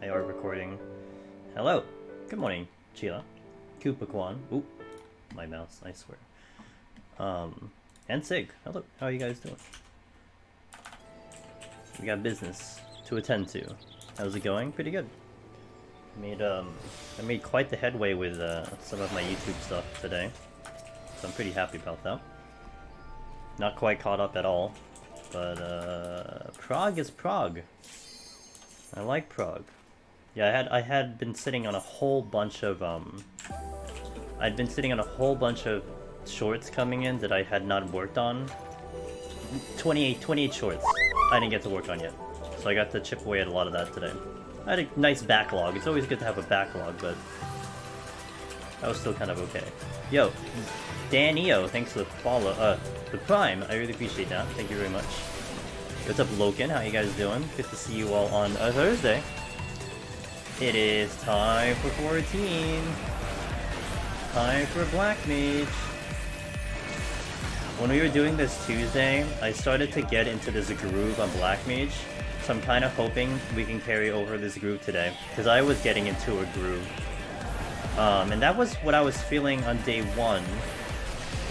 They are recording. Hello. Good morning, Chila. Koopa Kwan. Oop. My mouse, I swear. And Sig. Hello. How are you guys doing? We got business to attend to. How's it going? Pretty good. I made quite the headway with some of my YouTube stuff today. So I'm pretty happy about that. Not quite caught up at all. But Prague is Prague. I like Prague. Yeah, I had been sitting on a whole bunch of I'd been sitting on a whole bunch of shorts coming in that I had not worked on. 28 shorts I didn't get to work on yet. So I got to chip away at a lot of that today. I had a nice backlog. It's always good to have a backlog, but that was still kind of okay. Yo, Danio, thanks for the follow, the Prime. I really appreciate that. Thank you very much. What's up, Loken? How you guys doing? Good to see you all on a Thursday. It is time for 14. Time for Black Mage. When we were doing this Tuesday, I started to get into this groove on Black Mage. So I'm kind of hoping we can carry over this groove today. Because I was getting into a groove. And that was what I was feeling on day one.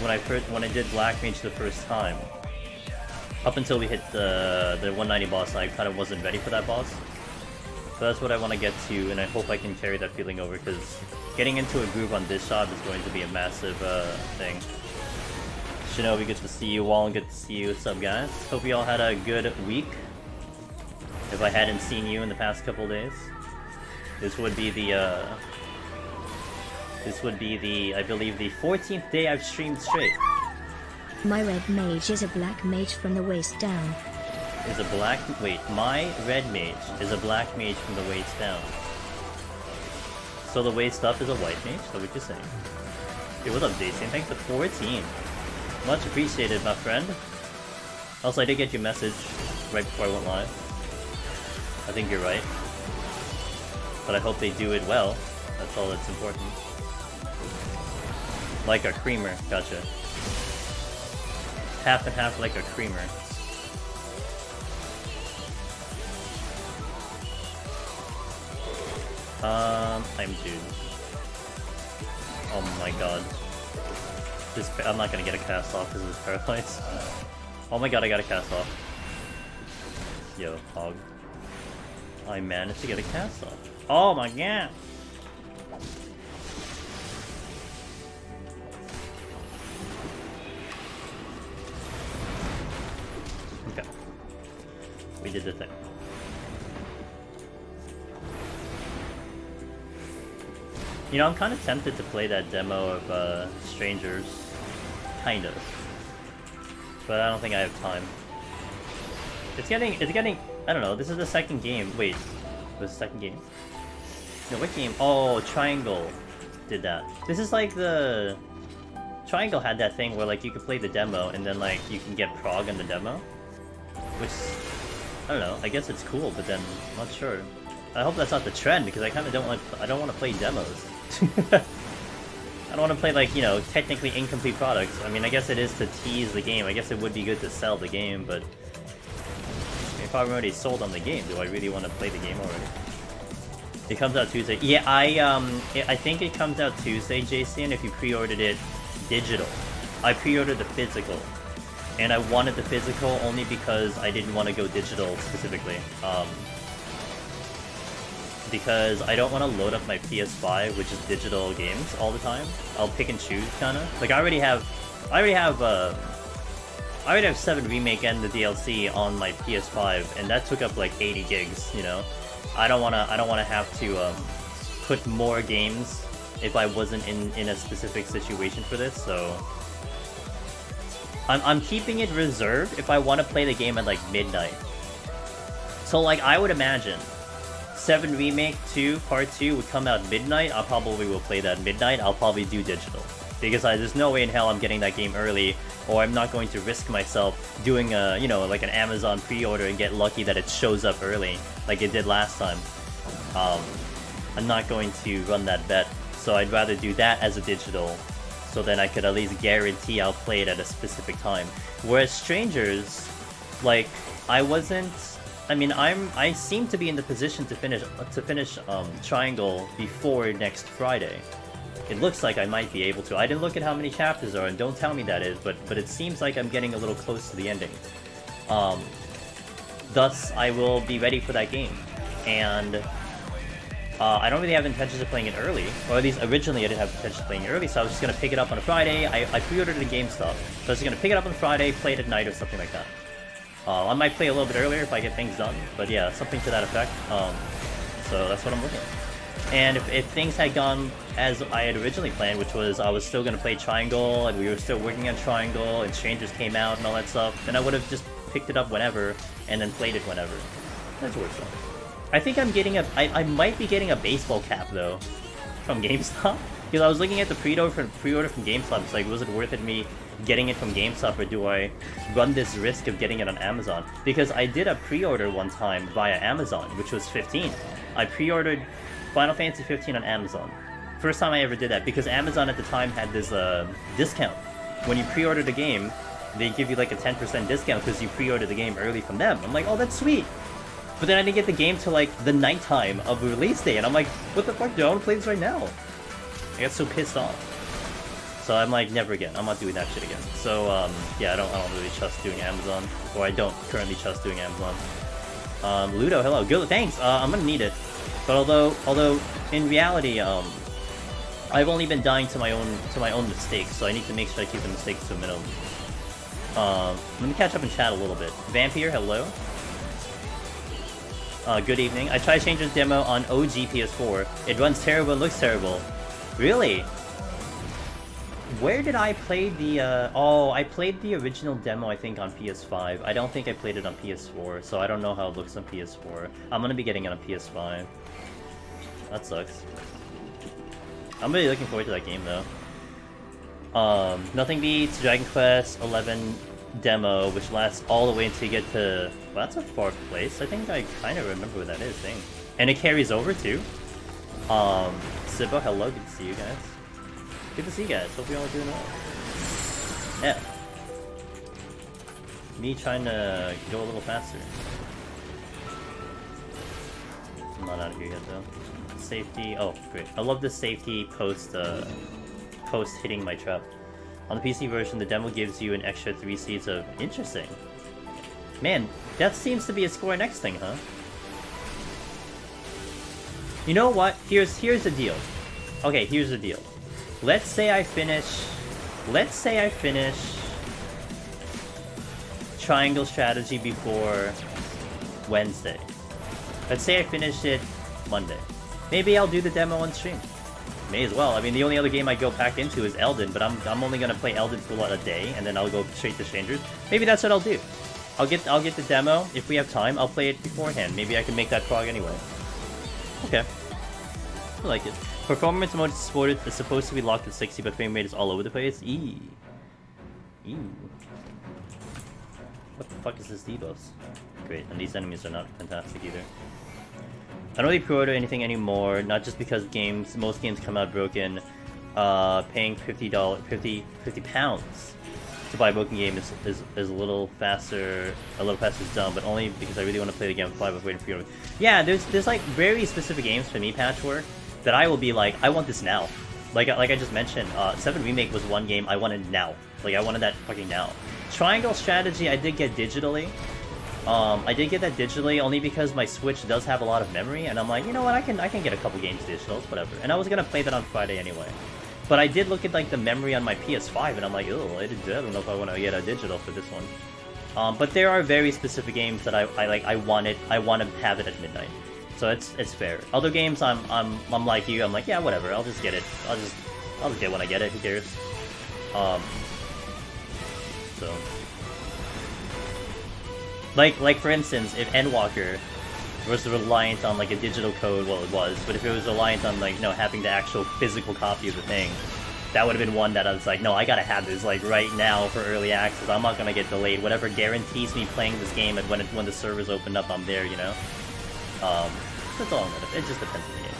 When I did Black Mage the first time. Up until we hit the 190 boss, I kind of wasn't ready for that boss. So that's what I want to get to, and I hope I can carry that feeling over, because getting into a groove on this shot is going to be a massive thing. Shinobi, good to see you all, and good to see you. What's up, guys? Hope you all had a good week. If I hadn't seen you in the past couple days, this would be the I believe the 14th day I've streamed straight. My red mage is a black mage from the waist down. My red mage is a black mage from the waist down. So the waist up is a white mage? Is that what you're saying? Hey, what's up, Jason? Thanks for 14. Much appreciated, my friend. Also, I did get your message right before I went live. I think you're right. But I hope they do it well. That's all that's important. Like a creamer. Gotcha. Half and half like a creamer. I'm dude. Oh my god. I'm not gonna get a cast off because of this paralyze. Oh my god, I got a cast off. Yo, hog. I managed to get a cast off. Oh my god! Okay. We did the thing. You know, I'm kind of tempted to play that demo of Strangers. Kind of. But I don't think I have time. It's getting, I don't know, this is the second game. Wait, was the second game? No, what game? Oh, Triangle did that. This is like the... Triangle had that thing where like you could play the demo and then like you can get prog in the demo. Which, I don't know, I guess it's cool, but then I'm not sure. I hope that's not the trend, because I kind of don't want to play demos. I don't want to play, like, you know, technically incomplete products. I mean, I guess it is to tease the game. I guess it would be good to sell the game, but if I'm already sold on the game, do I really want to play the game already? It comes out Tuesday. Yeah, I think it comes out Tuesday, JCN, if you pre-ordered it digital. I pre-ordered the physical, and I wanted the physical only because I didn't want to go digital specifically. Because I don't want to load up my PS5, which is digital games all the time. I'll pick and choose, kinda. Like I already have 7 Remake and the DLC on my PS5, and that took up like 80 gigs. You know, I don't wanna have to put more games if I wasn't in a specific situation for this. So I'm keeping it reserved if I want to play the game at like midnight. So like I would imagine 7 Remake 2 Part 2 would come out midnight. I probably will play that midnight. I'll probably do digital, because there's no way in hell I'm getting that game early, or I'm not going to risk myself doing a, you know, like an Amazon pre-order and get lucky that it shows up early like it did last time. I'm not going to run that bet, so I'd rather do that as a digital, so then I could at least guarantee I'll play it at a specific time. Whereas Strangers, like, I wasn't I mean, I seem to be in the position to finish Triangle before next Friday. It looks like I might be able to. I didn't look at how many chapters are, and don't tell me that is, but it seems like I'm getting a little close to the ending. Thus, I will be ready for that game. And I don't really have intentions of playing it early, or at least originally I didn't have intentions of playing it early, so I was just going to pick it up on a Friday. I pre-ordered it in GameStop, so I was just going to pick it up on Friday, play it at night or something like that. I might play a little bit earlier if I get things done, but yeah, something to that effect. So that's what I'm looking at. And if things had gone as I had originally planned, which was I was still going to play Triangle, and we were still working on Triangle, and Strangers came out and all that stuff, then I would have just picked it up whenever, and then played it whenever. That's worse out. I think I'm getting I might be getting a baseball cap, though, from GameStop. Because I was looking at the pre-order from GameStop, it's like, was it worth it me getting it from GameStop, or do I run this risk of getting it on Amazon? Because I did a pre-order one time via Amazon, which was 15. I pre-ordered Final Fantasy 15 on Amazon. First time I ever did that, because Amazon at the time had this discount. When you pre-order the game, they give you like a 10% discount because you pre-ordered the game early from them. I'm like, oh, that's sweet. But then I didn't get the game till like the nighttime of the release day, and I'm like, what the fuck, dude? I want to play this right now. I got so pissed off. So I'm like, never again. I'm not doing that shit again. So yeah, I don't really trust doing Amazon, or I don't currently trust doing Amazon. Ludo, hello, good, thanks. I'm gonna need it. But although in reality, I've only been dying to my own mistakes, so I need to make sure I keep the mistakes to a minimum. Let me catch up and chat a little bit. Vampire, hello. Good evening. I tried changing the demo on OG PS4. It runs terrible and looks terrible. Really? Where did I play the, oh, I played the original demo, I think, on PS5. I don't think I played it on PS4, so I don't know how it looks on PS4. I'm gonna be getting it on PS5. That sucks. I'm really looking forward to that game, though. Nothing beats Dragon Quest 11 demo, which lasts all the way until you get to... Well, that's a far place. I think I kind of remember where that is, dang. And it carries over, too. Sibbo, hello, good to see you guys. Good to see you guys, hope you're all doing well. Yeah. Me trying to go a little faster. I'm not out of here yet, though. Safety, oh, great. I love the safety post hitting my trap. On the PC version, the demo gives you an extra 3 seeds of... Interesting. Man, that seems to be a Square Next thing, huh? You know what? Here's the deal. Okay, here's the deal. Let's say I finish Triangle Strategy before Wednesday. Let's say I finish it Monday. Maybe I'll do the demo on stream. May as well. I mean, the only other game I go back into is Elden, but I'm only gonna play Elden for what, a day, and then I'll go straight to Strangers. Maybe that's what I'll do. I'll get the demo if we have time. I'll play it beforehand. Maybe I can make that prog anyway. Okay. I like it. Performance mode is supposed to be locked at 60, but frame rate is all over the place. Eee. Ew. What the fuck is this debuffs? Great, and these enemies are not fantastic either. I don't really pre-order anything anymore, not just because most games come out broken. Paying $50 to buy a broken game is a little faster is dumb, but only because I really want to play the game before I was waiting for pre-order. Yeah, there's like very specific games for me, Patchwork, that I will be like, I want this now. Like I just mentioned, 7 Remake was one game I wanted now. Like I wanted that fucking now. Triangle Strategy I did get digitally. I did get that digitally only because my Switch does have a lot of memory, and I'm like, you know what, I can get a couple games digital, whatever. And I was gonna play that on Friday anyway. But I did look at like the memory on my PS5, and I'm like, oh, I don't know if I want to get a digital for this one. But there are very specific games that I want to have it at midnight. So it's fair. Other games I'm like you, I'm like, yeah, whatever, I'll just get it. I'll just get when I get it, who cares? So like for instance, if Endwalker was reliant on like a digital code, well it was, but if it was reliant on like, you know, having the actual physical copy of the thing, that would have been one that I was like, no, I gotta have this like right now for early access. I'm not gonna get delayed. Whatever guarantees me playing this game and when the servers open up, I'm there, you know? That's all I'm gonna, it just depends on the game.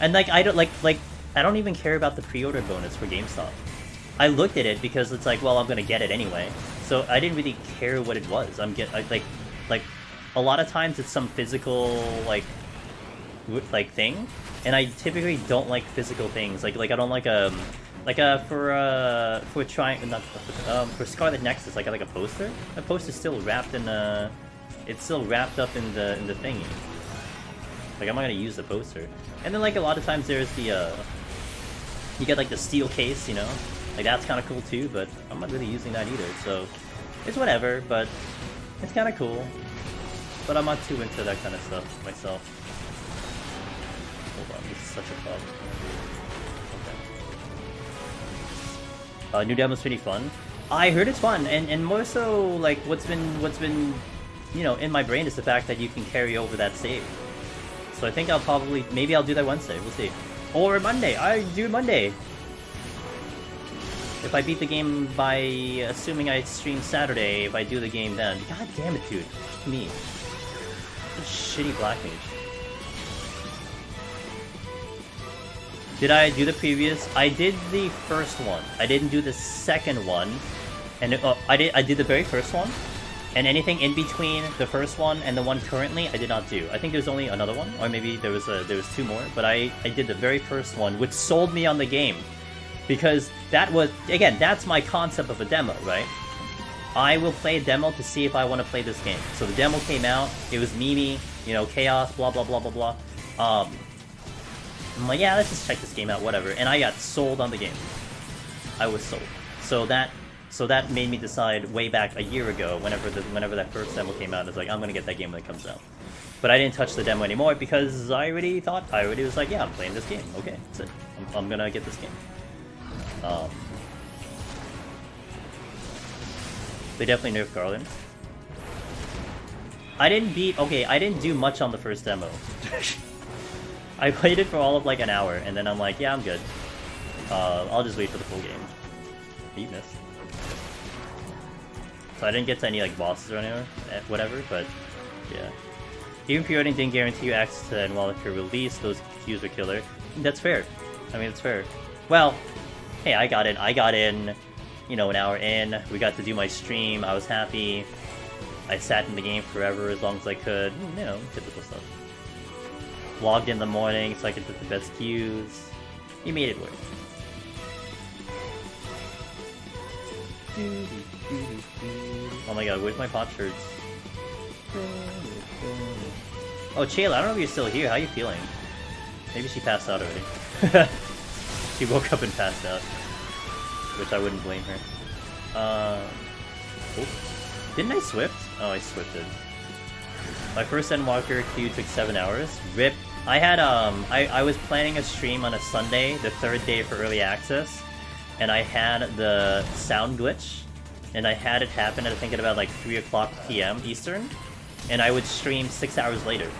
And like I don't even care about the pre-order bonus for GameStop. I looked at it because it's like, well, I'm gonna get it anyway. So I didn't really care what it was. like a lot of times it's some physical like thing, and I typically don't like physical things. Like I don't like for trying not for Scarlet Nexus, like a poster. That poster's still wrapped in it's still wrapped up in the thingy. Like I'm not gonna use the poster. And then like a lot of times there's the you get like the steel case, you know, like that's kind of cool too. But I'm not really using that either, so it's whatever. But it's kind of cool. But I'm not too into that kind of stuff myself. Hold on, this is such a problem. Okay. New demo's pretty fun. I heard it's fun, and more so like what's been you know in my brain is the fact that you can carry over that save. So I think maybe I'll do that Wednesday. We'll see. Or Monday. I do Monday. If I beat the game by assuming I stream Saturday, if I do the game then. God damn it, dude. Me. Shitty Black Mage. Did I do the previous? I did the first one. I didn't do the second one. And I did the very first one. And anything in between the first one and the one currently, I did not do. I think there's only another one, or maybe there was two more. But I did the very first one, which sold me on the game, because that was, again, that's my concept of a demo, right? I will play a demo to see if I want to play this game. So the demo came out. It was Mimi, you know, Chaos, blah blah blah blah blah. I'm like, yeah, let's just check this game out, whatever. And I got sold on the game. I was sold. So that made me decide way back a year ago, whenever that first demo came out, I was like, I'm gonna get that game when it comes out. But I didn't touch the demo anymore because I already was like, yeah, I'm playing this game. Okay, that's it. I'm gonna get this game. They definitely nerfed Garland. I didn't do much on the first demo. I played it for all of like an hour, and then I'm like, yeah, I'm good. I'll just wait for the full game. You missed. So I didn't get to any like bosses or anywhere, whatever, but yeah. Even pre-ordering didn't guarantee you access to it, and while if you're released, those queues are killer. That's fair. I mean, it's fair. Well, hey, I got in, you know, an hour in. We got to do my stream. I was happy. I sat in the game forever as long as I could. You know, typical stuff. Logged in the morning so I could get the best queues. You made it work. Oh my god, where's my potsherds? Oh, Chayla, I don't know if you're still here. How are you feeling? Maybe she passed out already. She woke up and passed out. Which I wouldn't blame her. Oh. Didn't I Swift? Oh, I Swifted. My first Endwalker queue took 7 hours. RIP. I had, I was planning a stream on a Sunday, the third day for early access. And I had the sound glitch, and I had it happen, I think, at about like 3 o'clock PM Eastern, and I would stream 6 hours later.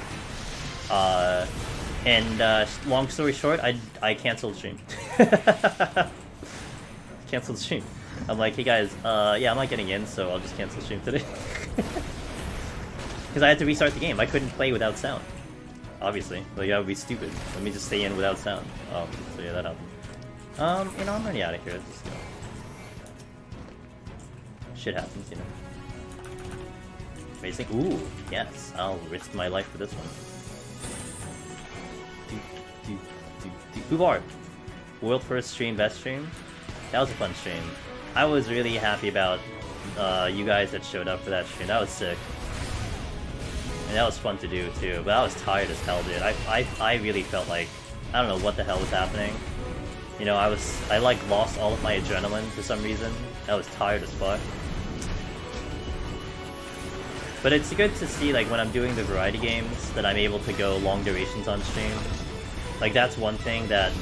Long story short, I canceled stream. Canceled stream. I'm like, hey guys, yeah, I'm not getting in, so I'll just cancel stream today. Because I had to restart the game. I couldn't play without sound. Obviously, like that would be stupid. Let me just stay in without sound. So yeah, that happened. You know, I'm already out of here. Let's just go. Shit happens, you know. Amazing. Ooh, yes. I'll risk my life for this one. Uvar. World first stream, best stream. That was a fun stream. I was really happy about you guys that showed up for that stream. That was sick. And that was fun to do too. But I was tired as hell, dude. I really felt like I don't know what the hell was happening. You know, I like lost all of my adrenaline for some reason. I was tired as fuck. But it's good to see, like, when I'm doing the variety games, that I'm able to go long durations on stream. Like, that's one thing that,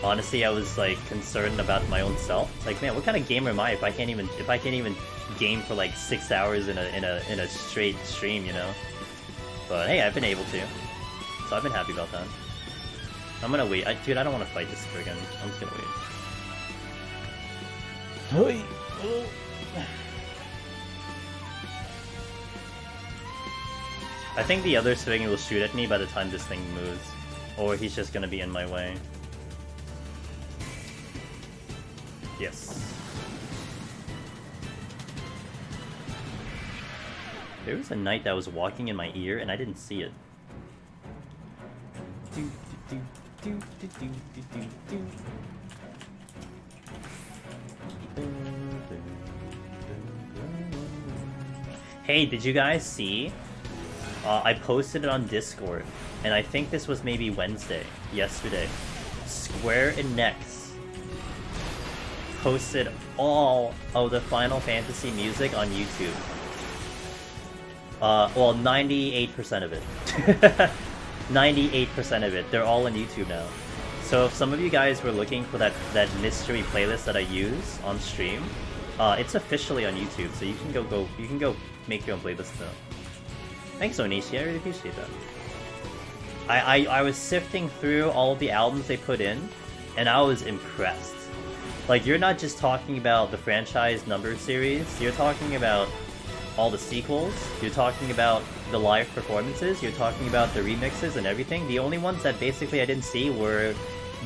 honestly, I was, like, concerned about my own self. It's like, man, what kind of gamer am I if I can't even game for, like, 6 hours in a straight stream, you know? But, hey, I've been able to. So I've been happy about that. I'm gonna wait. Dude, I don't want to fight this friggin'. I'm just gonna wait. I think the other swing will shoot at me by the time this thing moves. Or he's just gonna be in my way. Yes. There was a knight that was walking in my ear and I didn't see it. Hey, did you guys see? I posted it on Discord, and I think this was maybe yesterday. Square Enix posted all of the Final Fantasy music on YouTube. Well, 98% of it. 98% of it. They're all on YouTube now. So if some of you guys were looking for that mystery playlist that I use on stream, it's officially on YouTube, so you can go make your own playlist now. Thanks, Onishi. I really appreciate that. I was sifting through all of the albums they put in, and I was impressed. Like, you're not just talking about the franchise number series, you're talking about all the sequels, you're talking about the live performances, you're talking about the remixes and everything. The only ones that basically I didn't see were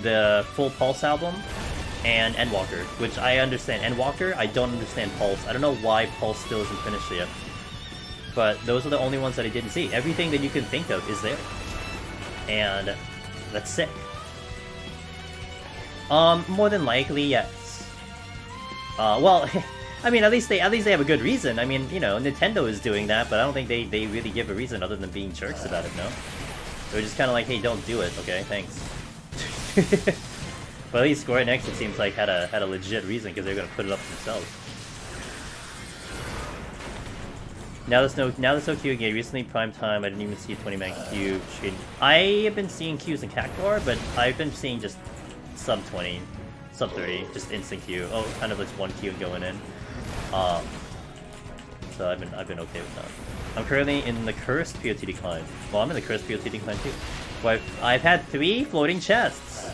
the full Pulse album and Endwalker, which I understand. Endwalker, I don't understand Pulse. I don't know why Pulse still isn't finished yet. But those are the only ones that I didn't see. Everything that you can think of is there. And that's sick. More than likely, yes. Well, I mean, at least they have a good reason. I mean, you know, Nintendo is doing that, but I don't think they really give a reason other than being jerks about it, no? They're just kind of like, hey, don't do it, okay? Thanks. But at least Square Enix, it seems like, had a legit reason, because they're gonna put it up themselves. Now there's no queue again. Recently, prime time, I didn't even see a 20-man queue. I have been seeing queues in Cactuar, but I've been seeing just sub 20, sub 30, just instant queue. Oh, kind of like one queue going in. So I've been okay with that. I'm currently in the cursed PoTD climb. Well, I'm in the cursed PoTD climb too. But I've had 3 floating chests.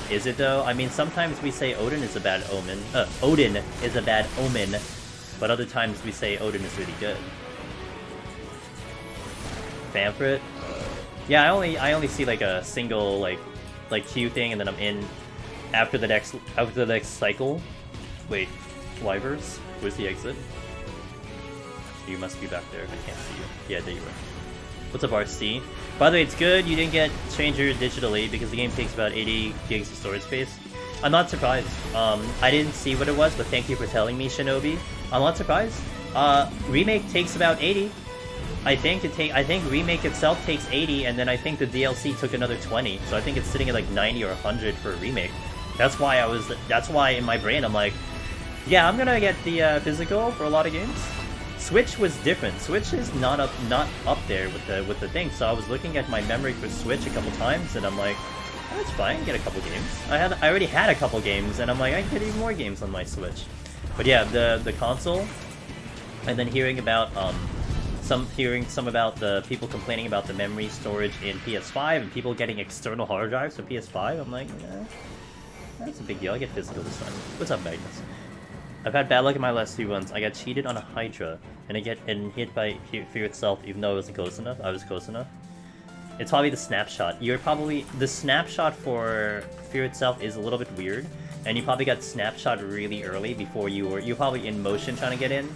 Is it though? I mean, sometimes we say Odin is a bad omen. Odin is a bad omen, but other times we say Odin is really good. Fanfrit? Yeah, I only see like a single like queue thing, and then I'm in after the next cycle. Wait, Wyvers? Where's the exit? You must be back there. I can't see you. Yeah, there you are. What's up, RC? By the way, it's good you didn't get Stranger digitally, because the game takes about 80 gigs of storage space. I'm not surprised. I didn't see what it was, but thank you for telling me, Shinobi. I'm not surprised. Remake takes about 80. I think Remake itself takes 80, and then I think the DLC took another 20. So I think it's sitting at like 90 or 100 for a Remake. That's why in my brain I'm like, yeah, I'm gonna get the physical for a lot of games. Switch was different. Switch is not up there with the thing. So I was looking at my memory for Switch a couple times, and I'm like, oh, that's fine. Get a couple games. I already had a couple games, and I'm like, I can get even more games on my Switch. But yeah, the console, and then hearing about some about the people complaining about the memory storage in PS5 and people getting external hard drives for PS5. I'm like, that's a big deal. I get physical this time. What's up, Magnus? I've had bad luck in my last 2 runs. I got cheated on a Hydra, and hit by Fear itself, even though I wasn't close enough. I was close enough. It's probably the snapshot. The snapshot for Fear itself is a little bit weird, and you probably got snapshot really early before you're probably in motion trying to get in.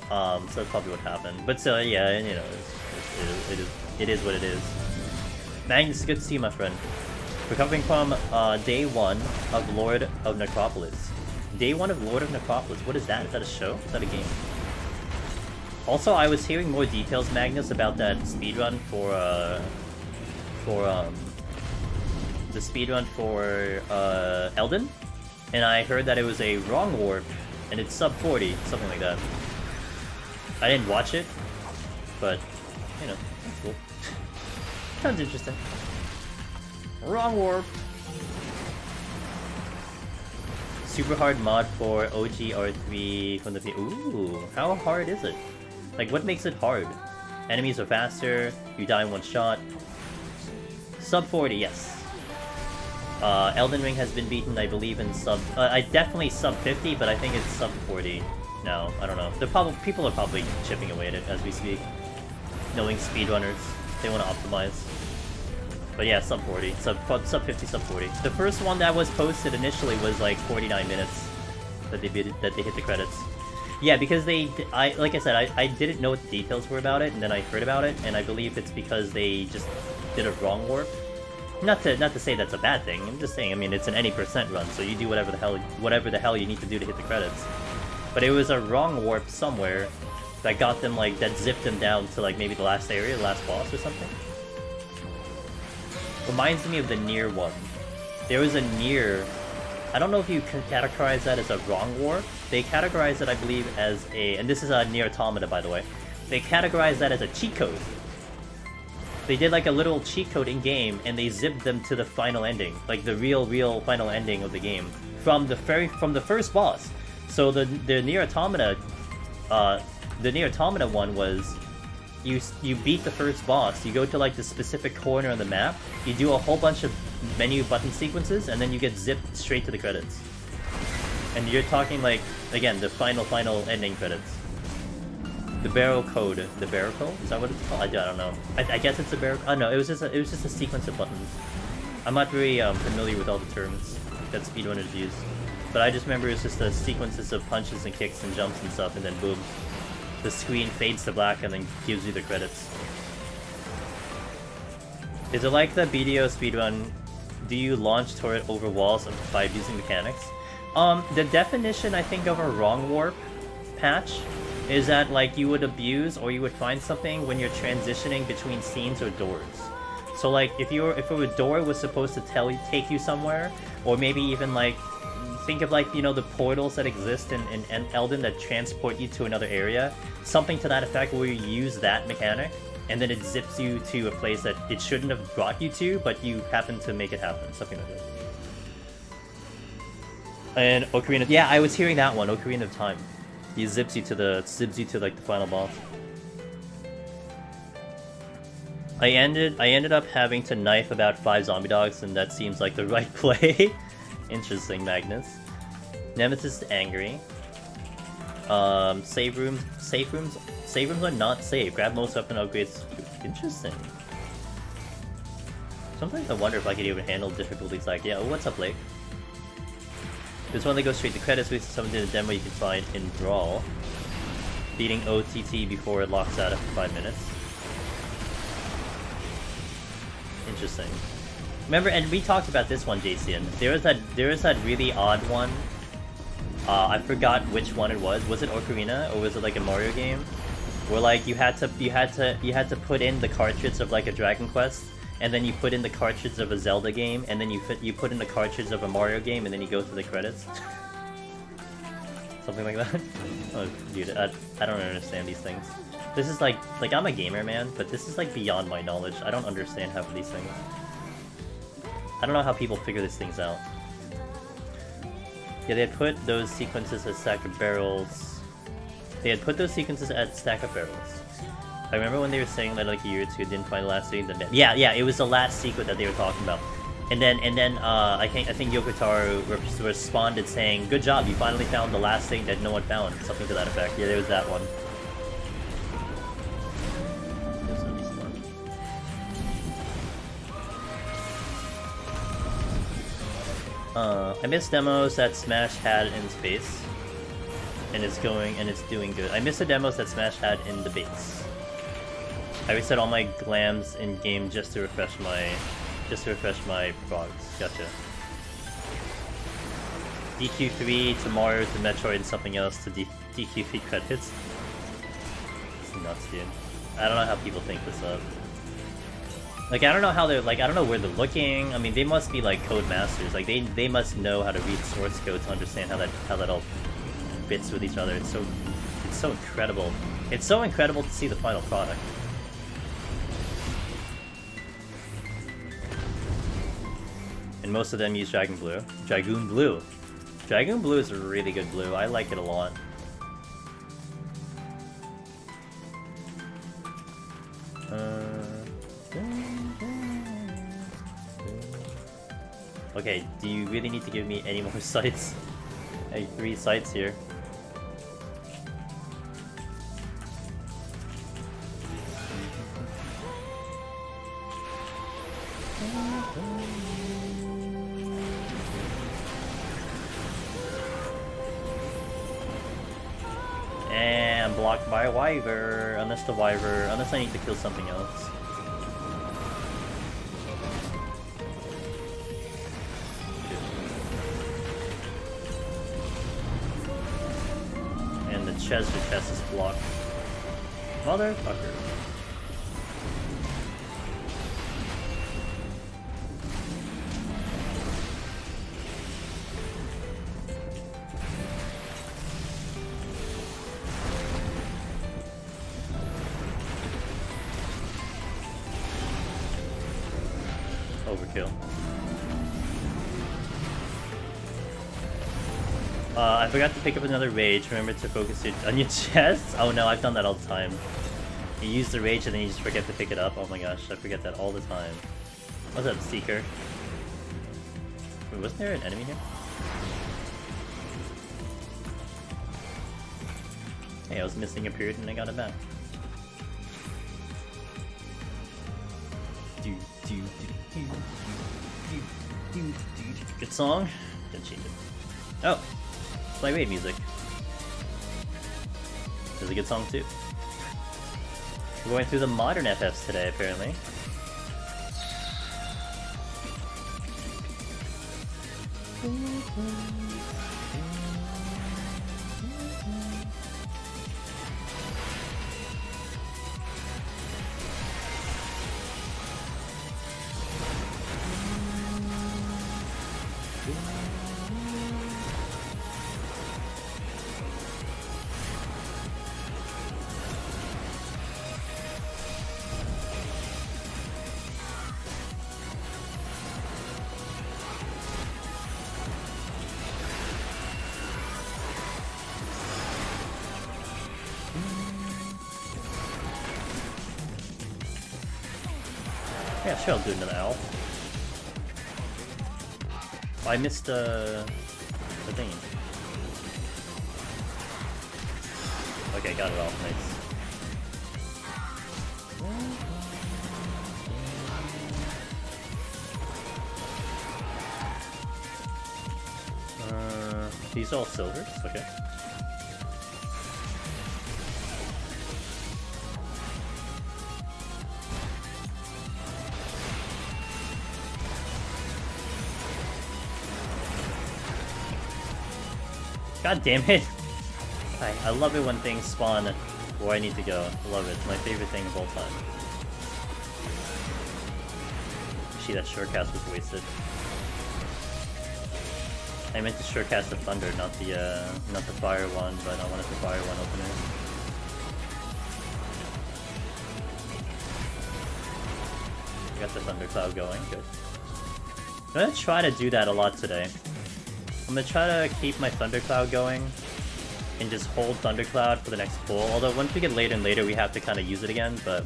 So that's probably what happened. But still, yeah, you know, it is what it is. Magnus, good to see you, my friend. Recovering from day 1 of Lord of Necropolis. Day 1 of Lord of Necropolis. What is that? Is that a show? Is that a game? Also, I was hearing more details, Magnus, about that speedrun for the speedrun for Elden, and I heard that it was a wrong warp, and it's sub 40, something like that. I didn't watch it, but you know, that's cool. Sounds interesting. Wrong warp. Super hard mod for OGR3 from the Ooh, how hard is it? Like, what makes it hard? Enemies are faster, you die in one shot. Sub 40, yes. Elden Ring has been beaten, I believe, in I definitely sub 50, but I think it's sub 40 now. I don't know. People are probably chipping away at it as we speak. Knowing speedrunners, they want to optimize. But yeah, sub 40, sub 50, sub 40. The first one that was posted initially was like 49 minutes that they hit the credits. Yeah, because like I said, I didn't know what the details were about it, and then I heard about it, and I believe it's because they just did a wrong warp. Not to say that's a bad thing. I'm just saying. I mean, it's an any percent run, so you do whatever the hell you need to do to hit the credits. But it was a wrong warp somewhere that got them that zipped them down to maybe the last area, the last boss or something. Reminds me of the Nier one. There was a Nier. I don't know if you can categorize that as a wrong warp. They categorize it, I believe, as and this is a Nier Automata, by the way. They categorize that as a cheat code. They did a little cheat code in game, and they zipped them to the final ending, the real final ending of the game from the first boss. So the Nier Automata, one was you beat the first boss. You go to the specific corner on the map. You do a whole bunch of menu button sequences, and then you get zipped straight to the credits. And you're talking again the final ending credits. The barrel code. The barrel code? Is that what it's called? I don't know. I guess it's a barrel. Oh no, it was just a sequence of buttons. I'm not very familiar with all the terms that speedrunners use, but I just remember it's just the sequences of punches and kicks and jumps and stuff, and then boom, the screen fades to black and then gives you the credits. Is it like the BDO speedrun? Do you launch turret over walls by abusing mechanics? The definition I think of a wrong warp patch is that you would abuse or you would find something when you're transitioning between scenes or doors. So if a door was supposed to take you somewhere, or maybe even think of the portals that exist in Elden that transport you to another area, something to that effect where you use that mechanic and then it zips you to a place that it shouldn't have brought you to, but you happen to make it happen, something like that. And Ocarina, yeah, I was hearing that one, Ocarina of Time. He zips you to the final boss. I ended up having to knife about 5 zombie dogs, and that seems like the right play. Interesting, Magnus. Nemesis is angry. Save rooms are not safe. Grab most weapon upgrades. Interesting. Sometimes I wonder if I could even handle difficulties yeah, what's up, Blake? There's one that goes straight to credits, which is something in the demo you can find in Brawl. Beating OTT before it locks out after 5 minutes. Interesting. Remember, and we talked about this one, Jason. There was that really odd one. I forgot which one it was. Was it Ocarina or was it a Mario game? Where you had to put in the cartridge of a Dragon Quest, and then you put in the cartridge of a Zelda game, and then you put in the cartridge of a Mario game, and then you go to the credits. Something like that. Oh, dude, I don't understand these things. This is I'm a gamer, man, but this is beyond my knowledge. I don't understand half of these things. I don't know how people figure these things out. Yeah, they had put those sequences as stack of barrels. I remember when they were saying that a year or two didn't find the last thing. Yeah, it was the last secret that they were talking about. And then I think Yokotaro responded saying, "Good job, you finally found the last thing that no one found." Something to that effect. Yeah, there was that one. I miss demos that Smash had in space, and it's doing good. I miss the demos that Smash had in the base. I reset all my glams in game just to refresh my frogs. Gotcha. DQ3 to Mario to Metroid and something else to DQ3 credits. It's nuts, dude. I don't know how people think this up. I don't know how they're I don't know where they're looking. I mean, they must be code masters. They must know how to read source code to understand how that all fits with each other. It's so incredible. It's so incredible to see the final product. And most of them use Dragoon Blue. Dragoon Blue. Dragoon Blue is a really good blue. I like it a lot. Okay, do you really need to give me any more sites? 3 sites here. blocked by a Wyver. Unless I need to kill something else. And the chest is blocked. Motherfucker. Overkill. I forgot to pick up another rage. Remember to focus it on your chest? Oh no, I've done that all the time. You use the rage and then you just forget to pick it up. Oh my gosh, I forget that all the time. What's up, Seeker? Wait, wasn't there an enemy here? Hey, I was missing a period and I got it back. Good song? Didn't change it. Oh! Play raid music. It's a good song too. We're going through the modern FFs today, apparently. Yeah, sure, I'll do another owl. Oh, I missed the thing. Okay, got it off, nice. These are all silvers, okay. God damn it! I love it when things spawn where I need to go. I love it. It's my favorite thing of all time. Actually, that surecast was wasted. I meant to surecast the thunder, not the fire one, but I wanted the fire one opener. I got the thundercloud going. Good. I'm gonna try to do that a lot today. I'm gonna try to keep my Thundercloud going and just hold Thundercloud for the next pull. Although once we get later and later, we have to kind of use it again. But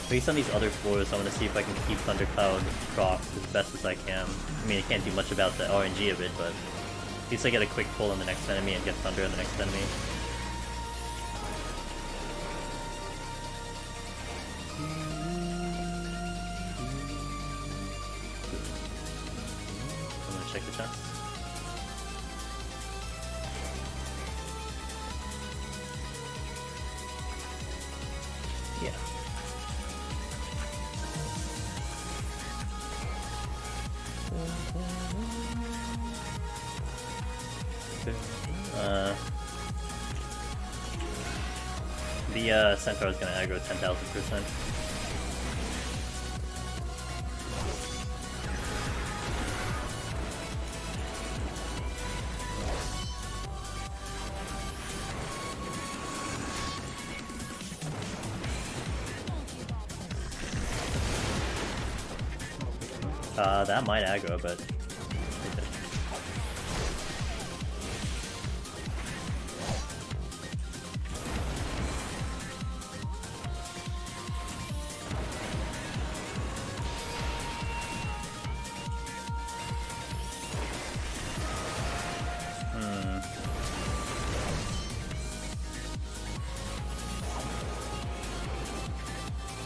based on these other floors, I want to see if I can keep Thundercloud proc as best as I can. I mean, I can't do much about the RNG of it, but at least I get a quick pull on the next enemy and get Thunder on the next enemy. I'm gonna check the chest. Yeah. The Centaur is gonna aggro 10,000%. That might aggro, but...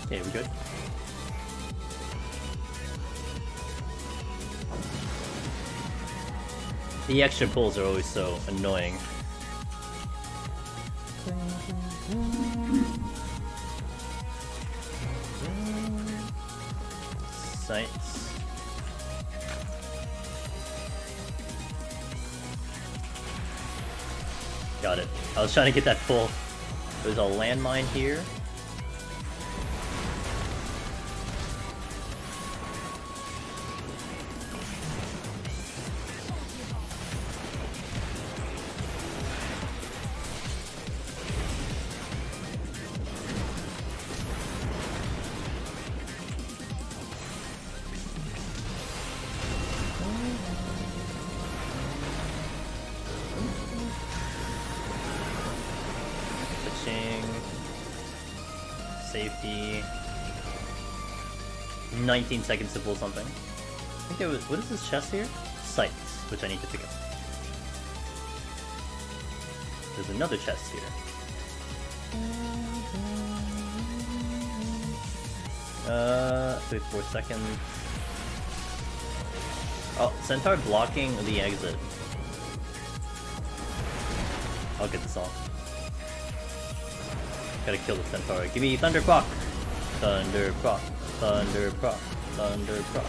Okay, we good? The extra pulls are always so annoying. sights. Got it. I was trying to get that full. There's a landmine here. Safety. 19 seconds to pull something. I think there was. What is this chest here? Sights, which I need to pick up. There's another chest here. 34 seconds. Oh, Centaur blocking the exit. I'll get this off. Gotta kill the Centaur. Give me Thunder Proc! Thunder Proc. Thunder Proc. Thunder Proc.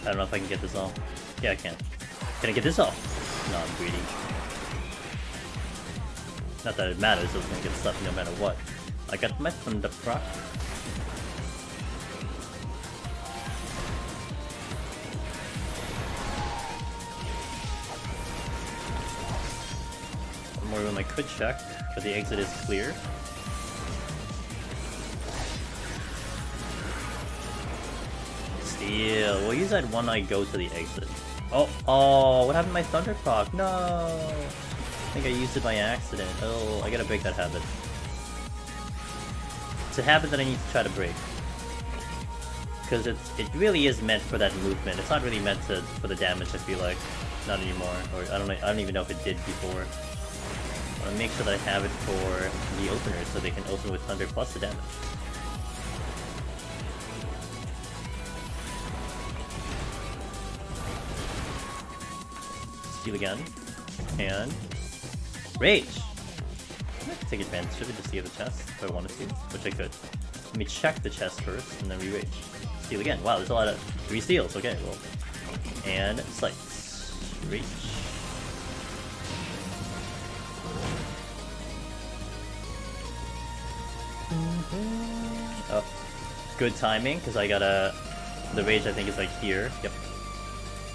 I don't know if I can get this off. Yeah, I can. Can I get this off? No, I'm greedy. Not that it matters, I was gonna get stuff no matter what. I got my Thunder Proc. More room I could check, but the exit is clear. Steal. We'll use that one I go to the exit. Oh, what happened to my Thunder Proc? No! I think I used it by accident. Oh, I gotta break that habit. It's a habit that I need to try to break. Because it really is meant for that movement. It's not really meant for the damage, I feel like. Not anymore. Or I don't even know if it did before. I want to make sure that I have it for the openers so they can open with Thunder plus the damage. Steal again. And Rage! I might take advantage of it to steal the chest if I wanted to, which I could. Let me check the chest first and then re-rage. Steal again. Wow, there's a lot of 3 steals. Okay, well. And Slice. Reach. Oh, good timing, because I got the rage I think is like here. Yep.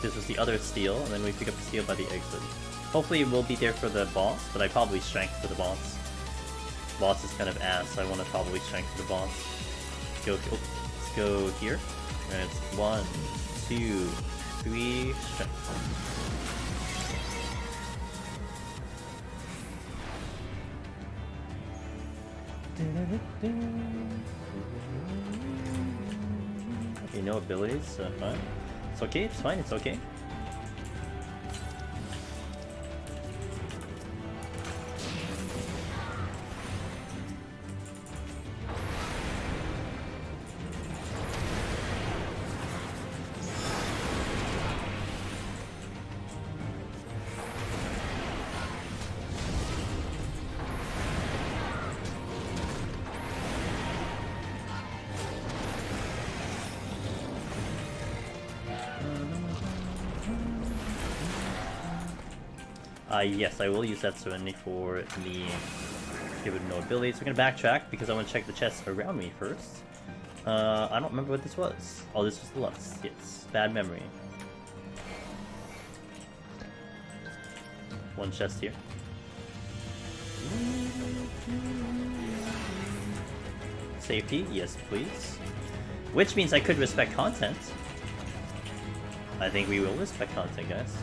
This was the other steal, and then we pick up the steal by the exit. Hopefully it will be there for the boss, but I probably strength for the boss. Boss is kind of ass, so I want to probably strength for the boss. Let's go here. And it's 1, 2, 3, strength. Okay, no abilities, so fine. It's okay, it's fine, it's okay. Yes, I will use that Serenity for the give it no abilities. We're gonna backtrack because I want to check the chests around me first. I don't remember what this was. Oh, this was the Lust. Yes, bad memory. One chest here. Safety, yes please. Which means I could respect content. I think we will respect content, guys.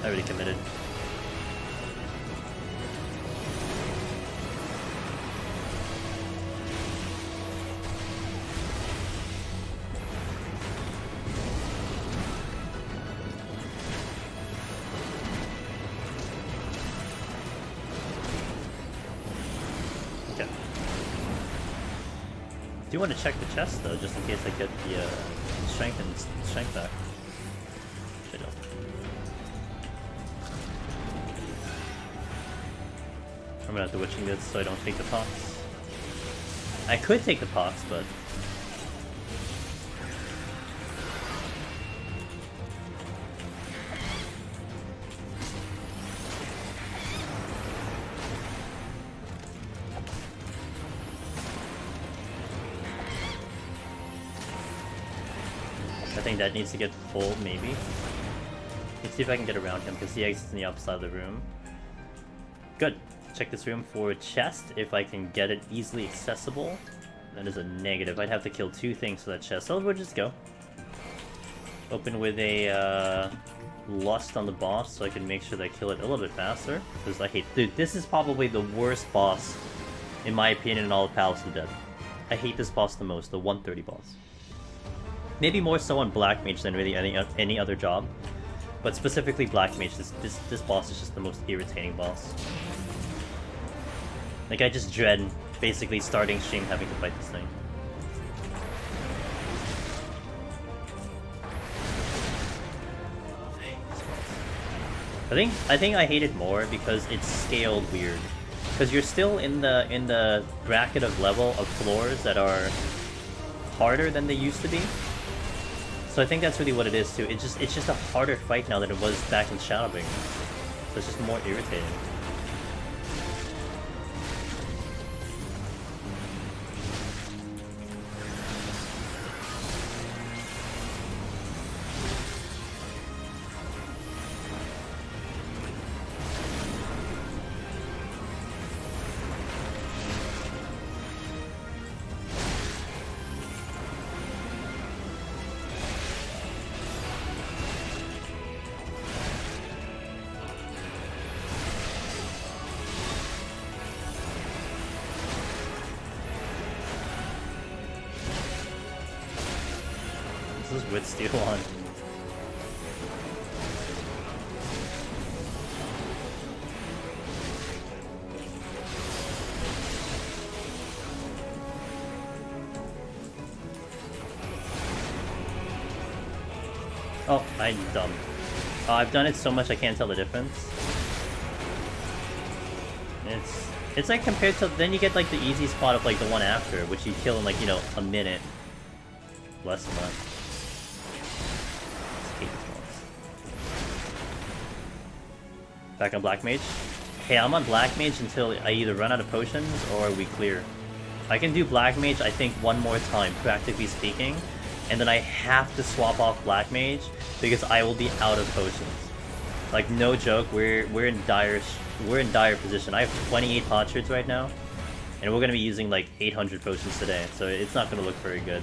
I already committed. Okay. I do want to check the chest though, just in case I get the strength back. Should I? I'm gonna have to witching this so I don't take the pox. I could take the pox, but I think that needs to get full, maybe. Let's see if I can get around him, because the exit's in the opposite side of the room. Good. Check this room for chest, if I can get it easily accessible. That is a negative. I'd have to kill 2 things for that chest, so we'll just go. Open with a lust on the boss, so I can make sure that I kill it a little bit faster. Because I hate... Dude, this is probably the worst boss, in my opinion, in all of Palace of the Dead. I hate this boss the most, the 130 boss. Maybe more so on Black Mage than really any other job. But specifically Black Mage, this boss is just the most irritating boss. Like, I just dread basically starting stream having to fight this thing. I think I hate it more because it's scaled weird. Because you're still in the bracket of level of floors that are harder than they used to be. So I think that's really what it is too. It's just a harder fight now than it was back in Shadowbringers. So it's just more irritating. This is with Steel on. Oh, I'm dumb. I've done it so much I can't tell the difference. It's like compared to, then you get like the easy spot of like the one after, which you kill in like, you know, a minute. Less than that. Back on Black Mage? Hey, I'm on Black Mage until I either run out of potions or we clear. I can do Black Mage, I think, one more time, practically speaking, and then I have to swap off Black Mage because I will be out of potions. Like, no joke, we're in dire position. I have 28 potsherds right now, and we're gonna be using like 800 potions today, so it's not gonna look very good.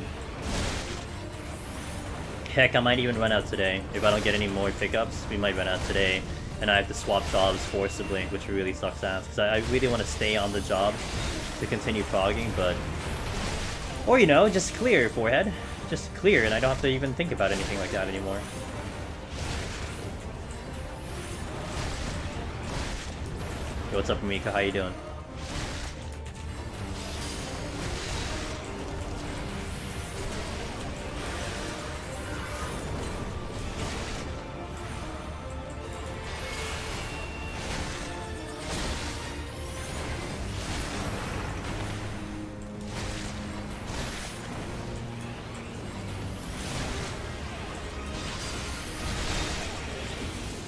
Heck, I might even run out today. If I don't get any more pickups, we might run out today. And I have to swap jobs forcibly, which really sucks ass. Because I really want to stay on the job to continue progging, but... Or, you know, just clear, forehead. Just clear, and I don't have to even think about anything like that anymore. Yo, what's up, Mika? How you doing?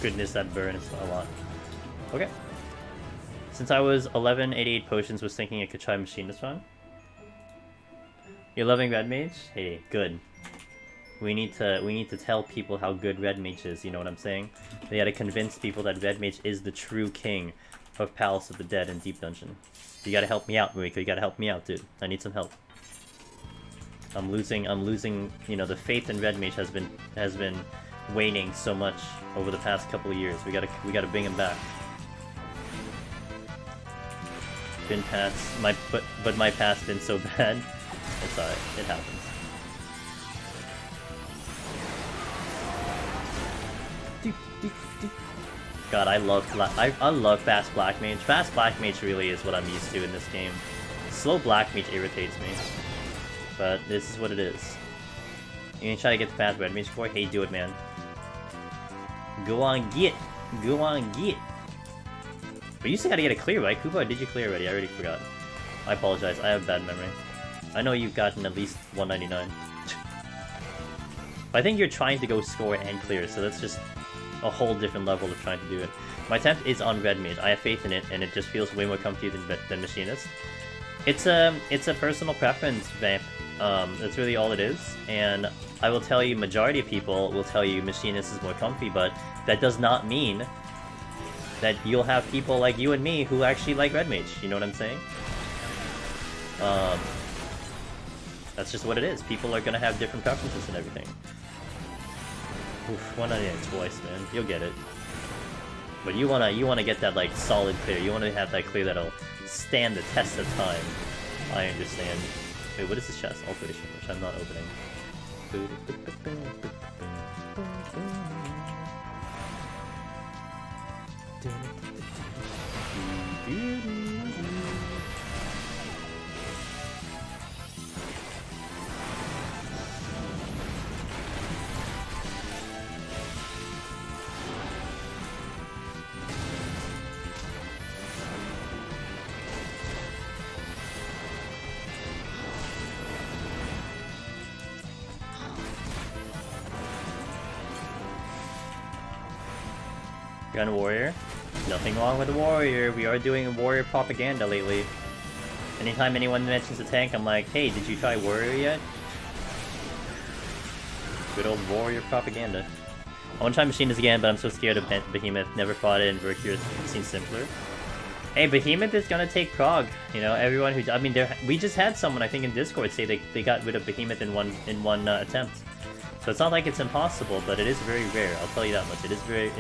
Goodness, that burns a lot. Okay. Since I was 1188 potions, was thinking I could try machine this one. You're loving Red Mage? Hey, good. We need to tell people how good Red Mage is, you know what I'm saying? They gotta convince people that Red Mage is the true king of Palace of the Dead and Deep Dungeon. You gotta help me out, Mariko. You gotta help me out, dude. I need some help. I'm losing, you know, the faith in Red Mage has been waning so much over the past couple of years. We gotta bring him back. Been past but my past been so bad. It's alright. It happens. God, I love fast Black Mage. Fast Black Mage really is what I'm used to in this game. Slow Black Mage irritates me. But this is what it is. You gonna try to get the fast Red Mage score? Hey, do it, man. Go on, get! Go on, get! But you still gotta get it clear, right? Koopa, or did you clear already? I already forgot. I apologize, I have bad memory. I know you've gotten at least 199. But I think you're trying to go score and clear, so that's just a whole different level of trying to do it. My attempt is on Red Mage. I have faith in it, and it just feels way more comfy than Machinist. It's a personal preference, Vamp. That's really all it is, and I will tell you, majority of people will tell you Machinist is more comfy, but that does not mean that you'll have people like you and me who actually like Red Mage, you know what I'm saying? That's just what it is. People are gonna have different preferences and everything. Oof, 198 twice, man. You'll get it. But you wanna get that like solid clear. You wanna have that clear that'll stand the test of time. I understand. Wait, what is this chest? Alteration, which I'm not opening. Gun Warrior. Nothing wrong with the Warrior. We are doing Warrior propaganda lately. Anytime anyone mentions a tank, I'm like, hey, did you try Warrior yet? Good old Warrior propaganda. I want to try Machinist again, but I'm so scared of Behemoth. Never fought it, and Vercure seems simpler. Hey, Behemoth is gonna take Prague. You know, everyone who... I mean, we just had someone, I think, in Discord say they got rid of Behemoth in one attempt. So it's not like it's impossible, but it is very rare. I'll tell you that much. It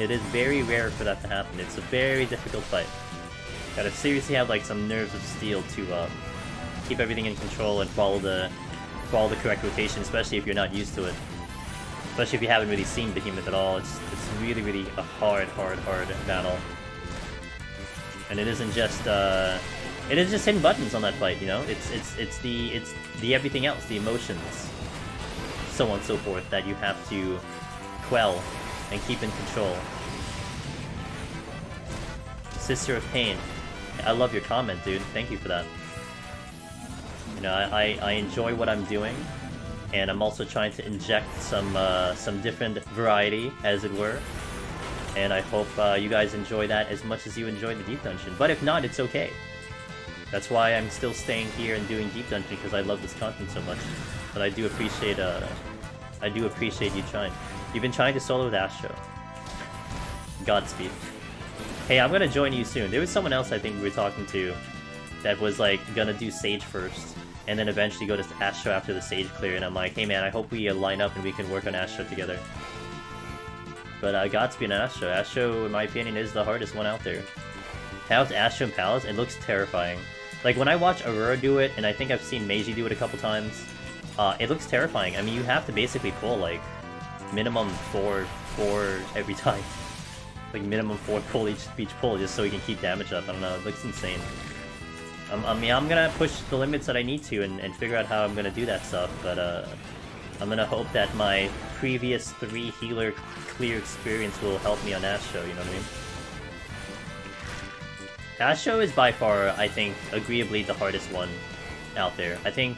is very rare for that to happen. It's a very difficult fight. Gotta seriously have like some nerves of steel to keep everything in control and follow the correct rotation, especially if you're not used to it. Especially if you haven't really seen Behemoth at all. It's really a hard battle. And it isn't just hitting buttons on that fight, you know. It's the everything else, the emotions, so on and so forth, that you have to quell and keep in control. Sister of Pain. I love your comment, dude. Thank you for that. You know, I enjoy what I'm doing, and I'm also trying to inject some different variety, as it were. And I hope you guys enjoy that as much as you enjoy the Deep Dungeon. But if not, it's okay. That's why I'm still staying here and doing Deep Dungeon, because I love this content so much. But I do appreciate you trying. You've been trying to solo with Astro. Godspeed. Hey, I'm gonna join you soon. There was someone else I think we were talking to that was like gonna do Sage first, and then eventually go to Astro after the Sage clear, and I'm like, hey man, I hope we line up and we can work on Astro together. But Godspeed on Astro. Astro, in my opinion, is the hardest one out there. How's Astro and Palace? It looks terrifying. Like, when I watch Aurora do it, and I think I've seen Meiji do it a couple times, it looks terrifying. I mean, you have to basically pull, like, minimum 4 every time. Like, minimum 4 pull each pull, just so you can keep damage up. I don't know, it looks insane. I mean, I'm gonna push the limits that I need to and figure out how I'm gonna do that stuff, but, I'm gonna hope that my previous 3 healer clear experience will help me on Astro, you know what I mean? Astro is by far, I think, agreeably the hardest one out there. I think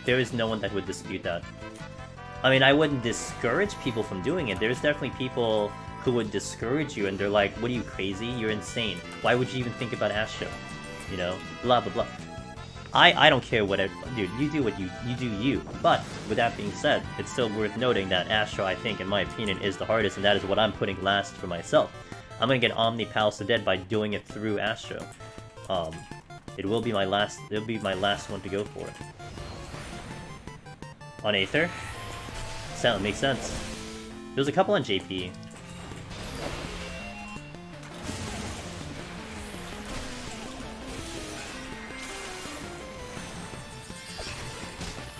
there is no one that would dispute that. I mean, I wouldn't discourage people from doing it. There's definitely people who would discourage you, and they're like, what are you, crazy? You're insane. Why would you even think about Astro? You know? Blah, blah, blah. I don't care what dude, you do what you do you. But, with that being said, it's still worth noting that Astro, I think, in my opinion, is the hardest, and that is what I'm putting last for myself. I'm gonna get Omni Palace of Dead by doing it through Astro. It'll be my last one to go for. On Aether? Makes sense. There's a couple on JP.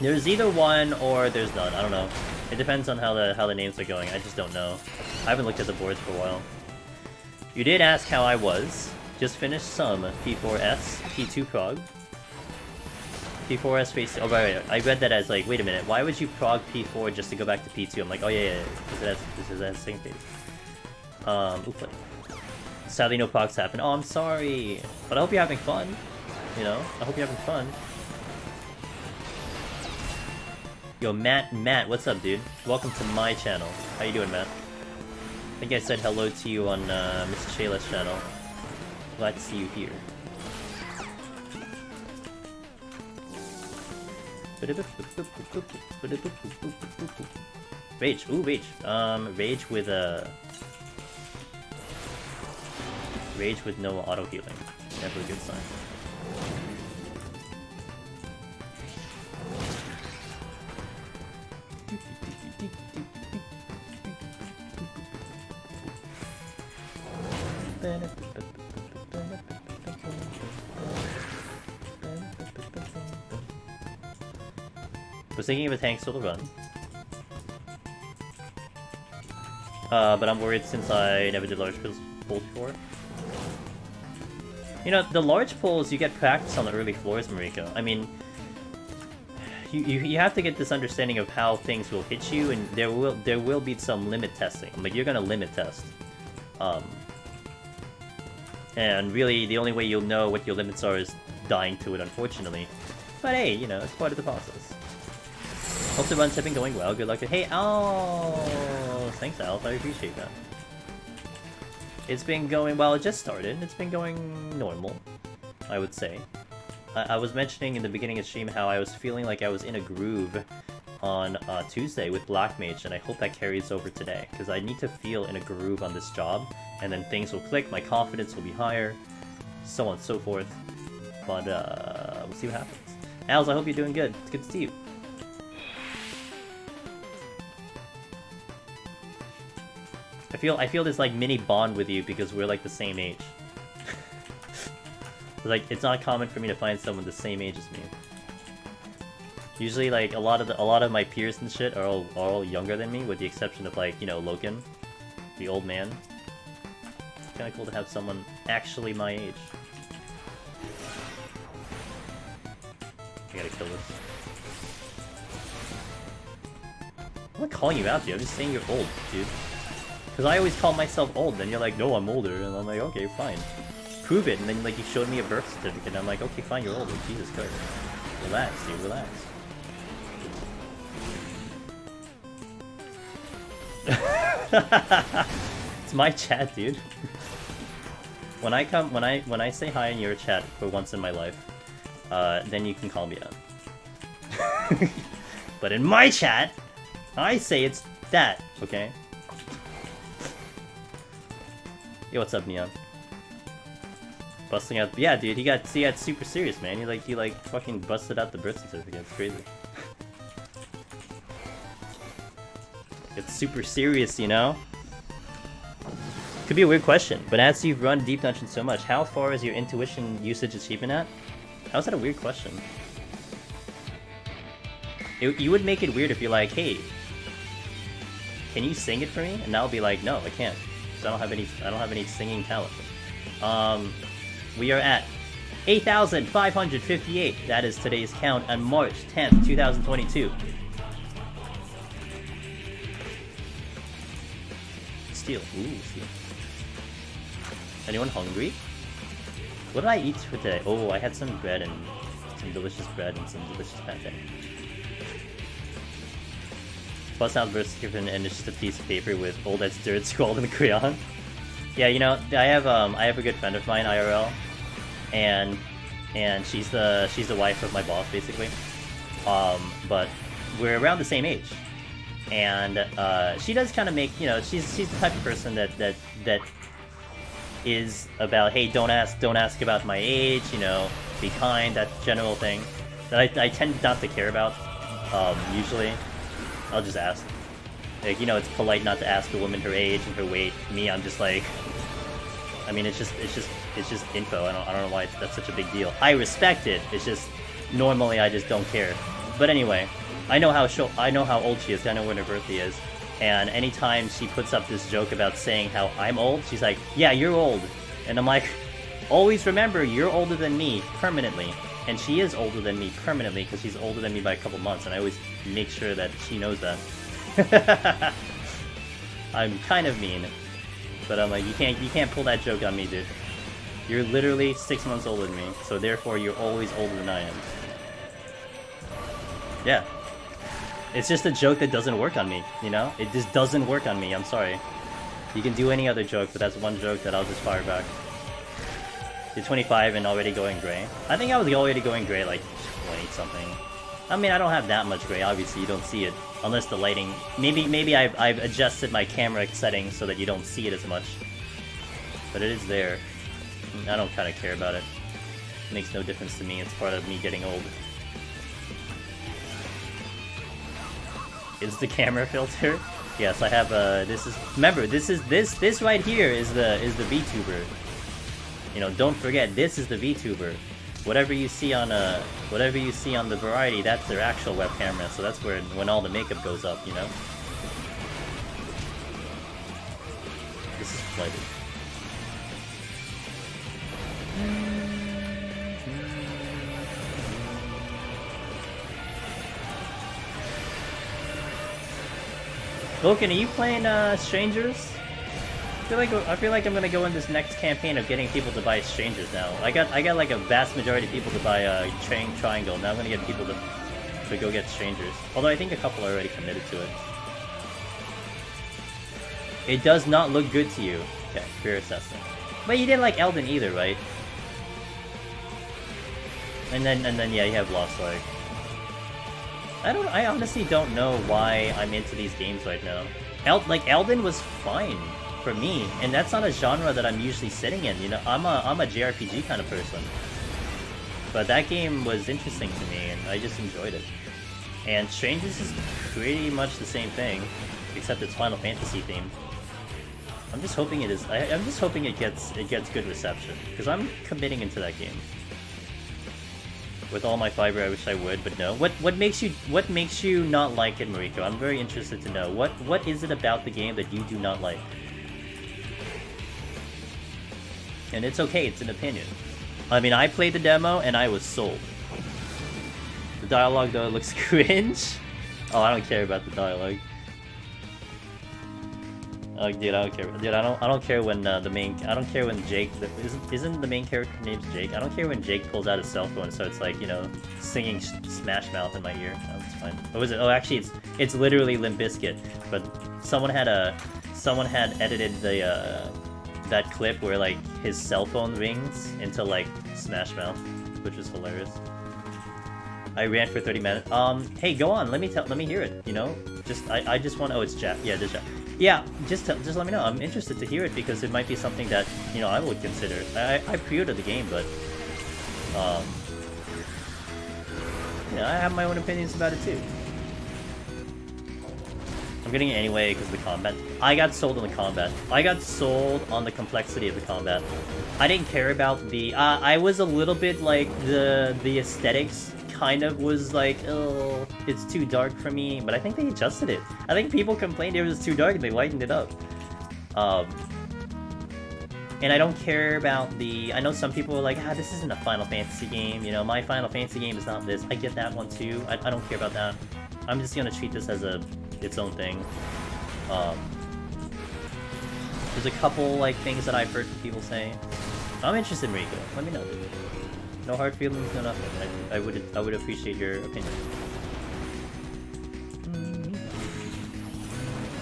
There's either one or there's none. I don't know. It depends on how the names are going. I just don't know. I haven't looked at the boards for a while. You did ask how I was. Just finished some P4S, P2 prog. P4S face. Oh right. I read that as like, wait a minute. Why would you prog P4 just to go back to P2? I'm like, oh yeah. This is that same phase. Oops. Sadly, no progs happen. Oh, I'm sorry. But I hope you're having fun. You know, I hope you're having fun. Yo, Matt, what's up, dude? Welcome to my channel. How you doing, Matt? I think I said hello to you on Mr. Shayla's channel. Glad to see you here. Rage, ooh, rage. Rage with Rage with no auto healing. Never a good sign. Was thinking of a tank solo run. But I'm worried since I never did large pulls before. You know, the large pulls, you get practice on the early floors, Mariko. I mean, you have to get this understanding of how things will hit you, and there will be some limit testing. Like, you're gonna limit test. And really, the only way you'll know what your limits are is dying to it, unfortunately. But hey, you know, it's part of the process. Also, runs have been going well. Good luck. Hey, oh, thanks, Alf. I appreciate that. It's been going well. It just started. It's been going normal, I would say. I was mentioning in the beginning of stream how I was feeling like I was in a groove on Tuesday with Black Mage, and I hope that carries over today, because I need to feel in a groove on this job, and then things will click, my confidence will be higher, so on and so forth. But we'll see what happens. Als, I hope you're doing good. It's good to see you. I feel this like mini bond with you because we're like the same age. Like, it's not common for me to find someone the same age as me. Usually, like, a lot of my peers and shit are all younger than me, with the exception of, like, you know, Loken, the old man. It's kinda cool to have someone actually my age. I gotta kill this. I'm not calling you out, dude. I'm just saying you're old, dude. Because I always call myself old, then you're like, no, I'm older, and I'm like, okay, fine. Prove it, and then like you showed me a birth certificate, and I'm like, okay, fine, you're older. Jesus Christ. Relax, dude, relax. It's my chat, dude. When I say hi in your chat for once in my life, then you can call me out. But in my chat, I say it's that, okay? Yo, what's up, Neon? Busting out, yeah, dude. He got super serious, man. He like fucking busted out the birth certificate. It's crazy. It's super serious, you know. Could be a weird question, but as you've run Deep Dungeon so much, how far is your intuition usage achievement at? How's that a weird question? You would make it weird if you're like, hey, can you sing it for me? And I'll be like, no, I can't. I don't have any singing talent. We are at 8,558. That is today's count on March 10th, 2022. Steel. Ooh, steel. Anyone hungry? What did I eat for today? Oh, I had some bread and some delicious bread and some delicious pate. Bust out birth certificate and it's just a piece of paper with old as dirt scrawled in crayon. Yeah, you know, I have a good friend of mine, IRL, and she's the wife of my boss, basically. But we're around the same age, and she does kind of make, you know, she's the type of person that is about, hey, don't ask about my age, you know, be kind, that general thing that I tend not to care about. Usually, I'll just ask. Like, you know, it's polite not to ask a woman her age and her weight. Me, I'm just like, I mean, it's just info. I don't know why that's such a big deal. I respect it. It's just normally I just don't care. But anyway, I know how old she is. I know when her birthday is. And anytime she puts up this joke about saying how I'm old, she's like, "Yeah, you're old." And I'm like, "Always remember, you're older than me permanently." And she is older than me permanently because she's older than me by a couple months, and I always make sure that she knows that. I'm kind of mean, but I'm like, you can't pull that joke on me, dude. You're literally 6 months older than me, so therefore you're always older than I am. Yeah. It's just a joke that doesn't work on me, you know? It just doesn't work on me, I'm sorry. You can do any other joke, but that's one joke that I'll just fire back. You're 25 and already going gray. I think I was already going gray like 20-something. I mean, I don't have that much gray, obviously, you don't see it. Unless the lighting... Maybe I've adjusted my camera settings so that you don't see it as much. But it is there. I don't kind of care about it. It makes no difference to me, it's part of me getting old. Is the camera filter? Yes, I have this is... Remember, this right here is the VTuber. You know, don't forget, this is the VTuber. Whatever you see on the variety, that's their actual web camera, so that's where when all the makeup goes up, you know? This is flooded. Vulcan, are you playing Strangers? I feel like I'm gonna go in this next campaign of getting people to buy Strangers now. I got like a vast majority of people to buy Triangle. Now I'm gonna get people to go get Strangers. Although I think a couple are already committed to it. It does not look good to you. Okay, fair assessment. But you didn't like Elden either, right? And then yeah, you have Lost Ark. I honestly don't know why I'm into these games right now. Elden was fine for me, and that's not a genre that I'm usually sitting in, you know? I'm a JRPG kind of person. But that game was interesting to me, and I just enjoyed it. And Strangers is pretty much the same thing, except it's Final Fantasy themed. I'm just hoping it is. I'm just hoping it gets good reception, because I'm committing into that game. With all my fiber, I wish I would, but no. What makes you not like it, Mariko? I'm very interested to know. What is it about the game that you do not like? And it's okay, it's an opinion. I mean, I played the demo and I was sold. The dialogue though looks cringe. Oh, I don't care about the dialogue. Oh, dude, I don't care. Dude, I don't care when I don't care when Jake. Isn't the main character named Jake? I don't care when Jake pulls out his cell phone and starts like, you know, singing Smash Mouth in my ear. Oh, it's fine. What was it? Oh, actually, it's literally Limp Bizkit. But someone had edited the that clip where like his cell phone rings into like Smash Mouth, which was hilarious. I ran for 30 minutes. Hey, go on. Let me hear it. You know, I just want. Oh, it's Jack. Yeah, this Jack. Yeah, just let me know. I'm interested to hear it because it might be something that, you know, I would consider. I pre-ordered the game, but you know, I have my own opinions about it too. I'm getting it anyway because of the combat. I got sold on the combat. I got sold on the complexity of the combat. I didn't care about the. I was a little bit like the aesthetics. Kind of was like, oh, it's too dark for me, but I think they adjusted it. I think people complained it was too dark and they lightened it up. And I don't care about the... I know some people are like, this isn't a Final Fantasy game, you know, my Final Fantasy game is not this. I get that one too. I don't care about that. I'm just gonna treat this as its own thing. There's a couple like things that I've heard people say. I'm interested in Rico. Let me know. No hard feelings, no nothing. I would appreciate your opinion.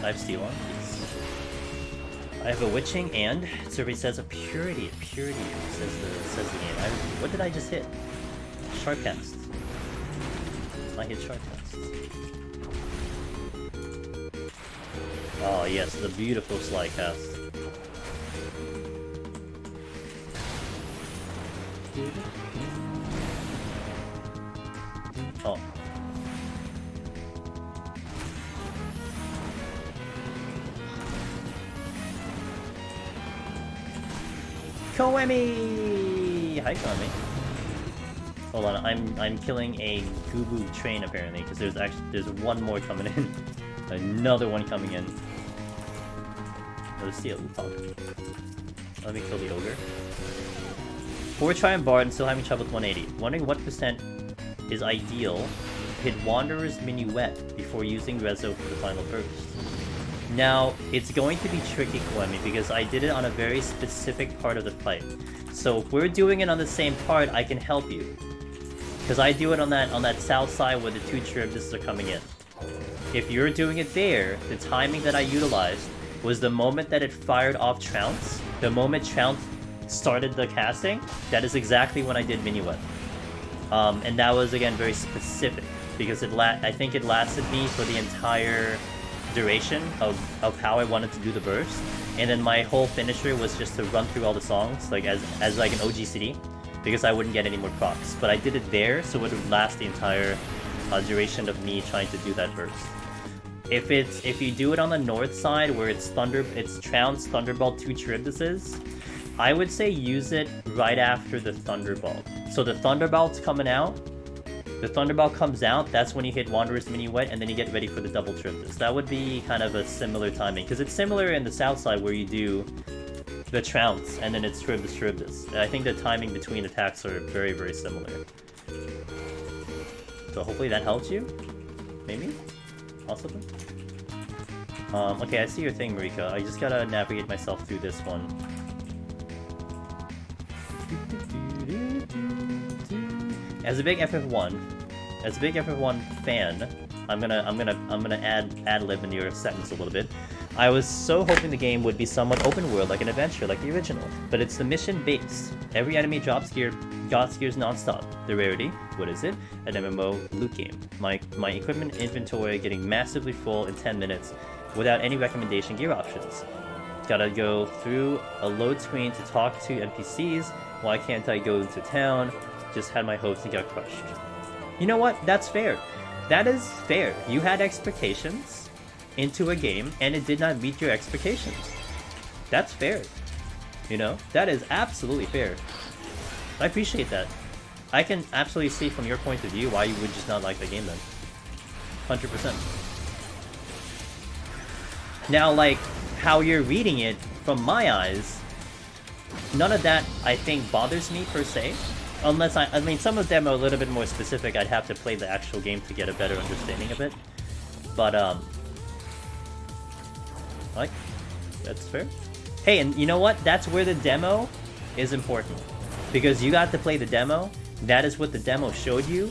I have Steel on, please. I have a Witching and survey says a Purity. Purity says the game. What did I just hit? Sharpcast. I hit Sharpcast. Oh yes, the beautiful Slycast. Oh. Koemi! Hi, Koemi. Hold on, I'm killing a Gubu train apparently, because there's one more coming in. Another one coming in. Let's see a Lupok. Let me kill the ogre. 4 Triumph Bard and still having trouble with 180. Wondering what percent is ideal to hit Wanderer's Minuet before using Rezo for the final burst. Now, it's going to be tricky, Koemi, because I did it on a very specific part of the fight. So if we're doing it on the same part, I can help you. Because I do it on that south side where the 2 Charybdis are coming in. If you're doing it there, the timing that I utilized was the moment that it fired off Trounce. The moment Trounce started the casting, that is exactly when I did Minuet. And that was, again, very specific. Because I think it lasted me for the entire duration of how I wanted to do the burst. And then my whole finisher was just to run through all the songs, like as like an OG CD. Because I wouldn't get any more procs. But I did it there, so it would last the entire duration of me trying to do that burst. If you do it on the north side where it's Trounce, Thunderbolt, 2 Charybdises, I would say use it right after the Thunderbolt. So the Thunderbolt's coming out, the Thunderbolt comes out, that's when you hit Wanderer's Minuet, and then you get ready for the double Charybdis. That would be kind of a similar timing, because it's similar in the south side where you do the Trounce, and then it's Charybdis. I think the timing between attacks are very, very similar. So hopefully that helps you? Maybe? Possibly? Okay, I see your thing, Marika. I just gotta navigate myself through this one. As a big FF1 fan, I'm gonna add lib into your sentence a little bit. I was so hoping the game would be somewhat open world, like an adventure, like the original. But it's the mission based. Every enemy drops gear, got gears non-stop. The rarity, what is it? An MMO loot game. My equipment inventory getting massively full in 10 minutes without any recommendation gear options. Gotta go through a load screen to talk to NPCs. Why can't I go into town? Just had my hopes and got crushed. You know what? That's fair. That is fair. You had expectations into a game, and it did not meet your expectations. That's fair. You know? That is absolutely fair. I appreciate that. I can absolutely see from your point of view why you would just not like the game then. 100%. Now, like, how you're reading it, from my eyes, none of that, I think, bothers me, per se. Unless I mean, some of them are a little bit more specific. I'd have to play the actual game to get a better understanding of it. But, like, that's fair. Hey, and you know what? That's where the demo is important. Because you got to play the demo, that is what the demo showed you,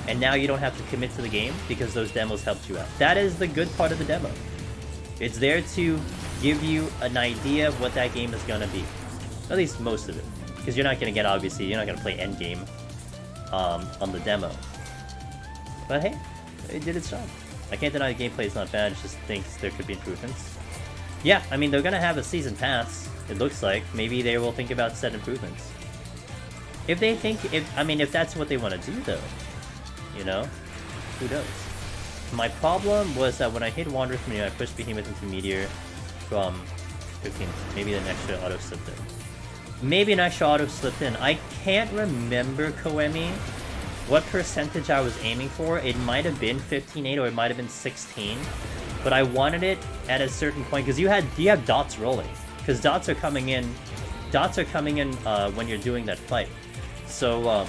and now you don't have to commit to the game because those demos helped you out. That is the good part of the demo. It's there to give you an idea of what that game is gonna be. At least most of it. Because you're not gonna get, obviously, you're not gonna play endgame on the demo. But hey, it did its job. I can't deny the gameplay is not bad, just thinks there could be improvements. Yeah, I mean, they're gonna have a season pass, it looks like. Maybe they will think about set improvements. If they think, if that's what they want to do, though. You know? Who knows? My problem was that when I hit Wanderer's Menu, I pushed Behemoth into Meteor from 15. Maybe an extra auto slipped in. Maybe an extra auto slipped in. I can't remember, Koemi, what percentage I was aiming for. It might have been 15.8 or it might have been 16. But I wanted it at a certain point, because you have dots rolling. Because dots are coming in when you're doing that fight. So,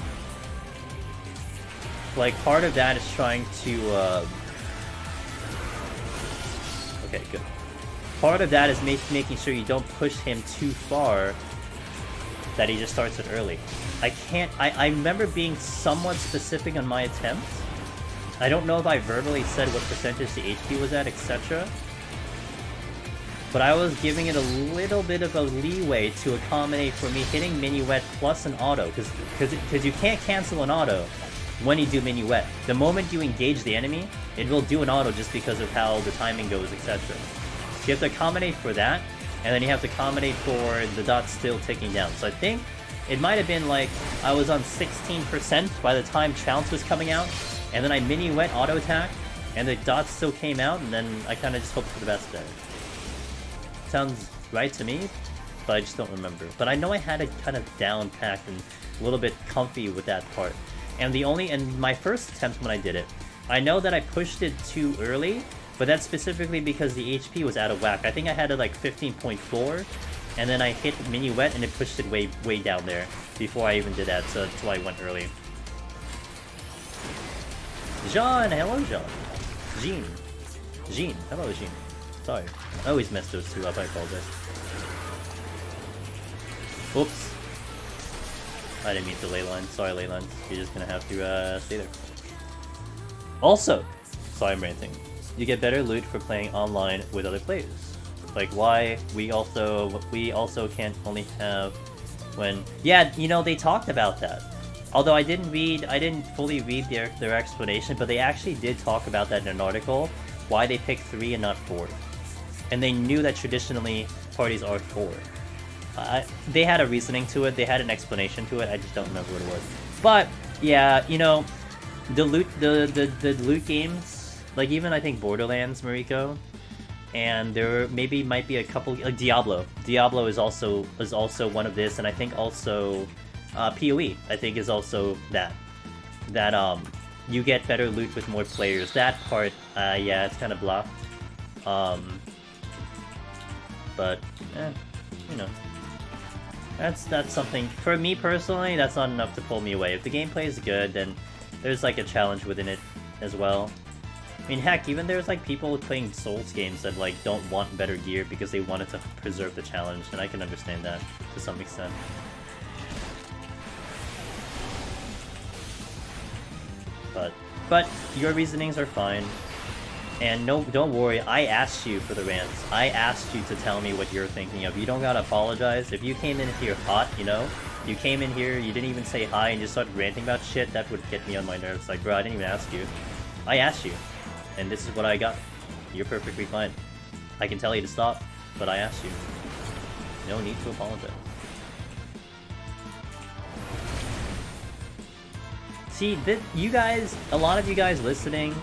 like, part of that is trying to, okay, good. Part of that is making sure you don't push him too far, that he just starts it early. I remember being somewhat specific on my attempts. I don't know if I verbally said what percentage the HP was at, etc. But I was giving it a little bit of a leeway to accommodate for me hitting Minuet plus an auto, because you can't cancel an auto when you do Minuet. The moment you engage the enemy, it will do an auto just because of how the timing goes, etc. You have to accommodate for that, and then you have to accommodate for the dots still ticking down. So I think it might have been like I was on 16% by the time Trounce was coming out, and then I Minuet auto attack, and the dots still came out, and then I kind of just hoped for the best there. Sounds right to me. but I just don't remember. But I know I had it kind of down packed and a little bit comfy with that part. And my first attempt when I did it, I know that I pushed it too early, but that's specifically because the HP was out of whack. I think I had it like 15.4, and then I hit Minuet and it pushed it way down there before I even did that, so that's why I went early. Jean, hello Jean. Jean, hello Jean. Sorry, I always mess those two up, I apologize. Oops. I didn't mean to ley line. Sorry, ley lines. You're just gonna have to stay there. Also, sorry I'm ranting. You get better loot for playing online with other players. Like why we also can't only have when you know they talked about that. Although I didn't fully read their explanation, but they actually did talk about that in an article. Why they picked 3 and not 4, and they knew that traditionally parties are 4. They had a reasoning to it. They had an explanation to it. I just don't remember what it was. But yeah, you know, the loot games, like even I think Borderlands, Mariko, and there might be a couple like Diablo. Diablo is also one of this, and I think also PoE I think is also that you get better loot with more players. That part, yeah, it's kind of blah. But you know. That's something, for me personally, that's not enough to pull me away. If the gameplay is good, then there's like a challenge within it as well. I mean, heck, even there's like people playing Souls games that like don't want better gear because they wanted to preserve the challenge, and I can understand that to some extent. But your reasonings are fine. And no, don't worry, I asked you for the rants. I asked you to tell me what you're thinking of. You don't gotta apologize. If you came in here hot, you know, you came in here, you didn't even say hi and just started ranting about shit, that would get me on my nerves. Like, bro, I didn't even ask you. I asked you, and this is what I got. You're perfectly fine. I can tell you to stop, but I asked you. No need to apologize. See, you guys, a lot of you guys listening,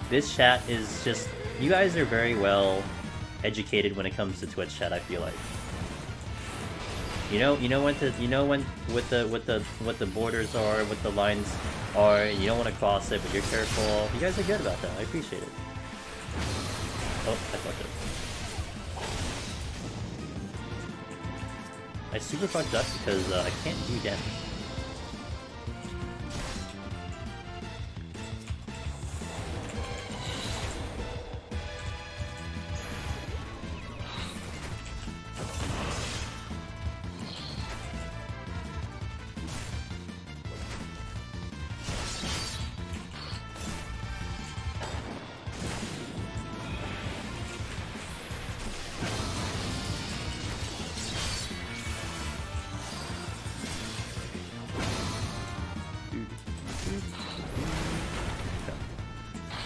this chat is just, you guys are very well educated when it comes to Twitch chat, I feel like. You know when what the borders are, what the lines are, and you don't want to cross it, but you're careful. You guys are good about that. I appreciate it. Oh, I fucked up. I super fucked up because I can't do damage.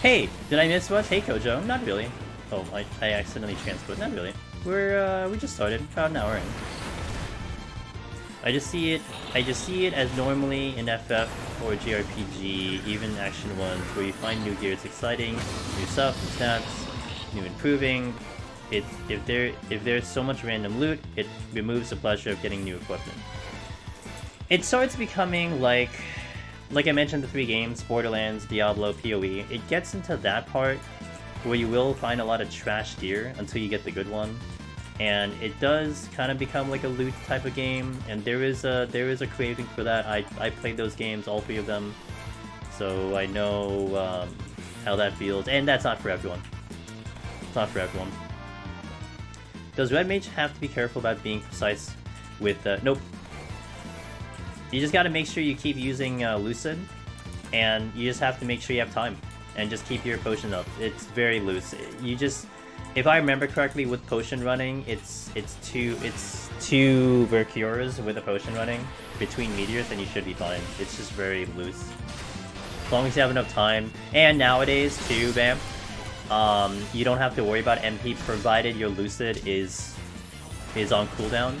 Hey, did I miss much? Hey Kojo, not really. Oh, I accidentally transposed. Not really. We just started about an hour in. I just see it as normally in FF or JRPG, even action ones, where you find new gear. It's exciting, new stuff, new stats, new improving. If there's so much random loot, it removes the pleasure of getting new equipment. It starts becoming like I mentioned, the 3 games, Borderlands, Diablo, PoE, it gets into that part where you will find a lot of trash gear until you get the good one. And it does kind of become like a loot type of game, and there is a craving for that. I played those games, all 3 of them, so I know how that feels, and that's not for everyone. It's not for everyone. Does Red Mage have to be careful about being precise with... Nope. You just gotta make sure you keep using Lucid, and you just have to make sure you have time, and just keep your potion up. It's very loose. You just, if I remember correctly, with potion running, it's two Vercures with a potion running between meteors, and you should be fine. It's just very loose. As long as you have enough time, and nowadays too, Bam, you don't have to worry about MP provided your Lucid is on cooldown.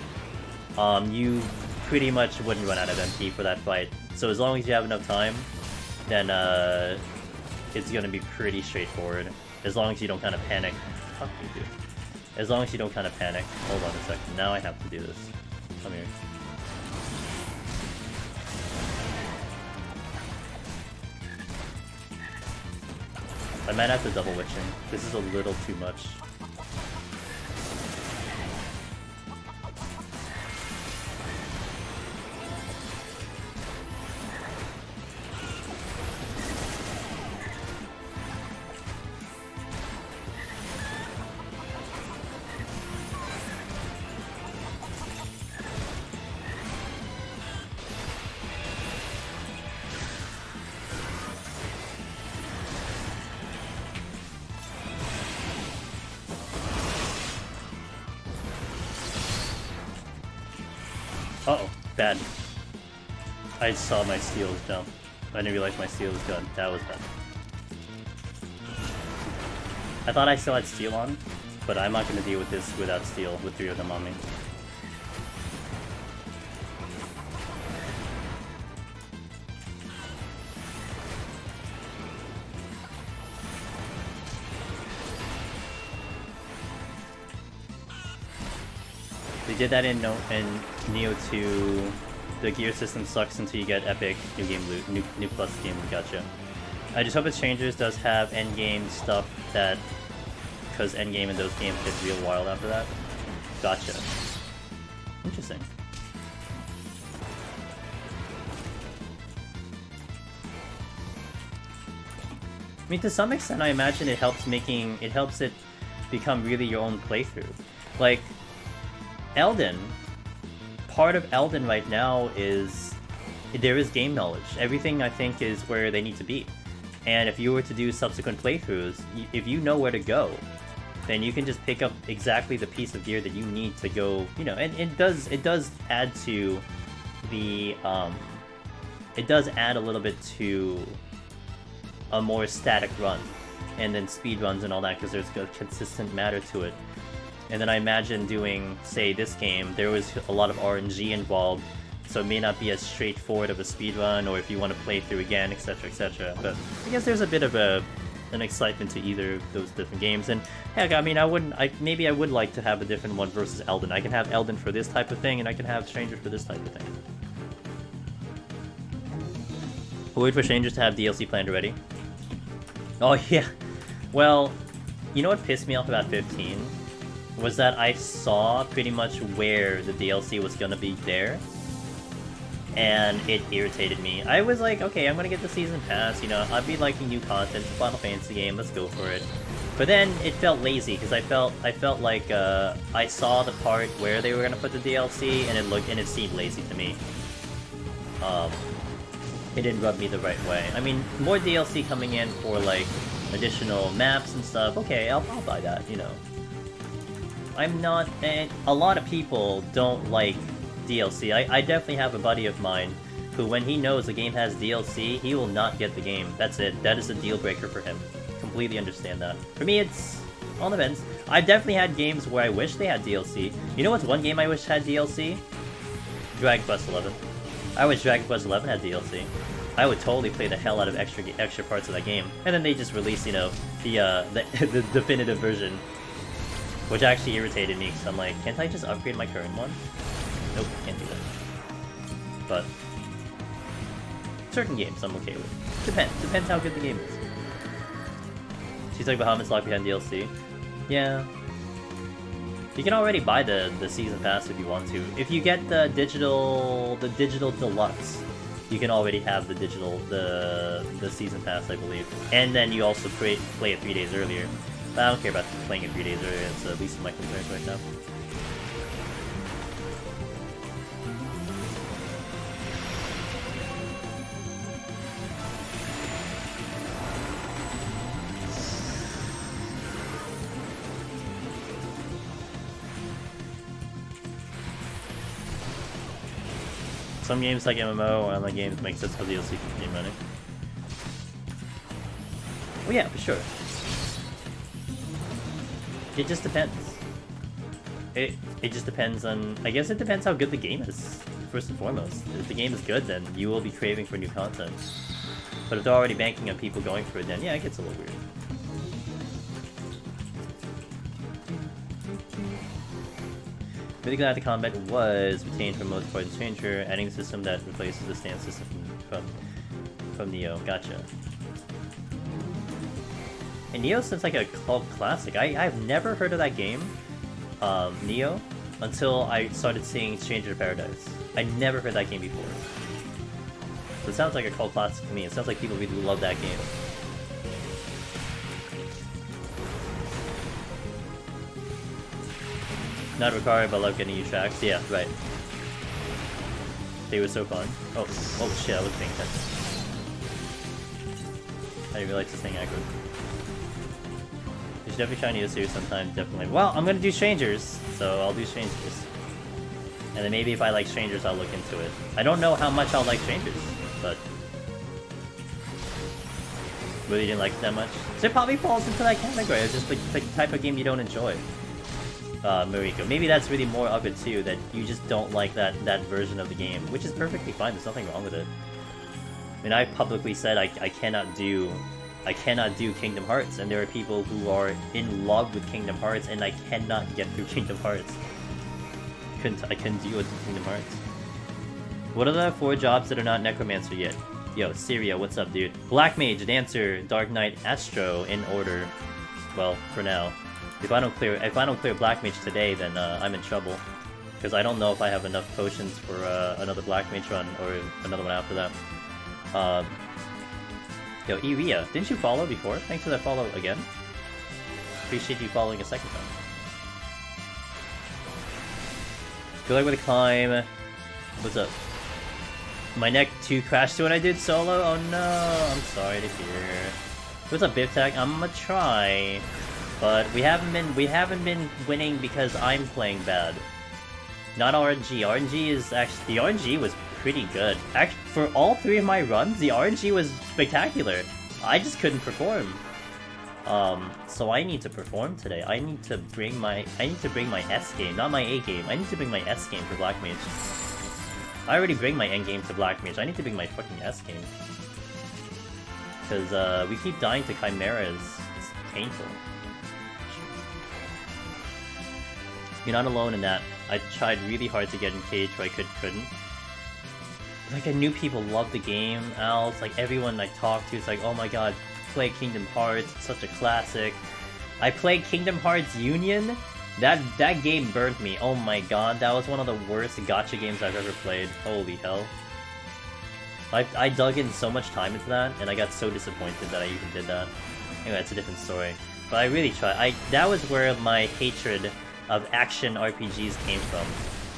You pretty much wouldn't run out of MP for that fight. So as long as you have enough time, then it's gonna be pretty straightforward. As long as you don't kind of panic. Fuck you, dude. As long as you don't kind of panic. Hold on a second. Now I have to do this. Come here. I might have to double witching. This is a little too much. Uh-oh, bad. I saw my steals jump. I didn't realize my steal was done. That was bad. I thought I still had steal on, but I'm not going to deal with this without steal, with 3 of them on me. They did that in Neo 2. The gear system sucks until you get epic new game loot, new plus game. Gotcha. I just hope its changers does have endgame stuff that, because endgame in those games gets real wild after that. Gotcha. Interesting. I mean, to some extent, I imagine it helps it become really your own playthrough. Like, Elden, part of Elden right now is, there is game knowledge. Everything, I think, is where they need to be. And if you were to do subsequent playthroughs, if you know where to go, then you can just pick up exactly the piece of gear that you need to go, you know, and it does add to the, it does add a little bit to a more static run, and then speed runs and all that, because there's a consistent matter to it. And then I imagine doing, say, this game, there was a lot of RNG involved, so it may not be as straightforward of a speedrun, or if you want to play through again, etc, etc. But I guess there's a bit of an excitement to either of those different games. And heck, I mean, maybe I would like to have a different one versus Elden. I can have Elden for this type of thing, and I can have Strangers for this type of thing. We'll wait for Strangers to have DLC planned already. Oh yeah, well, you know what pissed me off about 15? Was that I saw pretty much where the DLC was gonna be there, and it irritated me. I was like, okay, I'm gonna get the season pass, you know, I'd be liking new content, it's a Final Fantasy game, let's go for it. But then it felt lazy, because I felt like I saw the part where they were gonna put the DLC, and it seemed lazy to me. It didn't rub me the right way. I mean, more DLC coming in for like additional maps and stuff, okay, I'll buy that, you know. I'm not, and a lot of people don't like DLC. I definitely have a buddy of mine who, when he knows the game has DLC, he will not get the game. That's it. That is a deal breaker for him. Completely understand that. For me, it's all depends. I've definitely had games where I wish they had DLC. You know what's one game I wish had DLC? Dragon Quest 11. I wish Dragon Quest 11 had DLC. I would totally play the hell out of extra parts of that game. And then they just released, you know, the definitive version. Which actually irritated me, because I'm like, can't I just upgrade my current one? Nope, can't do that. But certain games I'm okay with. Depends how good the game is. She's like, Bahamut's locked behind DLC. Yeah. You can already buy the season pass if you want to. If you get the digital deluxe, you can already have the season pass, I believe. And then you also play it 3 days earlier. But I don't care about playing it 3 days earlier, it's the least of my concerns right now. Some games like MMO, and other games make sense for DLC for game money. Well, yeah, for sure. It just depends. It just depends on... I guess it depends how good the game is, first and foremost. If the game is good, then you will be craving for new content. But if they're already banking on people going for it, then yeah, it gets a little weird. Really glad the combat was retained from most part in Stranger, adding a system that replaces the stance system from Neo. Gotcha. And Neo sounds like a cult classic. I've never heard of that game, Neo, until I started seeing Stranger of Paradise. I never heard that game before. So it sounds like a cult classic to me. It sounds like people really love that game. Not required, but love getting new tracks. Yeah, right. They were so fun. Oh shit, I was paying attention. I didn't realize this thing aggroed. You should definitely try Neo series sometime, definitely. Well, I'm gonna do Strangers, so I'll do Strangers. And then maybe if I like Strangers, I'll look into it. I don't know how much I'll like Strangers, but... really didn't like it that much. So it probably falls into that category of just the type of game you don't enjoy. Mariko. Maybe that's really more of it too, that you just don't like that version of the game, which is perfectly fine, there's nothing wrong with it. I mean, I publicly said I cannot do Kingdom Hearts, and there are people who are in love with Kingdom Hearts, and I cannot get through Kingdom Hearts. I couldn't deal with Kingdom Hearts. What are the 4 jobs that are not Necromancer yet? Yo, Syria, what's up, dude? Black Mage, Dancer, Dark Knight, Astro, in order. Well, for now. If I don't clear Black Mage today, then I'm in trouble. Because I don't know if I have enough potions for another Black Mage run, or another one after that. Yo, Iria, didn't you follow before? Thanks for that follow again. Appreciate you following a second time. Good luck with the climb. What's up? My neck 2 crashed when I did solo? Oh no, I'm sorry to hear. What's up, Biftak? I'm gonna try. But we haven't been winning because I'm playing bad. Not RNG. RNG is actually... the RNG was pretty good. Actually, for all 3 of my runs, the RNG was spectacular. I just couldn't perform. So I need to perform today. I need to bring my S game, not my A game. I need to bring my S game for Black Mage. I already bring my N game to Black Mage. I need to bring my fucking S game. Because we keep dying to Chimeras. It's painful. You're not alone in that. I tried really hard to get in Cage, but I couldn't. Like, I knew people loved the game. Else, like, everyone I talked to is like, oh my god, play Kingdom Hearts, it's such a classic. I played Kingdom Hearts Union. That game burnt me. Oh my god, that was one of the worst gacha games I've ever played. Holy hell. I dug in so much time into that, and I got so disappointed that I even did that. Anyway, that's a different story. But I really tried. That was where my hatred of action RPGs came from.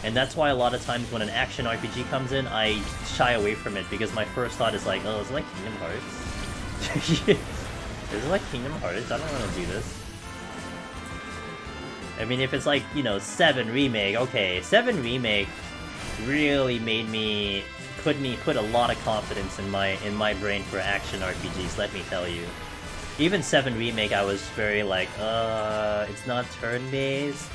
And that's why a lot of times when an action RPG comes in, I shy away from it, because my first thought is like, oh, is it like Kingdom Hearts? Is it like Kingdom Hearts? I don't want to do this. I mean, if it's like, you know, 7 Remake, okay, 7 Remake really made me, put a lot of confidence in my brain for action RPGs, let me tell you. Even 7 Remake, I was very like, it's not turn-based.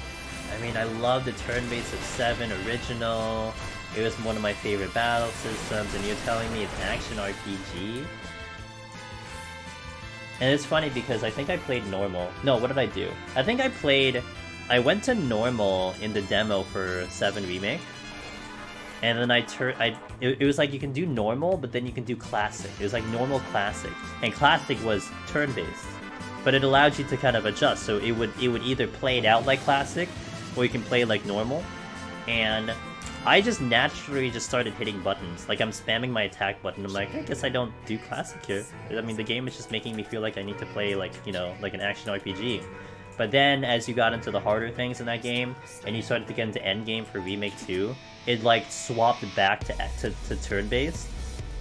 I mean, I love the turn-based of 7 original. It was one of my favorite battle systems, and you're telling me it's an action RPG? And it's funny because I think I played normal. No, what did I do? I went to normal in the demo for 7 Remake. And then it was like you can do normal, but then you can do classic. It was like normal classic. And classic was turn-based. But it allowed you to kind of adjust, so it would either play it out like classic, or you can play it like normal. And I just naturally just started hitting buttons. Like, I'm spamming my attack button. I'm like, I guess I don't do classic here. I mean, the game is just making me feel like I need to play, like, you know, like an action RPG. But then, as you got into the harder things in that game, and you started to get into endgame for Remake 2, it, like, swapped back to turn-based.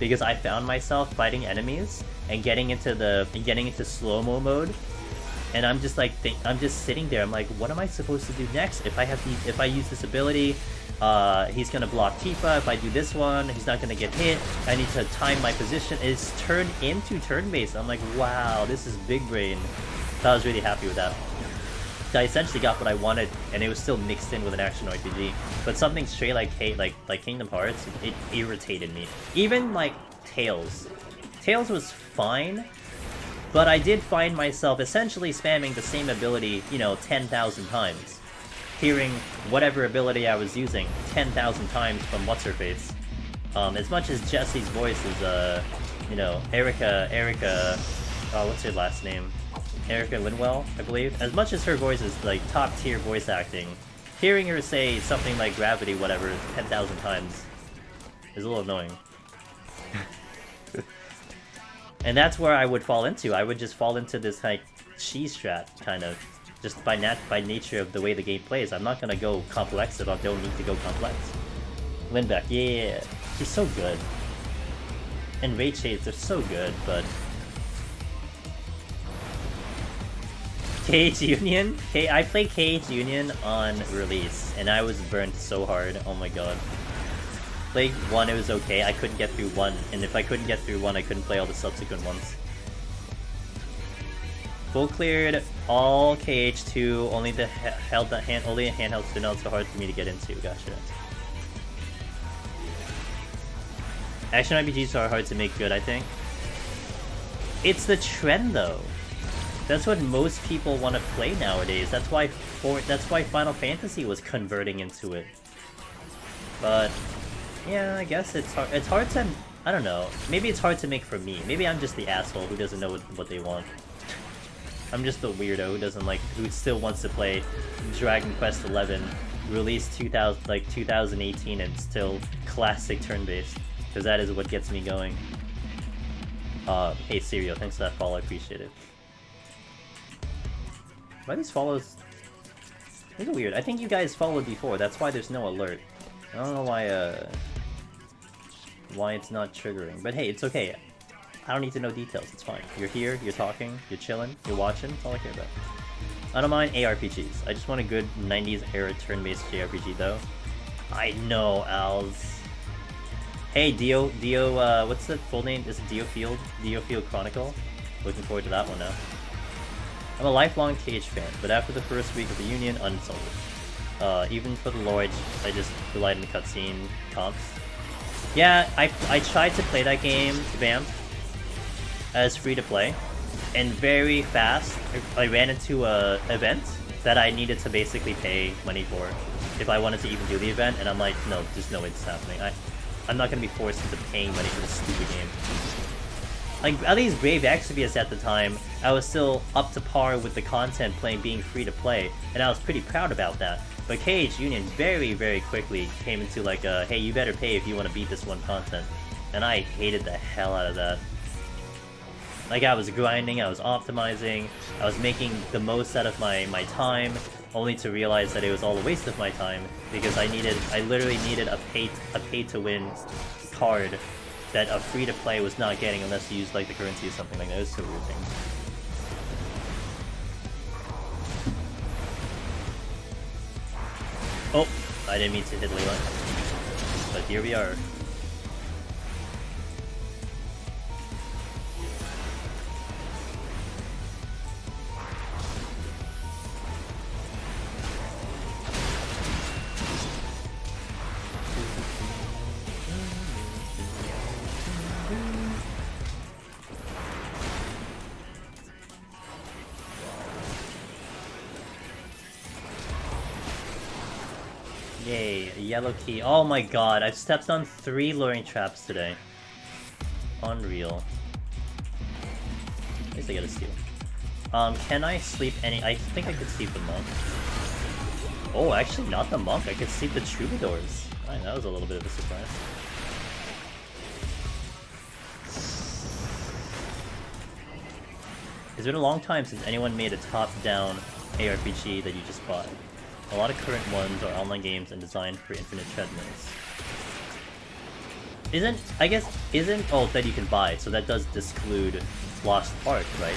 Because I found myself fighting enemies, and getting into slow-mo mode. And I'm just like, I'm just sitting there, I'm like, what am I supposed to do next? If I use this ability, he's gonna block Tifa. If I do this one, he's not gonna get hit. I need to time my position. It's turned into turn-based. I'm like, wow, this is big brain. So I was really happy with that. I essentially got what I wanted, and it was still mixed in with an action RPG. But something straight like Kingdom Hearts, it irritated me. Even like Tails. Tails was fine, but I did find myself essentially spamming the same ability, you know, 10,000 times. hearing whatever ability I was using 10,000 times from what's-her-face. As much as Jesse's voice is, you know, Erica, oh, what's her last name? Erica Linwell, I believe. As much as her voice is, like, top-tier voice acting, hearing her say something like gravity, whatever, 10,000 times is a little annoying. And that's where I would fall into. I would just fall into this, like, cheese strat, kind of. Just by nature of the way the game plays. I'm not gonna go complex if I don't need to go complex. Lindbeck, yeah. She's so good. And Ray Shades are so good, but... Cage Union? I played Cage Union on release, and I was burnt so hard. Oh my god. Played 1, it was okay. I couldn't get through 1, and if I couldn't get through 1, I couldn't play all the subsequent ones. Full cleared all KH2, only the only a handheld spin out so hard for me to get into. Gotcha. Action RPGs are hard to make good, I think. It's the trend though. That's what most people want to play nowadays. That's why Final Fantasy was converting into it. But yeah, I guess it's hard. It's hard to, I don't know. Maybe it's hard to make for me. Maybe I'm just the asshole who doesn't know what they want. I'm just the weirdo who still wants to play Dragon Quest XI, released 2018, and still classic turn-based, because that is what gets me going. Hey Serial, thanks for that follow, I appreciate it. Why these follows? These are weird. I think you guys followed before, that's why there's no alert. I don't know why it's not triggering, but hey, it's okay. I don't need to know details, it's fine. You're here, you're talking, you're chilling, you're watching, that's all I care about. I don't mind ARPGs. I just want a good 90s era turn-based JRPG though. I know, Als. Hey, Dio, what's the full name? Is it Dio Field? Dio Field Chronicle? Looking forward to that one now. I'm a lifelong Cage fan, but after the first week of the Union, unsold. Even for the lore, I just relied on the cutscene comps. Yeah, I tried to play that game, Vamp, as free-to-play, and very fast I ran into a event that I needed to basically pay money for if I wanted to even do the event, and I'm like, no, there's no way this is happening. I'm not gonna be forced into paying money for this stupid game. Like, at least Brave Exvius at the time, I was still up to par with the content being free-to-play, and I was pretty proud about that. But Cage Union very, very quickly came into like a, hey, you better pay if you want to beat this one content. And I hated the hell out of that. Like, I was grinding, I was optimizing, I was making the most out of my time, only to realize that it was all a waste of my time, because I literally needed a pay-to-win card that a free-to-play was not getting unless you used like the currency or something like that. It was so weird thing. Oh, I didn't mean to hit Leland, but here we are. Yay, a yellow key. Oh my god, I've stepped on 3 luring traps today. Unreal. At least I get a steal. Can I sleep any- I think I could sleep the monk. Oh, actually not the monk, I could sleep the troubadours. Alright, that was a little bit of a surprise. It's been a long time since anyone made a top-down ARPG that you just bought. A lot of current ones are online games and designed for infinite treadmills. Oh, that you can buy, so that does exclude Lost Ark, right?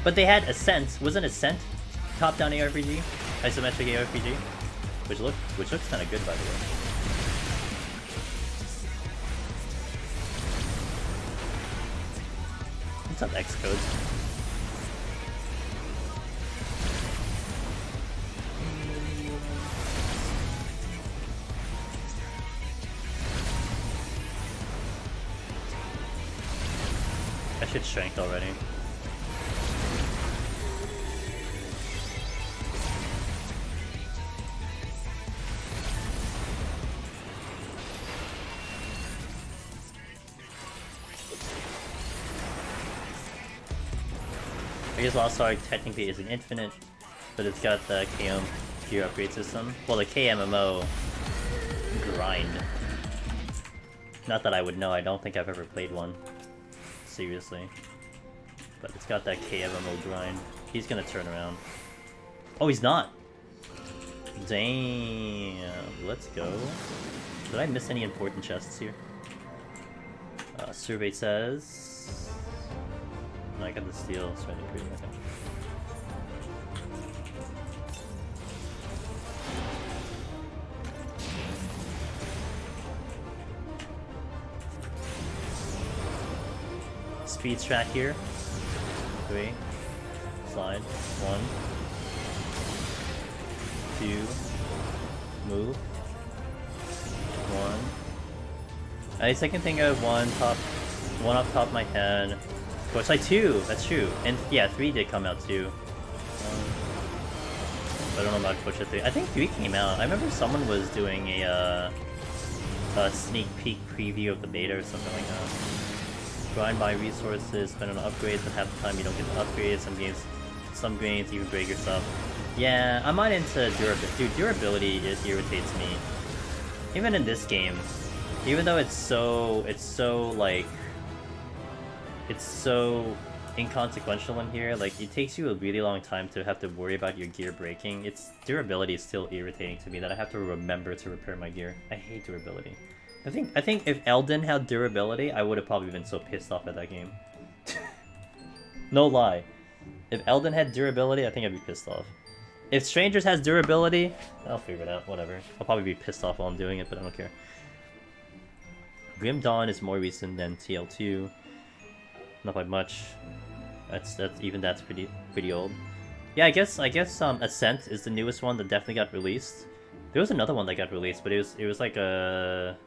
But they had Ascent. Wasn't Ascent top-down ARPG? Isometric ARPG? Which looks kind of good, by the way. What's up, Xcode? I should strength already. I guess Lost Ark technically isn't infinite, but it's got the KM gear upgrade system. Well, the KMMO grind. Not that I would know, I don't think I've ever played one. Seriously. But it's got that KMMO grind. He's gonna turn around. Oh, he's not! Damn, let's go. Did I miss any important chests here? Survey says... No, I got the steel, so I didn't pretty much. Speed track here. 3. Slide. 1. 2. Move. 1. I can think of one off the top of my head. Push like 2, that's true. And yeah, 3 did come out too. I don't know about Push at 3. I think 3 came out. I remember someone was doing a sneak peek preview of the beta or something like that. Grind by resources, spend on upgrades, but half the time you don't get the upgrades. Some games even break yourself. Yeah, I'm not into durability. Dude, durability irritates me. Even in this game, even though it's so inconsequential in here, like it takes you a really long time to have to worry about your gear breaking. Its durability is still irritating to me that I have to remember to repair my gear. I hate durability. I think if Elden had durability, I would have probably been so pissed off at that game. No lie. If Elden had durability, I think I'd be pissed off. If Strangers has durability, I'll figure it out, whatever. I'll probably be pissed off while I'm doing it, but I don't care. Grim Dawn is more recent than TL2. Not by much. That's pretty old. Yeah, I guess Ascent is the newest one that definitely got released. There was another one that got released, but it was like a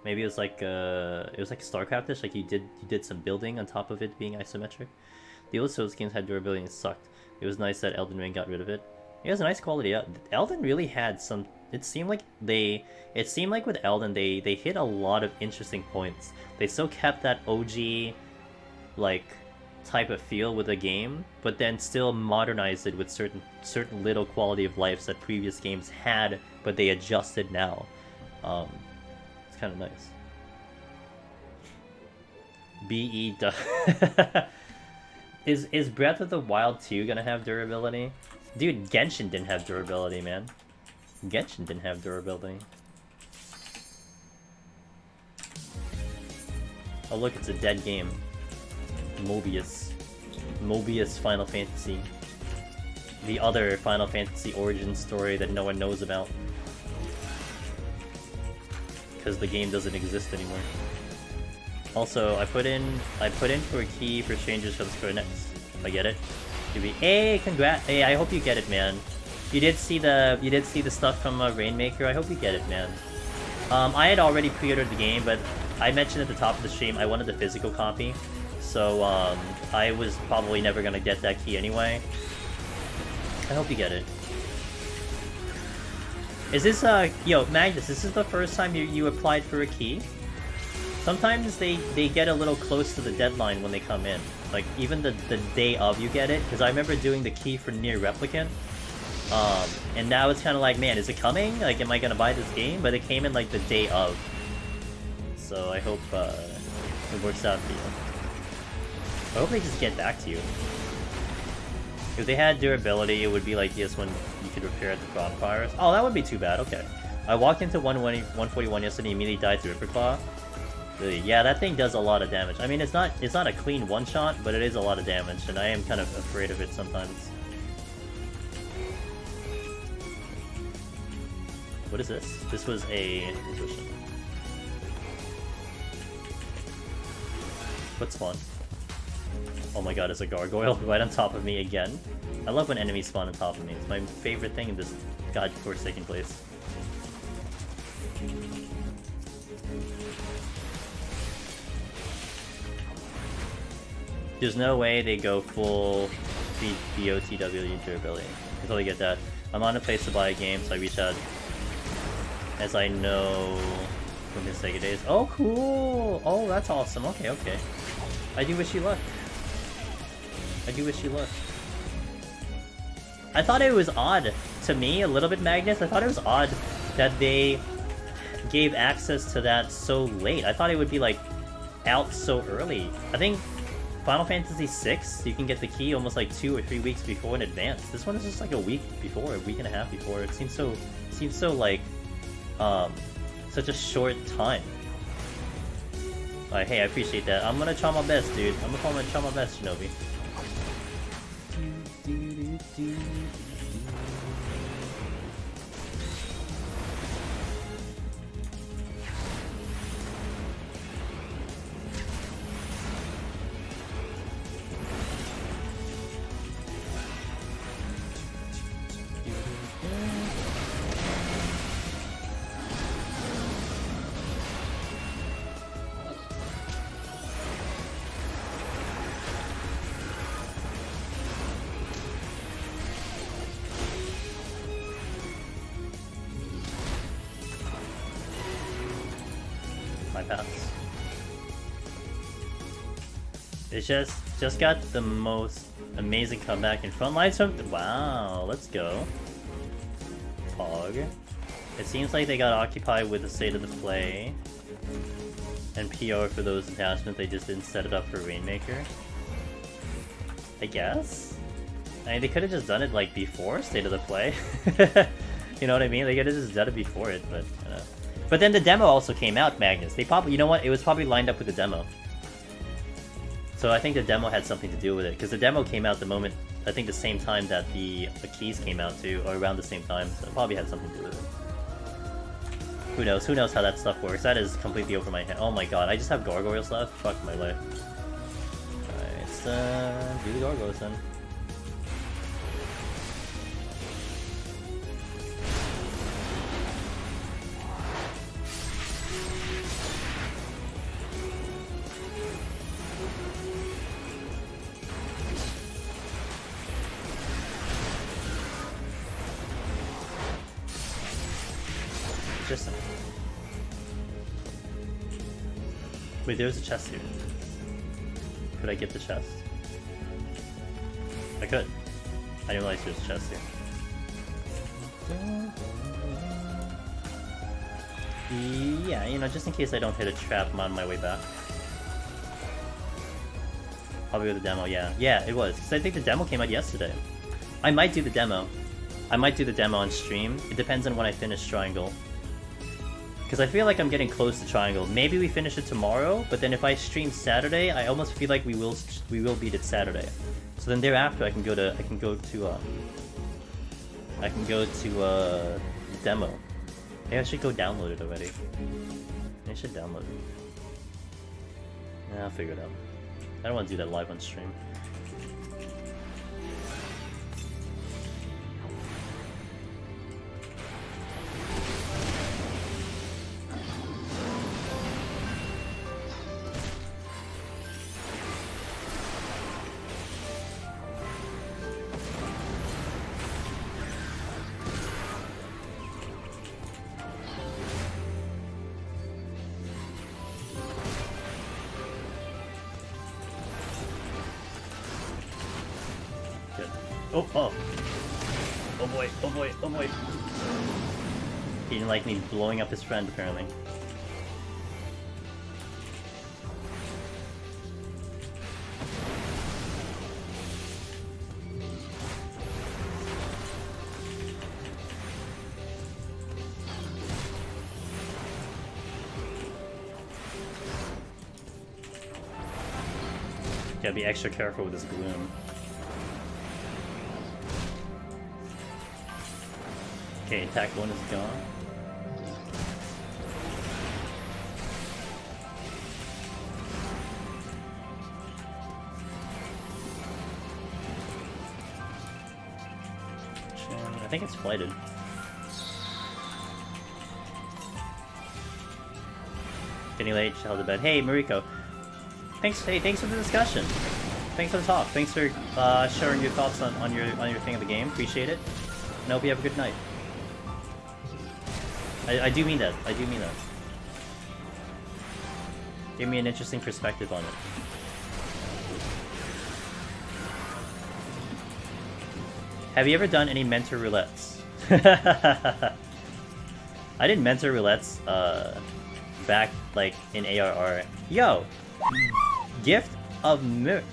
maybe it was like StarCraftish, like you did some building on top of it being isometric. The old Souls games had durability and it sucked. It was nice that Elden Ring got rid of it. It has a nice quality. Elden really had some. It seemed like with Elden they hit a lot of interesting points. They still kept that OG like type of feel with the game, but then still modernized it with certain little quality of life that previous games had, but they adjusted now. It's kind of nice. BE Is Breath of the Wild 2 gonna have durability? Dude, Genshin didn't have durability, man. Genshin didn't have durability. Oh look, it's a dead game. Mobius Final Fantasy. The other Final Fantasy origin story that no one knows about. Because the game doesn't exist anymore. Also, I put in for a key for Strangers for the Square next. If I get it. Hey, congrats! Hey, I hope you get it, man. You did see the stuff from Rainmaker. I hope you get it, man. I had already pre-ordered the game, but I mentioned at the top of the stream I wanted the physical copy. So, I was probably never gonna get that key anyway. I hope you get it. Is this, yo, Magnus, this is the first time you applied for a key? Sometimes they get a little close to the deadline when they come in. Like, even the day of you get it. Because I remember doing the key for Nier Replicant. And now it's kind of like, man, is it coming? Like, am I gonna buy this game? But it came in, like, the day of. So I hope, it works out for you. I hope they just get back to you. If they had durability, it would be like this when you could repair at the bonfires. Oh, that would be too bad, okay. I walked into 141 yesterday and immediately died to Ripperclaw. Really, yeah, that thing does a lot of damage. I mean, it's not a clean one-shot, but it is a lot of damage, and I am kind of afraid of it sometimes. What is this? This was a... What spawn? Oh my god, it's a gargoyle right on top of me again. I love when enemies spawn on top of me. It's my favorite thing in this god-forsaken place. There's no way they go full BOTW durability. I totally get that. I'm on a place to buy a game, so I reach out as I know from his Sega days. Oh, cool! Oh, that's awesome. Okay, okay. I do wish you luck. I do wish you luck. I thought it was odd, to me, a little bit, Magnus, I thought it was odd that they gave access to that so late. I thought it would be, like, out so early. I think Final Fantasy VI, you can get the key almost like 2 or 3 weeks before in advance. This one is just like a week before, a week and a half before. It seems so like, such a short time. Alright, hey, I appreciate that. I'm gonna try my best, dude. I'm gonna try my best, Shinobi. It's just got the most amazing comeback in front lines from. Wow, let's go. Pog. It seems like they got occupied with the state of the play and PR for those attachments. They just didn't set it up for Rainmaker, I guess. I mean, they could have just done it like before state of the play. You know what I mean? They could have just done it before it, but you know. But then the demo also came out, Magnus. They probably, you know what? It was probably lined up with the demo. So I think the demo had something to do with it, because the demo came out the moment, I think the same time that the keys came out too, or around the same time, so it probably had something to do with it. Who knows how that stuff works. That is completely over my head. Oh my god, I just have gargoyles left? Fuck my life. Alright, let's do the gargoyles then. Wait, there's a chest here. Could I get the chest? I could. I didn't realize there's a chest here. Yeah, you know, just in case I don't hit a trap, I'm on my way back. Probably with the demo, yeah. Yeah, it was. Because I think the demo came out yesterday. I might do the demo. I might do the demo on stream. It depends on when I finish Triangle. Because I feel like I'm getting close to Triangle. Maybe we finish it tomorrow, but then if I stream Saturday, I almost feel like we will beat it Saturday. So then thereafter, I can go to demo. Maybe I should go download it already. I should download it. Yeah, I'll figure it out. I don't want to do that live on stream. Oh boy. He didn't like me blowing up his friend, apparently. Gotta be extra careful with this gloom. Okay, attack 1 is gone. I think it's flighted. Getting late, shall to bed. Hey, Mariko. Thanks for the discussion. Thanks for the talk. Thanks for sharing your thoughts on your thing of the game. Appreciate it. And I hope you have a good night. I do mean that. I do mean that. Gave me an interesting perspective on it. Have you ever done any mentor roulettes? I did mentor roulettes back like in ARR. Yo, gift of Murph.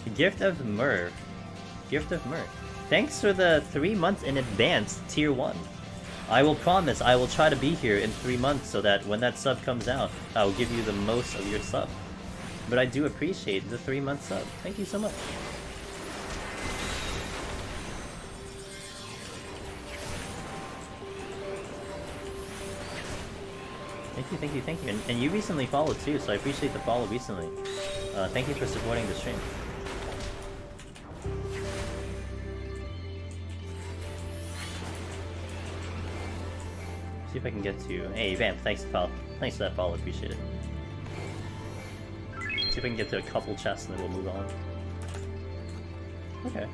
Thanks for the 3 months in advance tier 1. I will promise I will try to be here in 3 months so that when that sub comes out, I will give you the most of your sub. But I do appreciate the 3-month sub. Thank you so much. Thank you. And you recently followed too, so I appreciate the follow recently. Thank you for supporting the stream. See if I can get to... Hey, Vamp, thanks for that follow, appreciate it. See if I can get to a couple chests and then we'll move on. Okay.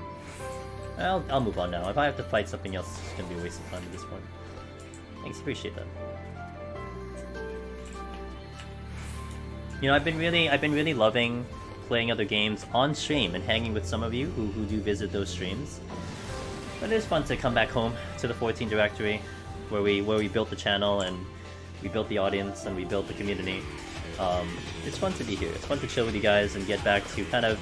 I'll move on now. If I have to fight something else, it's gonna be a waste of time at this point. Thanks, appreciate that. You know, I've been really loving playing other games on stream and hanging with some of you who do visit those streams. But it is fun to come back home to the 14 directory, where we built the channel and we built the audience and we built the community. It's fun to be here. It's fun to chill with you guys and get back to kind of,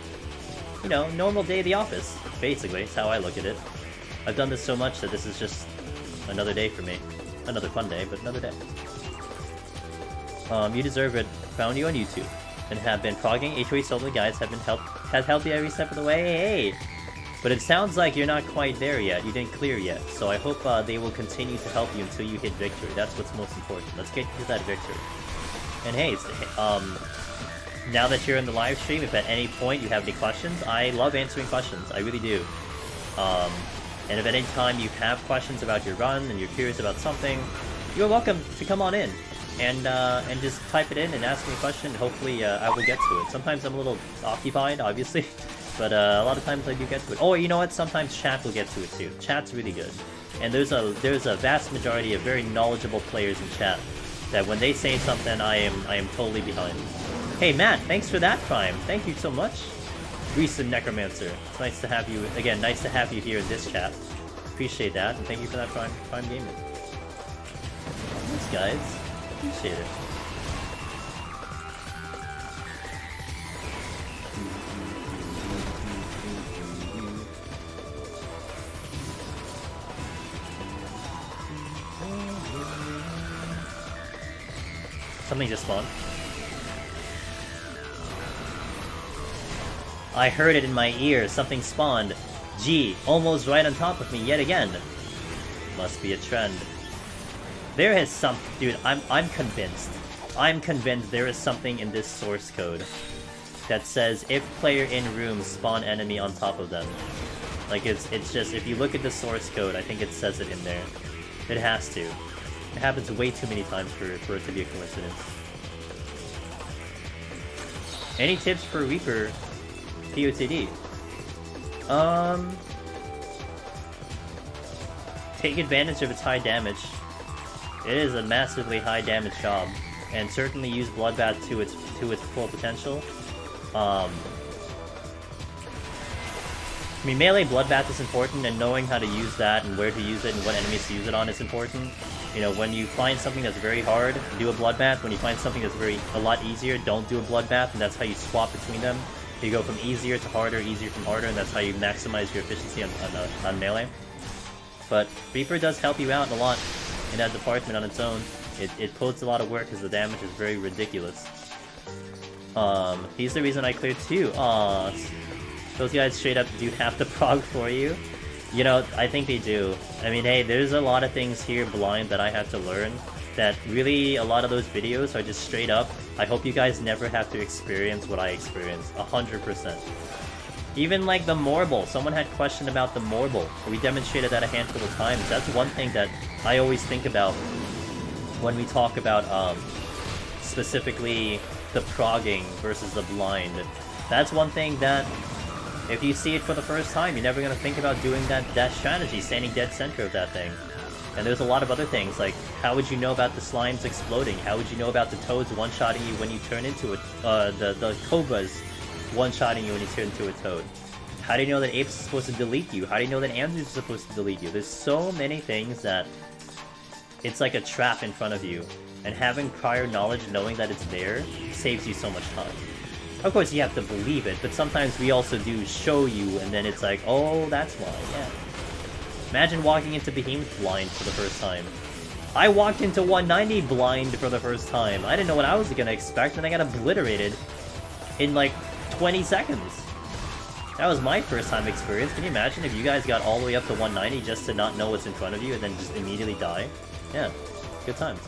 you know, normal day at the office. Basically, it's how I look at it. I've done this so much that this is just another day for me. Another fun day, but another day. You deserve it. Found you on YouTube and have been progging. HOA solo guys have helped you every step of the way. Hey! But it sounds like you're not quite there yet. You didn't clear yet. So I hope they will continue to help you until you hit victory. That's what's most important. Let's get to that victory. And hey, now that you're in the live stream, if at any point you have any questions, I love answering questions. I really do. And if at any time you have questions about your run and you're curious about something, you're welcome to come on in. And just type it in and ask me a question. Hopefully, I will get to it. Sometimes I'm a little occupied, obviously, but a lot of times I do get to it. Oh, you know what? Sometimes chat will get to it too. Chat's really good, and there's a vast majority of very knowledgeable players in chat that when they say something, I am totally behind. Hey Matt, thanks for that prime. Thank you so much. Recent Necromancer. It's nice to have you again. Nice to have you here in this chat. Appreciate that, and thank you for that prime gaming. Thanks, guys. Appreciate it. Something just spawned. I heard it in my ear. Something spawned. Gee, almost right on top of me yet again. Must be a trend. There is some... Dude, I'm convinced. I'm convinced there is something in this source code that says if player in room spawn enemy on top of them. Like, it's just... If you look at the source code, I think it says it in there. It has to. It happens way too many times for it to be a coincidence. Any tips for Reaper PoTD? Take advantage of its high damage. It is a massively high damage job, and certainly use Bloodbath to its full potential. I mean, melee Bloodbath is important, and knowing how to use that and where to use it and what enemies to use it on is important. You know, when you find something that's very hard, do a Bloodbath. When you find something that's a lot easier, don't do a Bloodbath, and that's how you swap between them. You go from easier to harder, easier from harder, and that's how you maximize your efficiency on melee. But Reaper does help you out a lot in that department on its own. It puts a lot of work because the damage is very ridiculous. He's the reason I cleared too. Aw, those guys straight up do have to prog for you. You know, I think they do. I mean, hey, there's a lot of things here blind that I have to learn. That really, a lot of those videos are just straight up. I hope you guys never have to experience what I experienced. 100%. Even like the Morble. Someone had questioned about the Morble. We demonstrated that a handful of times. That's one thing that I always think about when we talk about specifically the progging versus the blind. That's one thing that if you see it for the first time, you're never going to think about doing that strategy, standing dead center of that thing. And there's a lot of other things, like how would you know about the slimes exploding? How would you know about the toads one-shotting you when you turn into it? The cobras one-shotting you when you turn into a toad. How do you know that Apes is supposed to delete you? How do you know that Andrews is supposed to delete you? There's so many things that it's like a trap in front of you, and having prior knowledge, knowing that it's there, saves you so much time. Of course, you have to believe it, but sometimes we also do show you, and then it's like, oh, that's why, yeah. Imagine walking into Behemoth blind for the first time. I walked into 190 blind for the first time. I didn't know what I was gonna expect, and I got obliterated in like 20 seconds. That was my first time experience. Can you imagine if you guys got all the way up to 190 just to not know what's in front of you and then just immediately die? Yeah, good times.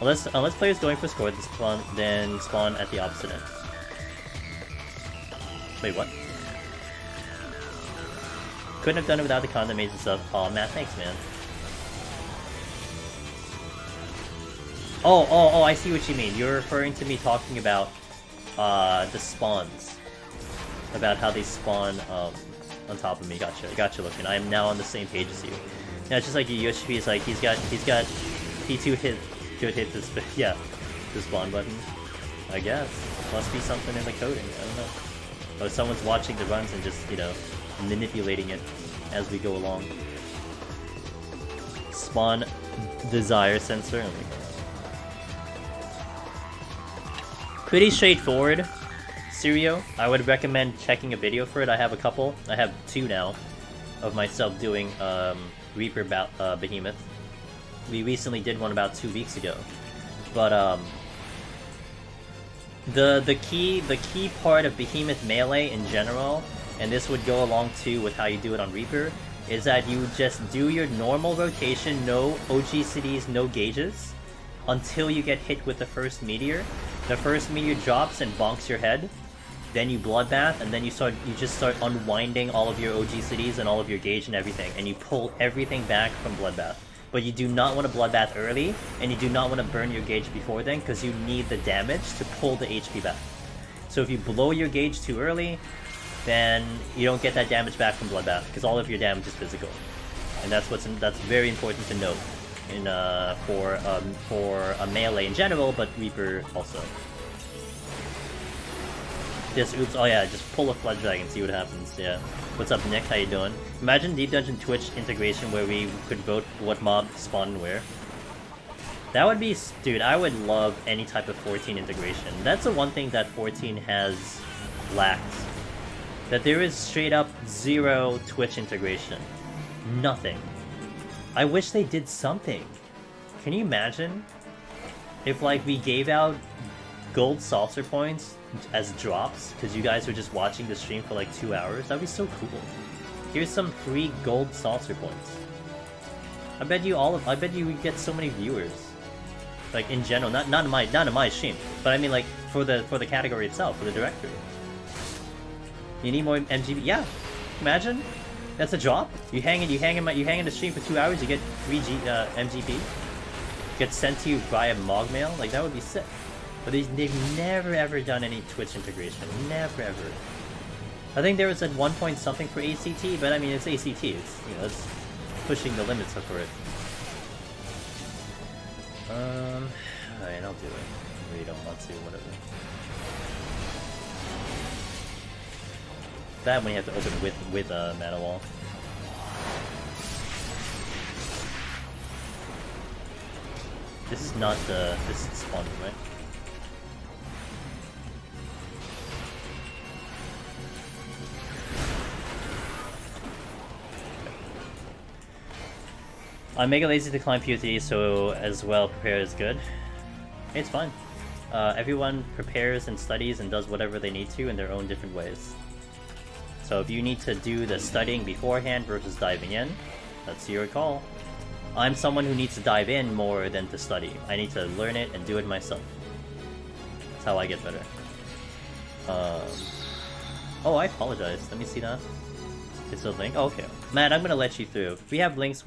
Unless players going for score, then spawn at the opposite end. Wait, what? Couldn't have done it without the condom and stuff. Aw, Matt, thanks, man. Oh, I see what you mean. You're referring to me talking about the spawns. About how they spawn on top of me. Gotcha, Logan. I am now on the same page as you. Now it's just like Yoshi is like he's got P2 could hit this, yeah, the spawn button. I guess must be something in the coding. I don't know. Or someone's watching the runs and just, you know, manipulating it as we go along. Spawn desire sensor. Pretty straightforward. Sirio, I would recommend checking a video for it. I have a couple. I have 2 now of myself doing Reaper Behemoth. We recently did one about 2 weeks ago. But the key part of Behemoth Melee in general, and this would go along too with how you do it on Reaper, is that you just do your normal rotation, no OGCDs, no gauges, until you get hit with the first meteor. The first meteor drops and bonks your head. Then you bloodbath, and then you just start unwinding all of your OGCDs and all of your gauge and everything, and you pull everything back from bloodbath. But you do not want to bloodbath early, and you do not want to burn your gauge before then, because you need the damage to pull the HP back. So if you blow your gauge too early, then you don't get that damage back from bloodbath, because all of your damage is physical. And that's very important to note in for a melee in general, but Reaper also. Just oops, oh yeah, just pull a Flood Dragon, see what happens, yeah. What's up, Nick? How you doing? Imagine Deep Dungeon Twitch integration where we could vote what mob spawn and where. That would be, dude, I would love any type of 14 integration. That's the one thing that 14 has lacked. That there is straight up 0 Twitch integration. Nothing. I wish they did something. Can you imagine if, like, we gave out gold saucer points as drops because you guys were just watching the stream for like 2 hours? That'd be so cool. Here's some free gold saucer points. I bet you would get so many viewers. Like in general, not in my stream, but I mean like for the category itself, for the directory. You need more MGB. Yeah, imagine that's a drop. You hang in the stream for 2 hours, you get 3 MGB. Gets sent to you via Mogmail. Like that would be sick. But they've never ever done any Twitch integration. Never ever. I think there was at one point something for ACT, but I mean it's ACT. It's, you know, it's pushing the limits for it. Alright, I'll do it. I really don't want to, whatever. Bad when you have to open with mana wall. This is not the spawn, right? I'm mega lazy to climb PoTD, so as well prepare is good. It's fine. Everyone prepares and studies and does whatever they need to in their own different ways. So if you need to do the studying beforehand versus diving in, that's your call. I'm someone who needs to dive in more than to study. I need to learn it and do it myself. That's how I get better. Oh, I apologize. Let me see that. It's a link? Oh, okay. Matt, I'm gonna let you through. We have links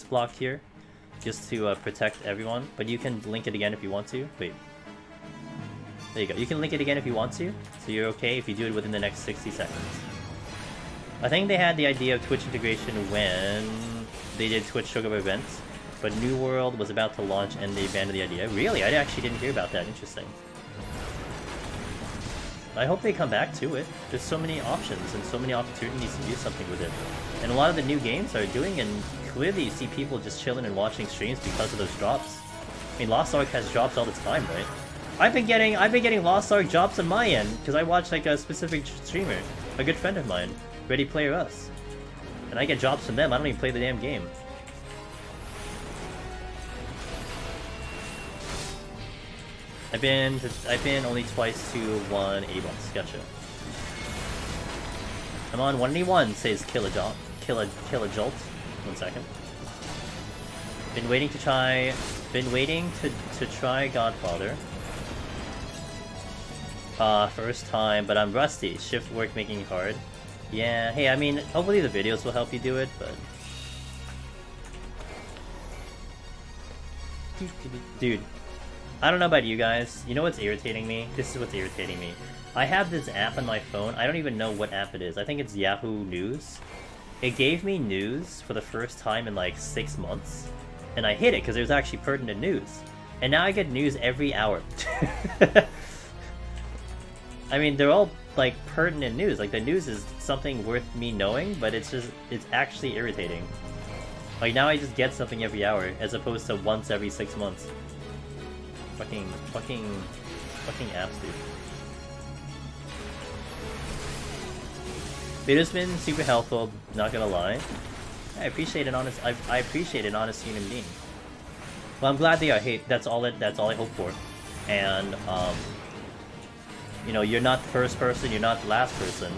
blocked here, just to protect everyone, but you can link it again if you want to. Wait. There you go. You can link it again if you want to, so you're okay if you do it within the next 60 seconds. I think they had the idea of Twitch integration when they did Twitch Sugar events, but New World was about to launch and they abandoned the idea. Really? I actually didn't hear about that. Interesting. I hope they come back to it. There's so many options and so many opportunities to do something with it. And a lot of the new games are doing, and clearly you see people just chilling and watching streams because of those drops. I mean, Lost Ark has drops all the time, right? I've been getting Lost Ark drops on my end because I watch like a specific streamer, a good friend of mine, Ready Player Us, and I get drops from them. I don't even play the damn game. I've been only twice to one A-box. Gotcha. I'm on 181. Says kill a jolt. 1 second. Been waiting to try Godfather. First time, but I'm rusty. Shift work making it hard. Yeah, hey, I mean, hopefully the videos will help you do it, but... Dude, I don't know about you guys. You know what's irritating me? This is what's irritating me. I have this app on my phone. I don't even know what app it is. I think it's Yahoo News. It gave me news for the first time in like 6 months. And I hit it because it was actually pertinent news. And now I get news every hour. I mean, they're all like pertinent news. Like the news is something worth me knowing, but it's actually irritating. Like now I just get something every hour as opposed to once every 6 months. Fucking apps, dude. Video's been super helpful, not gonna lie. I appreciate an honest human being. Well, I'm glad they are. Hey, that's all I hope for. And you know, you're not the first person, you're not the last person.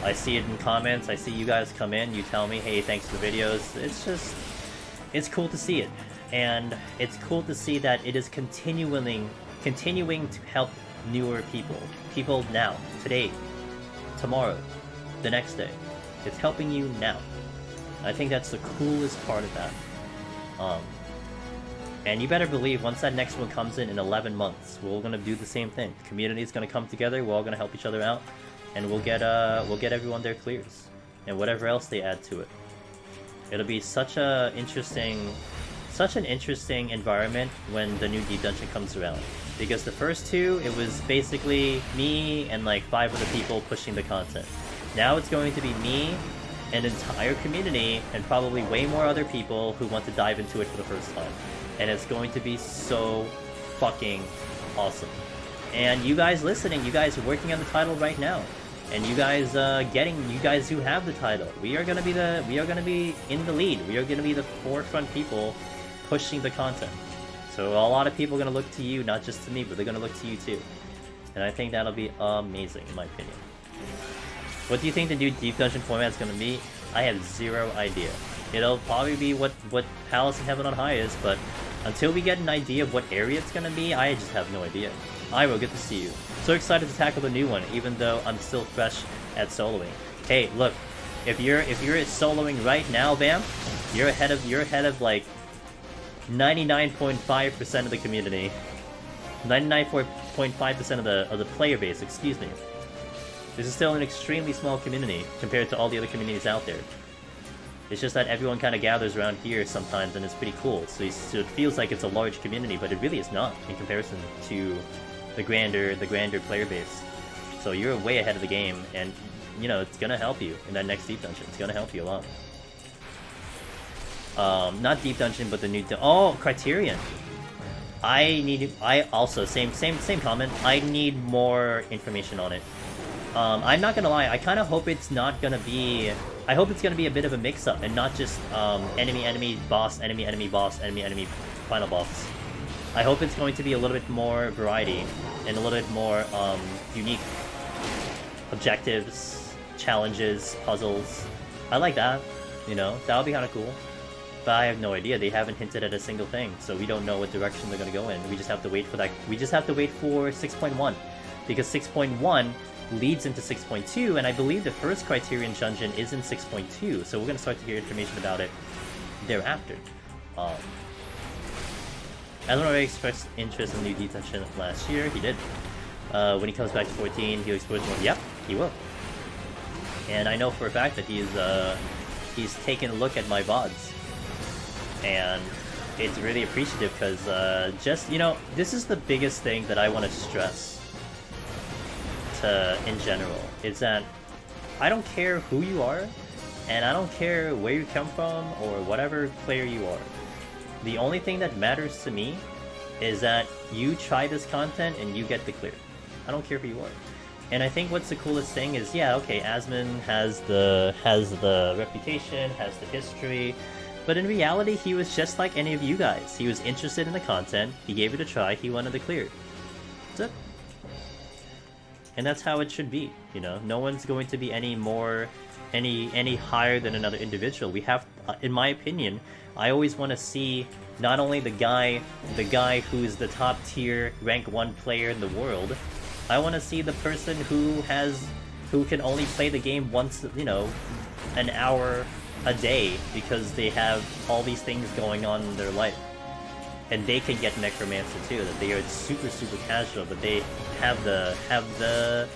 I see it in comments, I see you guys come in, you tell me, hey, thanks for the videos. It's cool to see it. And it's cool to see that it is continuing to help newer people. People now, today, tomorrow, the next day. It's helping you now. I think that's the coolest part of that. And you better believe once that next one comes in 11 months, we're all gonna do the same thing. The community is gonna come together, we're all gonna help each other out, and we'll get everyone their clears. And whatever else they add to it. It'll be such an interesting environment when the new Deep Dungeon comes around. Because the first two, it was basically me and like 5 other people pushing the content. Now it's going to be me, an entire community, and probably way more other people who want to dive into it for the first time. And it's going to be so fucking awesome. And you guys listening, you guys are working on the title right now. And you guys you guys who have the title, we are gonna be in the lead. We are gonna be the forefront people pushing the content. So a lot of people are gonna look to you, not just to me, but they're gonna look to you too. And I think that'll be amazing, in my opinion. What do you think the new Deep Dungeon format is gonna be? I have zero idea. It'll probably be what Palace in Heaven on High is, but until we get an idea of what area it's gonna be, I just have no idea. Iro, good to see you. So excited to tackle the new one, even though I'm still fresh at soloing. Hey, look, if you're soloing right now, Bam, you're ahead of like 99.5% of the community. 99.5% of the player base, excuse me. This is still an extremely small community compared to all the other communities out there. It's just that everyone kind of gathers around here sometimes, and it's pretty cool. So it feels like it's a large community, but it really is not in comparison to the grander player base. So you're way ahead of the game, and you know it's gonna help you in that next Deep Dungeon. It's gonna help you a lot. Not Deep Dungeon, but the new Criterion. I also same comment. I need more information on it. I'm not gonna lie. I kind of hope it's not gonna be. I hope it's gonna be a bit of a mix-up and not just enemy boss, enemy boss, enemy final boss. I hope it's going to be a little bit more variety and a little bit more unique objectives, challenges, puzzles. I like that. You know, that would be kind of cool. But I have no idea. They haven't hinted at a single thing, so we don't know what direction they're gonna go in. We just have to wait for that. We just have to wait for 6.1, because 6.1 leads into 6.2, and I believe the first Criterion Dungeon is in 6.2, so we're gonna start to hear information about it thereafter. Alan already expressed interest in the new Deep Dungeon last year. He did. When he comes back to 14, he'll explore more. Yep, he will. And I know for a fact that he's taken a look at my VODs. And it's really appreciative because just, you know, this is the biggest thing that I want to stress in general is that I don't care who you are, and I don't care where you come from or whatever player you are. The only thing that matters to me is that you try this content and you get the clear. I don't care who you are. And I think what's the coolest thing is, yeah, okay, Asmon has the reputation, has the history, but in reality, he was just like any of you guys. He was interested in the content, he gave it a try, he wanted the clear. That's it. And that's how it should be, you know? No one's going to be any higher than another individual. We have, in my opinion, I always want to see not only the guy who's the top tier rank 1 player in the world, I want to see the person who can only play the game once, you know, an hour a day because they have all these things going on in their life. And they can get Necromancer too, that they are super casual, but they have the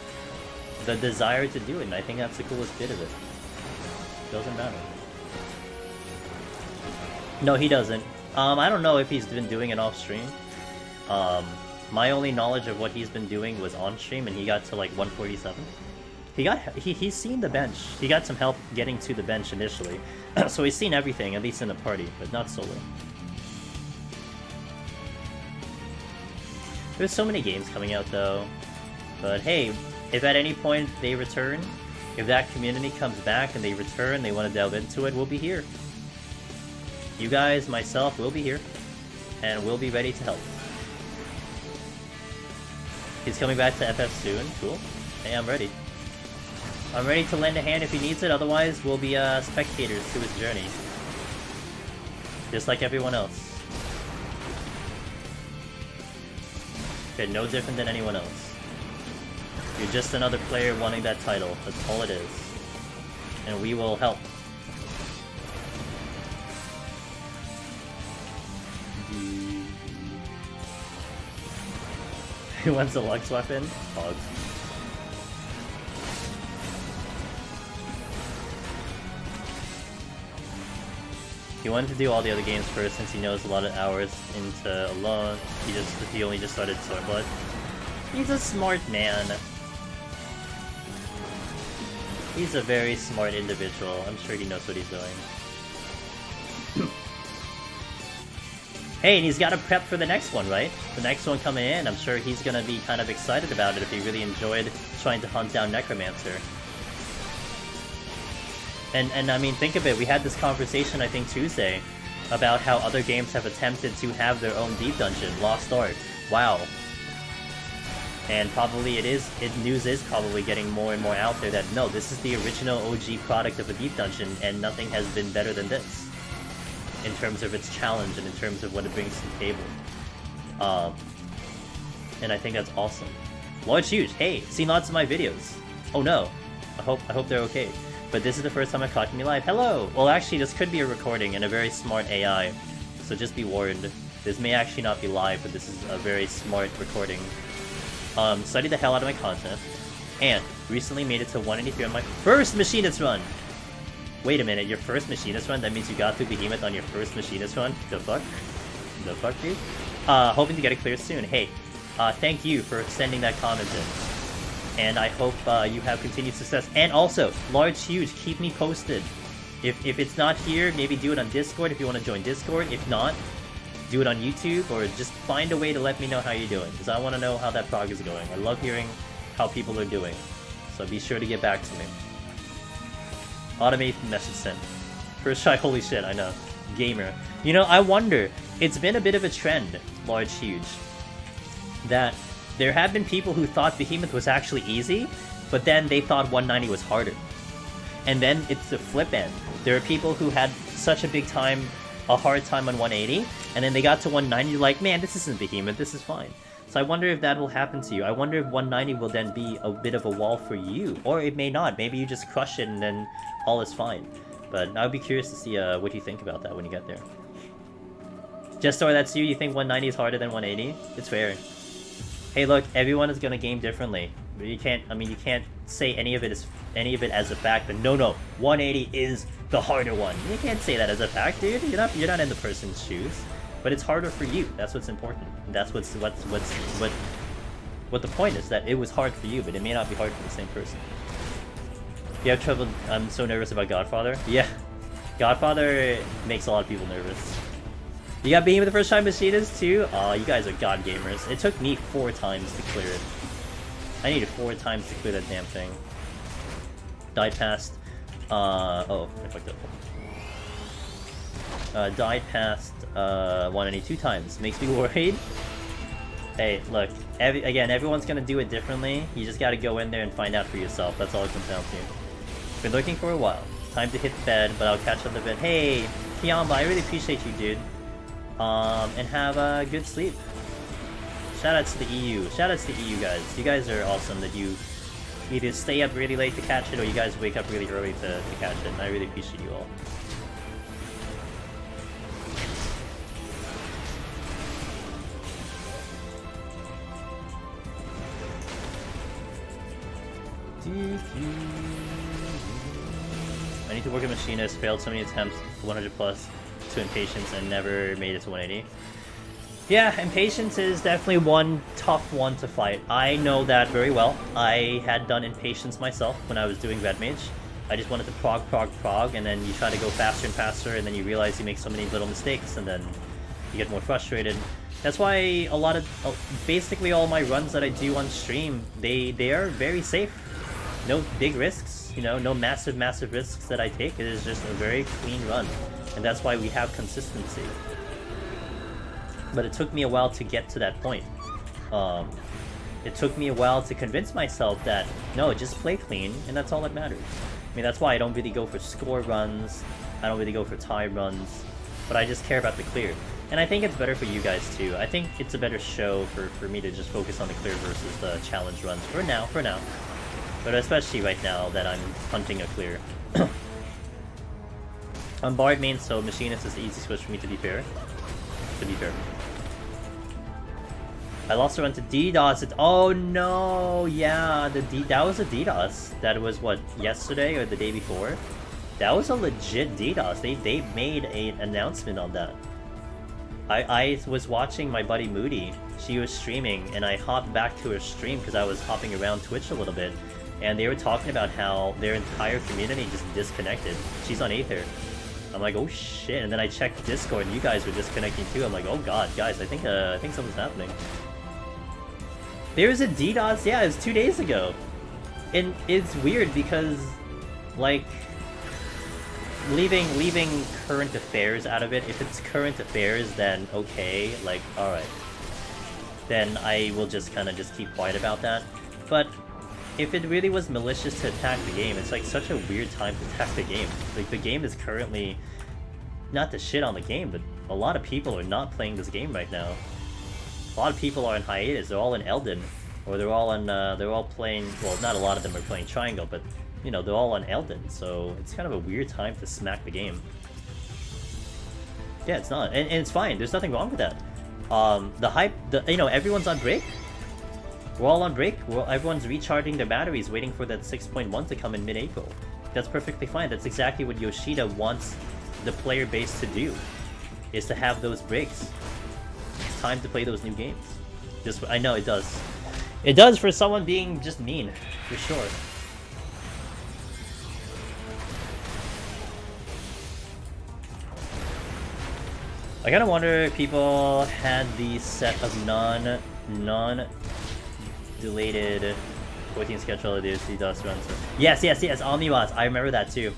desire to do it, and I think that's the coolest bit of it. Doesn't matter. No, he doesn't. I don't know if he's been doing it off stream. My only knowledge of what he's been doing was on stream, and he got to like 147. He's seen the bench. He got some help getting to the bench initially, so he's seen everything, at least in the party, but not solo. There's so many games coming out though, but hey, if at any point they return, if that community comes back and they return, they want to delve into it, we'll be here. You guys, myself, will be here, and we'll be ready to help. He's coming back to FF soon, cool. Hey, I'm ready. I'm ready to lend a hand if he needs it, otherwise we'll be spectators to his journey. Just like everyone else. You're no different than anyone else. You're just another player wanting that title, that's all it is. And we will help. Who wants a Lux weapon? Hogs. He wanted to do all the other games first since he knows a lot of hours into Alone. He only just started Stormblood. He's a smart man. He's a very smart individual. I'm sure he knows what he's doing. Hey, and he's got to prep for the next one, right? The next one coming in, I'm sure he's gonna be kind of excited about it if he really enjoyed trying to hunt down Necromancer. And I mean, think of it, we had this conversation, I think, Tuesday, about how other games have attempted to have their own deep dungeon, Lost Ark. Wow. And probably news is probably getting more and more out there that, no, this is the original OG product of a deep dungeon, and nothing has been better than this. In terms of its challenge, and in terms of what it brings to the table. And I think that's awesome. Large Huge, hey, seen lots of my videos. Oh no, I hope they're okay. But this is the first time I've caught me live. Hello! Well, actually, this could be a recording and a very smart AI, so just be warned. This may actually not be live, but this is a very smart recording. Studied the hell out of my content, and recently made it to 183 on my first Machinist run! Wait a minute, your first Machinist run? That means you got through Behemoth on your first Machinist run? The fuck? The fuck, dude? Hoping to get it clear soon. Hey, thank you for sending that comment in. And I hope you have continued success. And also, Large Huge, keep me posted. If it's not here, maybe do it on Discord if you want to join Discord. If not, do it on YouTube, or just find a way to let me know how you're doing, because I want to know how that prog is going. I love hearing how people are doing. So be sure to get back to me. Automate message sent. First try, holy shit, I know. Gamer. You know, I wonder, it's been a bit of a trend, Large Huge, that there have been people who thought Behemoth was actually easy, but then they thought 190 was harder. And then it's the flip end. There are people who had such a hard time on 180, and then they got to 190, like, man, this isn't Behemoth, this is fine. So I wonder if that will happen to you. I wonder if 190 will then be a bit of a wall for you, or it may not. Maybe you just crush it and then all is fine. But I would be curious to see what you think about that when you get there. Just or that's you think 190 is harder than 180? It's fair. Hey, look, everyone is gonna game differently. You can't say any of it as a fact. But no, 180 is the harder one. You can't say that as a fact, dude. You're not in the person's shoes. But it's harder for you. That's what's important. That's What the point is that it was hard for you, but it may not be hard for the same person. You have trouble. I'm so nervous about Godfather. Yeah, Godfather makes a lot of people nervous. You got Behemoth the first time Machinists too? Aw, you guys are god gamers. It took me 4 times to clear it. I needed 4 times to clear that damn thing. Died past. Oh, I fucked up. Died past 192 times. Makes me worried. Hey, look. Again, everyone's gonna do it differently. You just gotta go in there and find out for yourself. That's all it comes down to. Been looking for a while. Time to hit bed, but I'll catch up a bit. Hey, Kiamba, I really appreciate you, dude. And have a good sleep. Shoutouts to the EU. Shoutouts to the EU guys. You guys are awesome that you either stay up really late to catch it or you guys wake up really early to catch it. And I really appreciate you all. I need to work a machinist. Failed so many attempts, 100 plus to impatience and never made it to 180. Yeah, impatience is definitely one tough one to fight. I know that very well. I had done impatience myself when I was doing Red Mage. I just wanted to prog, and then you try to go faster and faster, and then you realize you make so many little mistakes, and then you get more frustrated. That's why a lot of, basically all my runs that I do on stream, they are very safe. No big risks, you know, no massive risks that I take. It is just a very clean run. And that's why we have consistency. But it took me a while to get to that point. It took me a while to convince myself that, no, just play clean, and that's all that matters. I mean, that's why I don't really go for score runs, I don't really go for tie runs, but I just care about the clear. And I think it's better for you guys too. I think it's a better show for me to just focus on the clear versus the challenge runs, for now. But especially right now that I'm hunting a clear. I'm Bard main, so Machinist is the easy switch for me, to be fair. I lost a run to DDoS. Oh no, yeah, that was a DDoS. That was what, yesterday or the day before? That was a legit DDoS. They made an announcement on that. I was watching my buddy Moody. She was streaming, and I hopped back to her stream because I was hopping around Twitch a little bit. And they were talking about how their entire community just disconnected. She's on Aether. I'm like, oh shit, and then I checked Discord and you guys were disconnecting too. I'm like, oh god, guys, I think something's happening. There was a DDoS, yeah, it was 2 days ago. And it's weird because, like, leaving current affairs out of it, if it's current affairs, then okay, like, alright. Then I will just kind of just keep quiet about that. But if it really was malicious to attack the game, it's like such a weird time to attack the game. Like, the game is currently, not to shit on the game, but a lot of people are not playing this game right now. A lot of people are in hiatus. They're all in Elden, or they're all playing. Well, not a lot of them are playing Triangle, but you know, they're all on Elden. So it's kind of a weird time to smack the game. Yeah, it's not, and it's fine. There's nothing wrong with that. The hype, you know, everyone's on break. We're all on break. Everyone's recharging their batteries, waiting for that 6.1 to come in mid-April. That's perfectly fine. That's exactly what Yoshida wants the player base to do, is to have those breaks. It's time to play those new games. Just, I know it does. It does for someone being just mean, for sure. I kinda wonder if people had the set of non-deleted 14 schedule DDoS runs. Yes, Omnibots. I remember that too.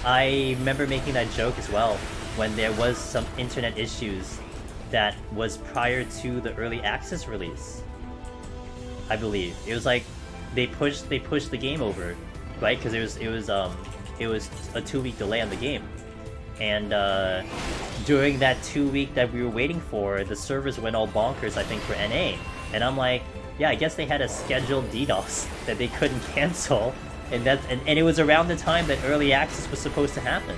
I remember making that joke as well when there was some internet issues that was prior to the early access release. I believe it was like they pushed the game over, right? Because it was a 2-week delay on the game, and during that 2 week that we were waiting for, the servers went all bonkers, I think, for NA. And I'm like, yeah, I guess they had a scheduled DDoS that they couldn't cancel, and it was around the time that early access was supposed to happen,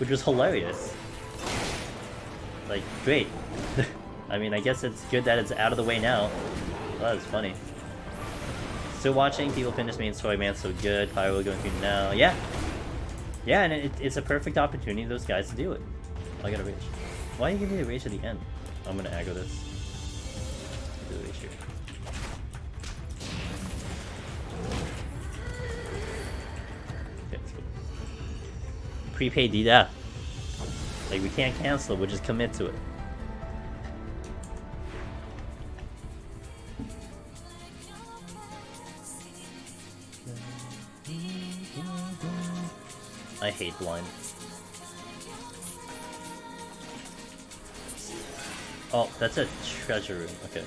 which was hilarious. Like, great. I mean, I guess it's good that it's out of the way now. Well, that was funny. Still watching people finish main story, man, so good. Pyro going through now. Yeah, and it's a perfect opportunity for those guys to do it. I gotta rage. Why are you giving me the rage at the end? I'm gonna aggro this. Do the rage here. prepaid DDA. Like, we can't cancel, we'll just commit to it. I hate blind. Oh, that's a treasure room. Okay.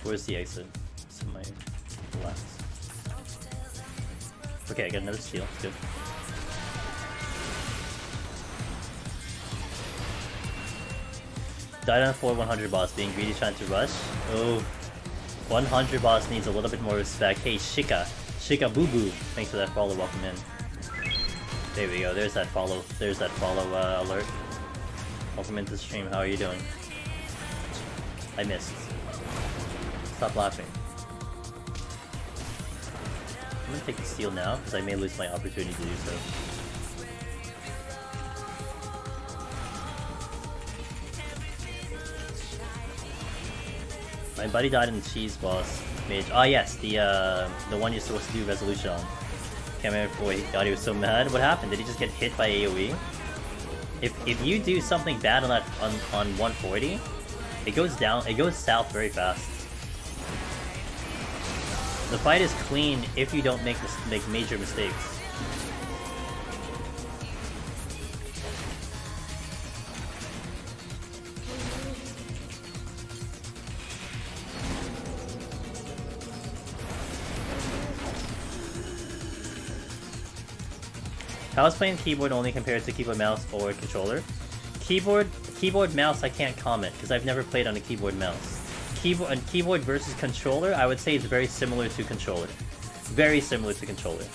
Where's the exit? It's in my left. Okay, I got another steal. Good. Died on 4-100 boss, being greedy trying to rush. Oh, 100 boss needs a little bit more respect. Hey, Shika Boo Boo. Thanks for that follow. Welcome in. There we go. There's that follow. There's that follow alert. Welcome into the stream. How are you doing? I missed. Stop laughing. I'm gonna take the steal now, because I may lose my opportunity to do so. My buddy died in the cheese boss mage. Ah yes, the one you're supposed to do resolution on. Can't remember boy, he thought he was so mad. What happened? Did he just get hit by AoE? If you do something bad on that on 140, it goes south very fast. The fight is clean if you don't make major mistakes. How is playing keyboard only compared to keyboard mouse or controller? Keyboard mouse I can't comment because I've never played on a keyboard mouse. Keyboard versus controller, I would say it's very similar to controller. Very similar to controller.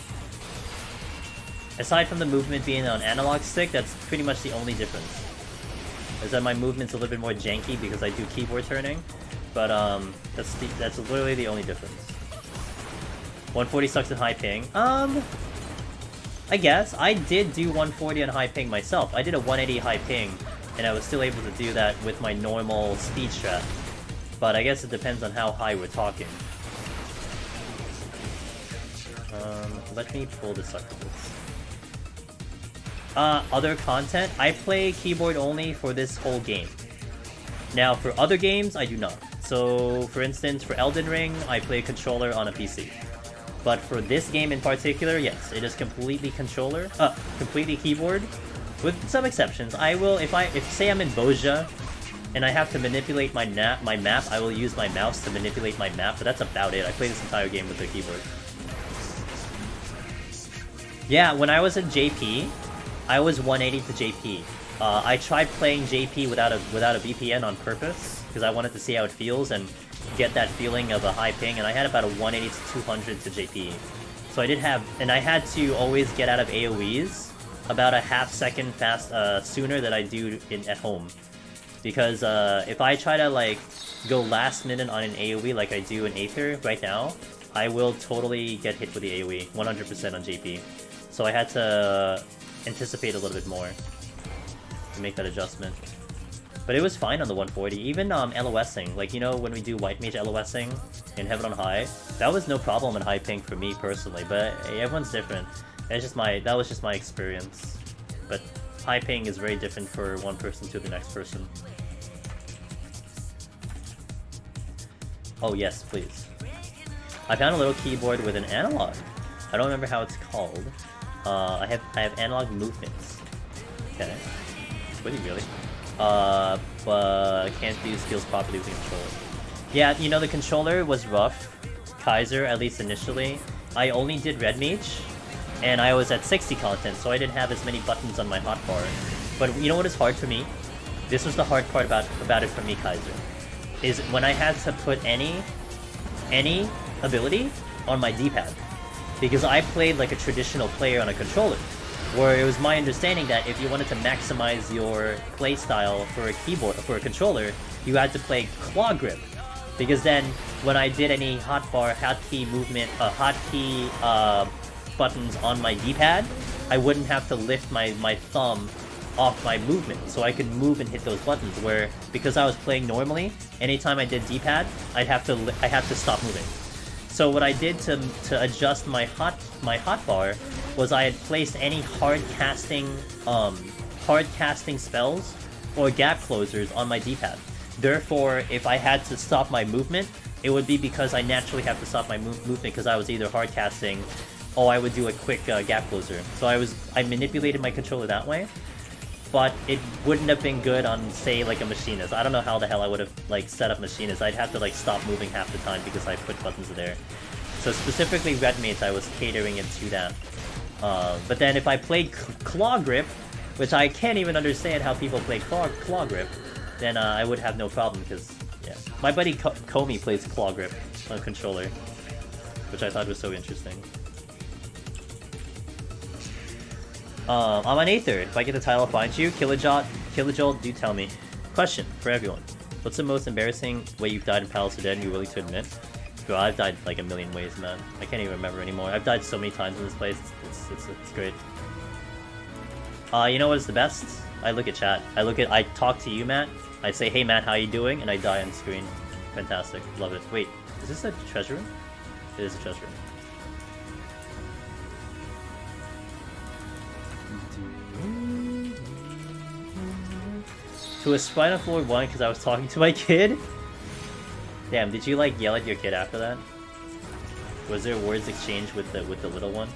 Aside from the movement being on analog stick, that's pretty much the only difference. Is that my movement's a little bit more janky because I do keyboard turning, but that's literally the only difference. 140 sucks at high ping. I guess I did do 140 on high ping myself. I did a 180 high ping, and I was still able to do that with my normal speed strat. But I guess it depends on how high we're talking. Let me pull this up for this. Other content? I play keyboard only for this whole game. Now, for other games, I do not. So, for instance, for Elden Ring, I play a controller on a PC. But for this game in particular, yes, it is completely completely keyboard, with some exceptions. I will, if say I'm in Boja, and I have to manipulate my map, I will use my mouse to manipulate my map, but that's about it. I play this entire game with the keyboard. Yeah, when I was in JP, I was 180 to JP. I tried playing JP without a VPN on purpose, because I wanted to see how it feels and get that feeling of a high ping, and I had about a 180 to 200 to JP. So I did have, and I had to always get out of AoEs about a half second sooner than I do at home. Because if I try to like go last minute on an AoE like I do in Aether right now, I will totally get hit with the AoE, 100% on JP. So I had to anticipate a little bit more to make that adjustment. But it was fine on the 140, even LOSing, like, you know, when we do White Mage LOSing in Heaven on High, that was no problem in high ping for me personally, but everyone's different. That was just my experience. But high ping is very different for one person to the next person. Oh yes, please. I found a little keyboard with an analog. I don't remember how it's called. I have analog movements. Okay. Would you really? But can't do skills properly with the controller. Yeah, you know, the controller was rough. Kaiser, at least initially. I only did Red Mage, and I was at 60 content, so I didn't have as many buttons on my hotbar. But you know what is hard for me? This was the hard part about it for me, Kaiser. Is when I had to put any ability on my D-pad. Because I played like a traditional player on a controller, where it was my understanding that if you wanted to maximize your playstyle for a keyboard, for a controller, you had to play claw grip. Because then, when I did any hotkey movement, hotkey buttons on my D-pad, I wouldn't have to lift my thumb off my movement, so I could move and hit those buttons, where, because I was playing normally, anytime I did D-pad, I have to stop moving. So what I did to adjust my hotbar was I had placed any hard casting spells or gap closers on my D-pad. Therefore, if I had to stop my movement, it would be because I naturally have to stop my movement because I was either hard casting or I would do a quick gap closer. So I manipulated my controller that way, but it wouldn't have been good on, say, like a machinist. I don't know how the hell I would have like set up machinist. I'd have to like stop moving half the time because I put buttons there. So specifically Red Mates, I was catering it to that. But then if I played Claw Grip, which I can't even understand how people play Claw Grip, then I would have no problem because, yeah. My buddy Komi plays Claw Grip on controller, which I thought was so interesting. I'm on Aether. If I get the title, I'll find you. Killajolt, do tell me. Question for everyone. What's the most embarrassing way you've died in Palace of Dead and you're willing to admit? Bro, I've died like a million ways, man. I can't even remember anymore. I've died so many times in this place. It's great. You know what is the best? I look at chat. I talk to you, Matt. I say, hey, Matt, how you doing? And I die on screen. Fantastic. Love it. Wait, is this a treasure room? It is a treasure room. To a Spinal Floor 1 because I was talking to my kid? Damn, did you like yell at your kid after that? Was there words exchanged with the little one?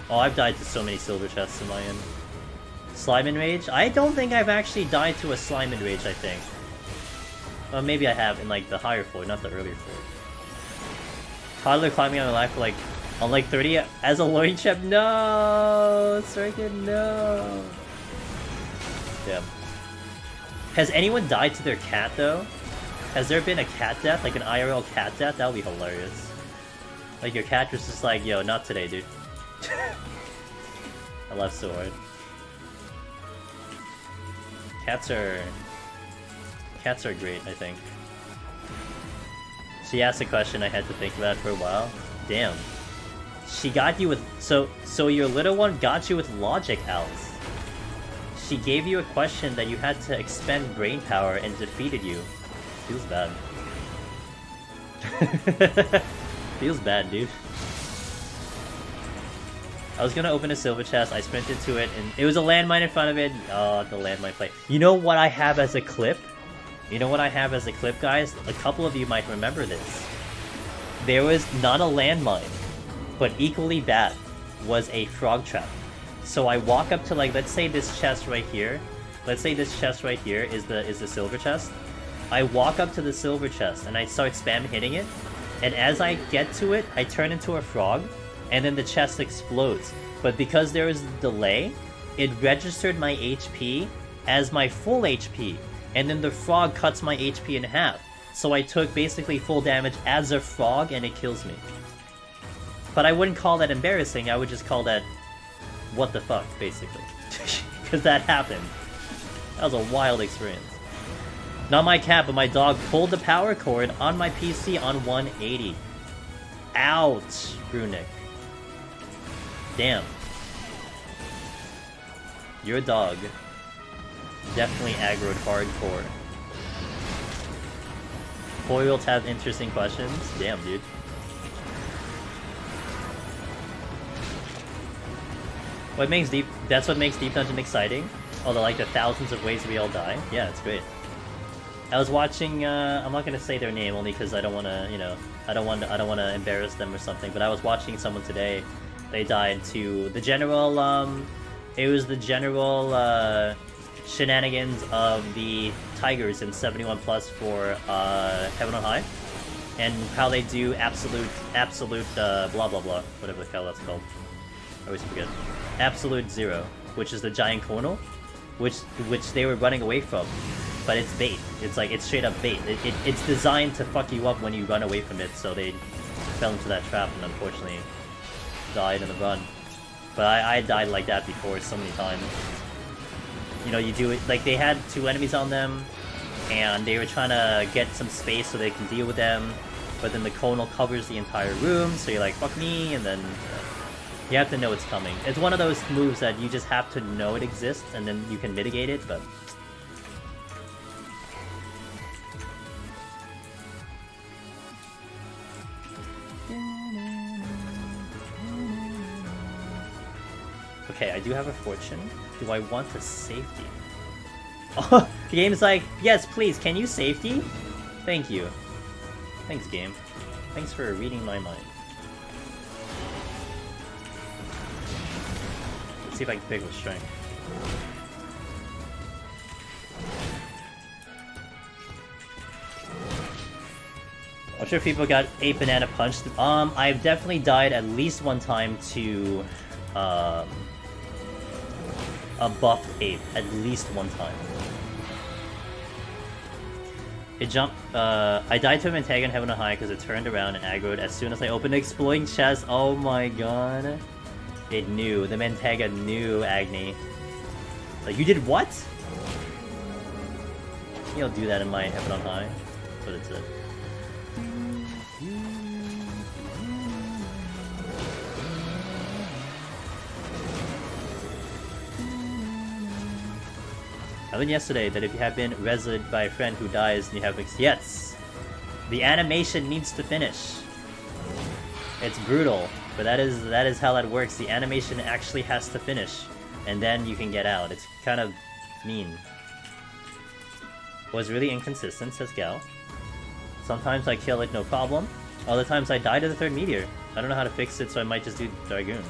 Oh, I've died to so many silver chests in my end. Slime Enrage? I don't think I've actually died to a Slime Enrage, I think. Well, maybe I have in like the higher floor, not the earlier floor. Toddler climbing on the life for like on like 30 as a loading chip? No! Circuit, no! Damn. Has anyone died to their cat though? Has there been a cat death? Like an IRL cat death? That would be hilarious. Like your cat was just like, yo, not today, dude. I laughed so hard. Cats are great, I think. She asked a question I had to think about for a while. Damn. She got you with... So your little one got you with logic, Alice. She gave you a question that you had to expend brain power and defeated you. Feels bad. Feels bad, dude. I was gonna open a silver chest, I sprinted to it, and it was a landmine in front of it. Oh, the landmine play. You know what I have as a clip? You know what I have as a clip, guys? A couple of you might remember this. There was not a landmine, but equally bad was a frog trap. So I walk up to, like, let's say this chest right here. Let's say this chest right here is the silver chest. I walk up to the silver chest and I start spam hitting it. And as I get to it, I turn into a frog, and then the chest explodes. But because there was a delay, it registered my HP as my full HP. And then the frog cuts my HP in half. So I took basically full damage as a frog and it kills me. But I wouldn't call that embarrassing, I would just call that what the fuck, basically. Because that happened. That was a wild experience. Not my cat, but my dog pulled the power cord on my PC on 180. Ouch, Brunick. Damn. Your dog definitely aggroed hardcore. Foils have interesting questions. Damn, dude. That's what makes Deep Dungeon exciting. Although, like, the thousands of ways we all die. Yeah, it's great. I was watching, I'm not gonna say their name only because I don't wanna, you know, I don't wanna embarrass them or something, but I was watching someone today. They died to the general, it was the general, shenanigans of the Tigers in 71 plus for, Heaven on High. And how they do absolute, blah blah blah, whatever the hell that's called. I always forget. Absolute Zero, which is the giant cornel, which they were running away from. But it's bait. It's like, it's straight up bait. It's designed to fuck you up when you run away from it, so they fell into that trap and unfortunately died in the run. But I died like that before so many times. You know, you do it, like they had 2 enemies on them, and they were trying to get some space so they can deal with them, but then the conal covers the entire room, so you're like, fuck me, and then you have to know it's coming. It's one of those moves that you just have to know it exists, and then you can mitigate it, but... Okay, I do have a fortune. Do I want a safety? Oh, the game's like, yes, please, can you safety? Thank you. Thanks, game. Thanks for reading my mind. Let's see if I can pick with strength. I'm sure people got 8 banana punched. I've definitely died at least one time to a buffed ape, at least one time. It jumped. I died to a Mentega in Heaven on High because it turned around and aggroed as soon as I opened the exploding chest. Oh my god. It knew. The Mentega knew Agni. Like, you did what? You don't do that in my Heaven on High. That's what it said. I learned yesterday that if you have been rezzed by a friend who dies and you have yes! The animation needs to finish. It's brutal, but that is how that works. The animation actually has to finish, and then you can get out. It's kind of mean. Was really inconsistent, says Gal. Sometimes I kill it no problem. Other times I die to the 3rd meteor. I don't know how to fix it, so I might just do Dragoon.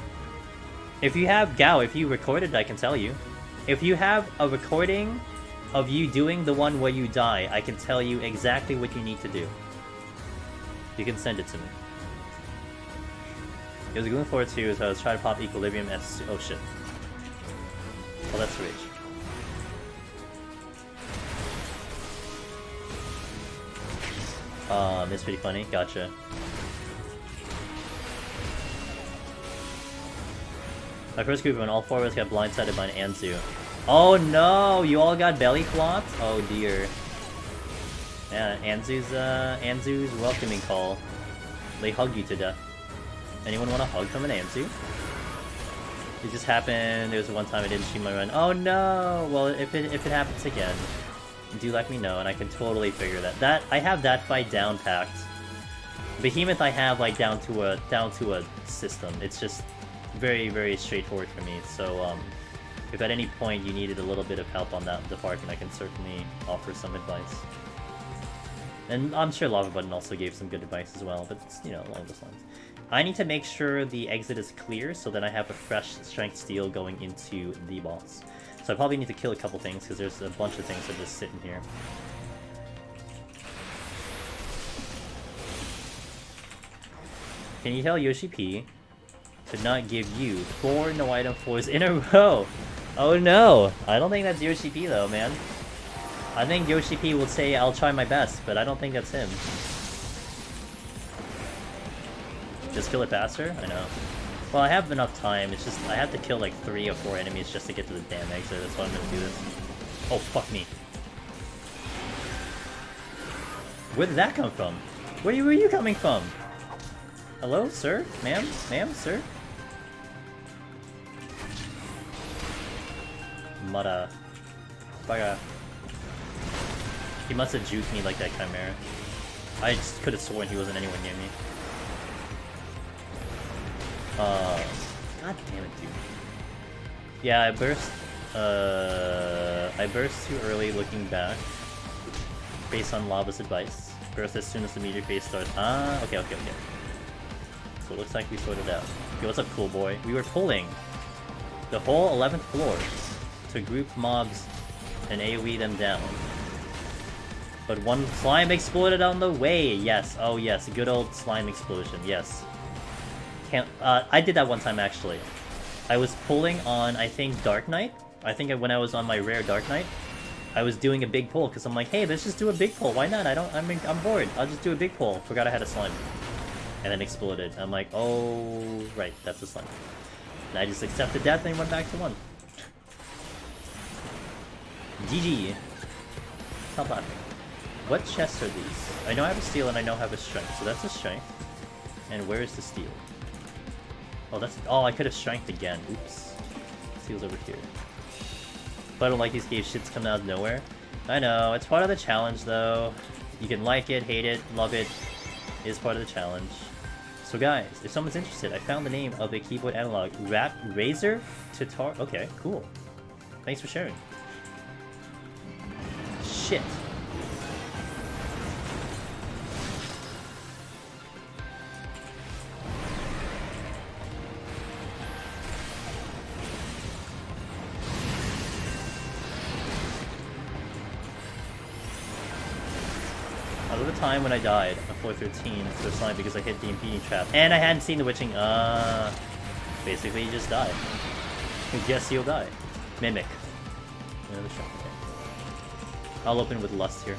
If you have Gao, if you recorded, I can tell you. If you have a recording of you doing the one where you die, I can tell you exactly what you need to do. You can send it to me. It was a Gloom 4-2, so I was trying to pop Equilibrium S. Oh shit. Oh, that's Rage. It's pretty funny. Gotcha. My first group when all 4 of us got blindsided by an Anzu. Oh no! You all got belly flopped? Oh dear. Yeah, Anzu's welcoming call. They hug you to death. Anyone want to hug from an Anzu? It just happened. There was one time I didn't stream my run. Oh no! Well, if it happens again, do let me know, and I can totally figure that. I have that fight down packed. Behemoth I have like down to a system. It's just very, very straightforward for me. So if at any point you needed a little bit of help on that department, I can certainly offer some advice. And I'm sure Lava Button also gave some good advice as well, but it's, you know, along those lines. I need to make sure the exit is clear so that I have a fresh strength steel going into the boss. So I probably need to kill a couple things because there's a bunch of things that just sit in here. Can you tell Yoshi P to not give you 4 no-item floors in a row? Oh no! I don't think that's Yoshi P though, man. I think Yoshi P will say, I'll try my best, but I don't think that's him. Just kill it faster? I know. Well, I have enough time, it's just, I have to kill like 3 or 4 enemies just to get to the damn exit, that's why I'm gonna do this. Oh, fuck me. Where did that come from? Where are you coming from? Hello, sir? Ma'am? Ma'am? Sir? Mudda. Baga. He must have juked me like that Chimera. I just could have sworn he wasn't anywhere near me. God damn it, dude. Yeah, I burst too early looking back. Based on Lava's advice. Burst as soon as the meteor phase starts. Ah, okay. So it looks like we sorted out. Okay, what's up, cool boy? We were pulling the whole 11th floor to group mobs and AoE them down. But one slime exploded on the way! Yes, oh yes, good old slime explosion, yes. I did that one time actually. I was pulling on, I think, Dark Knight. I think when I was on my rare Dark Knight, I was doing a big pull because I'm like, hey, let's just do a big pull. Why not? I'm bored. I'll just do a big pull. Forgot I had a slime. And then exploded. I'm like, oh, right, that's a slime. And I just accepted death and went back to 1. GG. Stop laughing. What chests are these? I know I have a steel and I know I have a strength, so that's a strength. And where is the steel? Oh, that's... Oh, I could have strength again. Oops. Steel's over here. But I don't like these caves. Shit's coming out of nowhere. I know. It's part of the challenge, though. You can like it, hate it, love it. It is part of the challenge. So guys, if someone's interested, I found the name of a keyboard analog. Razor Tatar... Okay, cool. Thanks for sharing. Shit. Other time when I died on 413 first line because I hit the impeding trap. And I hadn't seen the witching. Basically you just die. Guess you'll die. Mimic. Another shot. Okay. I'll open with lust here.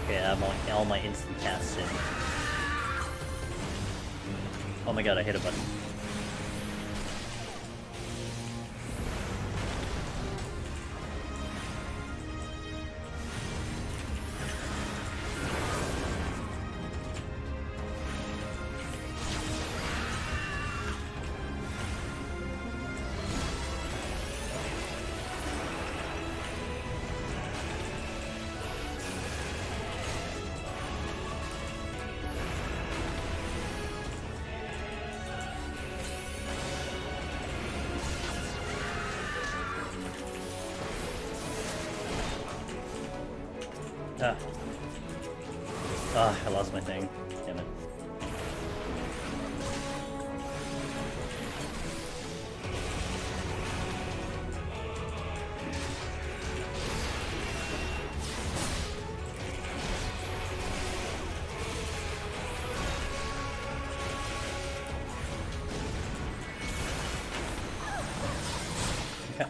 Okay, I have all my instant casts in. Oh my god, I hit a button. I lost my thing. Damn it. Okay.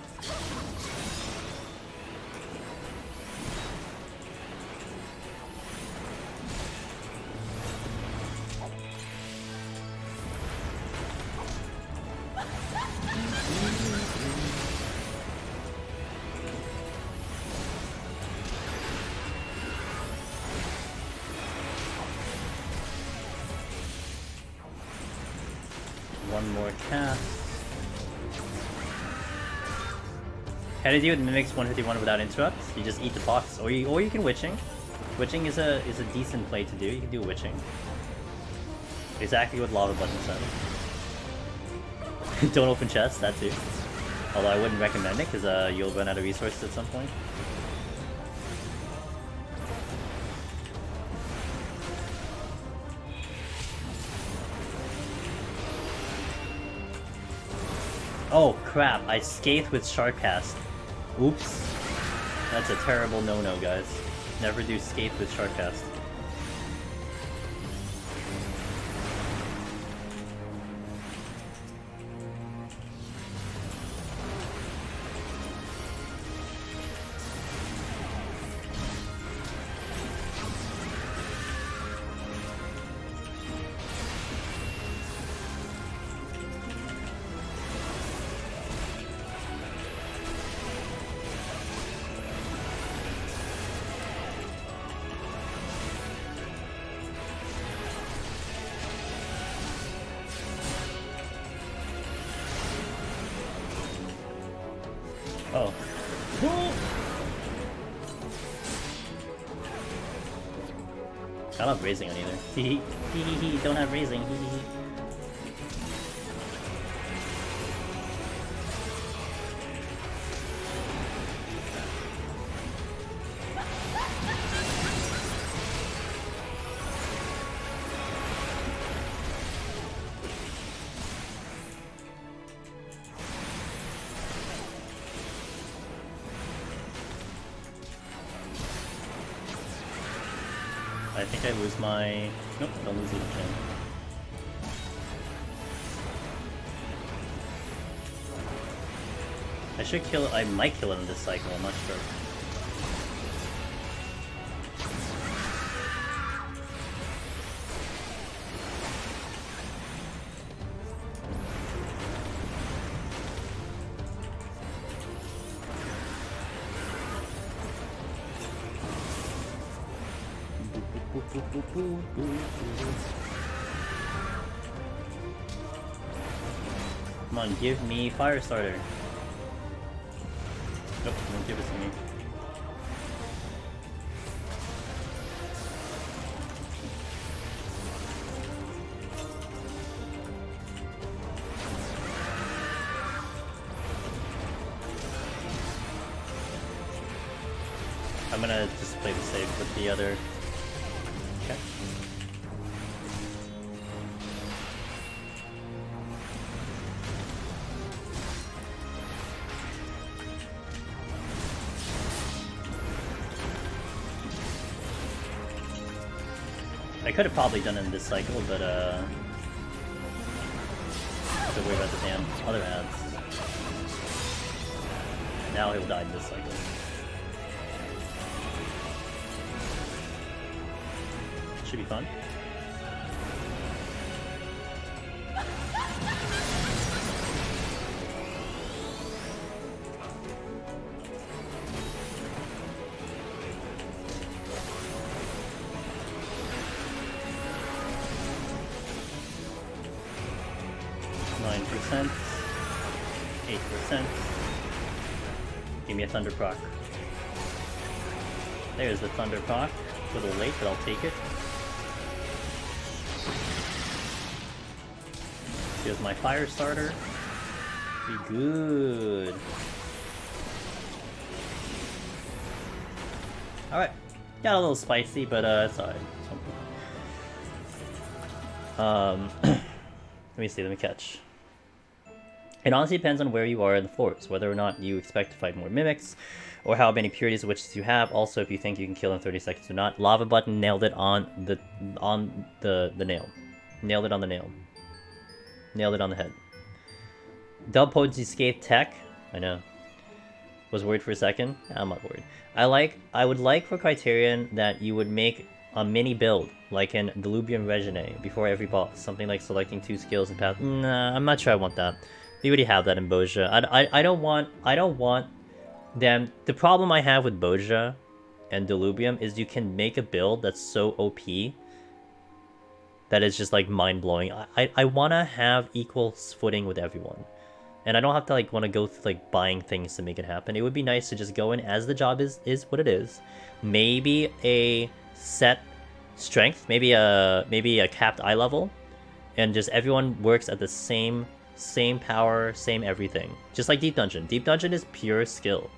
One more cast. How do you do with Mimics 151 without interrupt? You just eat the box, or you can witching. Witching is a decent play to do. You can do witching. Exactly what Lava Button said. Don't open chests, that too. Although I wouldn't recommend it because you'll run out of resources at some point. Oh crap, I scathed with Sharkcast. Oops. That's a terrible no-no, guys. Never do scathe with Sharkcast. Oh. I don't have raising on either. Hee hee, don't have raising. Hee hee. I think I lose my... Nope, don't lose it again. I should kill it. I might kill it in this cycle, I'm not sure. Come on, give me fire starter. Nope, don't give it to me. I'm gonna just play the safe with the other. Okay. I could have probably done it in this cycle, but don't worry about the damn other ads. Now he'll die in this cycle. Should be fun. %, 8%. Give me a Thunder Proc. There's the Thunder Proc. A little late, but I'll take it. Here's my Fire Starter. Be good. Alright. Got a little spicy, but it's alright. Let me see, let me catch. It honestly depends on where you are in the floors, whether or not you expect to fight more mimics, or how many purities of witches you have. Also, if you think you can kill in 30 seconds or not. Lava Button nailed it on the nail. Nailed it on the nail. Nailed it on the head. Dub PoTD Skate Tech. I know. Was worried for a second. I'm not worried. I would like for Criterion that you would make a mini build, like in Diluvian Regine, before every boss. Something like selecting 2 skills and path. Nah, I'm not sure I want that. We already have that in Boja. I don't want them. The problem I have with Boja and Diluvium is you can make a build that's so OP that is just like mind-blowing. I want to have equal footing with everyone. And I don't have to like want to go through like buying things to make it happen. It would be nice to just go in as the job is what it is. Maybe a set strength, maybe a capped eye level, and just everyone works at the same power, same everything. Just like Deep Dungeon. Deep Dungeon is pure skill.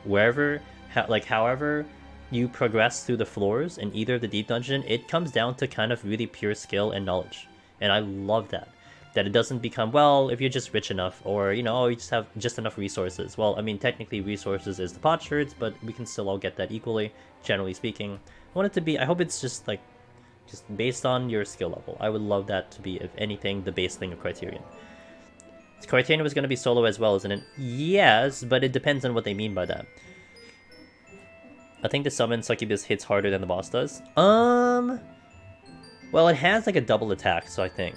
Wherever, however you progress through the floors in either of the Deep Dungeon, it comes down to kind of really pure skill and knowledge. And I love that. That it doesn't become, well, if you're just rich enough, or, you know, you just have just enough resources. Well, I mean, technically resources is the potsherds, but we can still all get that equally, generally speaking. I want it to be, I hope it's just like, just based on your skill level. I would love that to be, if anything, the base thing of Criterion. Criterion was going to be solo as well, isn't it? Yes, but it depends on what they mean by that. I think the summon Succubus hits harder than the boss does. Well, it has like a double attack, so I think.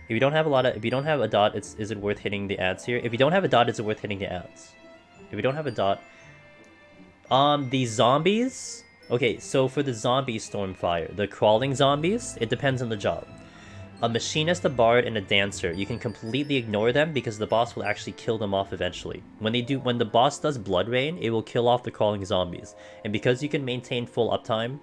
If you don't have a dot, is it worth hitting the ads here? If you don't have a dot, is it worth hitting the ads? If you don't have a dot... the zombies... Okay, so for the zombie Stormfire, the crawling zombies, it depends on the job. A machinist, a bard, and a dancer, you can completely ignore them because the boss will actually kill them off eventually. When the boss does Blood Rain, it will kill off the crawling zombies. And because you can maintain full uptime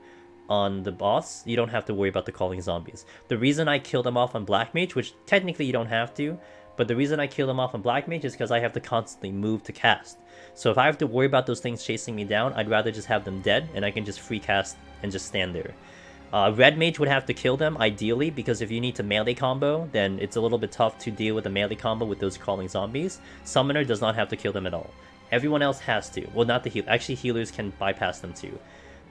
on the boss, you don't have to worry about the crawling zombies. The reason I kill them off on Black Mage, which technically you don't have to, but the reason I kill them off on Black Mage is because I have to constantly move to cast. So if I have to worry about those things chasing me down, I'd rather just have them dead, and I can just free cast and just stand there. Red Mage would have to kill them, ideally, because if you need to melee combo, then it's a little bit tough to deal with a melee combo with those crawling zombies. Summoner does not have to kill them at all. Everyone else has to. Well, not the healer. Actually, healers can bypass them too.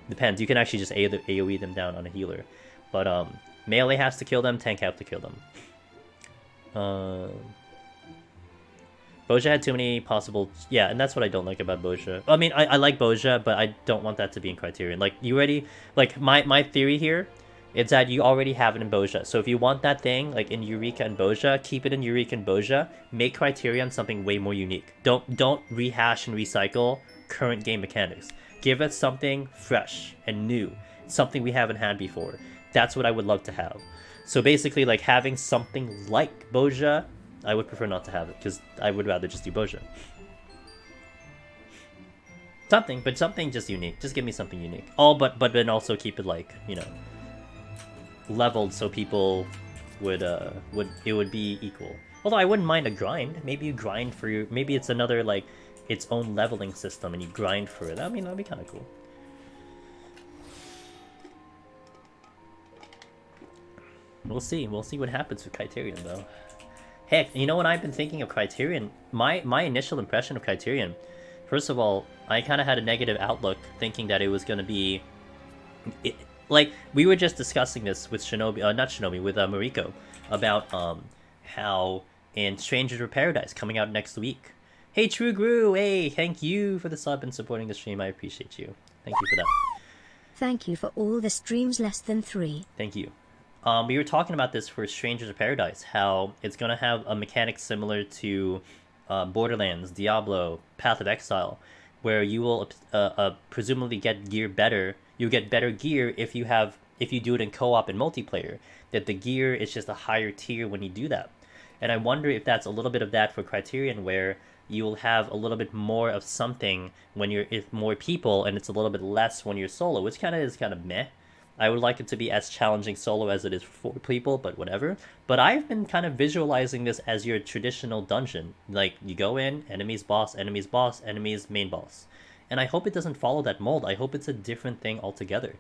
Depends. You can actually just AoE them down on a healer. But melee has to kill them, tank have to kill them. Boja had too many possible... Yeah, and that's what I don't like about Boja. I mean, I like Boja, but I don't want that to be in Criterion. Like, you already... Like, my theory here is that you already have it in Boja. So if you want that thing, like in Eureka and Boja, keep it in Eureka and Boja. Make Criterion something way more unique. Don't rehash and recycle current game mechanics. Give us something fresh and new. Something we haven't had before. That's what I would love to have. So basically, like, having something like Boja... I would prefer not to have it, because I would rather just do Boja. Something, but something just unique. Just give me something unique. But then also keep it, like, you know, leveled so people would be equal. Although I wouldn't mind a grind. Maybe you grind for your... Maybe it's another, like, its own leveling system, and you grind for it. I mean, that'd be kind of cool. We'll see. We'll see what happens with Criterion, though. Heck, you know what I've been thinking of Criterion? My initial impression of Criterion, first of all, I kind of had a negative outlook, thinking that it was going to be... like, we were just discussing this with Shinobi, not Shinobi, with Mariko, about how in Strangers of Paradise, coming out next week. Hey, True Gru, hey, thank you for the sub and supporting the stream, I appreciate you. Thank you for that. Thank you for all the streams less than 3. Thank you. We were talking about this for Strangers of Paradise, how it's going to have a mechanic similar to Borderlands, Diablo, Path of Exile, where you will presumably get gear better. You get better gear if you do it in co-op and multiplayer, that the gear is just a higher tier when you do that. And I wonder if that's a little bit of that for Criterion, where you will have a little bit more of something when you're with more people, and it's a little bit less when you're solo, which is kind of meh. I would like it to be as challenging solo as it is for 4 people, but whatever. But I've been kind of visualizing this as your traditional dungeon. Like, you go in, enemies, boss, enemies, main boss. And I hope it doesn't follow that mold. I hope it's a different thing altogether.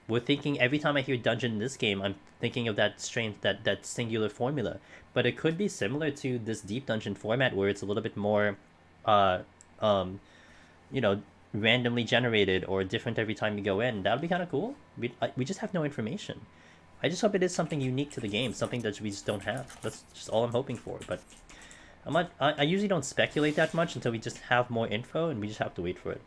We're thinking, every time I hear dungeon in this game, I'm thinking of that strange, that singular formula. But it could be similar to this deep dungeon format, where it's a little bit more, you know, randomly generated or different every time you go in. That would be kind of cool. We just have no information. I just hope it is something unique to the game, something that we just don't have. That's just all I'm hoping for. But I usually don't speculate that much until we just have more info, and we just have to wait for it.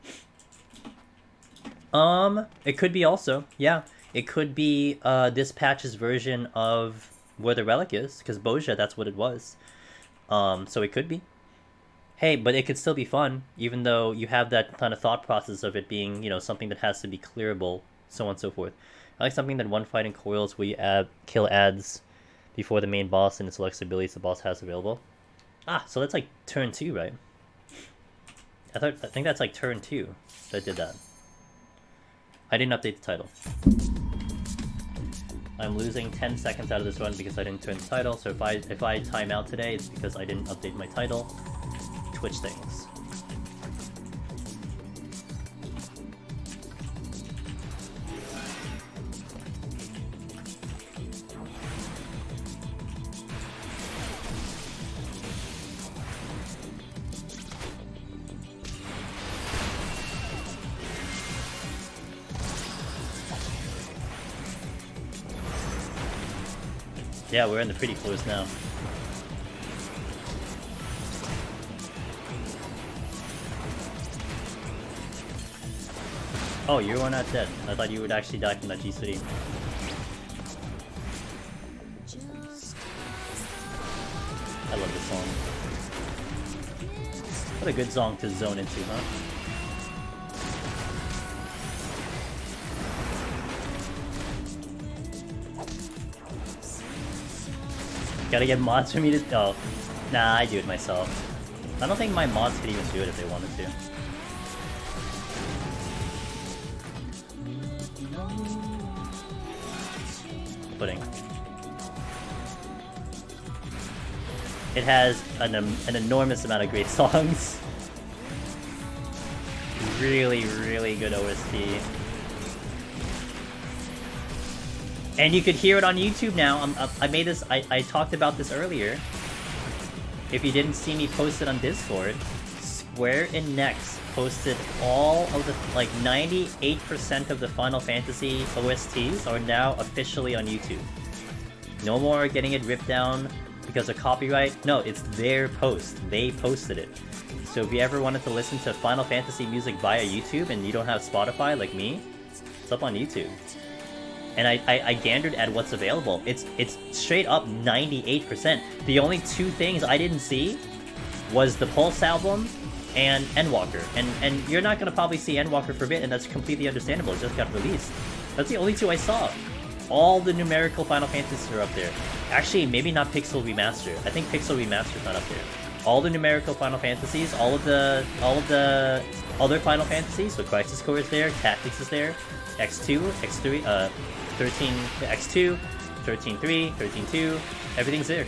It could be also, yeah, it could be this patch's version of where the relic is, because Boja, that's what it was. So it could be. Hey, but it could still be fun, even though you have that kind of thought process of it being, you know, something that has to be clearable, so on and so forth. I like something that one fighting coils where you kill ads before the main boss and it selects the abilities the boss has available. Ah, so that's like turn 2, right? I think that's like turn 2 that did that. I didn't update the title. I'm losing 10 seconds out of this run because I didn't turn the title, so if I time out today, it's because I didn't update my title. Twitch things. Yeah, we're in the pretty close now. Oh, you were not dead. I thought you would actually die from that G3. I love this song. What a good song to zone into, huh? Gotta get mods for me to... Oh. Nah, I do it myself. I don't think my mods could even do it if they wanted to. Pudding. It has an enormous amount of great songs. Really, really good OST. And you could hear it on YouTube now. I made this. I talked about this earlier. If you didn't see me post it on Discord, Square Enix posted all of the, like 98% of the Final Fantasy OSTs are now officially on YouTube. No more getting it ripped down because of copyright. No, it's their post. They posted it. So if you ever wanted to listen to Final Fantasy music via YouTube and you don't have Spotify like me, it's up on YouTube. And I gandered at what's available. It's straight up 98%. The only two things I didn't see was the Pulse album and Endwalker. And you're not gonna probably see Endwalker for a bit, and that's completely understandable. It just got released. That's the only two I saw. All the numerical Final Fantasies are up there. Actually, maybe not Pixel Remaster. I think Pixel Remaster's not up there. All the numerical Final Fantasies, all of the other Final Fantasies, so Crisis Core is there, Tactics is there, X2, X3, 13, X2, 13.3, 13.2, everything's there.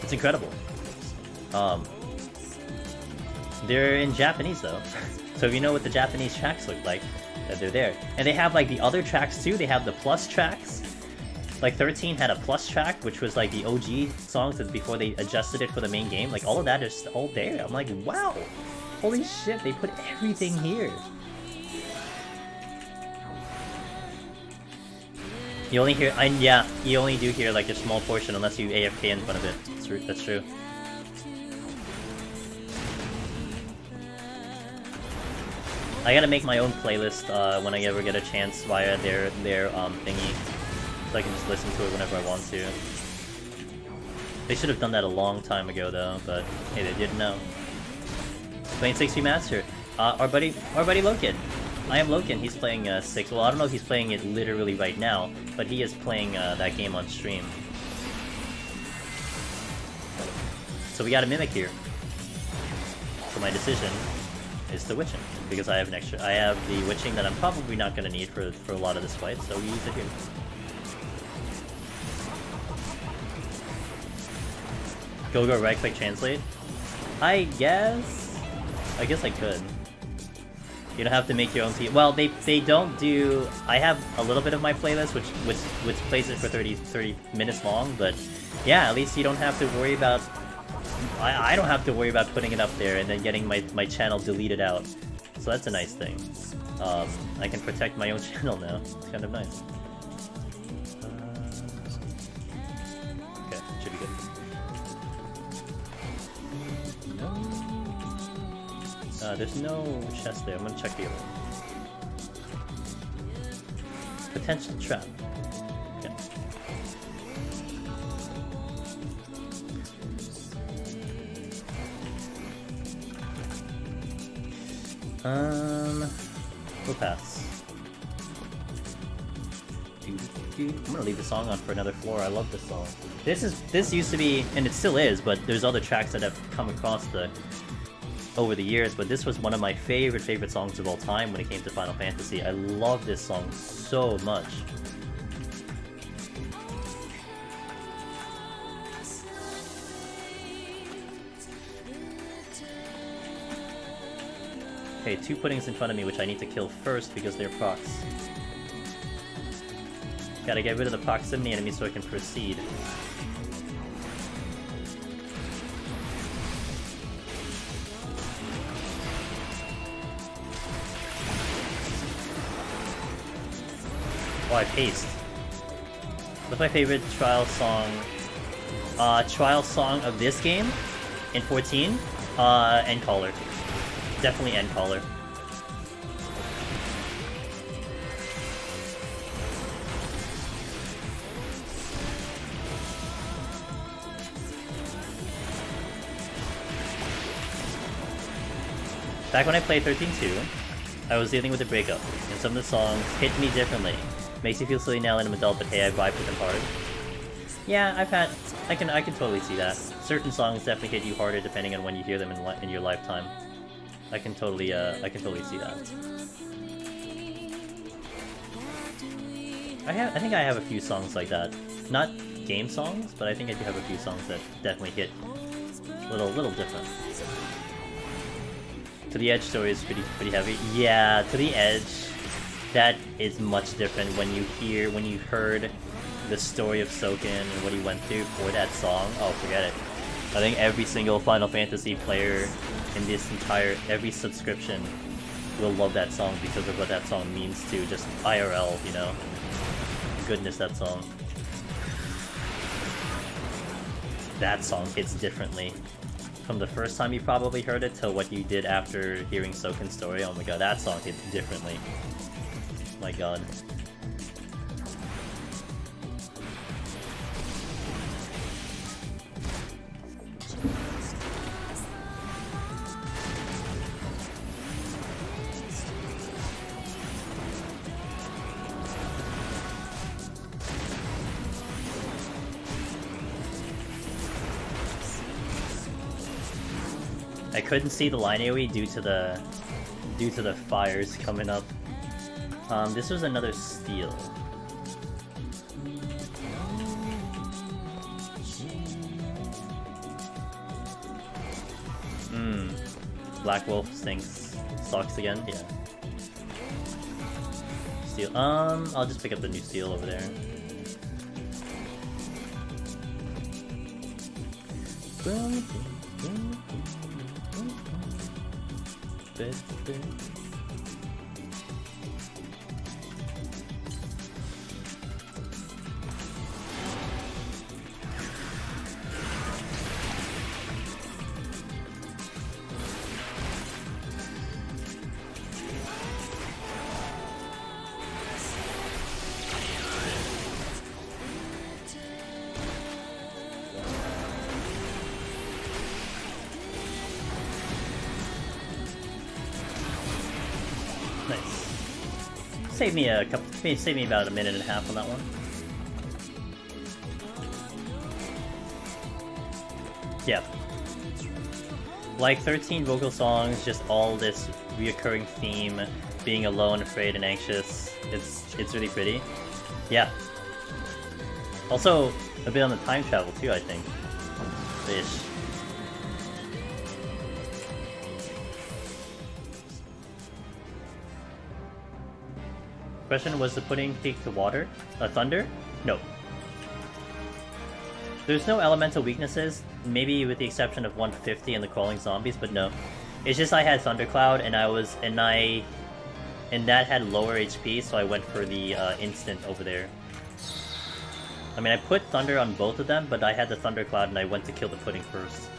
It's incredible. They're in Japanese though, so if you know what the Japanese tracks look like, they're there. And they have like the other tracks too. They have the plus tracks. Like 13 had a plus track, which was like the OG songs that before they adjusted it for the main game. Like all of that is all there. I'm like, wow, holy shit, they put everything here. You only hear, yeah, you only do hear like a small portion unless you AFK in front of it. That's true. I gotta make my own playlist when I ever get a chance via their thingy, so I can just listen to it whenever I want to. They should have done that a long time ago though, but hey, they didn't know. Playing 6 Remaster. Our buddy Loken. I am Loken, he's playing 6. Well, I don't know if he's playing it literally right now, but he is playing that game on stream. So we got a Mimic here. So my decision is to Witching, because I have an extra. I have the Witching that I'm probably not going to need for a lot of this fight, so we use it here. Go right click translate? I guess I could. You don't have to make your own team. Well, they don't do. I have a little bit of my playlist, which plays it for 30 minutes long. But yeah, at least you don't have to worry about. I don't have to worry about putting it up there and then getting my channel deleted out. So that's a nice thing. I can protect my own channel now. It's kind of nice. Okay, should be good. No. There's no chest there. I'm gonna check the other one. Potential trap. Okay. We'll pass. I'm gonna leave the song on for another floor. I love this song. This used to be, and it still is, but there's other tracks that have come across over the years, but this was one of my favorite songs of all time when it came to Final Fantasy. I love this song so much. Okay, 2 puddings in front of me, which I need to kill first because they're procs. Gotta get rid of the proximity enemy so I can proceed. Oh, I paced. What's my favorite trial song? Trial song of this game in 14? End Caller. Definitely End Caller. Back when I played 13.2, I was dealing with a breakup, and some of the songs hit me differently. Makes you feel silly now that I'm an adult, but hey, I vibe with them hard. Yeah, I can totally see that. Certain songs definitely hit you harder depending on when you hear them in your lifetime. I can totally see that. I think I have a few songs like that. Not game songs, but I think I do have a few songs that definitely hit a little different. To the Edge story is pretty heavy. Yeah, To the Edge, that is much different when you heard the story of Soken and what he went through for that song. Oh, forget it. I think every single Final Fantasy player in this every subscription will love that song because of what that song means to just IRL, you know? Goodness, that song. That song hits differently. From the first time you probably heard it to what you did after hearing Soken's story, oh my god, that song hits differently. My god. I couldn't see the line AoE due to the fires coming up. This was another steal. Black Wolf stinks. Sucks again? Yeah. Steal. I'll just pick up the new steal over there. Save me about a minute and a half on that one. Yeah. Like 13 vocal songs, just all this reoccurring theme, being alone, afraid, and anxious. It's really pretty. Yeah. Also, a bit on the time travel too, I think. Ish. Question, was the pudding peak to water? Thunder? No. There's no elemental weaknesses, maybe with the exception of 150 and the crawling zombies, but no. It's just I had Thundercloud and that had lower HP, so I went for the instant over there. I mean, I put Thunder on both of them, but I had the Thundercloud and I went to kill the pudding first.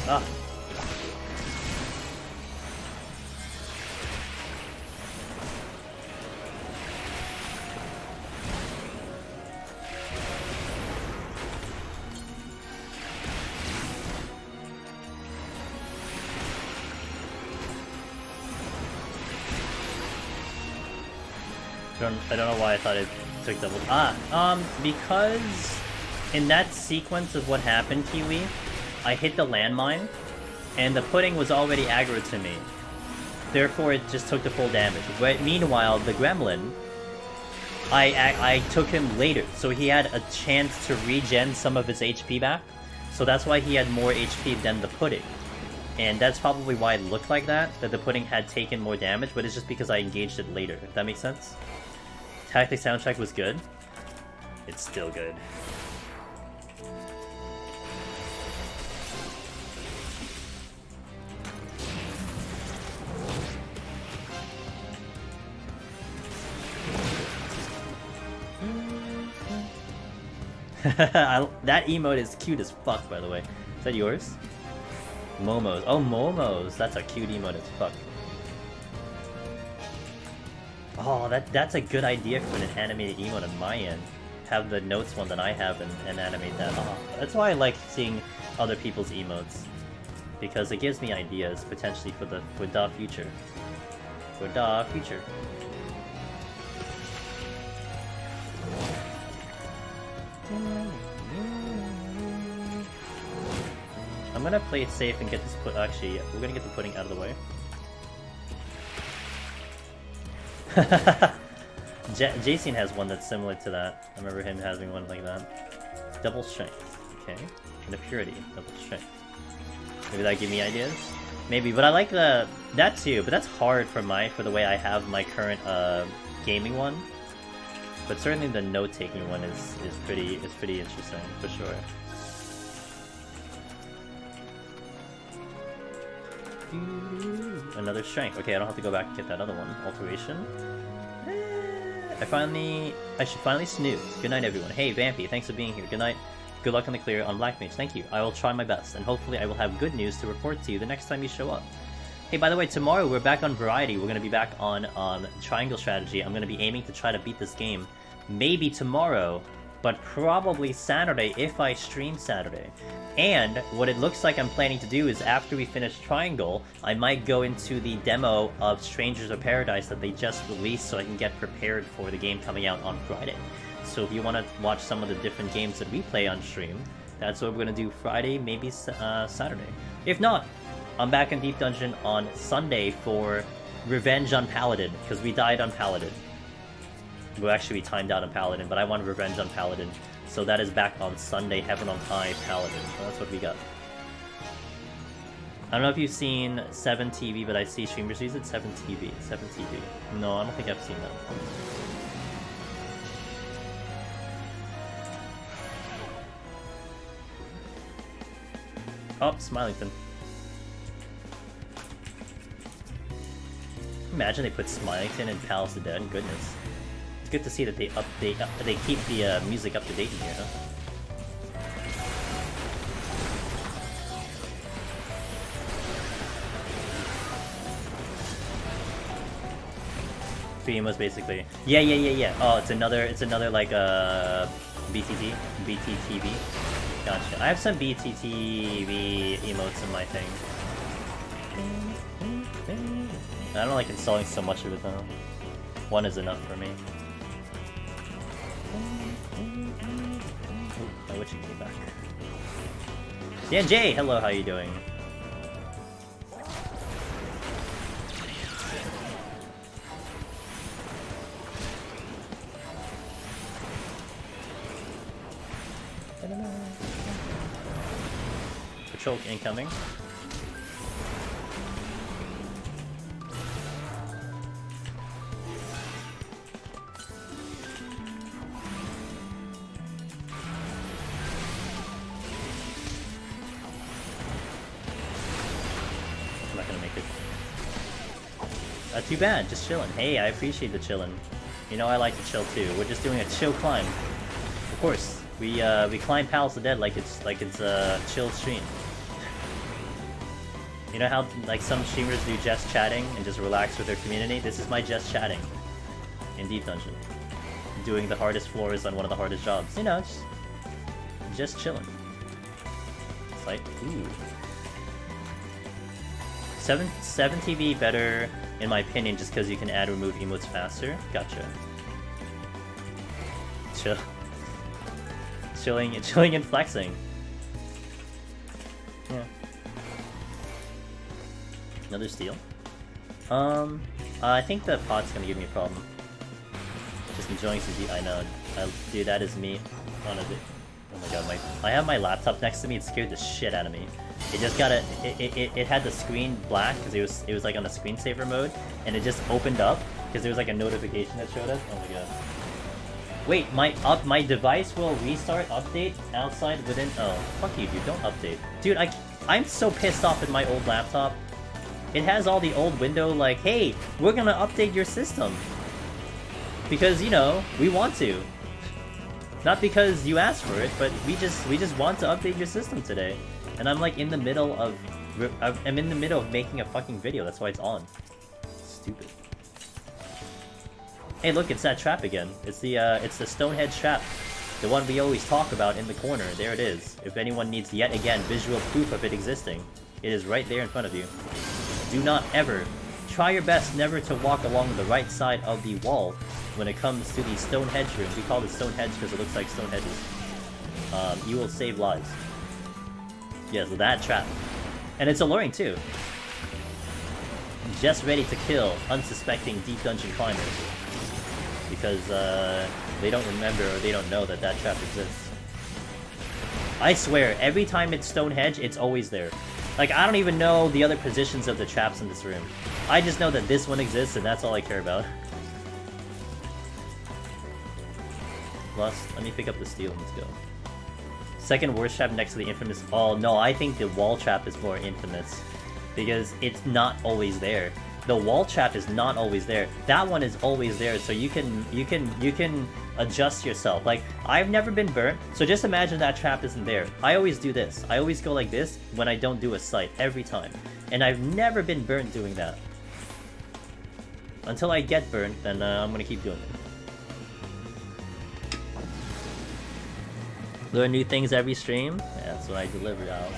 Ah. I don't know why I thought it took double. Because in that sequence of what happened, Kiwi, I hit the landmine, and the pudding was already aggro to me. Therefore, it just took the full damage. But meanwhile, the gremlin, I took him later, so he had a chance to regen some of his HP back. So that's why he had more HP than the pudding. And that's probably why it looked like that the pudding had taken more damage, but it's just because I engaged it later, if that makes sense. Tactic soundtrack was good. It's still good. That emote is cute as fuck, by the way. Is that yours? Momos. Oh, Momos. That's a cute emote as fuck. Oh, that's a good idea for an animated emote on my end. Have the notes one that I have and animate that. Oh, that's why I like seeing other people's emotes. Because it gives me ideas, potentially, for the future. For the future. I'm gonna play it safe and get this actually, we're gonna get the pudding out of the way. Jason has one that's similar to that. I remember him having one like that. Double strength, okay. And a purity, double strength. Maybe that give me ideas? Maybe, but I like that too, but that's hard for the way I have my current gaming one. But certainly the note-taking one is pretty interesting, for sure. Another strength. Okay, I don't have to go back and get that other one. Alteration. I should finally snooze. Good night, everyone. Hey, Vampy, thanks for being here. Good night. Good luck on the clear on Black Mage. Thank you. I will try my best, and hopefully I will have good news to report to you the next time you show up. Hey, by the way, tomorrow we're back on Variety. We're going to be back on Triangle Strategy. I'm going to be aiming to try to beat this game. Maybe tomorrow, but probably Saturday if I stream Saturday. And what it looks like I'm planning to do is after we finish Triangle, I might go into the demo of Strangers of Paradise that they just released so I can get prepared for the game coming out on Friday. So if you want to watch some of the different games that we play on stream, that's what we're going to do Friday, maybe Saturday. If not, I'm back in Deep Dungeon on Sunday for Revenge on Paladin, because we died on Paladin. Well, actually, we timed out on Paladin, but I want Revenge on Paladin. So that is back on Sunday, Heaven on High, Paladin. So that's what we got. I don't know if you've seen 7TV, but I see streamers use it. 7TV. 7TV. No, I don't think I've seen that. Oh, Smilington. Imagine they put Smilington in Palace of the Dead. Goodness. It's good to see that they keep the music up to date in here, huh? Behemoth, basically. Yeah. Oh, it's another like BTTV. Gotcha. I have some BTTV emotes in my thing. I don't like installing so much of it though. One is enough for me. Ooh, my witching came back. Dan J, hello, how you doing? Patrol incoming. Too bad, just chilling. Hey, I appreciate the chilling. You know I like to chill too. We're just doing a chill climb. Of course, we climb Palace of Dead like it's a chill stream. You know how like some streamers do just chatting and just relax with their community? This is my just chatting in Deep Dungeon. Doing the hardest floors on one of the hardest jobs. You know, just chilling. It's like, ooh. 7TV better, in my opinion, just because you can add remove emotes faster. Gotcha. Chilling and flexing. Yeah. Another steal. I think the pot's gonna give me a problem. Just enjoying some I know. Dude, that is me on a bit. Oh my god, I have my laptop next to me. It scared the shit out of me. It just got it had the screen black because it was like on a screensaver mode, and it just opened up because there was like a notification that showed us. Oh my god. Wait, my device will restart update outside within. Oh, fuck you, dude! Don't update, dude. I'm so pissed off at my old laptop. It has all the old window like, hey, we're gonna update your system because you know we want to. Not because you asked for it, but we just want to update your system today. And I'm like in the middle of making a fucking video. That's why it's on. Stupid. Hey, look, it's that trap again. It's the Stonehenge trap, the one we always talk about in the corner. There it is. If anyone needs yet again visual proof of it existing, it is right there in front of you. Do not ever try your best never to walk along the right side of the wall when it comes to the Stonehenge room. We call it Stonehenge because it looks like stone hedges. You will save lives. Yeah, so that trap. And it's alluring too. Just ready to kill unsuspecting deep dungeon climbers. because they don't remember or they don't know that that trap exists. I swear, every time it's Stonehenge, it's always there. Like, I don't even know the other positions of the traps in this room. I just know that this one exists, and that's all I care about. Plus, let me pick up the steel and let's go. Second worst trap next to the infamous... Oh, no, I think the wall trap is more infamous. Because it's not always there. The wall trap is not always there. That one is always there, so you can adjust yourself. Like, I've never been burnt, so just imagine that trap isn't there. I always do this. I always go like this when I don't do a sight, every time. And I've never been burnt doing that. Until I get burnt, then I'm gonna keep doing it. Learn new things every stream? Yeah, that's what I deliver, Al.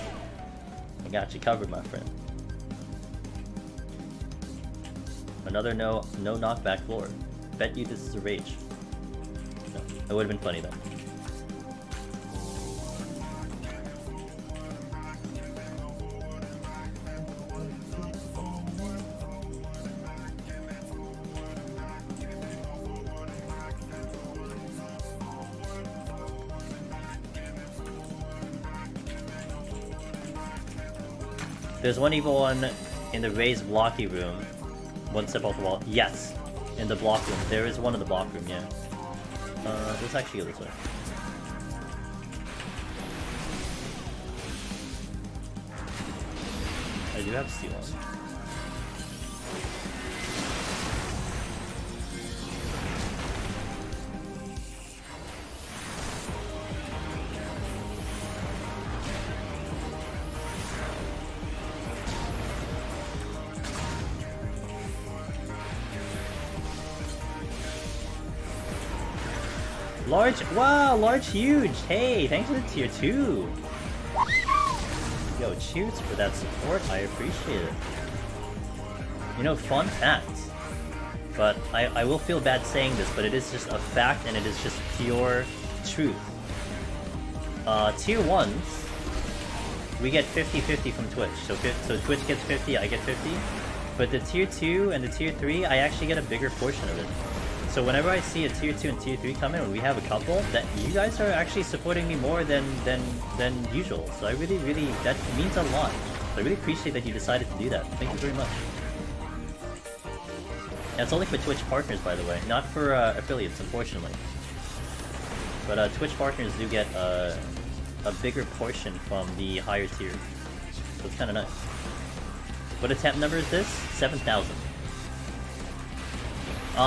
I got you covered, my friend. Another no knockback floor. Bet you this is a rage. No, it would have been funny though. There's one evil one in the raised blocky room. One step off the wall. Yes! In the block room. There is one in the block room, yeah. Let's actually go this way. I do have steel on. Large, wow, large huge. Hey, thanks for the tier 2. Yo, cheers for that support. I appreciate it. You know, fun fact. But I will feel bad saying this, but it is just a fact and it is just pure truth. Tier 1s, we get 50-50 from Twitch. So Twitch gets 50, I get 50. But the tier 2 and the tier 3, I actually get a bigger portion of it. So whenever I see a tier 2 and tier 3 come in, when we have a couple, that you guys are actually supporting me more than usual. So I really, that means a lot. So I really appreciate that you decided to do that. Thank you very much. And it's only for Twitch partners, by the way, not for affiliates, unfortunately. But Twitch partners do get a bigger portion from the higher tier. So it's kind of nice. What attempt number is this? 7,000.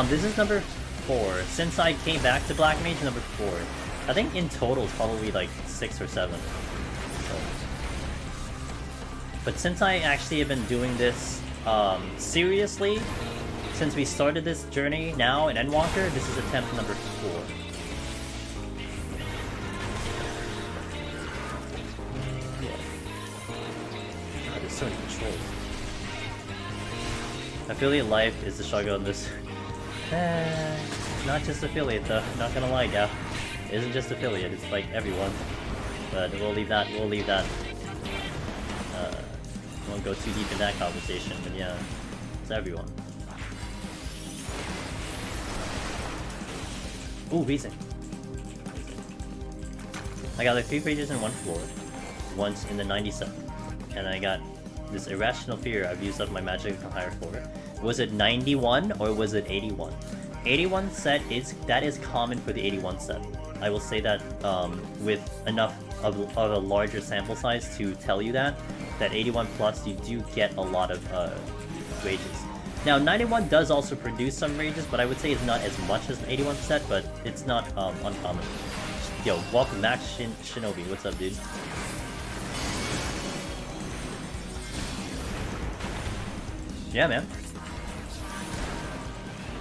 This is number 4. Since I came back to Black Mage, number 4. I think in total it's probably like 6 or 7. So. But since I actually have been doing this seriously, since we started this journey now in Endwalker, this is attempt number 4. Yeah. God, there's so many controls. Affiliate life is the struggle in this. Not just affiliate though, not gonna lie, yeah. It isn't just affiliate, it's like everyone. But we'll leave that. Won't go too deep in that conversation, but yeah, it's everyone. Ooh, Reason. I got like 3 pages in 1 floor, once in the 97. And I got this irrational fear I've used up my magic to higher floor. Was it 91 or was it 81? 81 set is common for the 81 set. I will say that with enough of a larger sample size to tell you that 81 plus you do get a lot of rages. Now 91 does also produce some rages, but I would say it's not as much as the 81 set, but it's not uncommon. Yo, welcome back Shinobi, what's up dude? Yeah man.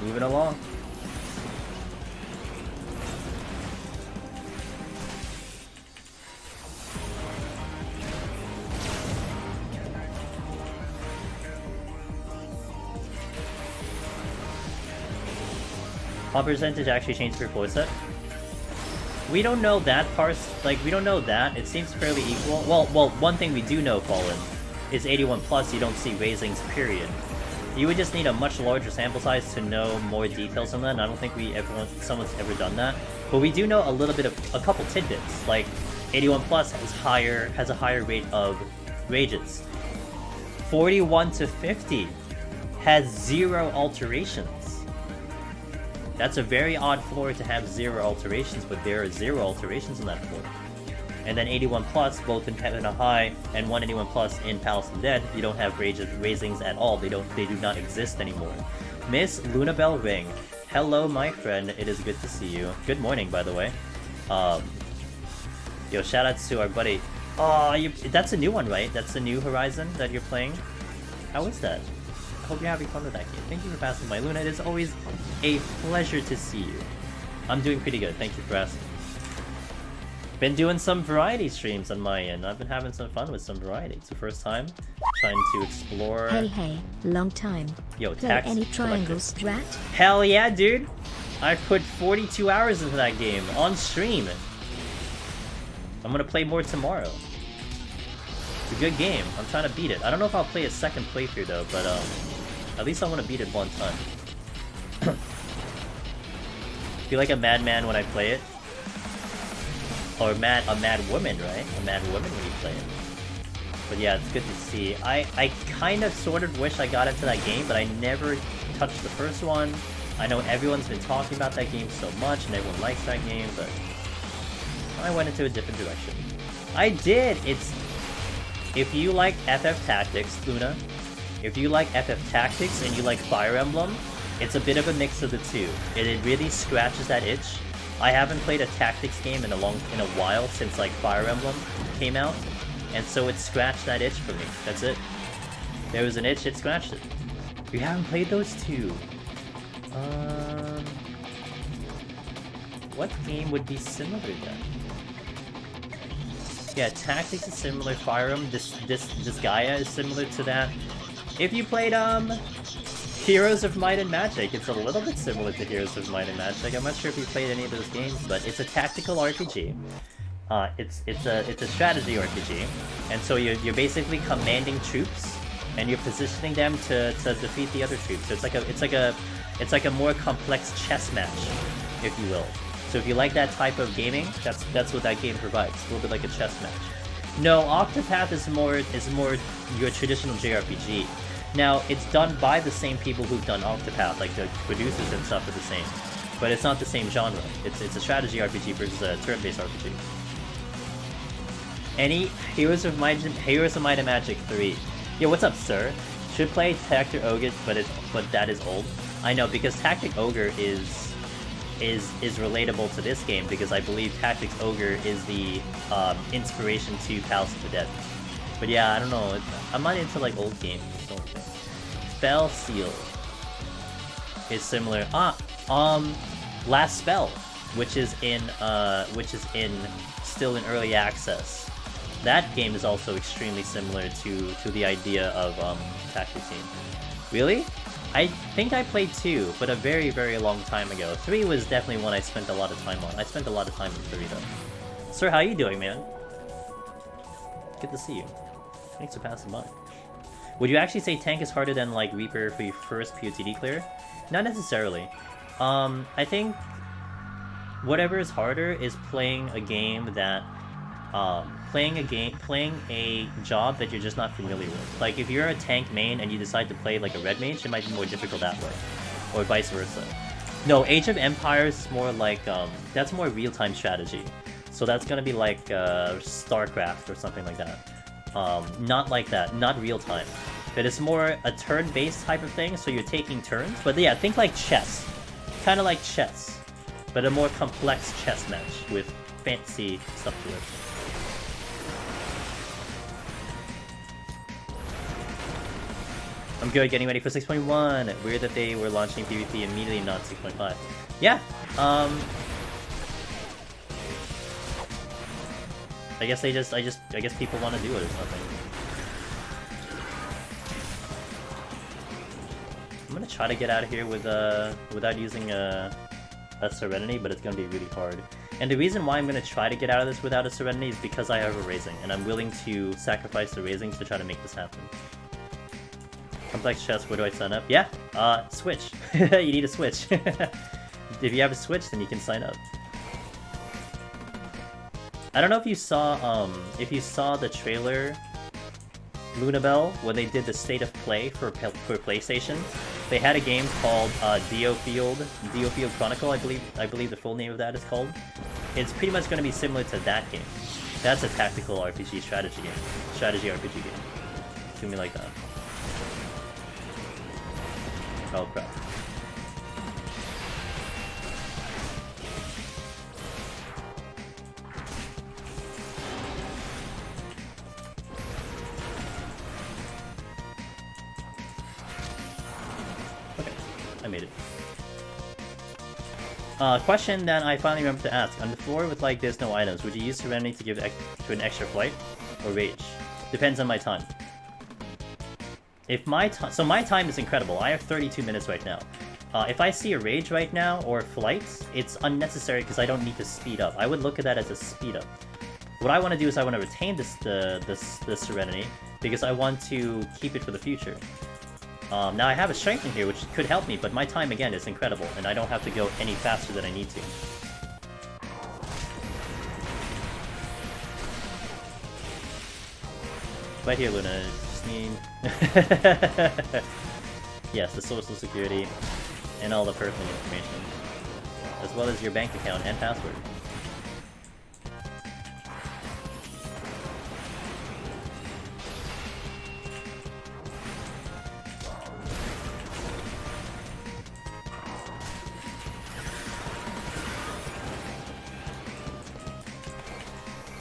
Moving along. What percentage actually changed per floor set? We don't know that part, like, we don't know that. It seems fairly equal. Well, one thing we do know, Fallen, is 81 plus you don't see raisings, period. You would just need a much larger sample size to know more details on that, and I don't think someone's ever done that. But we do know a little bit of a couple tidbits, like 81 plus has a higher rate of rages. 41 to 50 has 0 alterations. That's a very odd floor to have 0 alterations, but there are 0 alterations on that floor. And then 81 plus, both in Heaven and High, and 181 plus in Palace of the Dead, you don't have raisings at all. They do not exist anymore. Miss Lunabelle Ring, hello my friend, it is good to see you. Good morning, by the way. Yo, shoutouts to our buddy. Oh, that's a new one, right? That's the new Horizon that you're playing? How is that? I hope you're having fun with that game. Thank you for passing by, Luna. It is always a pleasure to see you. I'm doing pretty good, thank you for asking. Been doing some variety streams on my end. I've been having some fun with some variety. It's the first time trying to explore. Hey, long time. Yo, Play tax any triangles, Drat? Hell yeah, dude! I put 42 hours into that game on stream. I'm gonna play more tomorrow. It's a good game. I'm trying to beat it. I don't know if I'll play a second playthrough though, but at least I want to beat it one time. Feel like a madman when I play it. Or a mad woman, right? A mad woman when you play it. But yeah, it's good to see. I kind of sort of wish I got into that game, but I never touched the first one. I know everyone's been talking about that game so much, and everyone likes that game, but I went into a different direction. I did! If you like FF Tactics, Luna, if you like FF Tactics and you like Fire Emblem, it's a bit of a mix of the two. It really scratches that itch. I haven't played a tactics game in a while since like Fire Emblem came out, and so it scratched that itch for me. That's it. There was an itch, it scratched it. You haven't played those two. What game would be similar then? Yeah, tactics is similar. Fire Emblem, this Gaia is similar to that. If you played Heroes of Might and Magic, it's a little bit similar to Heroes of Might and Magic. I'm not sure if you played any of those games, but it's a tactical RPG. It's a strategy RPG, and so you're basically commanding troops, and you're positioning them to defeat the other troops. So it's like a more complex chess match, if you will. So if you like that type of gaming, that's what that game provides. A little bit like a chess match. No, Octopath is more your traditional JRPG. Now, it's done by the same people who've done Octopath, like the producers and stuff are the same. But it's not the same genre. It's a strategy RPG versus a turn-based RPG. Any Heroes of Might and Magic 3. Yo, what's up, sir? Should play Tactic Ogre, but that is old. I know, because Tactic Ogre is relatable to this game, because I believe Tactics Ogre is the inspiration to Palace of the Dead. But yeah, I don't know. I'm not into like old games. Spell Seal is similar. Last Spell, which is still in early access. That game is also extremely similar to the idea of tactics game. Really? I think I played 2, but a very, very long time ago. 3 was definitely one I spent a lot of time on. I spent a lot of time in 3 though. Sir, how you doing, man? Good to see you. Thanks for passing by. Would you actually say tank is harder than like Reaper for your first PoTD clear? Not necessarily. I think whatever is harder is playing a game that playing a job that you're just not familiar with. Like if you're a tank main and you decide to play like a red mage, it might be more difficult that way, or vice versa. No, Age of Empires is more like that's more real-time strategy. So that's gonna be like StarCraft or something like that. Not like that, not real-time. But it's more a turn-based type of thing, so you're taking turns. But yeah, think like chess. Kind of like chess, but a more complex chess match with fancy stuff to it. I'm good, getting ready for 6.1. Weird that they were launching PvP immediately, not 6.5. Yeah, I guess people want to do it or something. I'm gonna try to get out of here with without using a Serenity, but it's gonna be really hard. And the reason why I'm gonna try to get out of this without a Serenity is because I have a raising, and I'm willing to sacrifice the raisings to try to make this happen. Complex chess, where do I sign up? Yeah, Switch. You need a Switch. If you have a Switch, then you can sign up. I don't know if you saw the trailer, Lunabelle, when they did the State of Play for PlayStation. They had a game called Dio Field Chronicle, I believe the full name of that is called. It's pretty much going to be similar to that game. That's a tactical RPG strategy game. Strategy RPG game. Do me like that. Oh crap. Okay, I made it. Question that I finally remember to ask. On the floor with like there's no items, would you use Serenity to give to an extra flight? Or Rage? Depends on my time. If my time... So my time is incredible. I have 32 minutes right now. If I see a Rage right now, or Flight, it's unnecessary because I don't need to speed up. I would look at that as a speed up. What I want to do is I want to retain this Serenity, because I want to keep it for the future. Now I have a Strength in here, which could help me, but my time, again, is incredible, and I don't have to go any faster than I need to. Right here, Luna. Just need... Yes, the social security, and all the personal information, as well as your bank account and password.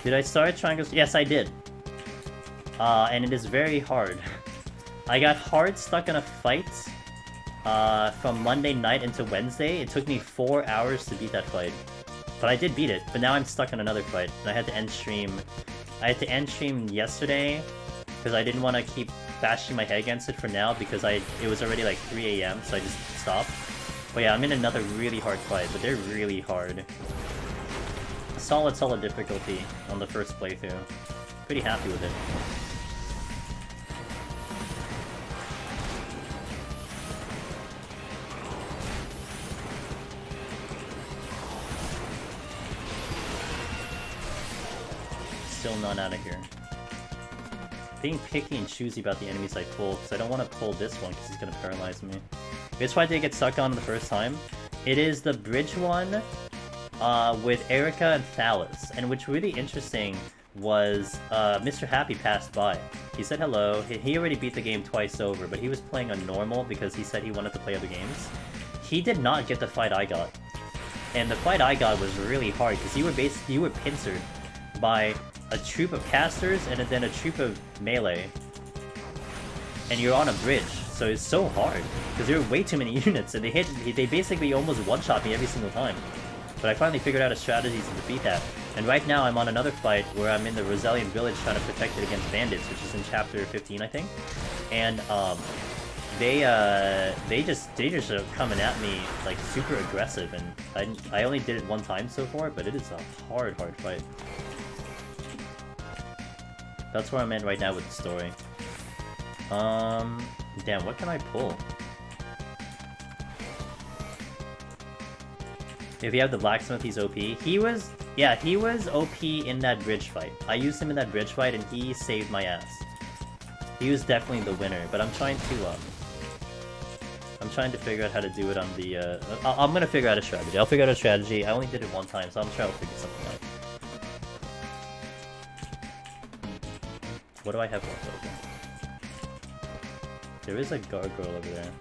Did I start Triangles? Yes, I did. And it is very hard. I got hard stuck in a fight from Monday night into Wednesday. It took me 4 hours to beat that fight. But I did beat it, but now I'm stuck in another fight. And I had to end stream. I had to end stream yesterday because I didn't want to keep bashing my head against it for now because it was already like 3 AM, so I just stopped. But yeah, I'm in another really hard fight, but they're really hard. Solid difficulty on the first playthrough. Pretty happy with it. Still not out of here. Being picky and choosy about the enemies I pull, because I don't want to pull this one because he's going to paralyze me. Which fight did I get stuck on the first time? It is the bridge one with Erica and Thales, and which really interesting was Mr. Happy passed by. He said hello. He already beat the game twice over, but he was playing on normal because he said he wanted to play other games. He did not get the fight I got. And the fight I got was really hard because you were pincered by a troop of casters and then a troop of melee. And you're on a bridge, so it's so hard because there are way too many units and they basically almost one-shot me every single time. But I finally figured out a strategy to defeat that. And right now I'm on another fight where I'm in the Rosalian village trying to protect it against bandits, which is in chapter 15, I think. And they just are coming at me like super aggressive, and I only did it one time so far, but it is a hard fight. That's where I'm at right now with the story. Damn, what can I pull? If you have the blacksmith, he's OP. He was OP in that bridge fight. I used him in that bridge fight and he saved my ass. He was definitely the winner, but I'm trying to figure out how to do it on the, I'm gonna figure out a strategy. I'll figure out a strategy. I only did it one time, so I'm sure I'll figure something out. What do I have left open? There is a gargoyle over there.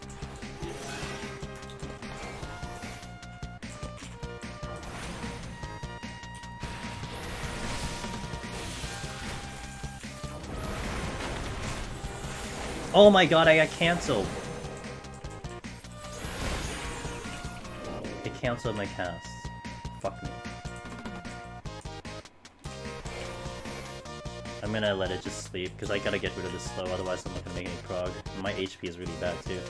Oh my god, I got cancelled! It cancelled my cast. Fuck me. I'm gonna let it just sleep, because I gotta get rid of this slow, otherwise I'm not gonna make any prog. My HP is really bad too.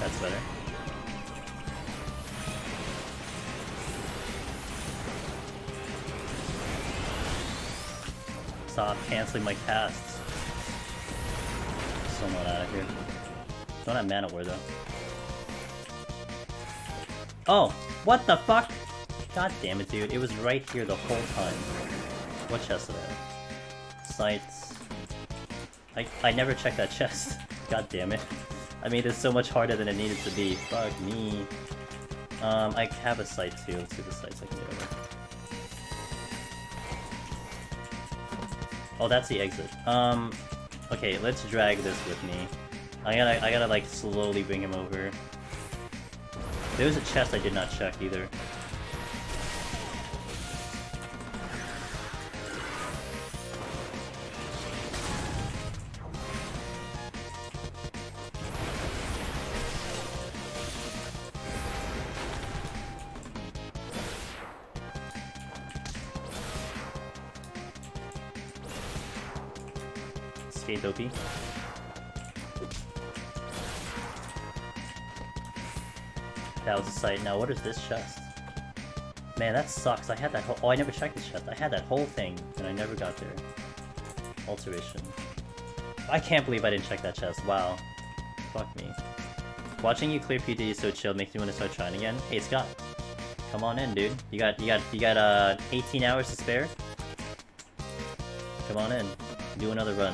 That's better. Stop canceling my casts. Still not out of here. Don't have mana war though. Oh! What the fuck? God damn it, dude. It was right here the whole time. What chest did I have? Sights. I never checked that chest. God damn it. I made this so much harder than it needed to be. Fuck me. I have a sight too. Let's see the sights I can get over. Oh, that's the exit. Okay, let's drag this with me. I gotta like slowly bring him over. There was a chest I did not check either. Skate dopey. That was a sight. Now what is this chest? Man, that sucks. I had that whole— oh, I never checked this chest. I had that whole thing, and I never got there. Alteration. I can't believe I didn't check that chest. Wow. Fuck me. Watching you clear PoTD is so chill, makes me want to start trying again. Hey, Scott. Come on in, dude. You got 18 hours to spare? Come on in. Do another run.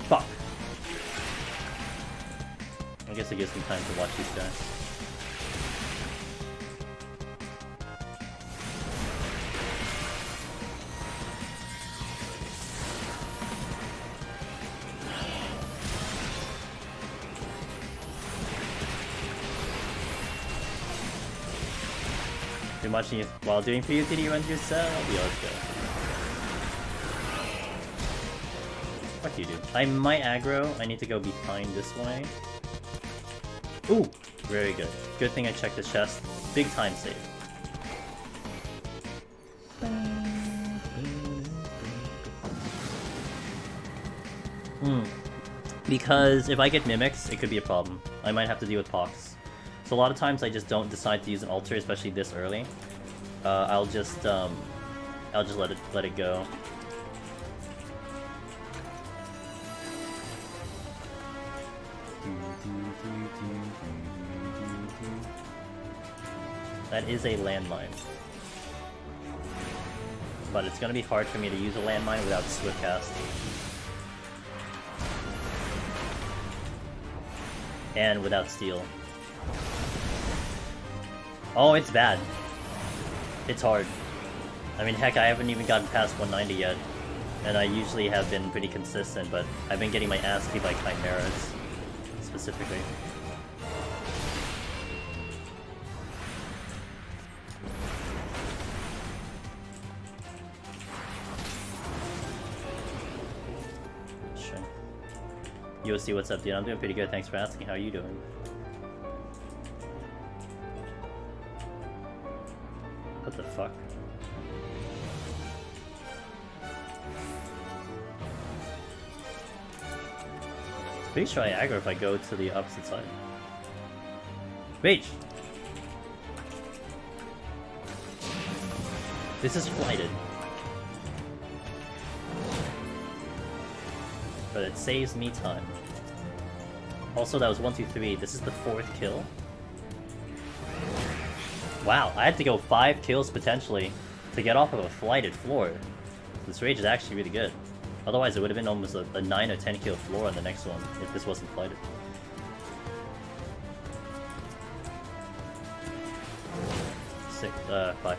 Fuck. I guess it gives me time to watch these guys. Been watching you while doing PoTD runs yourself? Yeah, let's go. Fuck you, dude. I might aggro. I need to go behind this way. Ooh! Very good. Good thing I checked the chest. Big time save. Because if I get mimics, it could be a problem. I might have to deal with pox. So a lot of times I just don't decide to use an altar, especially this early. I'll just let it go. That is a landmine. But it's gonna be hard for me to use a landmine without swift cast. And without steel. Oh, it's bad. It's hard. I mean, heck, I haven't even gotten past 190 yet. And I usually have been pretty consistent, but I've been getting my ass beat by Chimeras. Specifically. Sure. USD, what's up, dude? I'm doing pretty good, thanks for asking. How are you doing? What the fuck? Pretty sure I aggro if I go to the opposite side. Reach! This is flighted. But it saves me time. Also, that was 1, 2, 3. This is the 4th kill. Wow, I had to go 5 kills potentially to get off of a flighted floor. This rage is actually really good. Otherwise it would have been almost a 9 or 10 kill floor on the next one if this wasn't flighted. Six, 5.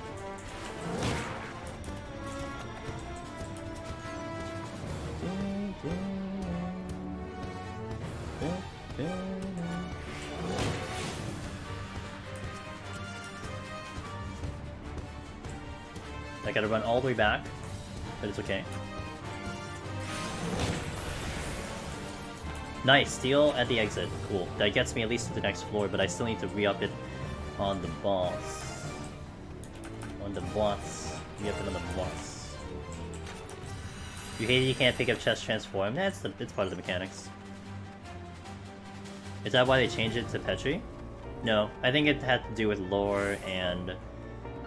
I gotta run all the way back, but it's okay. Nice, steal at the exit. Cool. That gets me at least to the next floor, but I still need to re-up it on the boss. On the boss. Re-up it on the boss. You hate it you can't pick up chest transform. It's part of the mechanics. Is that why they changed it to Petri? No, I think it had to do with lore and...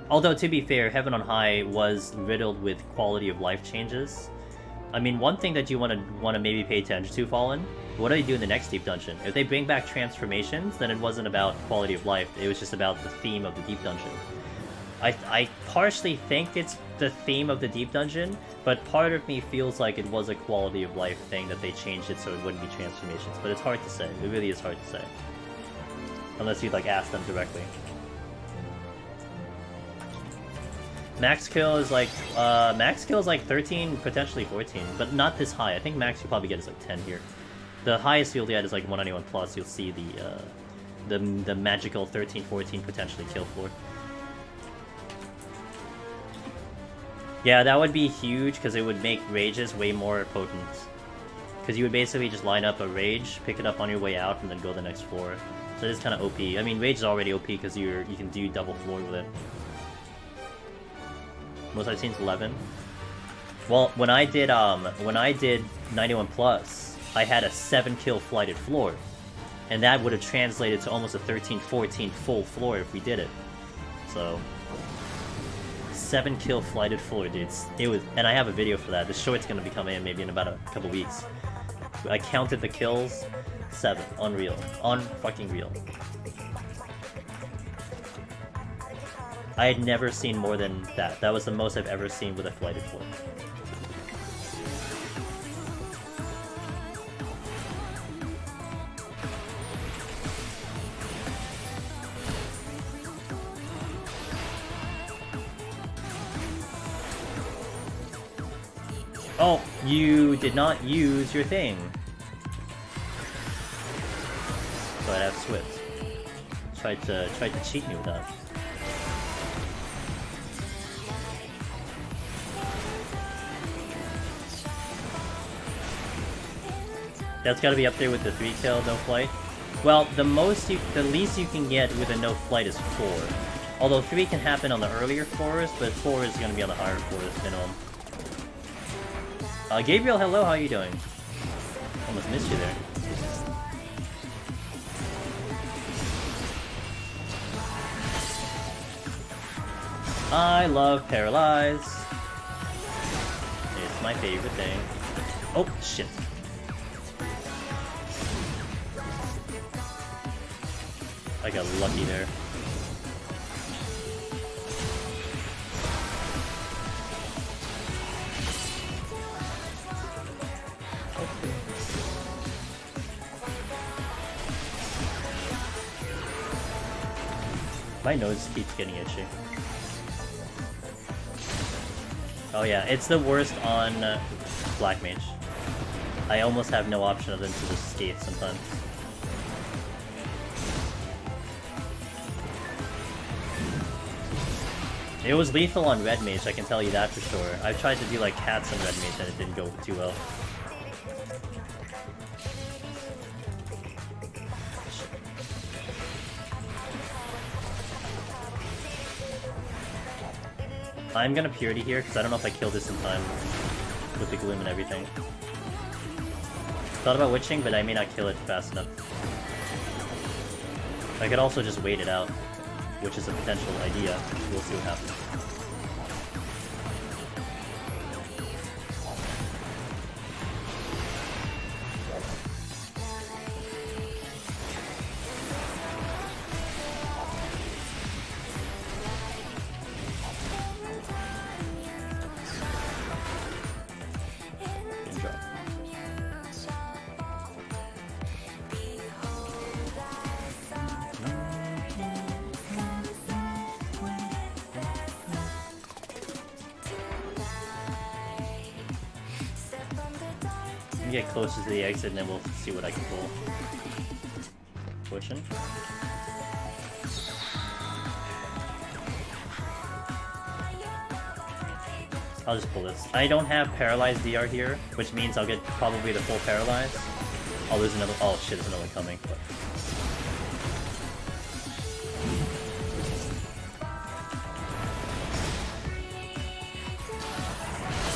Although, to be fair, Heaven on High was riddled with quality of life changes. I mean, one thing that you want to maybe pay attention to, Fallen, what do they do in the next Deep Dungeon? If they bring back transformations, then it wasn't about quality of life, it was just about the theme of the Deep Dungeon. I partially think it's the theme of the Deep Dungeon, but part of me feels like it was a quality of life thing that they changed it so it wouldn't be transformations, but it's hard to say. It really is hard to say. Unless you'd, like, ask them directly. Max kill is like 13, potentially 14, but not this high. I think max you probably get is like 10 here. The highest you'll get is like 191 plus. You'll see the magical 13, 14 potentially kill floor. Yeah, that would be huge because it would make rages way more potent. Because you would basically just line up a rage, pick it up on your way out, and then go the next floor. So it is kind of OP. I mean, rage is already OP because you can do double floor with it. Most I've seen is 11. Well, when I did 91 plus, I had a 7-kill flighted floor, and that would have translated to almost a 13-14 full floor if we did it. So 7-kill flighted floor, dudes. It was, and I have a video for that. The short's gonna be coming in maybe in about a couple weeks. I counted the kills. 7. Unreal. Un-fucking real. I had never seen more than that. That was the most I've ever seen with a flighted floor. Oh, you did not use your thing. So I'd have Swift. Tried to cheat me with that. That's gotta be up there with the 3-kill, no flight. Well, the least you can get with a no flight is 4. Although 3 can happen on the earlier floors, but 4 is gonna be on the higher floors, minimum. Gabriel, hello, how are you doing? Almost missed you there. I love Paralyze. It's my favorite thing. Oh, shit. I got lucky there. My nose keeps getting itchy. Oh yeah, it's the worst on Black Mage. I almost have no option other than to just skate sometimes. It was lethal on Red Mage, I can tell you that for sure. I've tried to do like cats on Red Mage and it didn't go too well. I'm gonna Purity here, because I don't know if I kill this in time with the Gloom and everything. Thought about Witching, but I may not kill it fast enough. I could also just wait it out, which is a potential idea. We'll see what happens. Get closer to the exit and then we'll see what I can pull. Pushing. I'll just pull this. I don't have Paralyzed DR here, which means I'll get probably the full Paralyze. Oh, there's another. Oh shit, there's another one coming. But...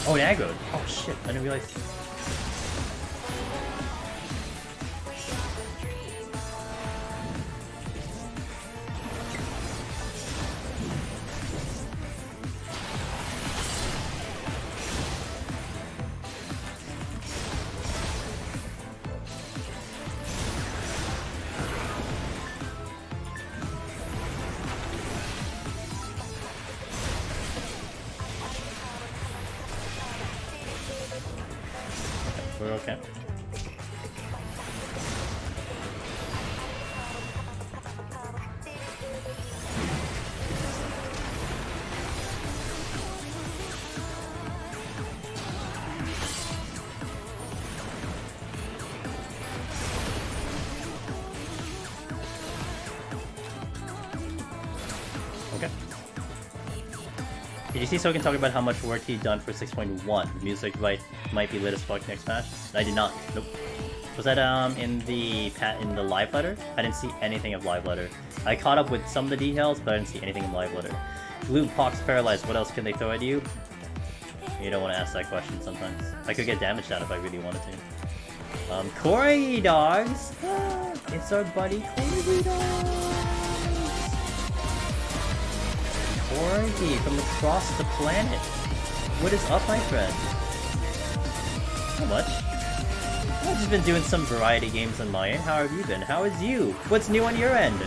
oh, it aggroed. Oh shit, I didn't realize. Okay. Okay. Did you see Soken talk about how much work he'd done for 6.1? Music might be lit as fuck next patch? I did not. Nope. Was that in the live letter? I didn't see anything of live letter. I caught up with some of the details, but I didn't see anything in live letter. Blue Pox Paralyzed, what else can they throw at you? You don't want to ask that question sometimes. I could get damaged out if I really wanted to. Corey dogs! It's our buddy Corey dogs! Corgi from across the planet. What is up, my friend? Not much. I've just been doing some variety games on my end. How have you been? How is you? What's new on your end?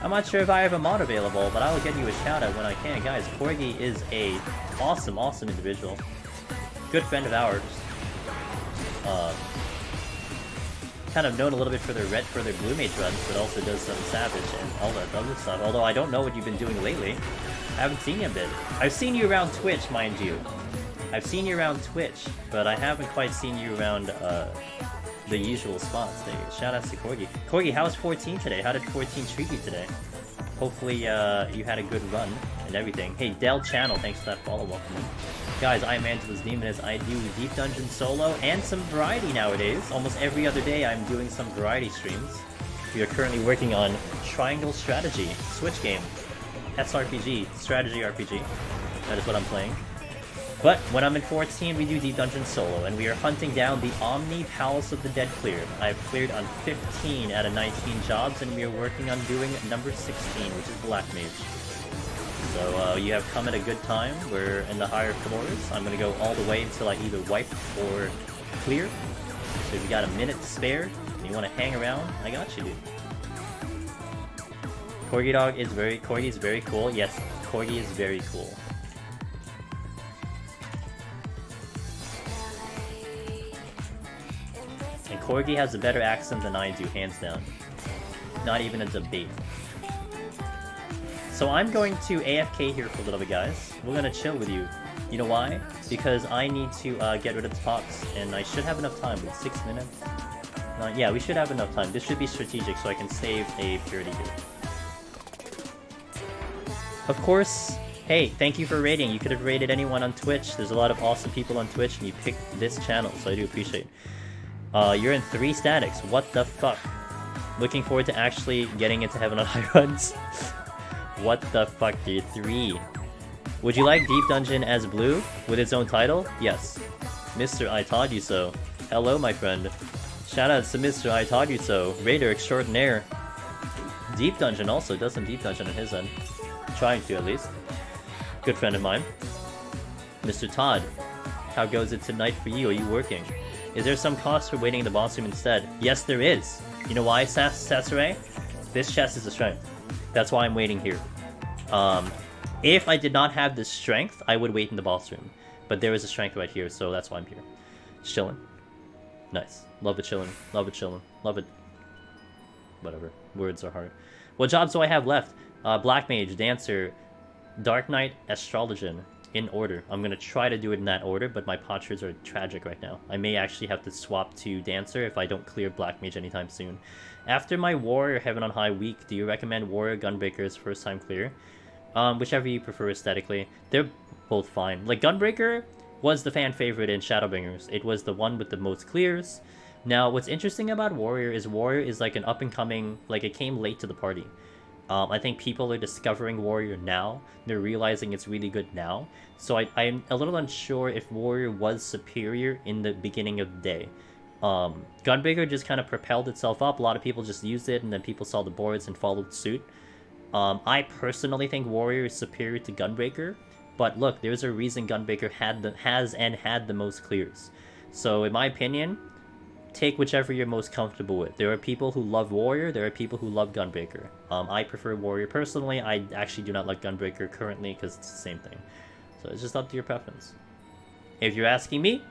I'm not sure if I have a mod available, but I will get you a shout out when I can. Guys, Corgi is a awesome individual. Good friend of ours. Kind of known a little bit for their Blue Mage runs, but also does some Savage and all that other stuff. Although I don't know what you've been doing lately. I haven't seen you a bit. I've seen you around Twitch, mind you. I've seen you around Twitch, but I haven't quite seen you around the usual spots. Shout outs to Corgi. Corgi, how was 14 today? How did 14 treat you today? Hopefully you had a good run and everything. Hey, Del Channel, thanks for that follow. Welcome in. Guys, I'm Angela's Demoness. I do Deep Dungeon solo and some variety nowadays. Almost every other day I'm doing some variety streams. We are currently working on Triangle Strategy, Switch game. SRPG, strategy RPG. That is what I'm playing. But when I'm in 14, we do Deep Dungeon solo, and we are hunting down the Omni Palace of the Dead cleared. I've cleared on 15 out of 19 jobs, and we are working on doing number 16, which is Black Mage. So you have come at a good time. We're in the higher floors. I'm going to go all the way until I either wipe or clear. So if you got a minute to spare, and you want to hang around, I got you, dude. Corgi is very cool. Yes, Corgi is very cool. And Corgi has a better accent than I do, hands down. Not even a debate. So I'm going to AFK here for a little bit, guys. We're gonna chill with you. You know why? Because I need to get rid of the pops, and I should have enough time with 6 minutes. Yeah, we should have enough time. This should be strategic so I can save a purity here. Of course, hey, thank you for rating. You could have rated anyone on Twitch. There's a lot of awesome people on Twitch, and you picked this channel, so I do appreciate it. You're in 3 statics. What the fuck? Looking forward to actually getting into Heaven on High runs. What the fuck, dude? 3. Would you like Deep Dungeon as blue with its own title? Yes. Mr. I Taught You So. Hello, my friend. Shoutouts to Mr. I Taught You So. Raider extraordinaire. Deep Dungeon also does some Deep Dungeon on his end. Trying to, at least. Good friend of mine. Mr. Todd. How goes it tonight for you? Are you working? Is there some cost for waiting in the boss room instead? Yes, there is. You know why, Sasure? This chest is a strength. That's why I'm waiting here. If I did not have this strength, I would wait in the boss room. But there is a strength right here, so that's why I'm here. Just chilling. Nice. Love it chilling. Love it chilling. Love it. Whatever. Words are hard. What jobs do I have left? Black Mage, Dancer, Dark Knight, Astrologian. In order. I'm going to try to do it in that order, but my potsherds are tragic right now. I may actually have to swap to Dancer if I don't clear Black Mage anytime soon. After my Warrior Heaven on High week, do you recommend Warrior Gunbreaker's first time clear? Whichever you prefer aesthetically. They're both fine. Like, Gunbreaker was the fan favorite in Shadowbringers. It was the one with the most clears. Now, what's interesting about Warrior is like an up-and-coming... Like, it came late to the party. I think people are discovering Warrior now. They're realizing it's really good now. So I'm a little unsure if Warrior was superior in the beginning of the day. Gunbreaker just kind of propelled itself up. A lot of people just used it, and then people saw the boards and followed suit. I personally think Warrior is superior to Gunbreaker. But look, there's a reason Gunbreaker had the most clears. So in my opinion... Take whichever you're most comfortable with. There are people who love Warrior, there are people who love Gunbreaker. I prefer Warrior personally. I actually do not like Gunbreaker currently because it's the same thing. So it's just up to your preference. If you're asking me,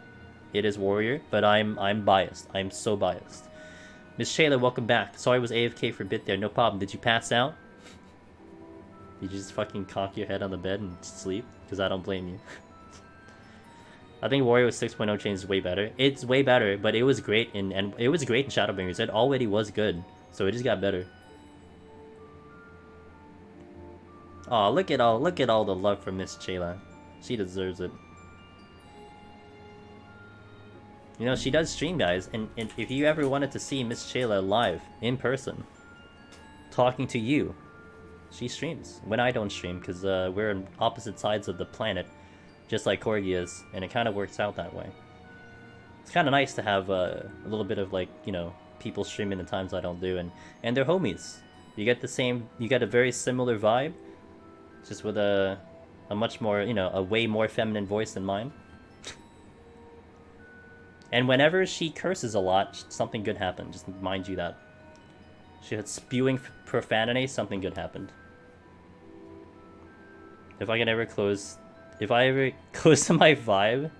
It is Warrior, but I'm biased. I'm so biased. Miss Shayla, welcome back. Sorry I was AFK for a bit there. No problem. Did you pass out? Did you just fucking cock your head on the bed and sleep? Because I don't blame you. I think Warrior with 6.0 change is way better. It's way better, but it was great in Shadowbringers. It already was good, so it just got better. Oh, look at all the love from Miss Shayla. She deserves it. You know, she does stream, guys, and if you ever wanted to see Miss Shayla live, in person, talking to you, she streams. When I don't stream, because we're on opposite sides of the planet, just like Corgi is, and it kind of works out that way. It's kind of nice to have a little bit of, like, you know, people streaming the times I don't do, and they're homies. You get a very similar vibe, just with a much more, you know, a way more feminine voice than mine. And whenever she curses a lot, something good happened. Just mind you that. She had spewing profanity, something good happened. If I ever close to my vibe,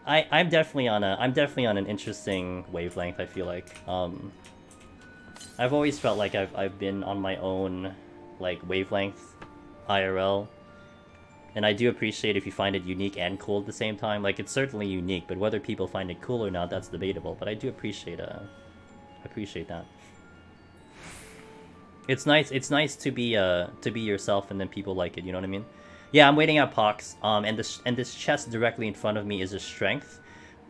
I'm definitely on an interesting wavelength, I feel like. I've always felt like I've been on my own, like, wavelength IRL. And I do appreciate if you find it unique and cool at the same time. Like, it's certainly unique, but whether people find it cool or not, that's debatable. But I do appreciate that. It's nice to be yourself, and then people like it. You know what I mean? Yeah, I'm waiting at Pox. And this chest directly in front of me is a strength.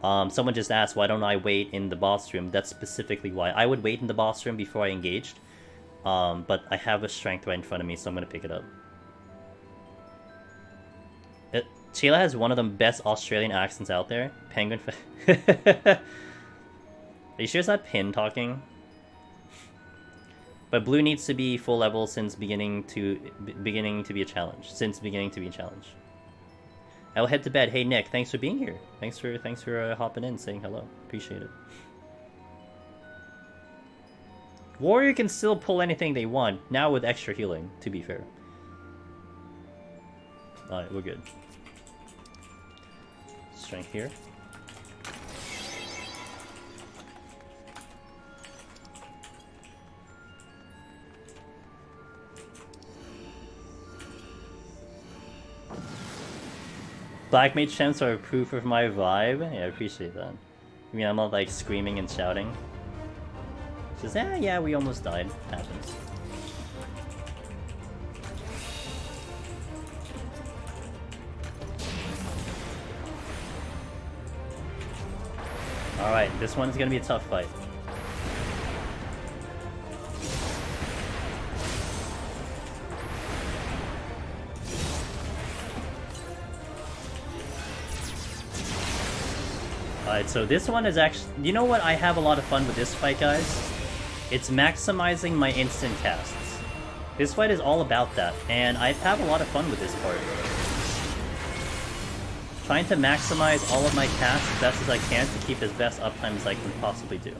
Someone just asked, why don't I wait in the boss room? That's specifically why. I would wait in the boss room before I engaged. But I have a strength right in front of me, so I'm gonna pick it up. Sheila has one of the best Australian accents out there. Penguin. Are you sure it's not Pin talking? But blue needs to be full level since beginning to be a challenge. I'll head to bed. Hey Nick, thanks for being here. Thanks for hopping in, saying hello. Appreciate it. Warrior can still pull anything they want now with extra healing. To be fair. All right, we're good. Strength here. Black Mage Champs are proof of my vibe. Yeah, I appreciate that. I mean, I'm not like screaming and shouting. Just, yeah, we almost died. Happens. Alright, this one's gonna be a tough fight. Alright, so this one is actually... You know what? I have a lot of fun with this fight, guys. It's maximizing my instant casts. This fight is all about that, and I have a lot of fun with this part. Trying to maximize all of my casts as best as I can to keep as best uptime as I can possibly do.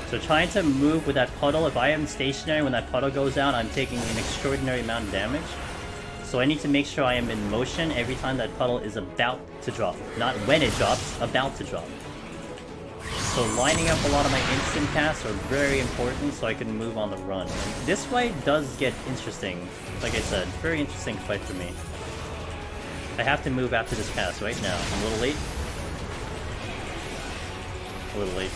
So trying to move with that puddle, if I am stationary when that puddle goes down, I'm taking an extraordinary amount of damage. So I need to make sure I am in motion every time that puddle is about to drop. Not when it drops, about to drop. So lining up a lot of my instant casts are very important so I can move on the run. And this fight does get interesting. Like I said, very interesting fight for me. I have to move after this cast right now. I'm a little late. A little late.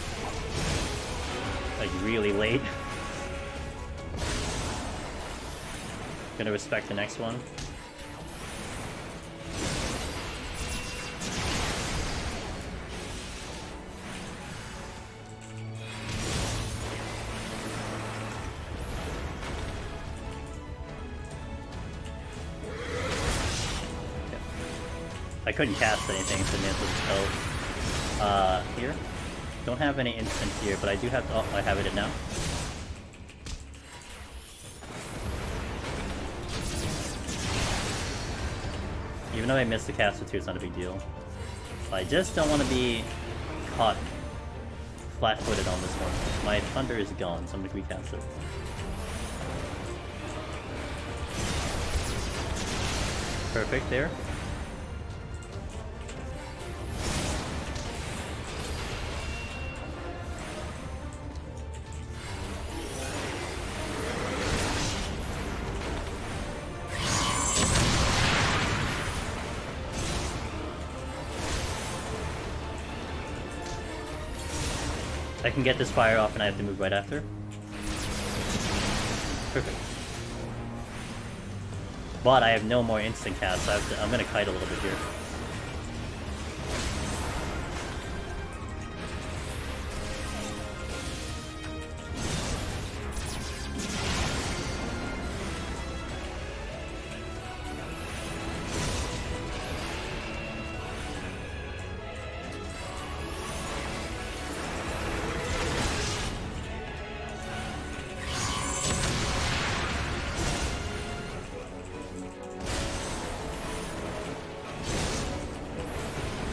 Like, really late. Gonna respect the next one. Okay. I couldn't cast anything to miss the spell. Here? Don't have any instant here, but I do have... Oh, I have it now. Even though I missed the caster too, it's not a big deal. I just don't want to be caught flat-footed on this one. My thunder is gone, so I'm gonna recast it. Perfect there. I can get this fire off and I have to move right after. Perfect. But I have no more instant cast, so I'm gonna kite a little bit here.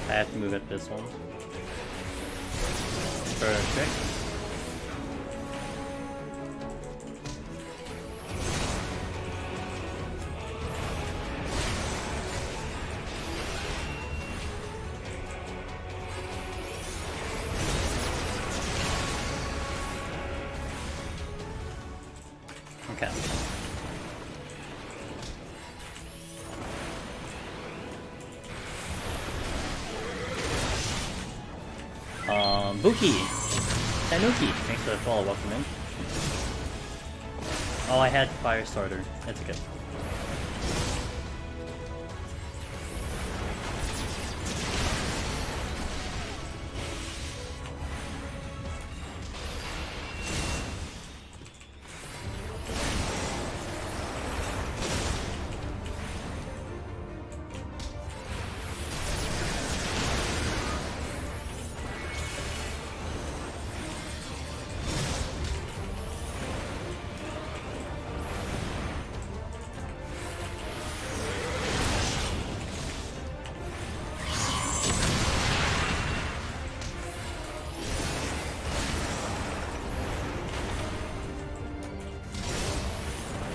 I have to move at this one. Perfect. Okay. Buki! Tanuki! Thanks for the follow, welcome in. Oh, I had Fire Starter. That's good.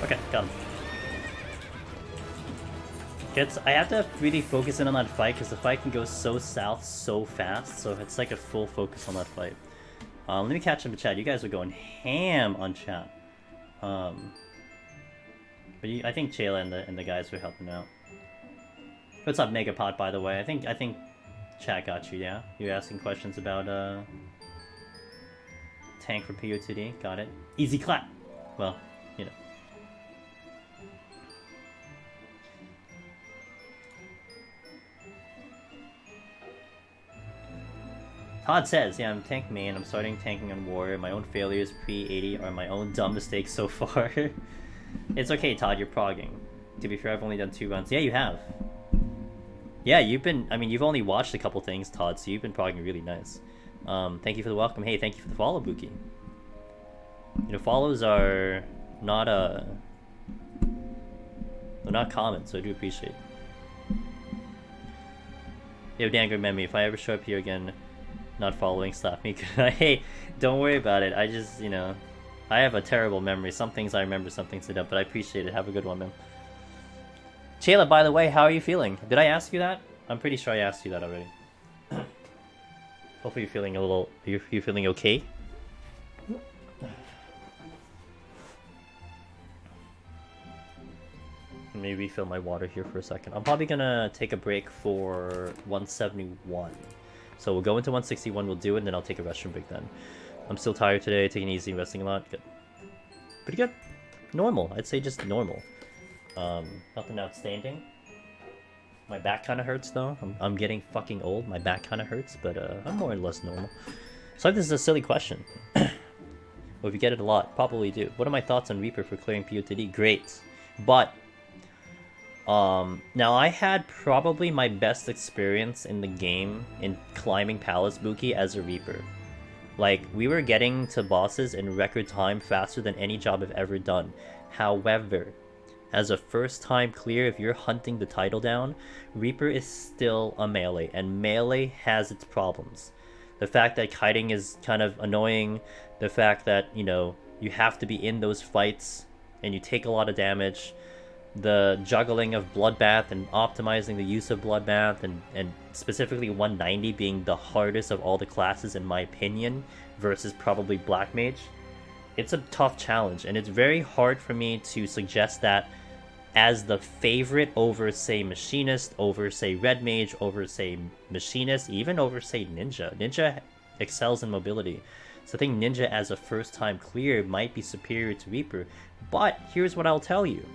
Okay, got him. I have to really focus in on that fight because the fight can go so south so fast, so it's like a full focus on that fight. Let me catch up in chat. You guys are going ham on chat. But I think Chayla and the guys were helping out. What's up, Megapod, by the way? I think chat got you, yeah? You're asking questions about tank for PoTD. Got it. Easy clap. Well, you know. Todd says, yeah, I'm tank main, I'm starting tanking on warrior, my own failures pre-80 are my own dumb mistakes so far. It's okay, Todd, you're progging. To be fair, I've only done 2 runs. Yeah, you have. Yeah, you've only watched a couple things, Todd, so you've been progging really nice. Thank you for the welcome. Hey, thank you for the follow, Buki. You know, follows are not, they're not common, so I do appreciate it. Yo, Dan, remember me, if I ever show up here again, not following, slap me. Hey, don't worry about it. I just, you know, I have a terrible memory. Some things I remember, some things I don't, but I appreciate it. Have a good one, man. Chayla, by the way, how are you feeling? Did I ask you that? I'm pretty sure I asked you that already. Hopefully you're feeling a little... You're feeling okay? Let me refill my water here for a second. I'm probably gonna take a break for 171. So we'll go into 161, we'll do it, and then I'll take a restroom break then. I'm still tired today, taking it easy, resting a lot. Good. Pretty good. Normal. I'd say just normal. Nothing outstanding. My back kind of hurts, though. I'm getting fucking old. My back kind of hurts, but I'm more or less normal. So this is a silly question. Well, if you get it a lot, probably do. What are my thoughts on Reaper for clearing PoTD? Great. But... now I had probably my best experience in the game in climbing Palace Buki as a Reaper. Like, we were getting to bosses in record time faster than any job I've ever done. However, as a first time clear, if you're hunting the title down, Reaper is still a melee, and melee has its problems. The fact that kiting is kind of annoying, the fact that, you know, you have to be in those fights and you take a lot of damage, the juggling of Bloodbath and optimizing the use of Bloodbath, and specifically 190 being the hardest of all the classes in my opinion versus probably Black Mage. It's a tough challenge, and it's very hard for me to suggest that as the favorite over, say, Machinist, over, say, Red Mage, over, say, Machinist, even over, say, Ninja. Ninja excels in mobility. So I think Ninja as a first-time clear might be superior to Reaper. But here's what I'll tell you.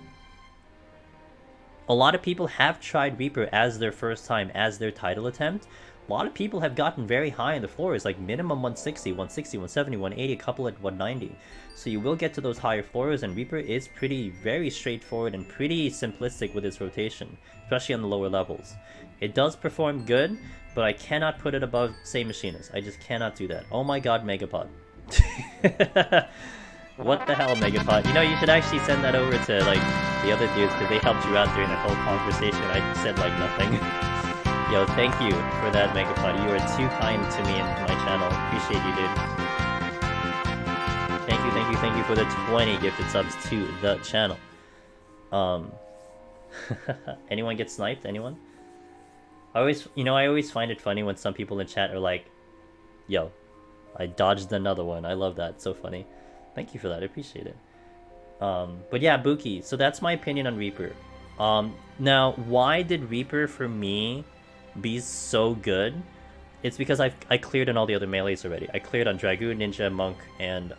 A lot of people have tried Reaper as their first time, as their title attempt. A lot of people have gotten very high in the floors, like minimum 160, 160, 170, 180, a couple at 190. So you will get to those higher floors, and Reaper is very straightforward and pretty simplistic with its rotation, especially on the lower levels. It does perform good, but I cannot put it above, say, Machinist. I just cannot do that. Oh my god, Megapod. What the hell, Megapod? You know, you should actually send that over to, like, the other dudes, because they helped you out during the whole conversation. I said, like, nothing. Yo, thank you for that, Megapod. You are too kind to me and my channel. Appreciate you, dude. Thank you for the 20 gifted subs to the channel. Anyone get sniped? Anyone? I always find it funny when some people in chat are like, yo, I dodged another one. I love that. It's so funny. Thank you for that. I appreciate it. But yeah, Buki. So that's my opinion on Reaper. Now, why did Reaper for me be so good? It's because I cleared on all the other melees already. I cleared on Dragoon, Ninja, Monk, and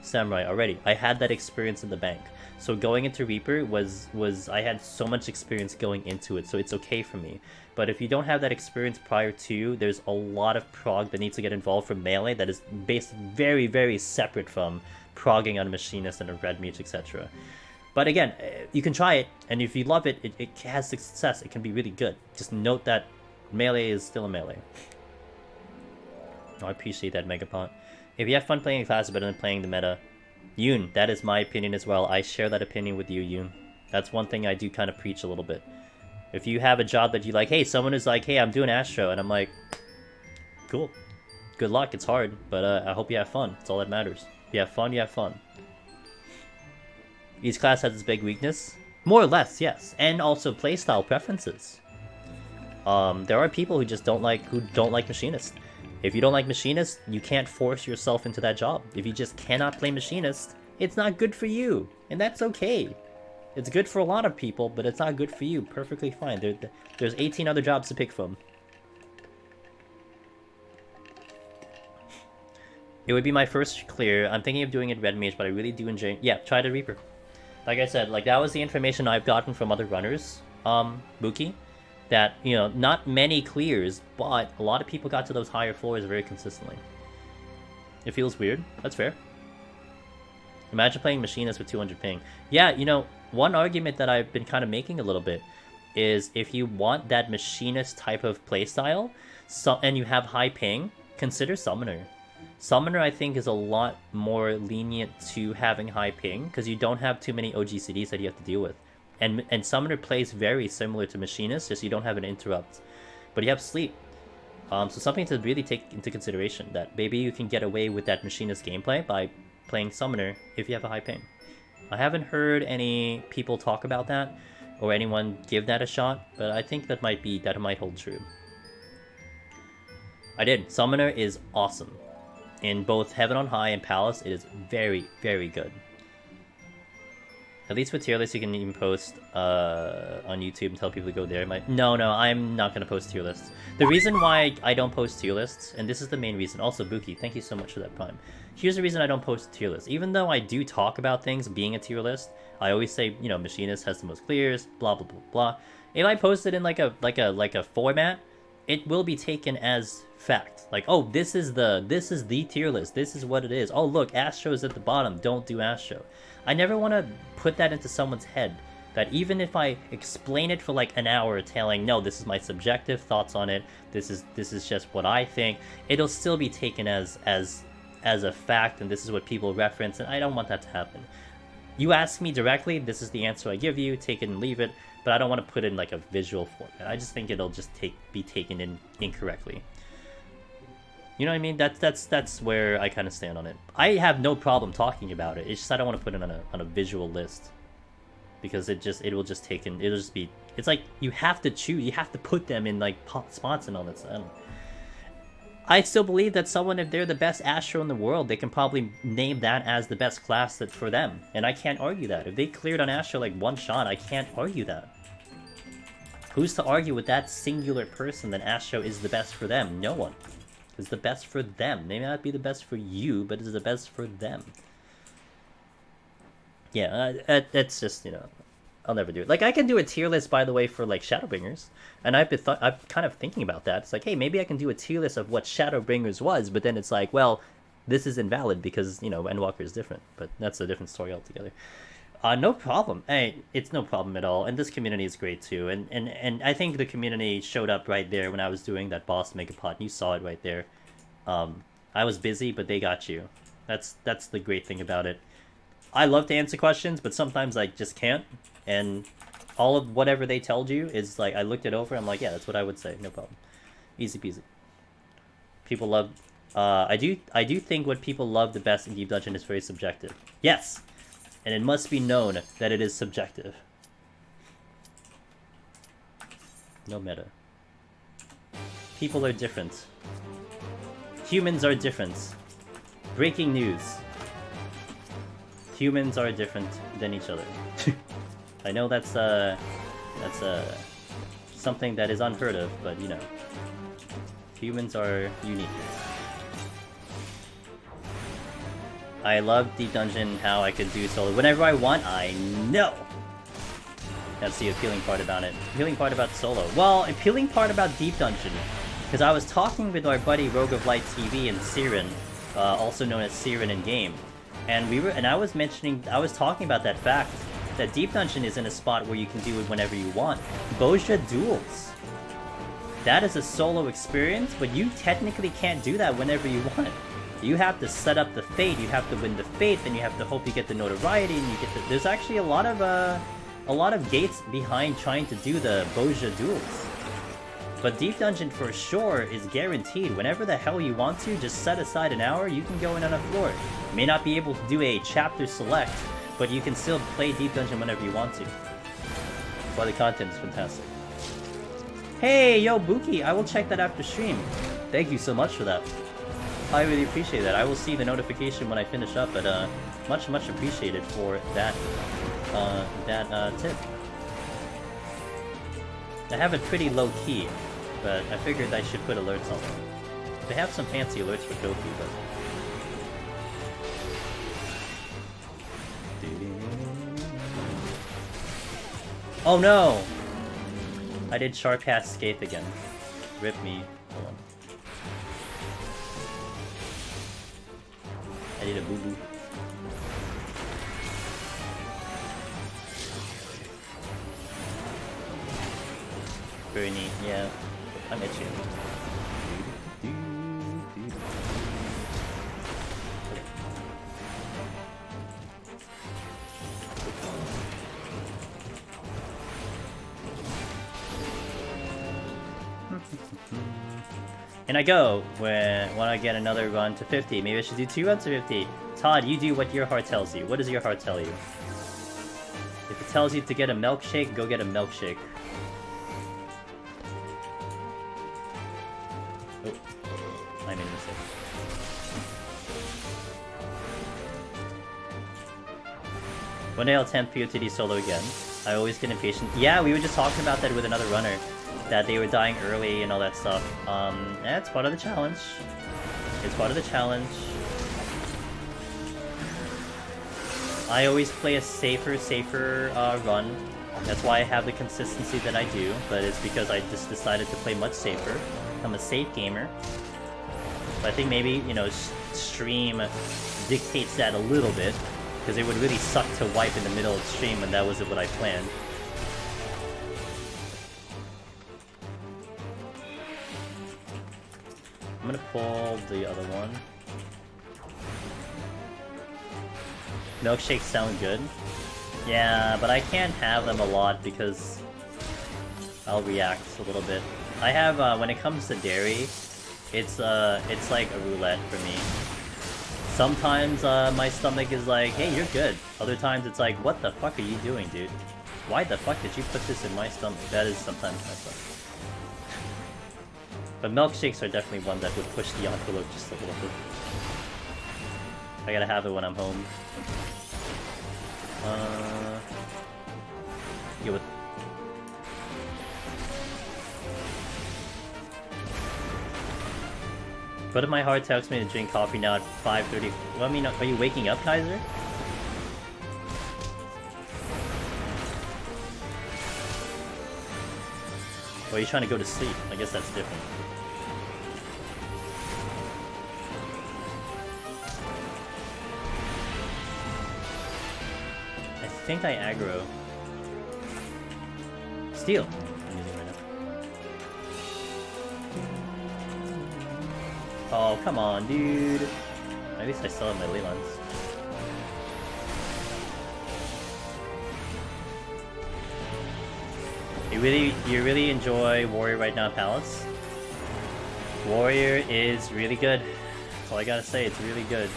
Samurai already. I had that experience in the bank. So going into Reaper was I had so much experience going into it, so it's okay for me. But if you don't have that experience prior to, there's a lot of prog that needs to get involved from melee that is based very, very separate from progging on a Machinist and a Red Mage, etc. But again, you can try it, and if you love it, it has success. It can be really good. Just note that melee is still a melee. Oh, I appreciate that, Megapont. If you have fun playing a class, better than playing the meta. Yoon, that is my opinion as well. I share that opinion with you, Yoon. That's one thing I do kind of preach a little bit. If you have a job that you like, hey, someone is like, hey, I'm doing Astro, and I'm like, cool. Good luck, it's hard, but I hope you have fun. That's all that matters. If you have fun, you have fun. Each class has its big weakness. More or less, yes. And also playstyle preferences. There are people who just don't like Machinist. If you don't like Machinist, you can't force yourself into that job. If you just cannot play Machinist, it's not good for you. And that's okay. It's good for a lot of people, but it's not good for you. Perfectly fine. There's 18 other jobs to pick from. It would be my first clear. I'm thinking of doing it Red Mage, but I really do enjoy... Yeah, try the Reaper. Like I said, like that was the information I've gotten from other runners, Buki. That, you know, not many clears, but a lot of people got to those higher floors very consistently. It feels weird. That's fair. Imagine playing Machinist with 200 ping. Yeah, you know, one argument that I've been kind of making a little bit is if you want that Machinist type of playstyle, and you have high ping, consider Summoner. Summoner, I think, is a lot more lenient to having high ping, because you don't have too many OGCDs that you have to deal with. And Summoner plays very similar to Machinist, just you don't have an interrupt. But you have sleep. So something to really take into consideration, that maybe you can get away with that Machinist gameplay by playing Summoner if you have a high ping. I haven't heard any people talk about that, or anyone give that a shot, but I think that might hold true. I did. Summoner is awesome. In both Heaven on High and Palace, it is very, very good. At least with tier lists, you can even post on YouTube and tell people to go there. No, I'm not going to post tier lists. The reason why I don't post tier lists, and this is the main reason, also Buki, thank you so much for that prime. Here's the reason I don't post tier lists. Even though I do talk about things being a tier list, I always say, you know, Machinist has the most clears, blah, blah, blah, blah. If I post it in like a format, it will be taken as fact. Like, oh, this is the tier list. This is what it is. Oh, look, Astro's at the bottom. Don't do Astro. I never want to put that into someone's head, that even if I explain it for like an hour telling, no, this is my subjective thoughts on it, this is just what I think, it'll still be taken as a fact, and this is what people reference, and I don't want that to happen. You ask me directly, this is the answer I give you, take it and leave it, but I don't want to put it in like a visual format. I just think it'll just be taken in incorrectly. You know what I mean? That's where I kind of stand on it. I have no problem talking about it. It's just I don't want to put it on a visual list, because it will just take in. It'll just be. It's like you have to choose. You have to put them in like spots and all that stuff. I still believe that someone, if they're the best Astro in the world, they can probably name that as the best class that for them, and I can't argue that. If they cleared on Astro like one shot, I can't argue that. Who's to argue with that singular person that Astro is the best for them? No one. It's the best for them. They may not be the best for you, but it's the best for them. Yeah, that's just, you know, I'll never do it. Like, I can do a tier list, by the way, for, like, Shadowbringers. And I'm kind of thinking about that. It's like, hey, maybe I can do a tier list of what Shadowbringers was, but then it's like, well, this is invalid because, you know, Endwalker is different. But that's a different story altogether. No problem. Hey, it's no problem at all. And this community is great too. And I think the community showed up right there when I was doing that boss megapod. You saw it right there. I was busy, but they got you. That's the great thing about it. I love to answer questions, but sometimes I just can't. And all of whatever they told you is like, I looked it over. I'm like, yeah, that's what I would say. No problem. Easy peasy. People love. I do think what people love the best in Deep Dungeon is very subjective. Yes. And it must be known that it is subjective. No meta. People are different. Humans are different. Breaking news. Humans are different than each other. I know that's something that is unheard of, but you know. Humans are unique. I love Deep Dungeon, how I could do solo whenever I want. I know! That's the appealing part about it. Appealing part about solo. Well, appealing part about Deep Dungeon. Because I was talking with our buddy Rogue of Light TV and Siren, also known as Siren in game. And I was talking about that fact, that Deep Dungeon is in a spot where you can do it whenever you want. Boja duels. That is a solo experience, but you technically can't do that whenever you want. You have to set up the fate, you have to win the fate, then you have to hope you get the notoriety, and you get the... There's actually a lot of gates behind trying to do the Boja duels. But Deep Dungeon for sure is guaranteed. Whenever the hell you want to, just set aside an hour, you can go in on a floor. You may not be able to do a chapter select, but you can still play Deep Dungeon whenever you want to. But the content is fantastic. Hey, yo, Buki, I will check that after stream. Thank you so much for that. I really appreciate that. I will see the notification when I finish up, but much appreciated for that tip. I have it pretty low key, but I figured I should put alerts on them. They have some fancy alerts for Kofi, but... Oh no! I did Sharp Pass Scathe again. Rip me. Hold on. I need a boo-boo. Very neat, yeah. I'm itching. And I go when I get another run to 50. Maybe I should do 2 runs to 50. Todd, you do what your heart tells you. What does your heart tell you? If it tells you to get a milkshake, go get a milkshake. Oh, I made a mistake. One day I'll attempt PoTD solo again. I always get impatient. Yeah, we were just talking about that with another runner. That they were dying early and all that stuff. Yeah, it's part of the challenge. It's part of the challenge. I always play a safer run. That's why I have the consistency that I do, but it's because I just decided to play much safer. I'm a safe gamer. But I think maybe, you know, stream dictates that a little bit, because it would really suck to wipe in the middle of stream, and that wasn't what I planned. I'm gonna pull the other one. Milkshakes sound good. Yeah, but I can't have them a lot because I'll react a little bit. I have, when it comes to dairy, it's like a roulette for me. Sometimes, my stomach is like, hey, you're good. Other times it's like, what the fuck are you doing, dude? Why the fuck did you put this in my stomach? That is sometimes my stomach. But milkshakes are definitely one that would push the envelope just a little bit. I gotta have it when I'm home. Yeah, what? But if my heart tells me to drink coffee now at 5:30, well, I mean, are you waking up, Kaiser? Or are you trying to go to sleep? I guess that's different. I think I aggro. Steal! I'm using it right now. Oh, come on, dude! At least I still have my ley lines. You really enjoy Warrior right now, Palace? Warrior is really good. That's all I gotta say, it's really good.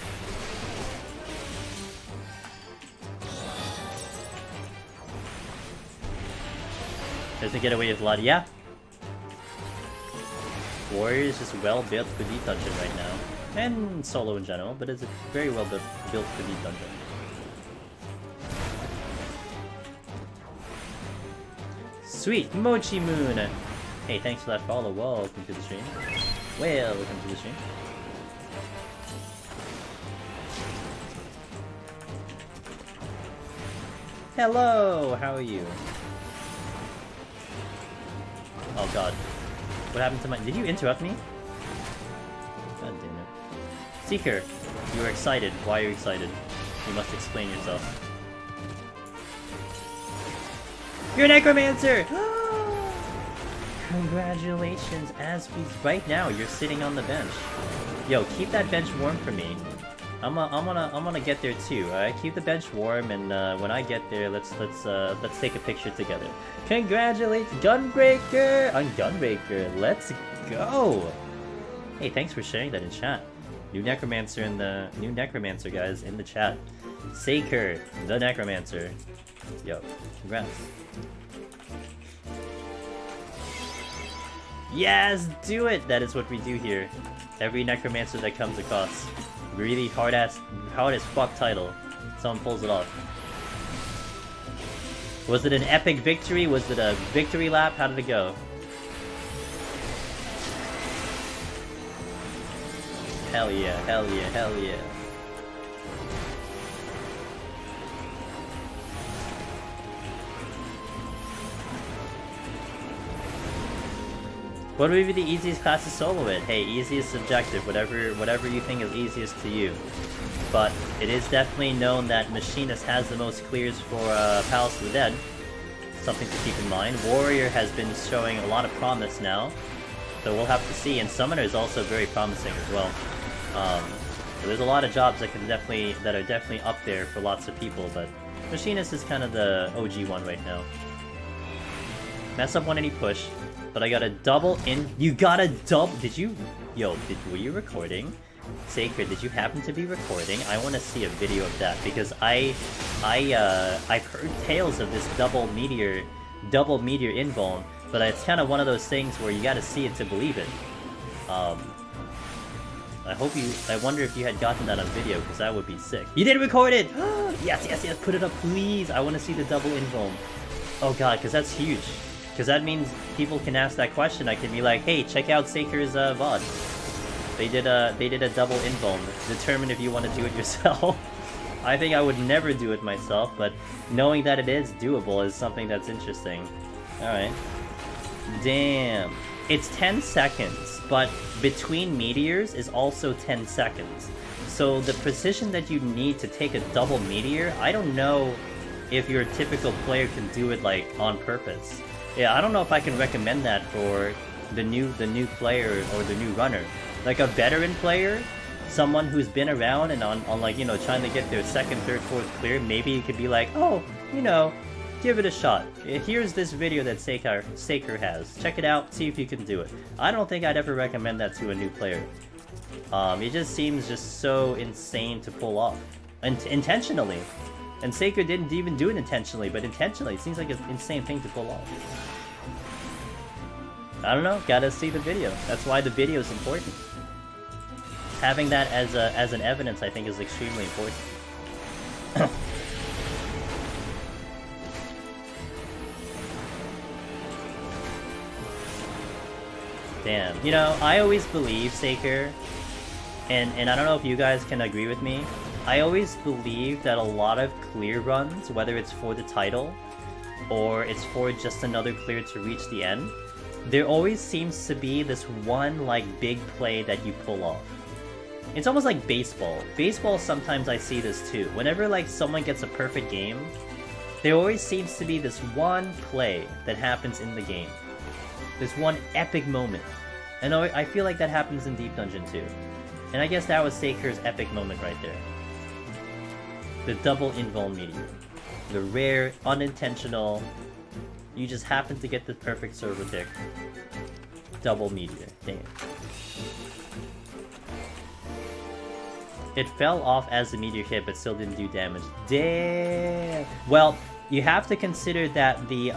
Doesn't get away with a lot, yeah. Warrior is just well built for the dungeon right now. And solo in general, but it's a very well built for the dungeon. Sweet! Mochi Moon! Hey, thanks for that follow. Welcome to the stream. Welcome to the stream. Hello! How are you? Oh god. What happened to my... Did you interrupt me? God damn it. Seeker, you were excited. Why are you excited? You must explain yourself. You're a necromancer! Congratulations, as we... Right now, you're sitting on the bench. Yo, keep that bench warm for me. I'm gonna get there too, alright? Keep the bench warm, and when I get there, let's take a picture together. Congratulations, Gunbreaker! On Gunbreaker, let's go! Hey, thanks for sharing that in chat. New necromancer guys in the chat. Saker, the necromancer. Yo, congrats. Yes, do it! That is what we do here. Every necromancer that comes across. Really hard as fuck title. Someone pulls it off. Was it an epic victory? Was it a victory lap? How did it go? Hell yeah, hell yeah, hell yeah. What would be the easiest class to solo it? Hey, easy is subjective, whatever you think is easiest to you. But it is definitely known that Machinist has the most clears for Palace of the Dead. Something to keep in mind. Warrior has been showing a lot of promise now, so we'll have to see. And Summoner is also very promising as well. So there's a lot of jobs that are definitely up there for lots of people, but Machinist is kind of the OG one right now. Mess up 180 push. But I got a double in. You got a double. Did you? Yo, were you recording? Sacred, did you happen to be recording? I want to see a video of that because I've heard tales of this double meteor invuln, but it's kind of one of those things where you got to see it to believe it. I wonder if you had gotten that on video because that would be sick. You did record it. Yes, yes, yes. Put it up, please. I want to see the double invuln. Oh god, because that's huge. Because that means people can ask that question. I can be like, hey, check out Saker's VOD. They did a double invuln. Determine if you want to do it yourself. I think I would never do it myself, but knowing that it is doable is something that's interesting. Alright. Damn. It's 10 seconds, but between meteors is also 10 seconds. So the precision that you need to take a double meteor, I don't know if your typical player can do it like on purpose. Yeah, I don't know if I can recommend that for the new player or the new runner. Like a veteran player someone who's been around and on like, you know, trying to get their second, third, fourth clear, maybe you could be like, oh, you know, give it a shot. Here's this video that Saker has. Check it out, see if you can do it. I don't think I'd ever recommend that to a new player. It just seems just so insane to pull off. Intentionally. And Saker didn't even do it intentionally, but intentionally, it seems like an insane thing to pull off. I don't know, gotta see the video. That's why the video is important. Having that as an evidence, I think, is extremely important. Damn. You know, I always believe, Saker, and I don't know if you guys can agree with me, I always believe that a lot of clear runs, whether it's for the title, or it's for just another clear to reach the end, there always seems to be this one, like, big play that you pull off. It's almost like baseball. Baseball, sometimes I see this too. Whenever, like, someone gets a perfect game, there always seems to be this one play that happens in the game. This one epic moment. And I feel like that happens in Deep Dungeon too. And I guess that was Saker's epic moment right there. The double invuln meteor. The rare, unintentional, you just happen to get the perfect server tick. Double meteor. Damn. It fell off as the meteor hit, but still didn't do damage. Damn! Well, you have to consider that the,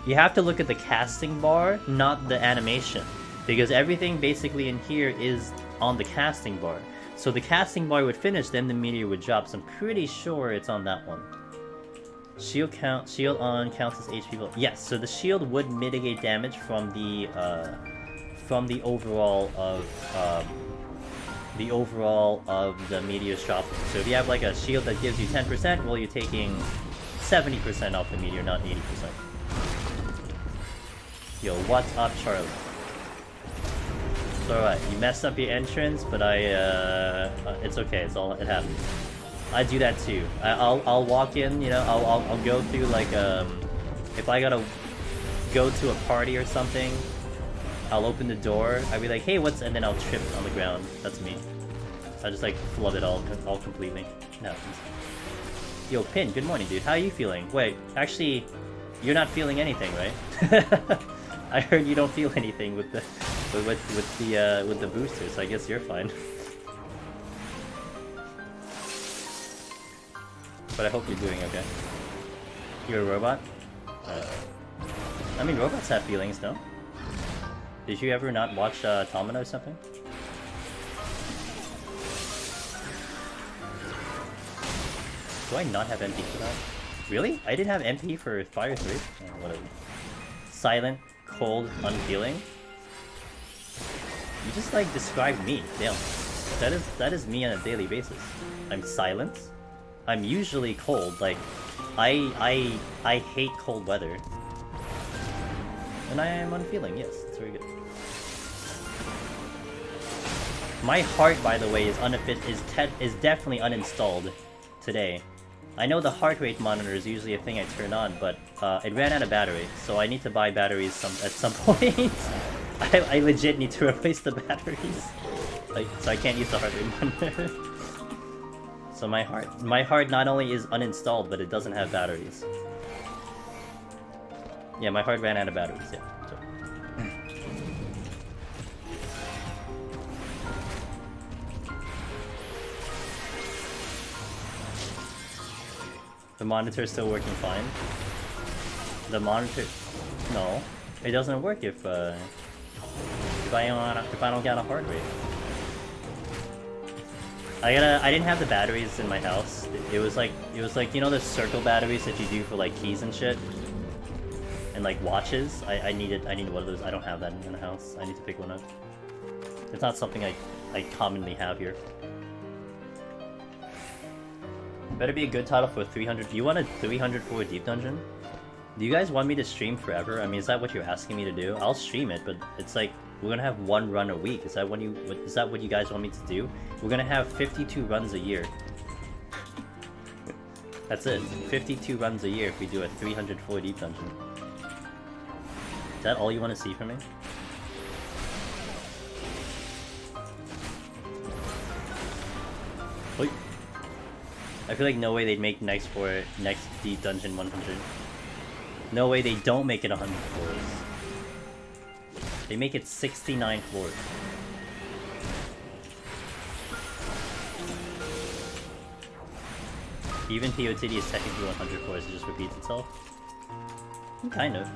you have to look at the casting bar, not the animation. Because everything basically in here is on the casting bar. So the casting bar would finish, then the meteor would drop. So I'm pretty sure it's on that one. Shield on counts as HP. Yes, so the shield would mitigate damage from the overall of the meteor's dropping. So if you have like a shield that gives you 10%, well, you're taking 70% off the meteor, not 80%. Yo, what's up, Charlie? It's alright, you messed up your entrance, but it's okay, it happens. I do that too. I'll walk in, you know, I'll go through like, if I gotta go to a party or something, I'll open the door, I'll be like, hey, and then I'll trip on the ground. That's me. I just like flood it all completely. It happens. Yo, Pin, good morning, dude. How are you feeling? Wait, actually, you're not feeling anything, right? I heard you don't feel anything with the booster, so I guess you're fine. But I hope you're doing okay. You're a robot? I mean, robots have feelings, no? Did you ever not watch Automata or something? Do I not have MP for that? Really? I didn't have MP for Fire 3? Oh, whatever. Silent, cold, unfeeling? You just like described me. Damn. That is me on a daily basis. I'm silent. I'm usually cold. Like, I hate cold weather. And I am unfeeling, yes, it's very good. My heart, by the way, is definitely uninstalled today. I know the heart rate monitor is usually a thing I turn on, but it ran out of battery, so I need to buy batteries at some point. I legit need to replace the batteries. Like, so I can't use the heart rate monitor. So my heart not only is uninstalled, but it doesn't have batteries. Yeah, my heart ran out of batteries, yeah. So. The monitor is still working fine. The monitor... No. It doesn't work if I don't get a heart rate. I didn't have the batteries in my house. It was like, you know the circle batteries that you do for like keys and shit? And like watches? I needed one of those. I don't have that in the house. I need to pick one up. It's not something I commonly have here. Better be a good title for 300. Do you want a 300 for a Deep Dungeon? Do you guys want me to stream forever? I mean, is that what you're asking me to do? I'll stream it, but it's like, we're gonna have one run a week. Is that what you guys want me to do? We're gonna have 52 runs a year. That's it. 52 runs a year if we do a 304 Deep Dungeon. Is that all you want to see from me? I feel like no way they'd make next deep dungeon 100. No way they don't make it 100 floors. They make it 69 floors. Even PoTD is technically 100 floors, it just repeats itself. Kind of.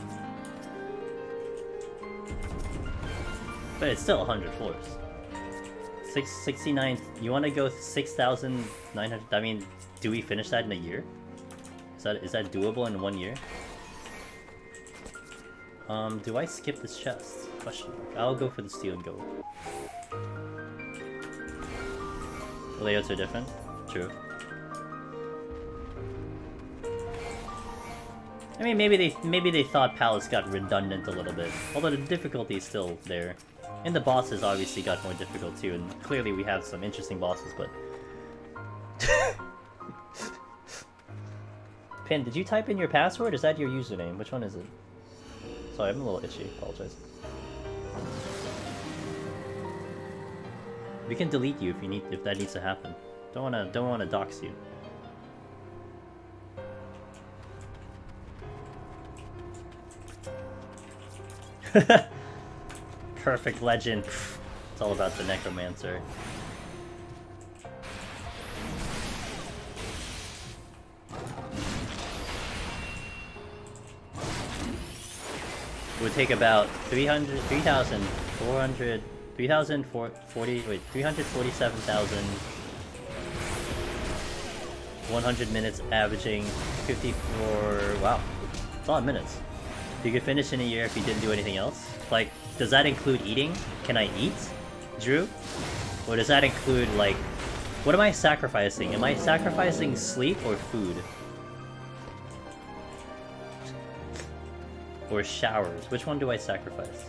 But it's still 100 floors. 69, you want to go 6,900, I mean, do we finish that in a year? Is that doable in 1 year? Do I skip this chest? Question mark. I'll go for the steel and gold. The layouts are different? True. I mean, maybe they thought Palace got redundant a little bit, although the difficulty is still there. And the bosses obviously got more difficult too, and clearly we have some interesting bosses, but... Pin, did you type in your password? Is that your username? Which one is it? Sorry, I'm a little itchy. Apologize. We can delete you if that needs to happen. Don't wanna dox you. Perfect legend. It's all about the necromancer. It would take about 347,100 minutes, averaging 54. Wow, it's a lot of minutes. You could finish in a year if you didn't do anything else. Like, does that include eating? Can I eat, Drew? Or does that include, like, what am I sacrificing? Am I sacrificing sleep or food? Or showers? Which one do I sacrifice?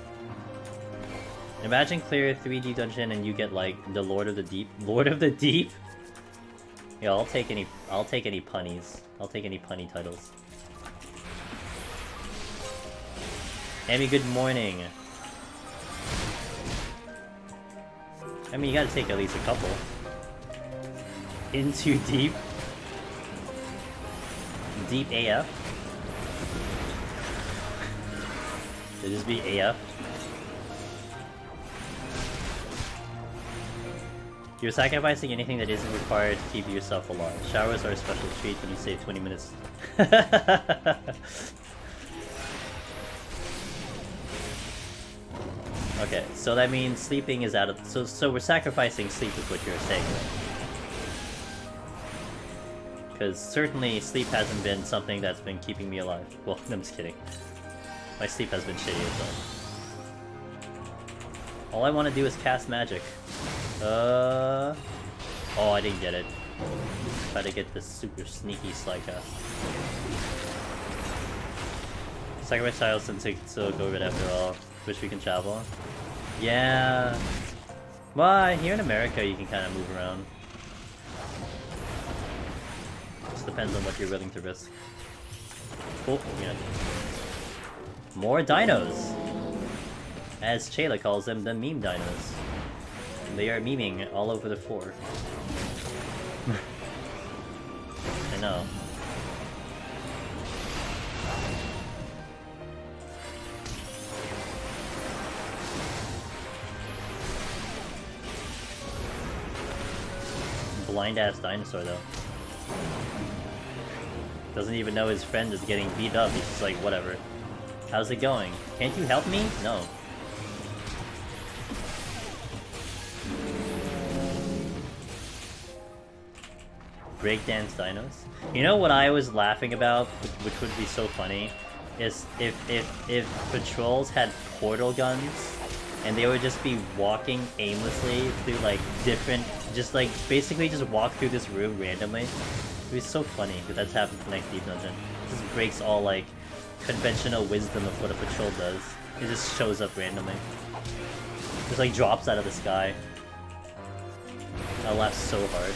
Imagine clear 3D dungeon and you get, like, the Lord of the Deep. Lord of the Deep? Yeah, I'll take any punnies. I'll take any punny titles. Amy, good morning. I mean, you gotta take at least a couple. Into deep. Deep AF. Should just be AF. You're sacrificing anything that isn't required to keep yourself alive. Showers are a special treat when you save 20 minutes. Okay, so that means sleeping is out of... So we're sacrificing sleep is what you're saying, right? Because certainly sleep hasn't been something that's been keeping me alive. Well, I'm just kidding. My sleep has been shitty as well. All I want to do is cast magic. Oh, I didn't get it. Try to get this super sneaky slide cast. Sacrifice tiles since it's so COVID after all. Wish we can travel. Yeah. Well, here in America you can kind of move around. Just depends on what you're willing to risk. Oh, yeah. More dinos! As Chayla calls them, the meme dinos. They are memeing all over the floor. I know. Blind ass dinosaur though. Doesn't even know his friend is getting beat up. He's just like, whatever. How's it going? Can't you help me? No. Breakdance dinos. You know what I was laughing about, which would be so funny, is if patrols had portal guns and they would just be walking aimlessly through like different, just like basically just walk through this room randomly. It'd be so funny if that's happened to next deep dungeon. It just breaks all like conventional wisdom of what a patrol does. It just shows up randomly. Just like drops out of the sky. I laughed so hard.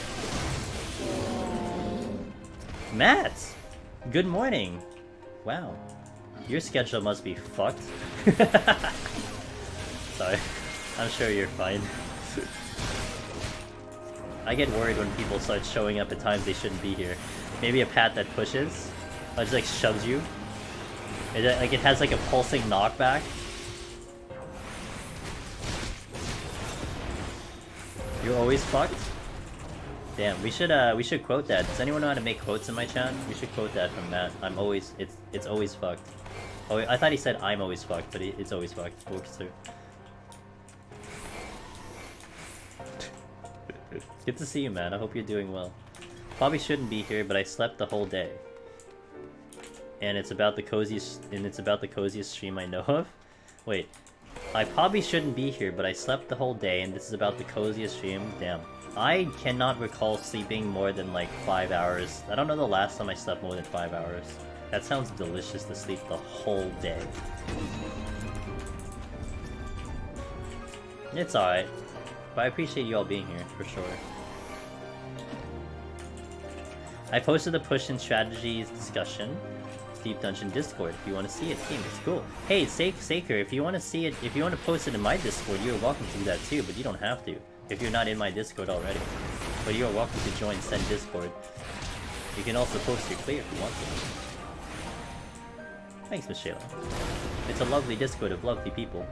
Matt! Good morning! Wow. Your schedule must be fucked. Sorry. I'm sure you're fine. I get worried when people start showing up at times they shouldn't be here. Maybe a pat that pushes, or just like shoves you. Like it has like a pulsing knockback. You're always fucked? Damn, we should quote that. Does anyone know how to make quotes in my chat? We should quote that from Matt. It's always fucked. Oh, I thought he said I'm always fucked, but it's always fucked. Works through. Good to see you, man. I hope you're doing well. Probably shouldn't be here, but I slept the whole day. And it's about the coziest stream I know of. Wait. I probably shouldn't be here, but I slept the whole day, and this is about the coziest stream. Damn. I cannot recall sleeping more than like 5 hours. I don't know the last time I slept more than 5 hours. That sounds delicious to sleep the whole day. It's alright. But I appreciate you all being here, for sure. I posted the push and strategies discussion. Deep Dungeon Discord if you want to see it. Team, it's cool. Hey, Saker, if you want to see it, if you want to post it in my Discord, you're welcome to do that too, but you don't have to if you're not in my Discord already. But you are welcome to join said Discord. You can also post your clear if you want to. Thanks, Michelle. It's a lovely Discord of lovely people.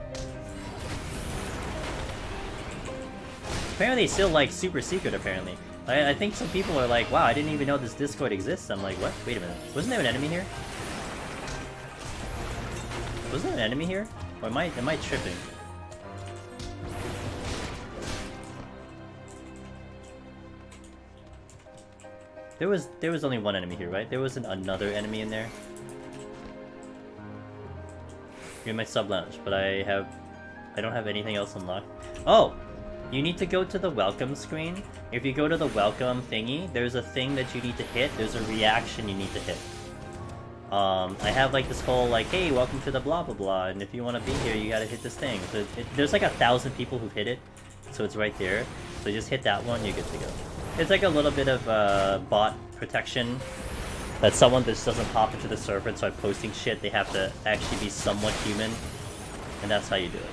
Apparently it's still like super secret apparently. I think some people are like, wow, I didn't even know this Discord exists. I'm like, what? Wait a minute. Wasn't there an enemy here? Was there an enemy here? Or am I tripping? There was only one enemy here, right? There wasn't another enemy in there. You're in my sub lounge, but I don't have anything else unlocked. Oh! You need to go to the welcome screen. If you go to the welcome thingy, there's a thing that you need to hit. There's a reaction you need to hit. I have like this whole like, hey, welcome to the blah blah blah, and if you want to be here, you gotta hit this thing. So there's like 1,000 people who've hit it, so it's right there. So just hit that one, you're good to go. It's like a little bit of bot protection. That someone that just doesn't hop into the server and start posting shit, they have to actually be somewhat human, and that's how you do it.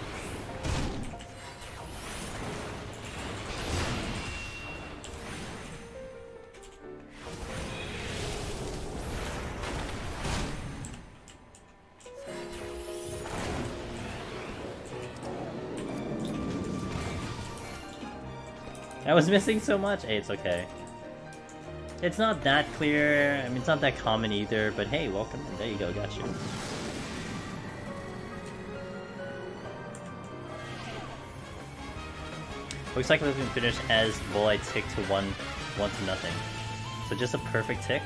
I was missing so much. Hey, it's okay. It's not that clear. I mean, it's not that common either, but hey, welcome. There you go, got you. Looks like we've been finished as Bulleye tick to 1 to nothing. So just a perfect tick.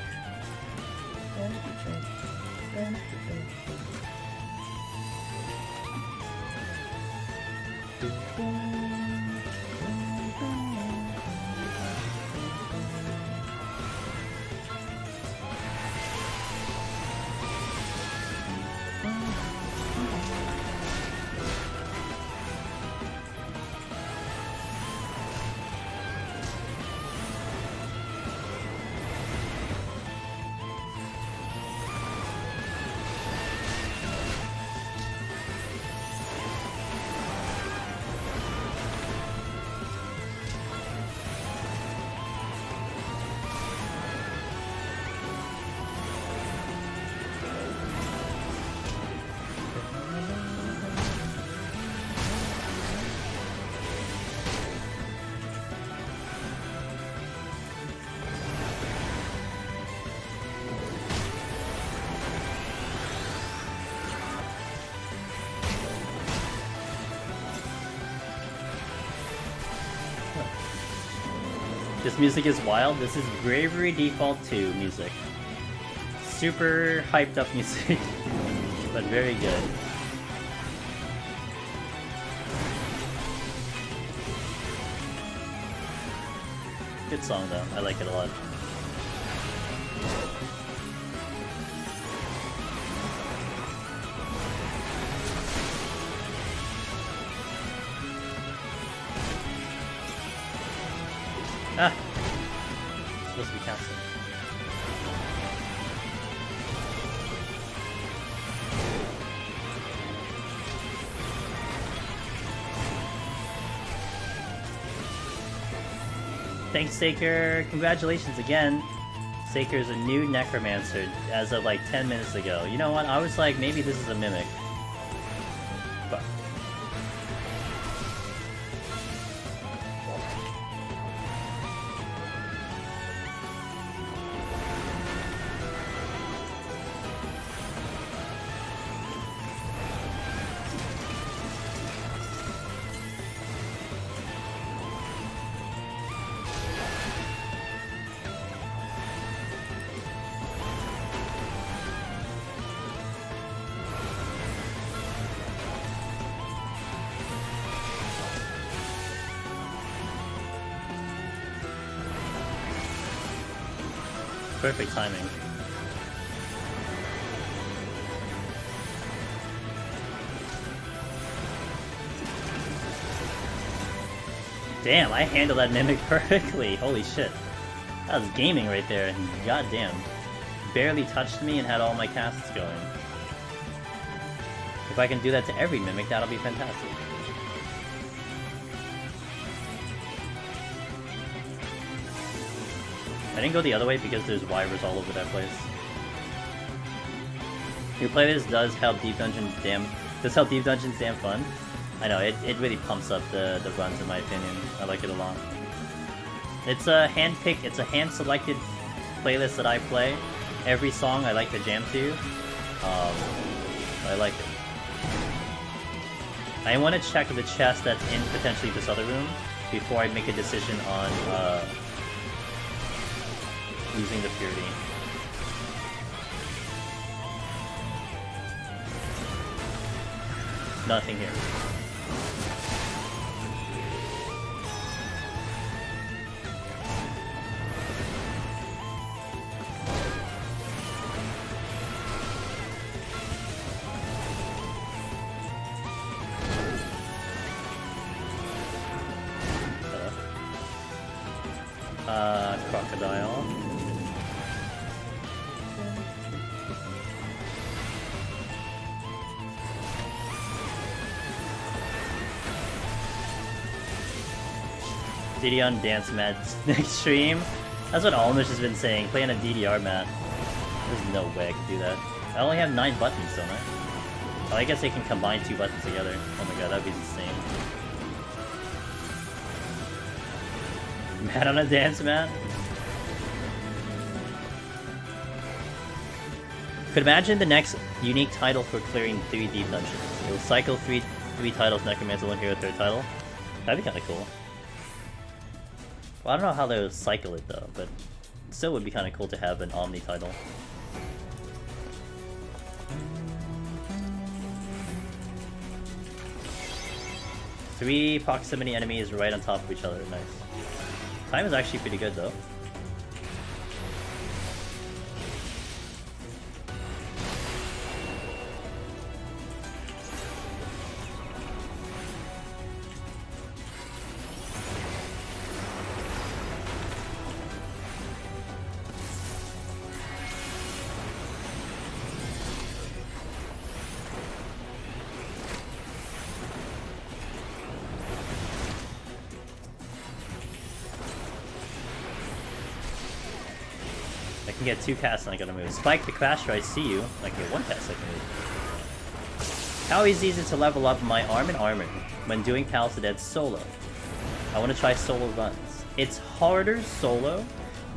This music is wild. This is Bravery Default 2 music. Super hyped up music, but very good. Good song though, I like it a lot. Ah! It's supposed to be counseling. Thanks, Saker. Congratulations again. Saker's a new Necromancer as of like 10 minutes ago. You know what? I was like, maybe this is a Mimic. But perfect timing. Damn, I handled that Mimic perfectly. Holy shit. That was gaming right there. Goddamn. Barely touched me and had all my casts going. If I can do that to every Mimic, that'll be fantastic. I didn't go the other way because there's wyvers all over that place. Your playlist does help Deep Dungeons damn fun. I know, it really pumps up the runs in my opinion. I like it a lot. It's a hand-picked, it's a hand-selected playlist that I play. Every song I like to jam to. I like it. I want to check the chest that's in potentially this other room before I make a decision on using the purity. Nothing here. Crocodile. DD on dance mats next stream. That's what Almish has been saying. Play on a DDR mat. There's no way I could do that. I only have 9 buttons, don't I? Oh, I guess I can combine 2 buttons together. Oh my god, that'd be insane. Mad on a dance mat? Could imagine the next unique title for clearing 3 deep dungeons. It will cycle 3 titles, Necromancer, 1 hero, 3rd title. That'd be kinda cool. Well, I don't know how they would cycle it though, but it still would be kinda cool to have an Omni title. Three proximity enemies right on top of each other, nice. Time is actually pretty good though. I can get 2 casts and I gotta move. Spike the Crasher, I see you. I can get 1 cast, I can move. How easy is it to level up my arm and armor when doing Palace of Dead solo? I want to try solo runs. It's harder solo.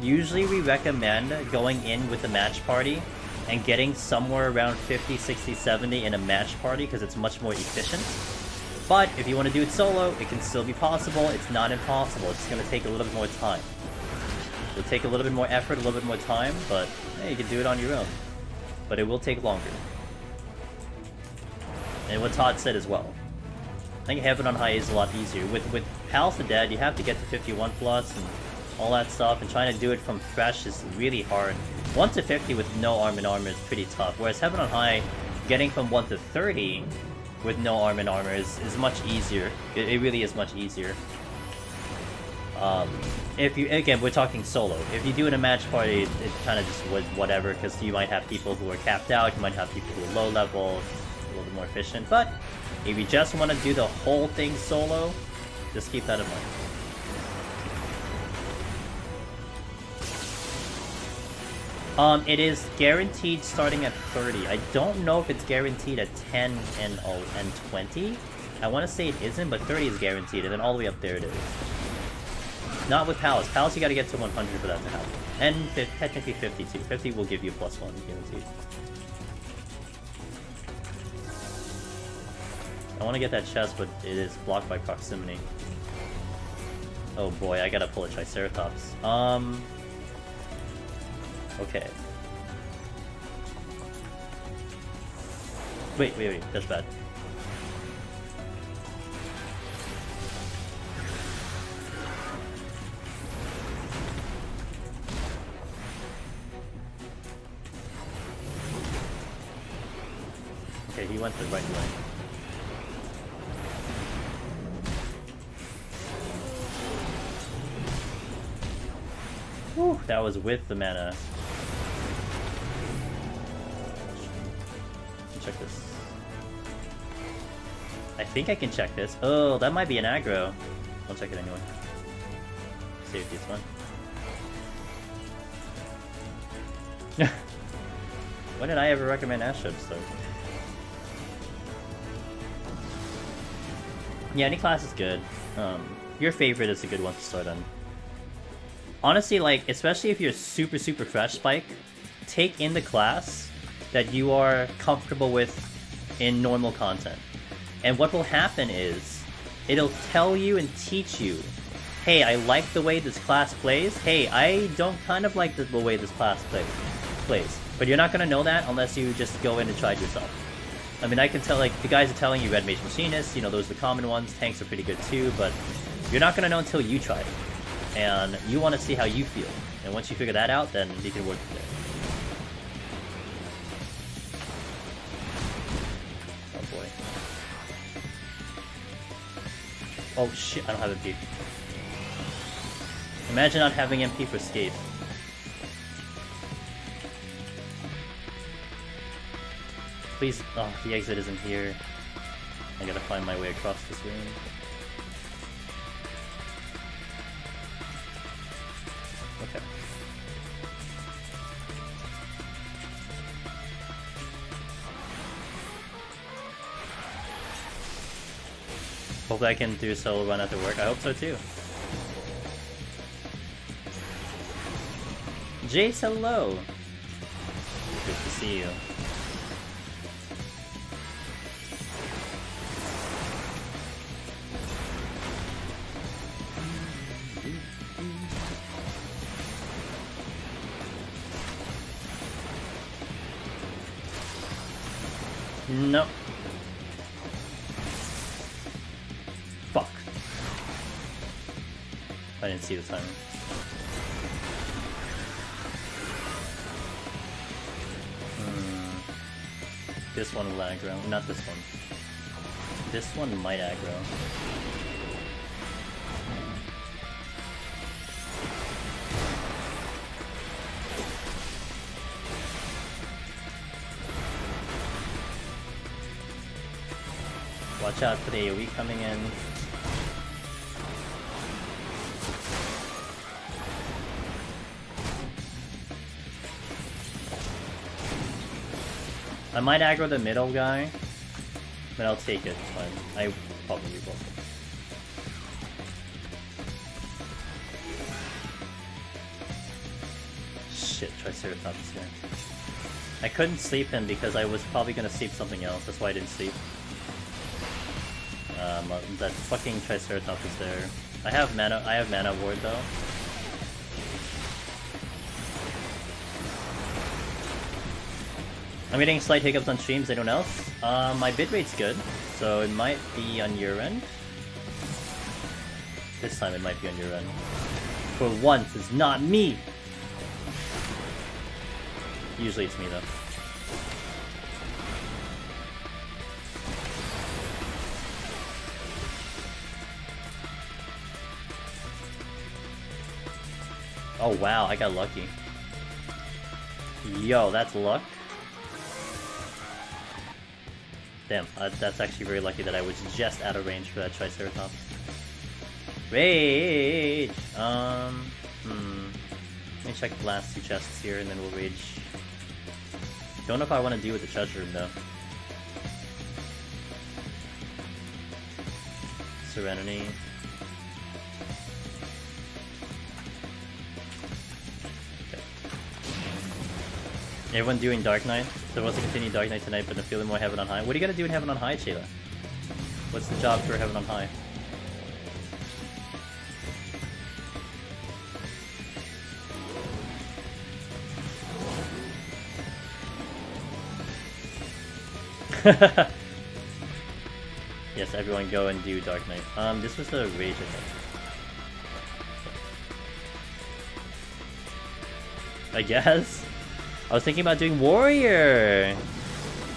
Usually we recommend going in with a match party and getting somewhere around 50, 60, 70 in a match party because it's much more efficient. But if you want to do it solo, it can still be possible. It's not impossible. It's going to take a little bit more time. It'll take a little bit more effort, a little bit more time, but hey, you can do it on your own. But it will take longer. And what Todd said as well. I think Heaven on High is a lot easier. With Palace of Dead, you have to get to 51 plus and all that stuff, and trying to do it from fresh is really hard. 1 to 50 with no arm and armor is pretty tough, whereas Heaven on High, getting from 1 to 30 with no arm and armor is much easier. It really is much easier. If you, again, we're talking solo. If you do it in a match party, it kind of just was whatever, because you might have people who are capped out, you might have people who are low level, a little bit more efficient, but if you just want to do the whole thing solo, just keep that in mind. It is guaranteed starting at 30. I don't know if it's guaranteed at 10 and 20. I want to say it isn't, but 30 is guaranteed, and then all the way up there it is. Not with Palace. Palace, you gotta get to 100 for that to happen. And technically 50 too. 50 will give you a +1 guaranteed. I want to get that chest, but it is blocked by proximity. Oh boy, I gotta pull a Triceratops. Okay. Wait, that's bad. Okay, he went the right way. Whew, that was with the mana. Check this. I think I can check this. Oh, that might be an aggro. I'll check it anyway. Safety, it's fun. When did I ever recommend Astrops though? Yeah, any class is good. Your favorite is a good one to start on. Honestly, like, especially if you're super fresh, Spike, take in the class that you are comfortable with in normal content. And what will happen is, it'll tell you and teach you, hey, I like the way this class plays, hey, I don't kind of like the way this class plays. But you're not going to know that unless you just go in and try it yourself. I mean, I can tell, like, the guys are telling you Red Mage Machinist, you know, those are the common ones, tanks are pretty good too, but you're not going to know until you try it. And you want to see how you feel. And once you figure that out, then you can work from there. Oh shit, I don't have MP. Imagine not having MP for Scathe. Please, oh, the exit isn't here. I gotta find my way across this room. Okay. Hopefully I can do a solo run after work. I hope so too. Jace, hello! Good to see you. No. Fuck. I didn't see the timing. This one will aggro. Not this one. This one might aggro. Watch out for the AoE coming in. I might aggro the middle guy, but I'll take it, it's fine. I probably will. Shit, Triceratops here. I couldn't sleep him because I was probably gonna sleep something else, that's why I didn't sleep. That fucking Triceratops is there. I have mana ward though. I'm getting slight hiccups on streams, anyone else? My bitrate's good, so it might be on your end. This time it might be on your end. For once, it's not me! Usually it's me though. Oh wow, I got lucky. Yo, that's luck. Damn, that's actually very lucky that I was just out of range for that Triceratops. Rage! Let me me check the last 2 chests here, and then we'll rage. Don't know if I want to deal with the treasure room, though. Serenity. Okay. Everyone doing Dark Knight? So I was to continue Dark Knight tonight, but I'm feeling more Heaven on High. What are you gonna do in Heaven on High, Chayla? What's the job for Heaven on High? Yes, everyone go and do Dark Knight. This was the Rage, I think. I guess? I was thinking about doing Warrior!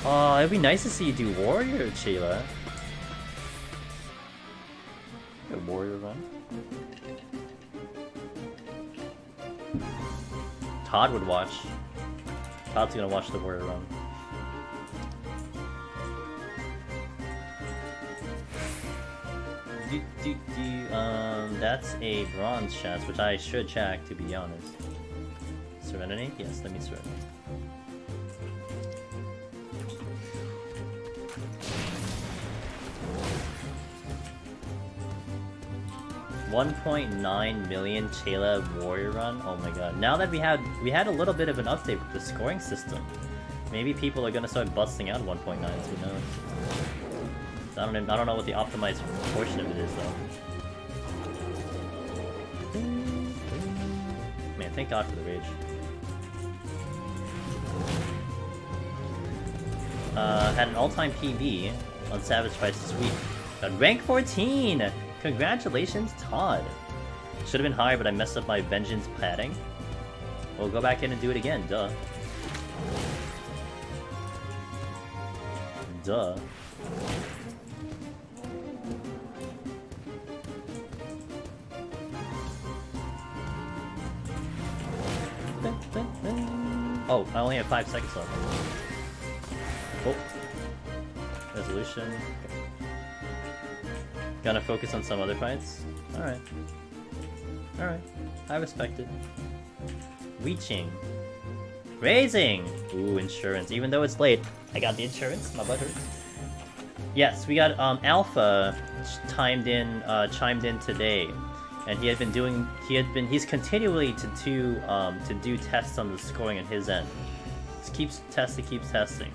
Oh, it'd be nice to see you do Warrior, Chayla. A Warrior run. Todd would watch. Todd's gonna watch the Warrior run. That's a bronze chest, which I should check, to be honest. Serenity? Yes, let me Serenity. $1.9 million Chayla Warrior run. Oh my god! Now that we had a little bit of an update with the scoring system, maybe people are gonna start busting out 1.9s. Who knows? I don't know what the optimized portion of it is though. Man, thank God for the rage. Had an all-time PB on Savage Price this week. Got rank 14! Congratulations, Todd! Should have been higher, but I messed up my vengeance padding. We'll go back in and do it again, duh. Duh. Oh, I only have 5 seconds left. Oh. Resolution. Okay. Gonna focus on some other fights? Alright. Alright. I respect it. Reaching. Raising! Ooh, insurance. Even though it's late, I got the insurance. My butt hurts. Yes, we got Alpha chimed in today. And he's continually to do tests on the scoring on his end. Just keeps testing.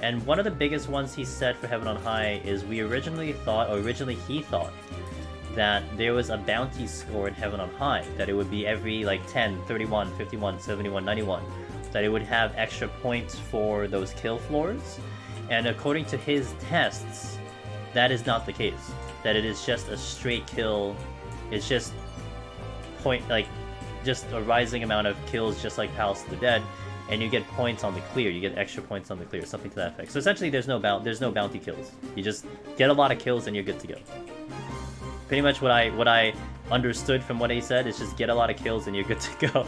And one of the biggest ones he said for Heaven on High is originally he thought that there was a bounty score in Heaven on High, that it would be every like 10, 31, 51, 71, 91, that it would have extra points for those kill floors. And according to his tests, that is not the case. That it is just a straight kill. It's just just a rising amount of kills, just like Palace of the Dead, and you get points on the clear. You get extra points on the clear, something to that effect. So essentially, there's no bounty kills. You just get a lot of kills and you're good to go. Pretty much what I understood from what he said is just get a lot of kills and you're good to go.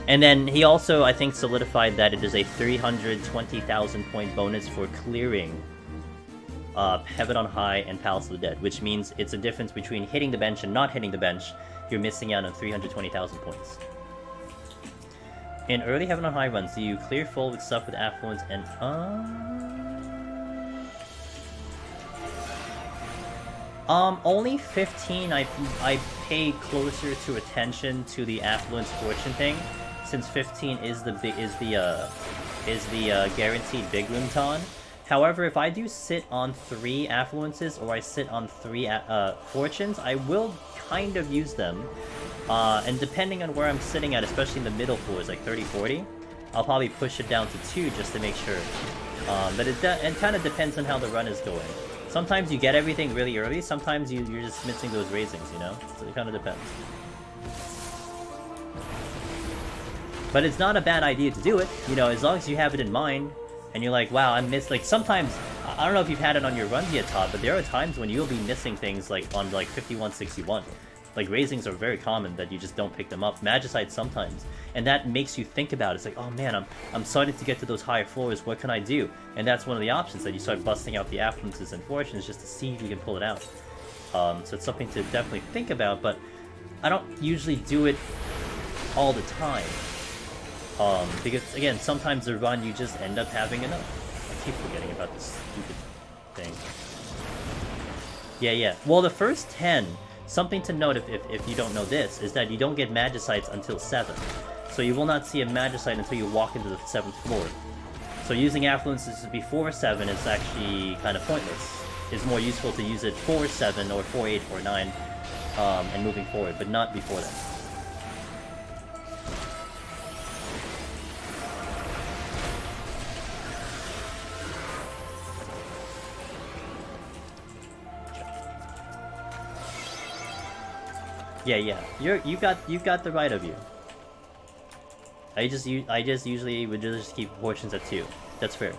And then he also, I think, solidified that it is a 320,000 point bonus for clearing Heaven on High and Palace of the Dead, which means it's a difference between hitting the bench and not hitting the bench. You're missing out on 320,000 points. In early Heaven on High runs, do you clear full with stuff with affluence and only 15. I pay closer to attention to the affluence fortune thing, since 15 is the guaranteed big room ton. However, if I do sit on 3 affluences or I sit on 3 fortunes, I will kind of use them. And depending on where I'm sitting at, especially in the middle floors, like 30, 40, I'll probably push it down to 2 just to make sure. But it kind of depends on how the run is going. Sometimes you get everything really early, sometimes you're just missing those raisings, you know? So it kind of depends. But it's not a bad idea to do it, you know, as long as you have it in mind. And you're like, wow, I missed, like, sometimes, I don't know if you've had it on your runs yet, Todd, but there are times when you'll be missing things, like, on, like, 51, 61. Like, raisings are very common that you just don't pick them up. Magicite sometimes. And that makes you think about it. It's like, oh man, I'm starting to get to those higher floors, what can I do? And that's one of the options, that you start busting out the affluences and fortunes just to see if you can pull it out. So it's something to definitely think about, but I don't usually do it all the time. Because again, sometimes the run you just end up having enough. I keep forgetting about this stupid thing. Yeah. Well, the first 10, something to note if you don't know this, is that you don't get Magicites until 7. So you will not see a Magicite until you walk into the 7th floor. So using Affluences before 7 is actually kind of pointless. It's more useful to use it for 7 or for 8 or 9 and moving forward, but not before that. Yeah. You got the right of you. I just usually would just keep fortunes at 2. That's fair.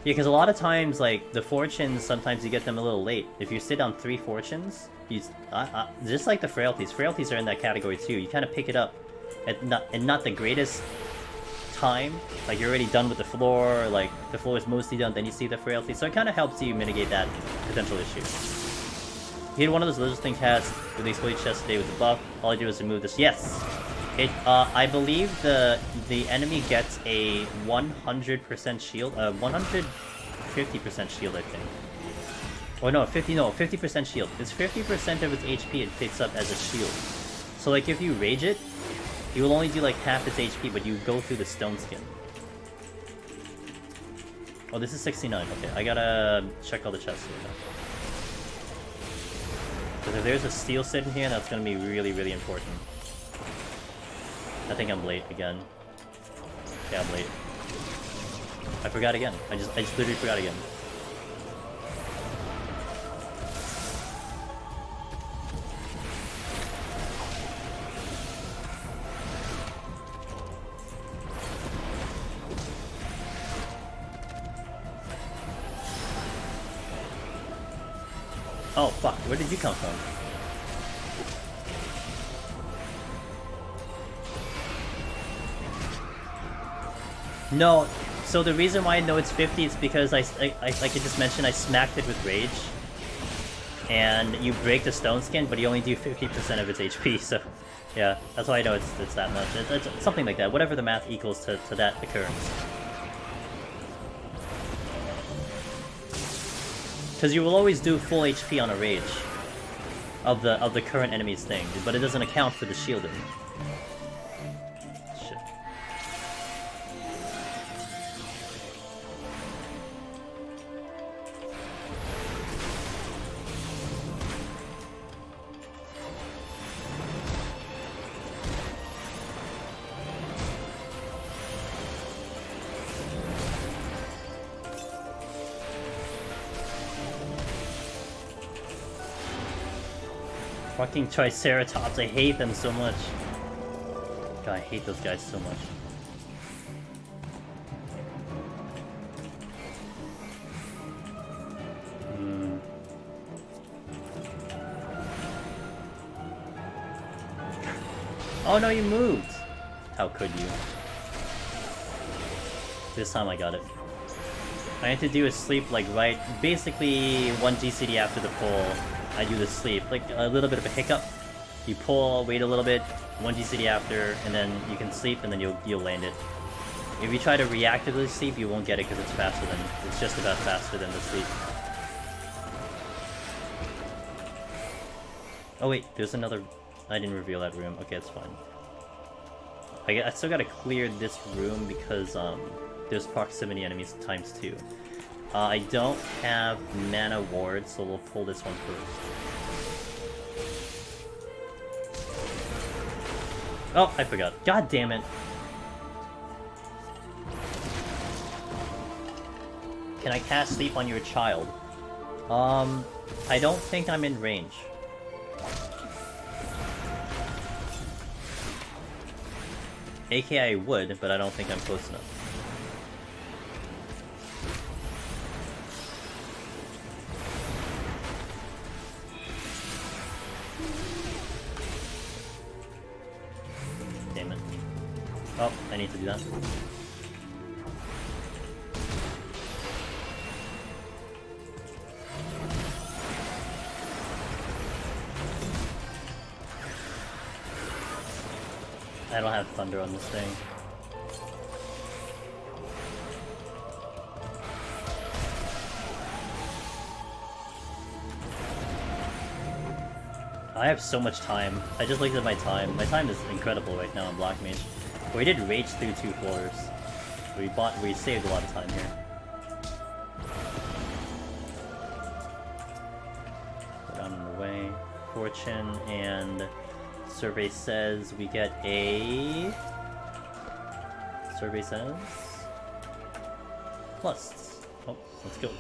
Yeah, because a lot of times, like, the fortunes, sometimes you get them a little late. If you sit on 3 fortunes, you just like the frailties. Frailties are in that category too. You kind of pick it up at not the greatest time. Like, you're already done with the floor, like, the floor is mostly done, then you see the frailty. So it kind of helps you mitigate that potential issue. You hit one of those lizard thing casts with the exploded chest today with the buff. All I do is remove this. Yes! I believe the enemy gets a 100% shield, 150% shield, I think. Or no, 50% shield. It's 50% of its HP it picks up as a shield. So like if you rage it, you will only do like half its HP, but you go through the stone skin. Oh, this is 69. Okay, I gotta check all the chests here now. Because if there's a steel sitting here, that's gonna be really, really important. I think I'm late again. Yeah, I'm late. I forgot again. I just literally forgot again. Oh fuck, where did you come from? No, so the reason why I know it's 50 is because like I just mentioned, I smacked it with Rage. And you break the stone skin, but you only do 50% of its HP, so yeah, that's why I know it's that much. It's something like that, whatever the math equals to that occurrence. Because you will always do full HP on a Rage of the current enemy's thing, but it doesn't account for the shielding. Fucking Triceratops, I hate them so much. God, I hate those guys so much. Oh no, you moved! How could you? This time I got it. I need to do a sleep like right, basically 1 GCD after the pull. I do the sleep, like a little bit of a hiccup. You pull, wait a little bit, 1 GCD after, and then you can sleep, and then you'll land it. If you try to reactively sleep, you won't get it because it's just about faster than the sleep. Oh wait, there's another. I didn't reveal that room. Okay, it's fine. I still gotta clear this room because there's proximity enemies times 2. I don't have mana wards, so we'll pull this one first. Oh, I forgot. God damn it. Can I cast sleep on your child? I don't think I'm in range. AKA I would, but I don't think I'm close enough. Damn it. Oh, I need to do that. I don't have thunder on this thing. I have so much time. I just looked at my time. My time is incredible right now on Black Mage. We did rage through 2 floors. We saved a lot of time here. Put on the way. Fortune and survey says we get a... Survey says... Plus. Oh, let's go.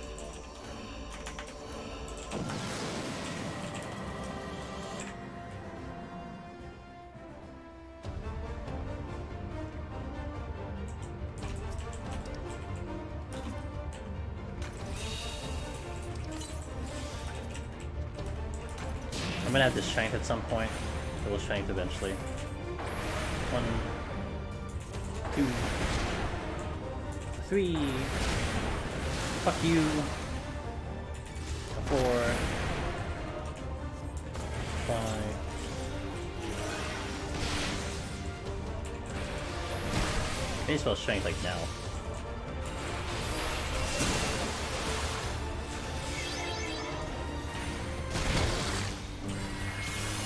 I'm gonna have to strength at some point. It will strength eventually. 1, 2, 3. Fuck you. 4, 5. May as well strength like now.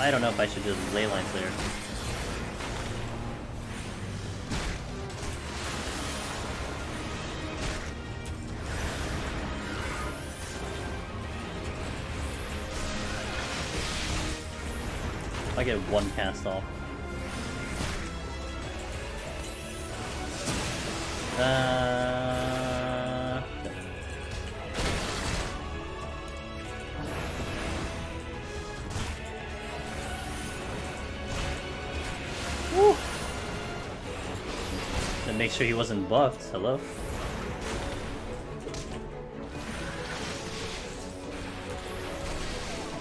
I don't know if I should just ley lines there. I get 1 cast off. Woo! And make sure he wasn't buffed. Hello?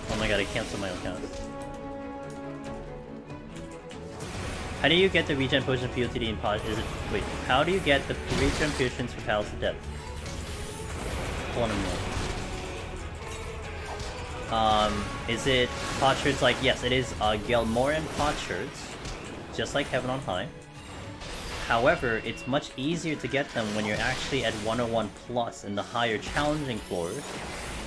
Oh my god, I canceled my account. How do you get the regen potion PoTD in pod? Is it wait? How do you get the regen potions for Palace of Depth? Hold on a minute. Is it potsherds? Like yes, it is Gelmoran potsherds, just like Heaven on High. However, it's much easier to get them when you're actually at 101 plus in the higher challenging floors,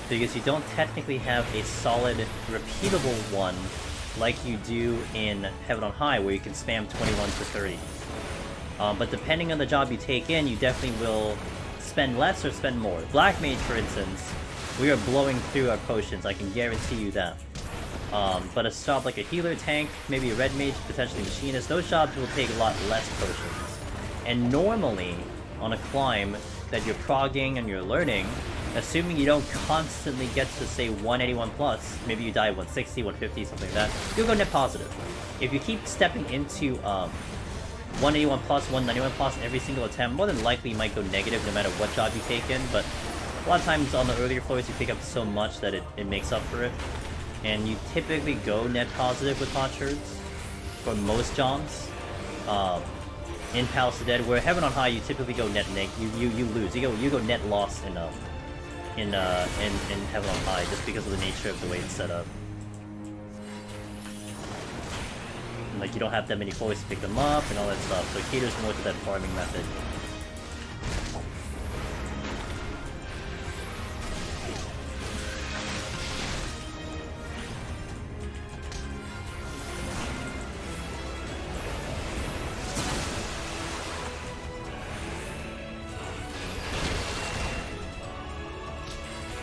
because you don't technically have a solid, repeatable one like you do in Heaven on High, where you can spam 21 to 30. But depending on the job you take in, you definitely will spend less or spend more. Black Mage, for instance, we are blowing through our potions, I can guarantee you that. But a job like a healer, tank, maybe a red mage, potentially machinist, those jobs will take a lot less potions. And normally, on a climb that you're progging and you're learning, assuming you don't constantly get to, say, 181 plus, maybe you die 160, 150, something like that, you'll go net positive. If you keep stepping into 181 plus, 191 plus every single attempt, more than likely you might go negative no matter what job you take in, but a lot of times on the earlier floors you pick up so much that it makes up for it. And you typically go net positive with potsherds for most jobs. In Palace of Dead, where Heaven on High you typically go net neg, you lose. You go net loss in Heaven on High just because of the nature of the way it's set up. And, like you don't have that many floors to pick them up and all that stuff, so it caters more to that farming method.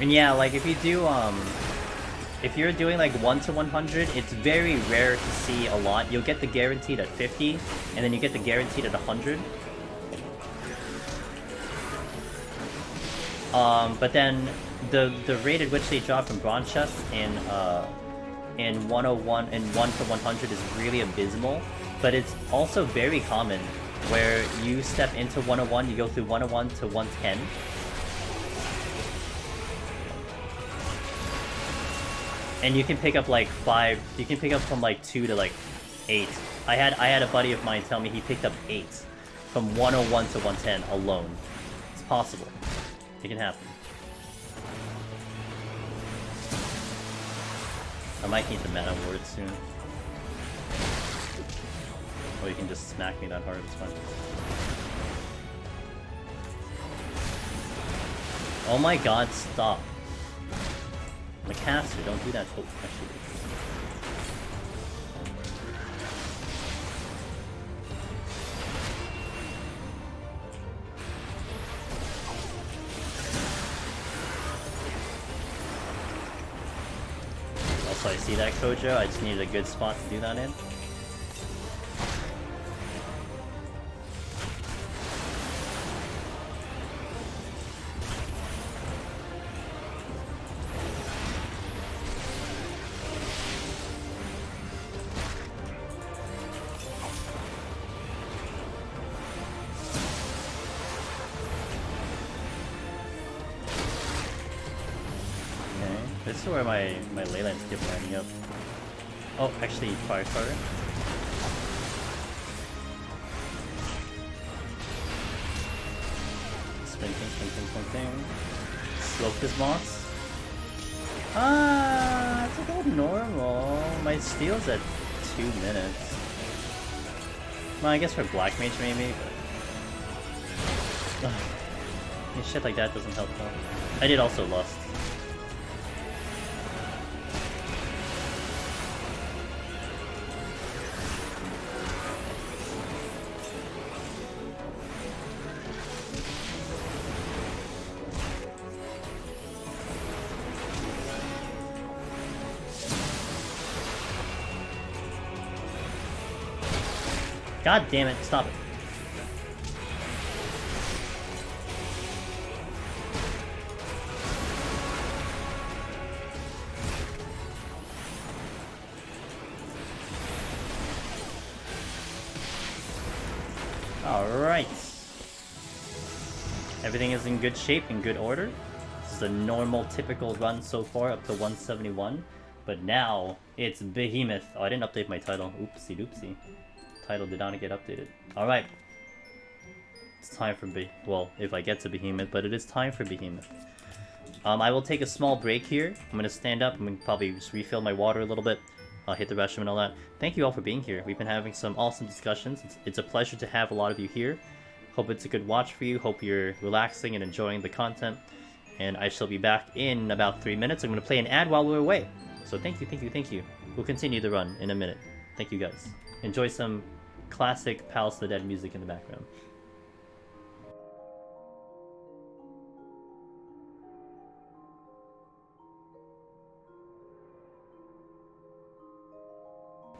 And yeah, like if you do, if you're doing like 1 to 100, it's very rare to see a lot. You'll get the guaranteed at 50, and then you get the guaranteed at 100. But then the rate at which they drop from bronze chest in 101 and 1 to 100 is really abysmal. But it's also very common where you step into 101, you go through 101 to 110. And you can pick up like 5, you can pick up from like 2 to like 8. I had a buddy of mine tell me he picked up 8 from 101 to 110 alone. It's possible. It can happen. I might need the mana word soon. Or you can just smack me that hard, it's fine. Oh my god, stop. I'm a caster, don't do that. Oh, actually. Also, I see that, Kojo. I just needed a good spot to do that in. This is where my ley lines keep lining up. Oh, actually, Firestarter. Spin. Slope this boss. Ah, it's about normal. My steal's at 2 minutes. Well, I guess for Black Mage maybe, but... shit like that doesn't help though. I did also Lust. God damn it, stop it. Alright. Everything is in good shape, in good order. This is a normal, typical run so far, up to 171. But now, it's Behemoth. Oh, I didn't update my title. Oopsie doopsie. Title did not get updated. Alright. It's time for well, if I get to Behemoth, but it is time for Behemoth. I will take a small break here. I'm gonna stand up. I'm gonna probably just refill my water a little bit. I'll hit the restroom and all that. Thank you all for being here. We've been having some awesome discussions. It's a pleasure to have a lot of you here. Hope it's a good watch for you. Hope you're relaxing and enjoying the content. And I shall be back in about 3 minutes. I'm gonna play an ad while we're away. So thank you. We'll continue the run in a minute. Thank you guys. Enjoy some classic Palace of the Dead music in the background.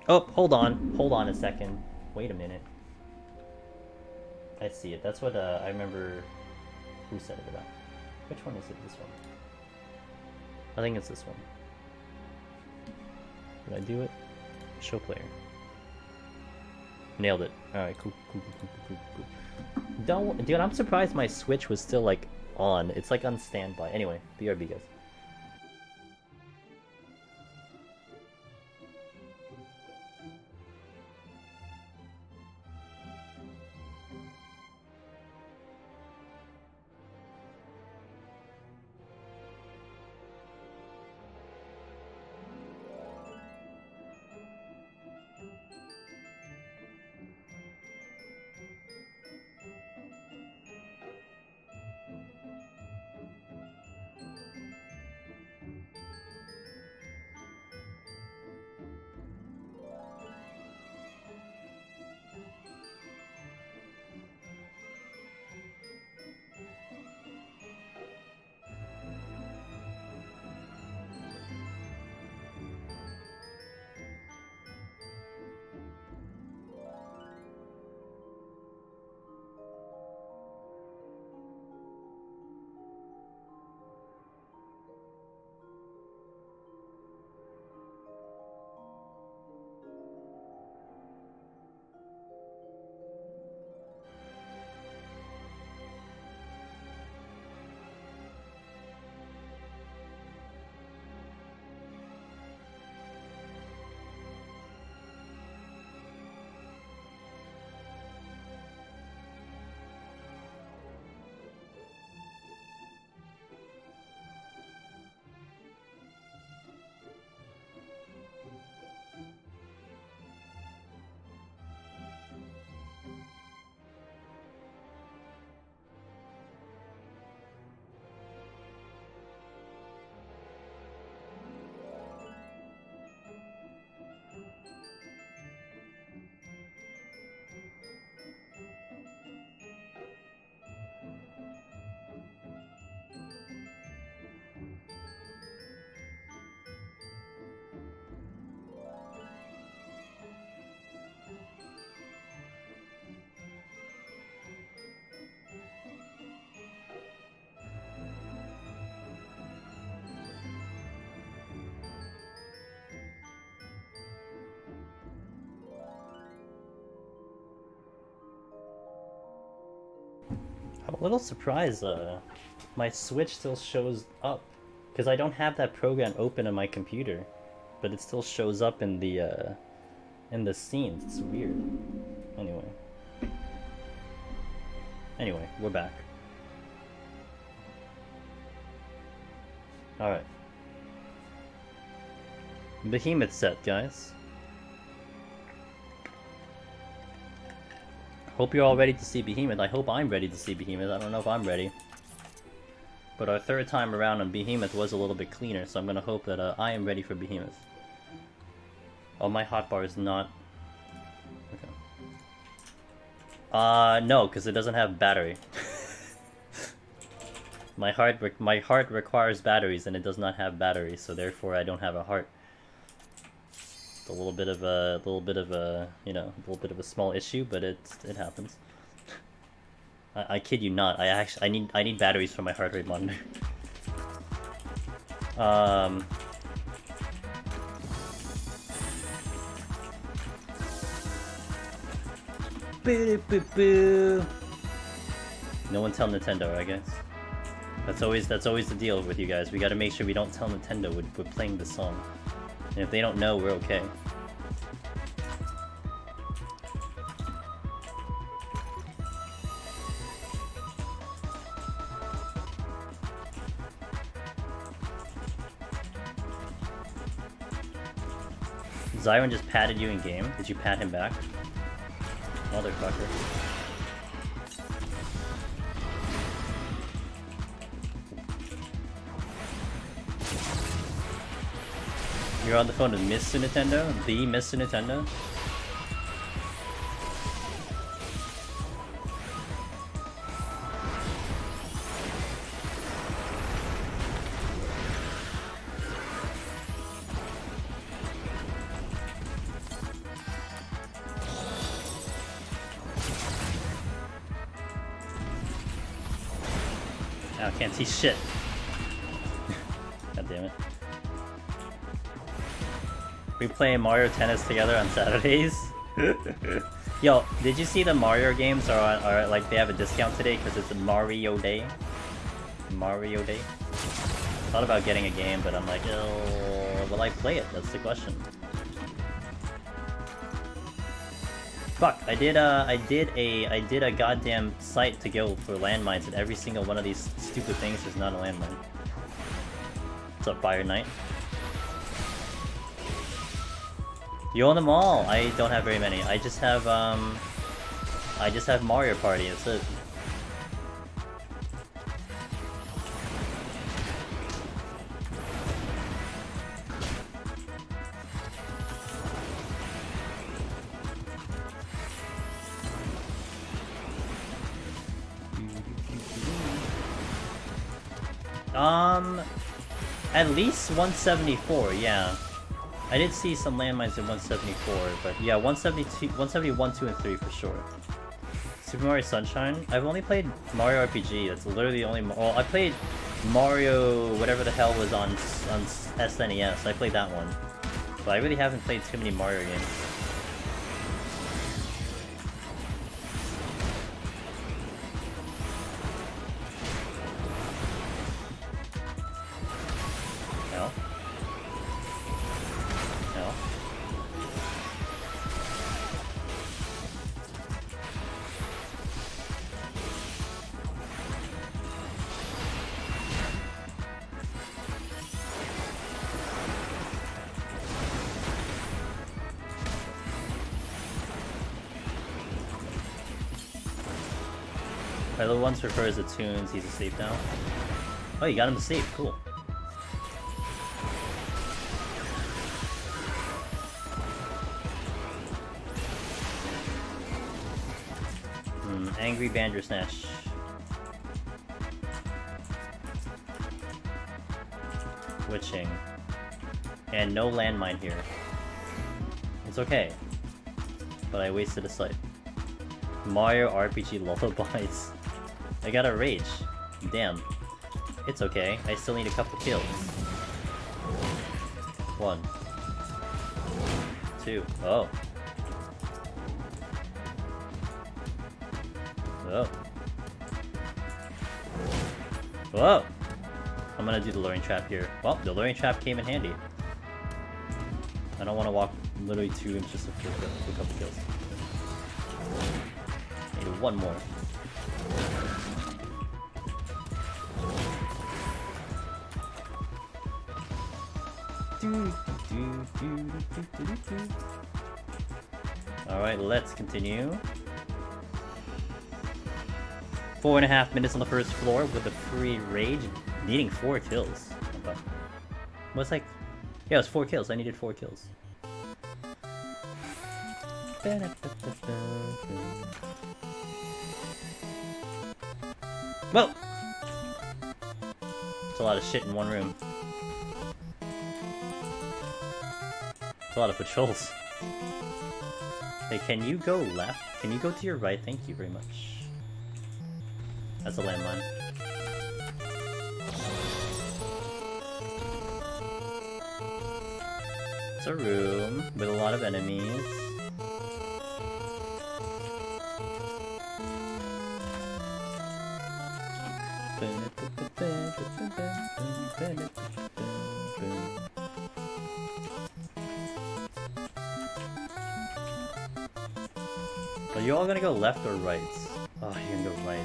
Oh, hold on a second. Wait a minute. I see it. That's what I remember. Who said it about? Which one is it? This one. I think it's this one. Did I do it? Show player. Nailed it. Alright, cool. Don't, dude, I'm surprised my Switch was still, like, on. It's, like, on standby. Anyway, BRB, guys. I'm a little surprised my Switch still shows up, because I don't have that program open on my computer, but it still shows up in the scenes. It's weird. Anyway, we're back. Alright. Behemoth set, guys. Hope you're all ready to see Behemoth. I hope I'm ready to see Behemoth. I don't know if I'm ready. But our third time around on Behemoth was a little bit cleaner, so I'm gonna hope that I am ready for Behemoth. Oh, my hotbar is not... Okay. No, because it doesn't have battery. My heart requires batteries, and it does not have batteries, so therefore I don't have a heart. It's a little bit of a, you know, a little bit of a small issue, but it happens. I kid you not. I need batteries for my heart rate monitor. Boo. No one tell Nintendo, I guess. That's always the deal with you guys. We gotta make sure we don't tell Nintendo we're playing this song. And if they don't know, we're okay. Zyron just patted you in game. Did you pat him back? Motherfucker. You're on the phone with Mr. Nintendo? The Mr. Nintendo? Oh, I can't see shit. God damn it. We play Mario Tennis together on Saturdays. Yo, did you see the Mario games are like they have a discount today because it's a Mario Day? Mario Day? Thought about getting a game, but I'm like, oh, will I play it? That's the question. Fuck! I did a goddamn site to go for landmines, and every single one of these stupid things is not a landmine. What's up, Fire Knight? You own them all! I don't have very many. I just have Mario Party, that's it. At least 174, yeah. I did see some landmines in 174, but yeah, 172, 171, 2, and 3 for sure. Super Mario Sunshine? I've only played Mario RPG, that's literally the only... Well, I played Mario whatever the hell was on SNES, I played that one. But I really haven't played too many Mario games. Pilot once prefers the tunes, he's a safe now. Oh, you got him to safe, cool. Angry Bandersnatch. Witching. And no landmine here. It's okay. But I wasted a site. Mario RPG lullabies. I got a rage. Damn. It's okay. I still need a couple kills. 1. 2. Oh. Oh. Whoa! I'm gonna do the luring trap here. Well, the luring trap came in handy. I don't want to walk literally 2 inches for a couple kills. Need one more. Alright, let's continue. 4.5 minutes on the first floor with a free rage, needing 4 kills. Okay. What's like... Yeah, it was 4 kills. I needed 4 kills. Well! It's a lot of shit in one room. It's a lot of patrols. Hey, can you go left? Can you go to your right? Thank you very much. That's a landmine. It's a room with a lot of enemies. Are you all gonna go left or right? Oh, you're gonna go right.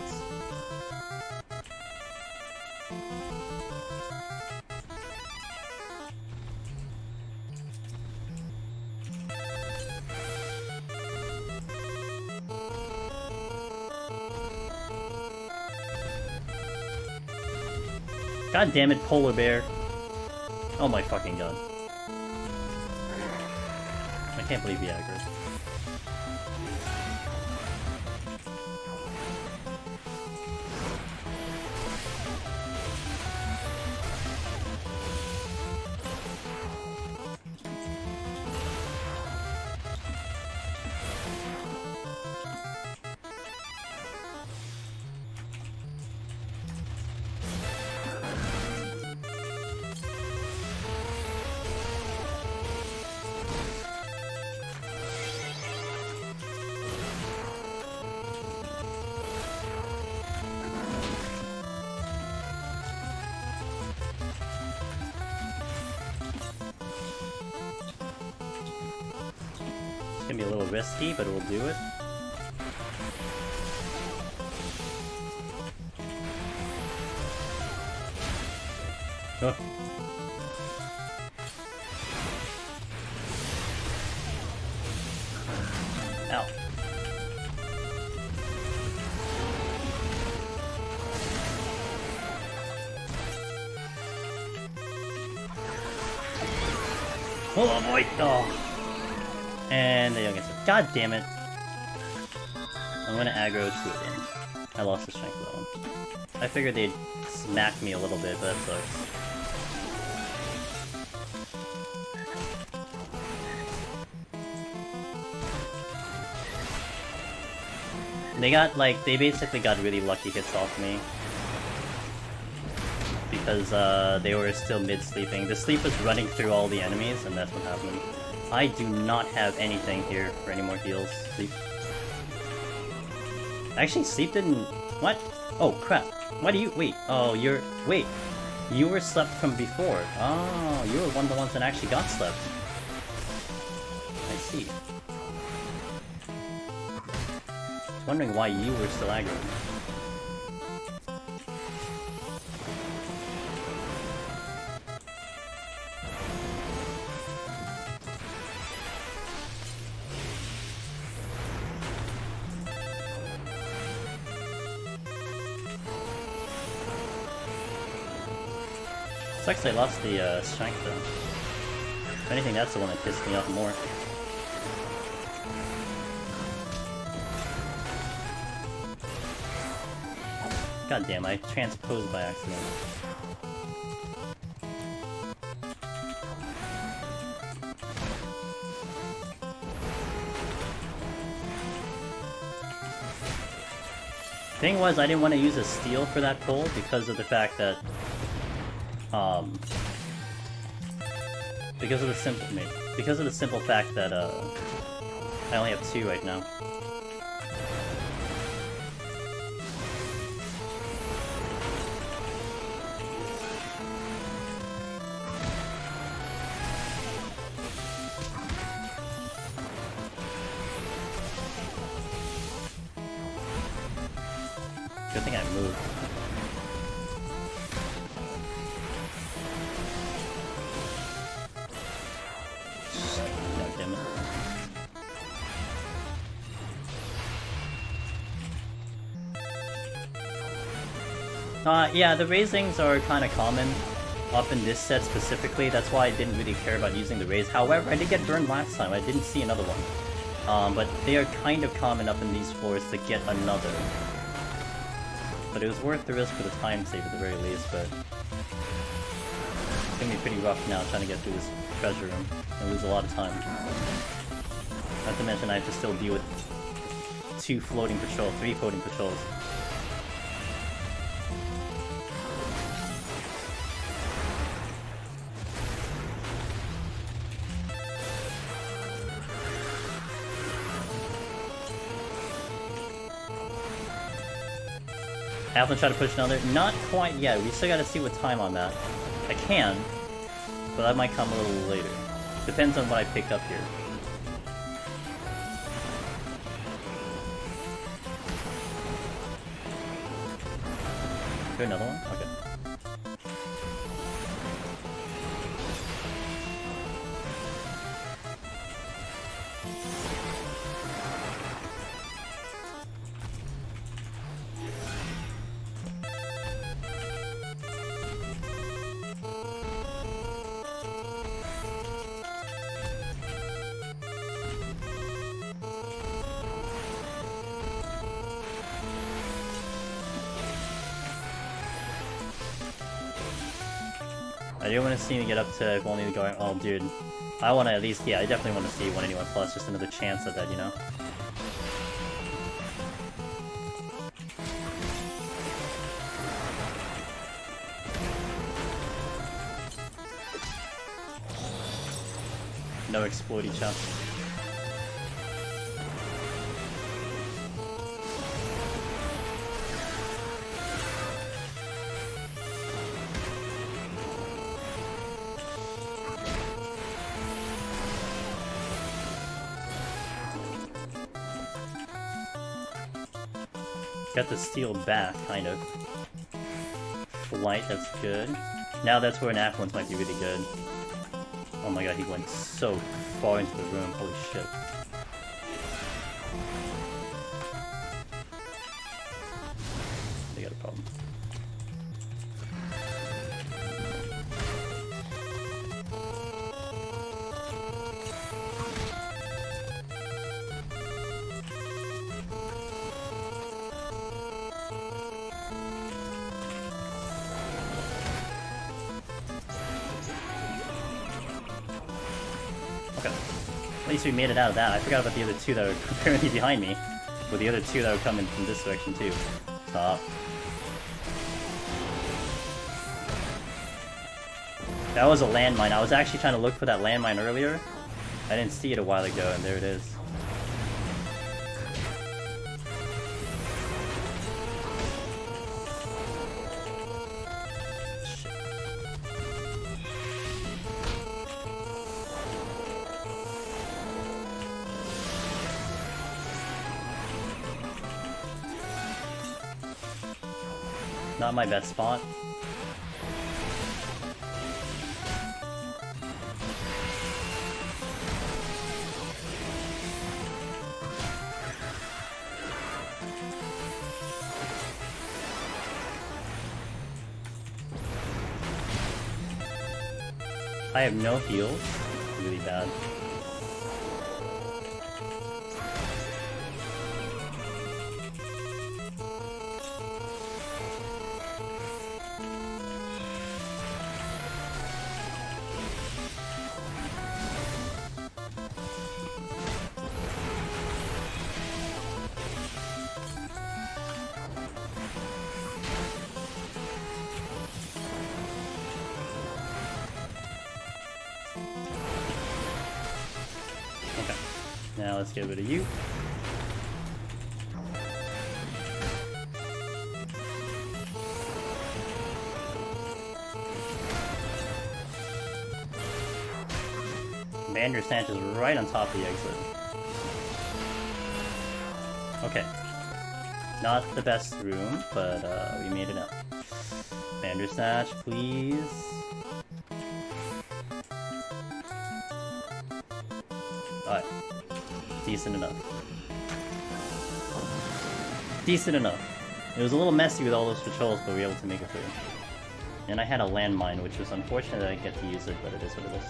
God damn it, polar bear. Oh my fucking god. I can't believe he aggroed. It's gonna be a little risky, but we'll do it. Oh. Ow. Oh boy! Oh. And the youngest. God damn it. I'm gonna aggro to it in. I lost the strength of that one. I figured they'd smack me a little bit, but that sucks. They got, like, they basically got really lucky hits off me. Because, they were still mid-sleeping. The sleep was running through all the enemies, and that's what happened. I do not have anything here for any more heals. Sleep. Actually, sleep didn't... What? Oh, crap. Why do you... Wait. Oh, you're... Wait. You were slept from before. Oh, you were one of the ones that actually got slept. I see. Wondering why you were still aggro. Sucks I lost the strength though. If anything, that's the one that pissed me off more. God damn, I transposed by accident. Thing was, I didn't want to use a steal for that pull because of the fact that because of the simple fact that I only have 2 right now. Good thing I moved. No, damn it. Yeah, the raisings are kind of common up in this set specifically. That's why I didn't really care about using the raise. However, I did get burned last time. I didn't see another one. But they are kind of common up in these floors to get another. But it was worth the risk for the time save at the very least, but it's gonna be pretty rough now trying to get through this treasure room and lose a lot of time. Not to mention I have to still deal with 3 floating patrols. I have to try to push another. Not quite yet. We still gotta see what time I'm at. I can, but that might come a little later. Depends on what I pick up here. Do another one? Okay. I do want to see me get up to if only going. Oh, dude. I want to at least. Yeah, I definitely want to see 181 plus. Just another chance at that, you know? No exploity chance. Got the steel back, kind of. Flight, that's good. Now that's where an affluence might be really good. Oh my god, he went so far into the room, holy shit. They got a problem. Okay. At least we made it out of that. I forgot about the other 2 that are apparently behind me. But the other 2 that are coming from this direction too. Top. That was a landmine. I was actually trying to look for that landmine earlier. I didn't see it a while ago, and there it is. Not my best spot. I have no heals. Really bad. Now let's get rid of you. Bandersnatch is right on top of the exit. Okay. Not the best room, but we made it up. Bandersnatch, please. Alright. Decent enough. Decent enough. It was a little messy with all those patrols, but we were able to make it through. And I had a landmine, which was unfortunate that I didn't get to use it, but it is what it is.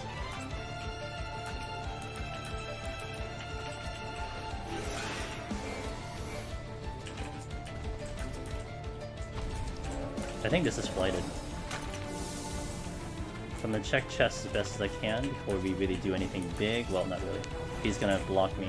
I think this is flighted. I'm gonna check chests as best as I can before we really do anything big. Well, not really. He's gonna block me.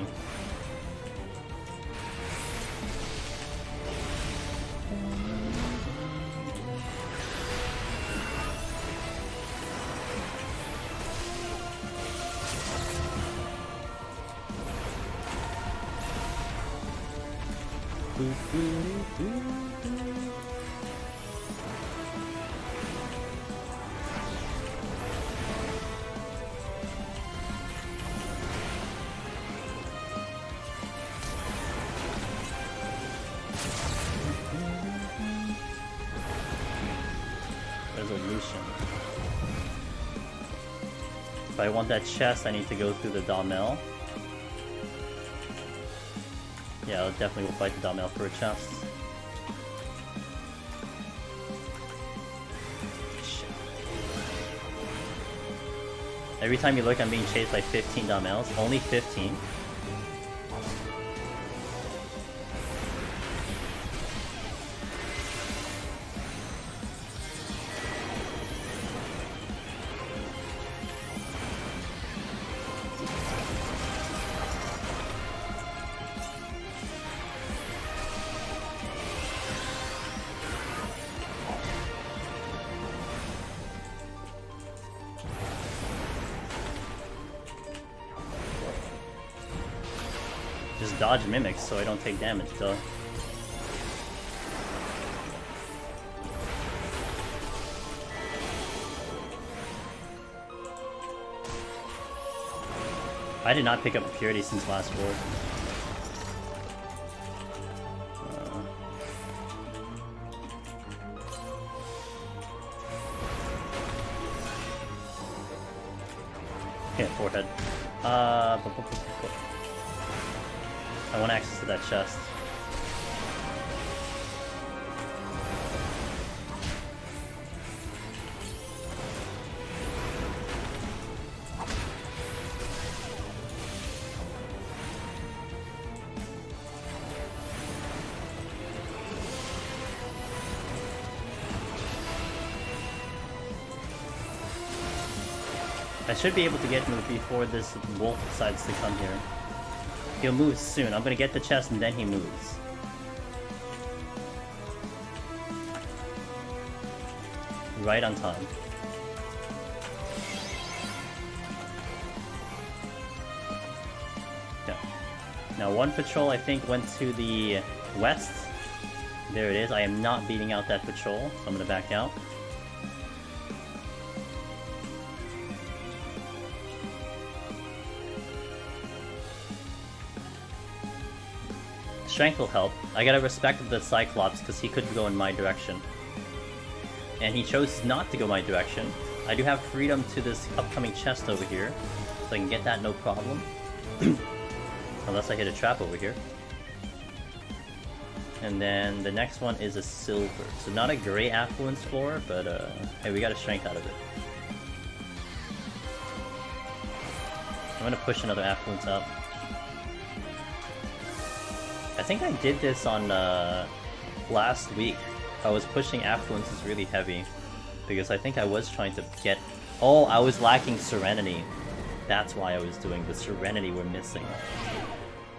Resolution. If I want that chest, I need to go through the Damel. Yeah, I'll definitely will fight the Damel for a chest. Shit. Every time you look, I'm being chased by 15 Damels. Only 15. Just dodge mimics so I don't take damage, duh. I did not pick up Purity since last war. Yeah, forehead. I want access to that chest. I should be able to get him before this wolf decides to come here. He'll move soon. I'm gonna get the chest and then he moves. Right on time. Yeah. Now one patrol I think went to the west. There it is. I am not beating out that patrol, so I'm gonna back out. Strength will help. I gotta respect the Cyclops because he could go in my direction. And he chose not to go my direction. I do have freedom to this upcoming chest over here, so I can get that no problem. Unless I hit a trap over here. And then the next one is a silver. So not a great affluence floor, but hey, we got a strength out of it. I'm gonna push another affluence up. I think I did this on last week. I was pushing affluences really heavy because I think I was trying to get... Oh, I was lacking Serenity. That's why I was doing the Serenity we're missing.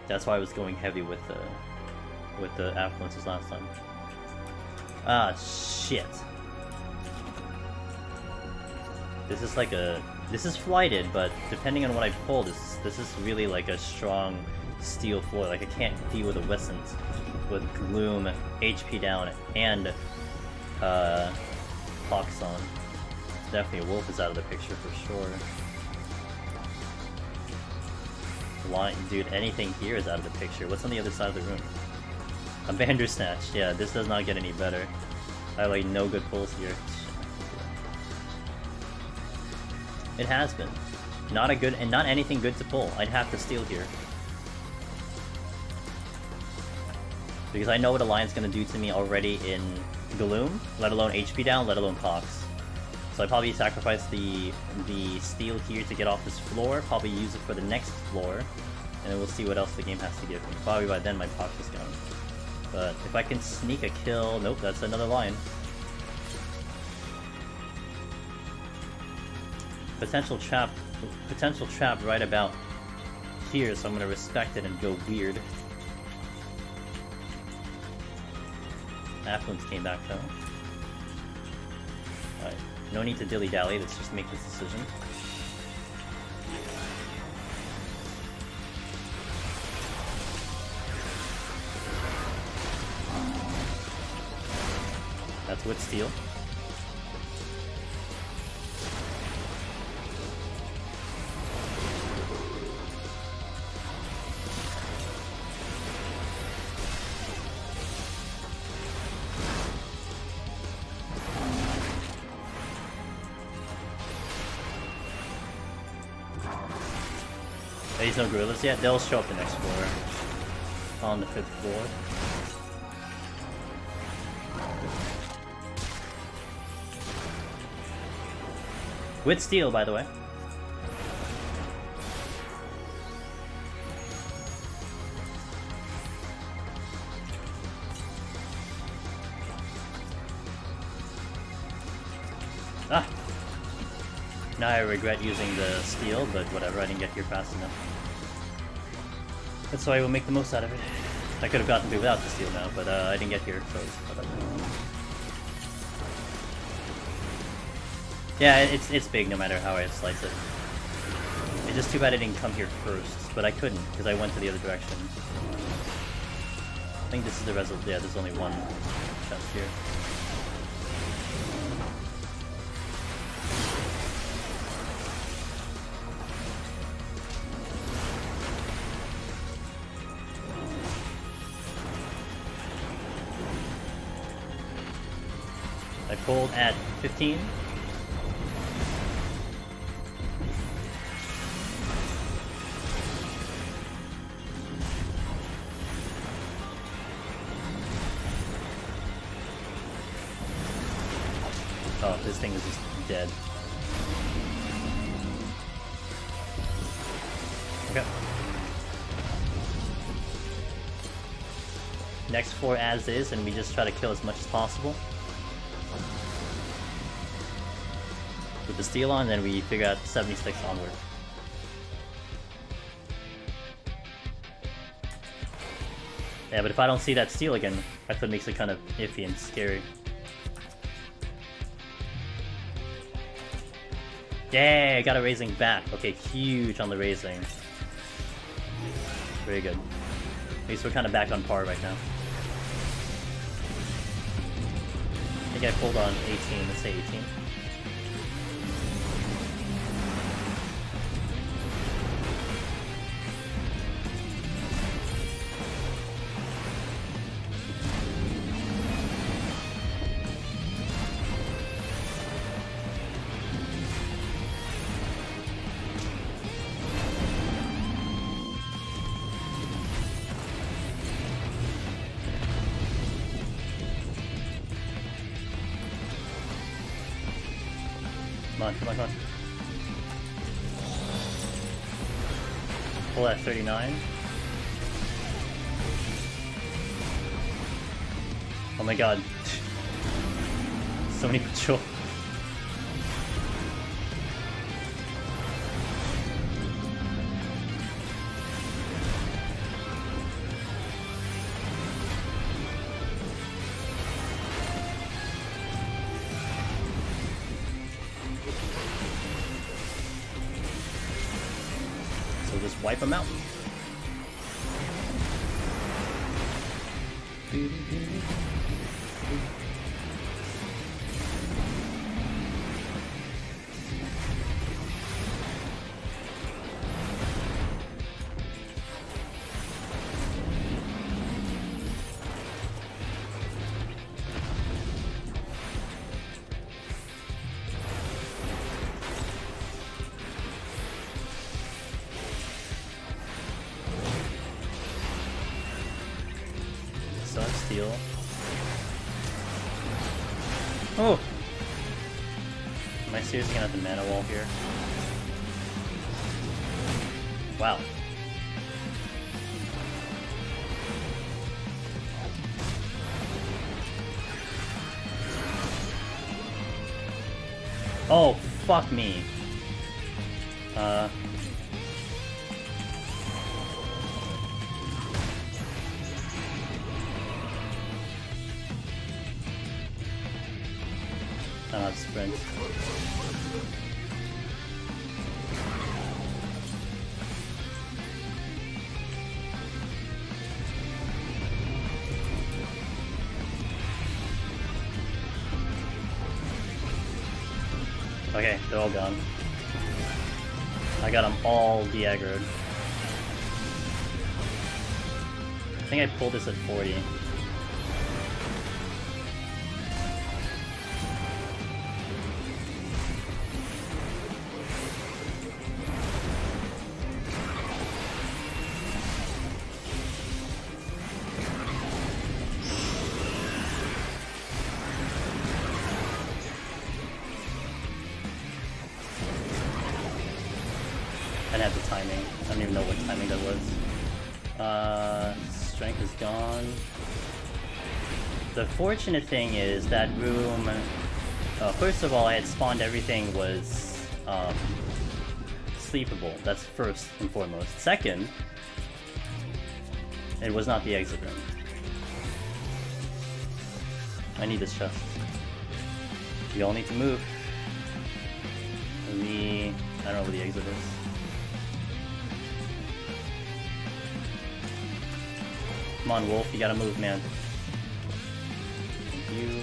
That's why I was going heavy with the affluences last time. Ah, shit. This is like a... This is flighted, but depending on what I pull, this is really like a strong steel floor. Like I can't deal with a Wissant with Gloom, HP down, and Pox on. Definitely a wolf is out of the picture for sure. Dude, anything here is out of the picture. What's on the other side of the room? A Bandersnatch. Yeah, this does not get any better. I have like no good pulls here. It has been. Not a good, and not anything good to pull. I'd have to steal here. Because I know what a lion's gonna do to me already in Gloom, let alone HP down, let alone Pox. So I probably sacrifice the steal here to get off this floor, probably use it for the next floor, and then we'll see what else the game has to give me. Probably by then my Pox is gone. But if I can sneak a kill, nope, that's another lion. Potential trap right about here, so I'm gonna respect it and go weird. Affluence came back though. Alright, no need to dilly-dally, let's just make this decision. That's with steel. There's no gorillas yet, they'll show up the next floor. On the 5th floor. With steel, by the way. Ah! Now I regret using the steel, but whatever, I didn't get here fast enough. That's why I will make the most out of it. I could have gotten through without the steel now, but I didn't get here, so whatever. Yeah, it's big no matter how I slice it. It's just too bad I didn't come here first, but I couldn't, because I went to the other direction. I think this is the result. Yeah, there's only one chest here. I pulled at 15. Oh, this thing is just dead. Okay. Next floor as is, and we just try to kill as much as possible. With the steel on, then we figure out 76 onward. Yeah, but if I don't see that steel again, that's what makes it kind of iffy and scary. Yeah, I got a raising back. Okay, huge on the raising. Very good. At least we're kind of back on par right now. I think I pulled on 18, let's say 18. Come on, come on, come on. Pull at 39. Oh my god. So many patrol. Just wipe them out. steal. Oh! Am I seriously gonna have to mana wall here? Wow. Oh, fuck me. I don't have sprint. Okay, they're all gone. I got them all de-aggroed. I think I pulled this at 40. I didn't have the timing. I don't even know what timing that was. Strength is gone. The fortunate thing is that room... first of all, I had spawned everything was sleepable. That's first and foremost. Second, it was not the exit room. I need this chest. We all need to move. I don't know where the exit is. Come on, Wolf, you gotta move, man. Thank you.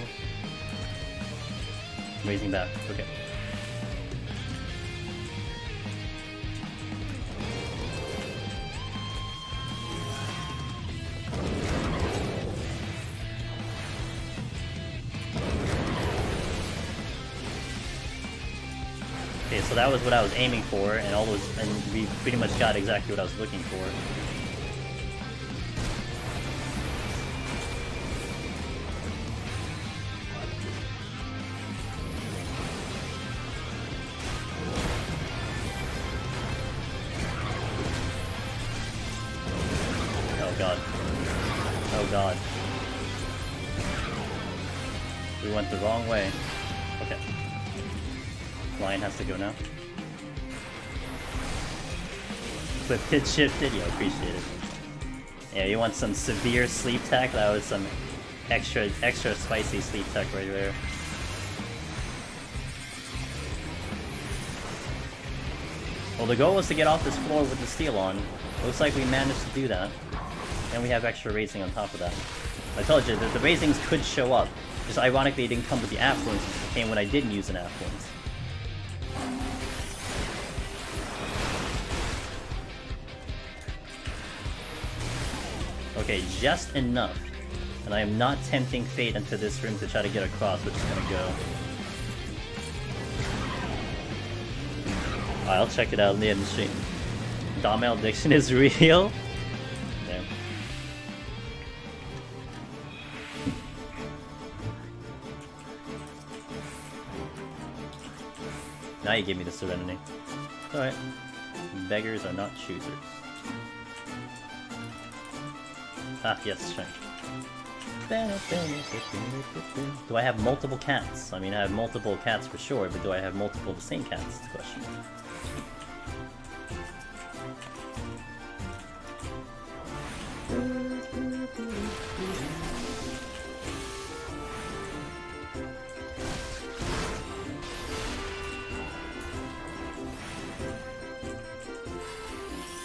Raising back, okay. Okay, so that was what I was aiming for, and we pretty much got exactly what I was looking for. Oh god. We went the wrong way. Okay. Lion has to go now. Clip hit shifted, yeah, appreciate it. Yeah, you want some severe sleep tech? That was some extra spicy sleep tech right there. Well, the goal was to get off this floor with the steel on. Looks like we managed to do that. And we have extra raising on top of that. I told you that the raisings could show up. Just ironically, it didn't come with the affluence. It came when I didn't use an affluence. Okay, just enough. And I am not tempting fate into this room to try to get across. We're just gonna go. I'll check it out in the end stream. Dom malediction is real? Damn. Now you give me the serenity. Alright. Beggars are not choosers. Ah, yes, strength. Do I have multiple cats? I mean, I have multiple cats for sure, but do I have multiple of the same cats? Is the question.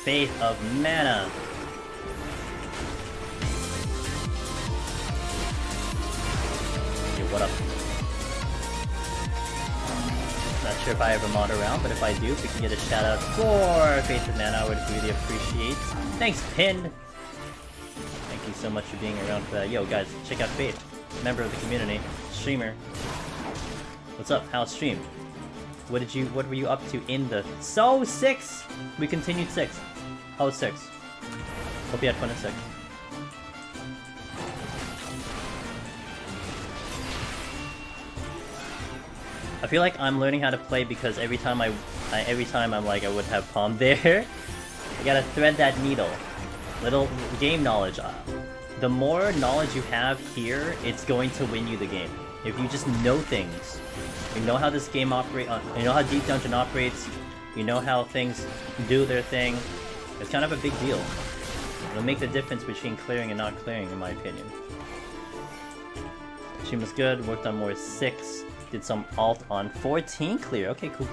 Faith of Mana. Yo, what up? Not sure if I ever mod around, but if I do, if we can get a shout out for Faith of Mana, I would really appreciate. Thanks, Pin! Thank you so much for being around for that. Yo, guys, check out Faith, member of the community, streamer. What's up? How's stream? What were you up to in the... So, 6! We continued 6. How was 6? Hope you had fun at 6. I feel like I'm learning how to play because every time I'm like I would have palm there. You gotta thread that needle. Little game knowledge. The more knowledge you have here, it's going to win you the game. If you just know things, you know how this game operates, you know how Deep Dungeon operates, you know how things do their thing, it's kind of a big deal. It'll make the difference between clearing and not clearing, in my opinion. Chimeras good, worked on more 6, did some alt on 14 clear. Okay, cool.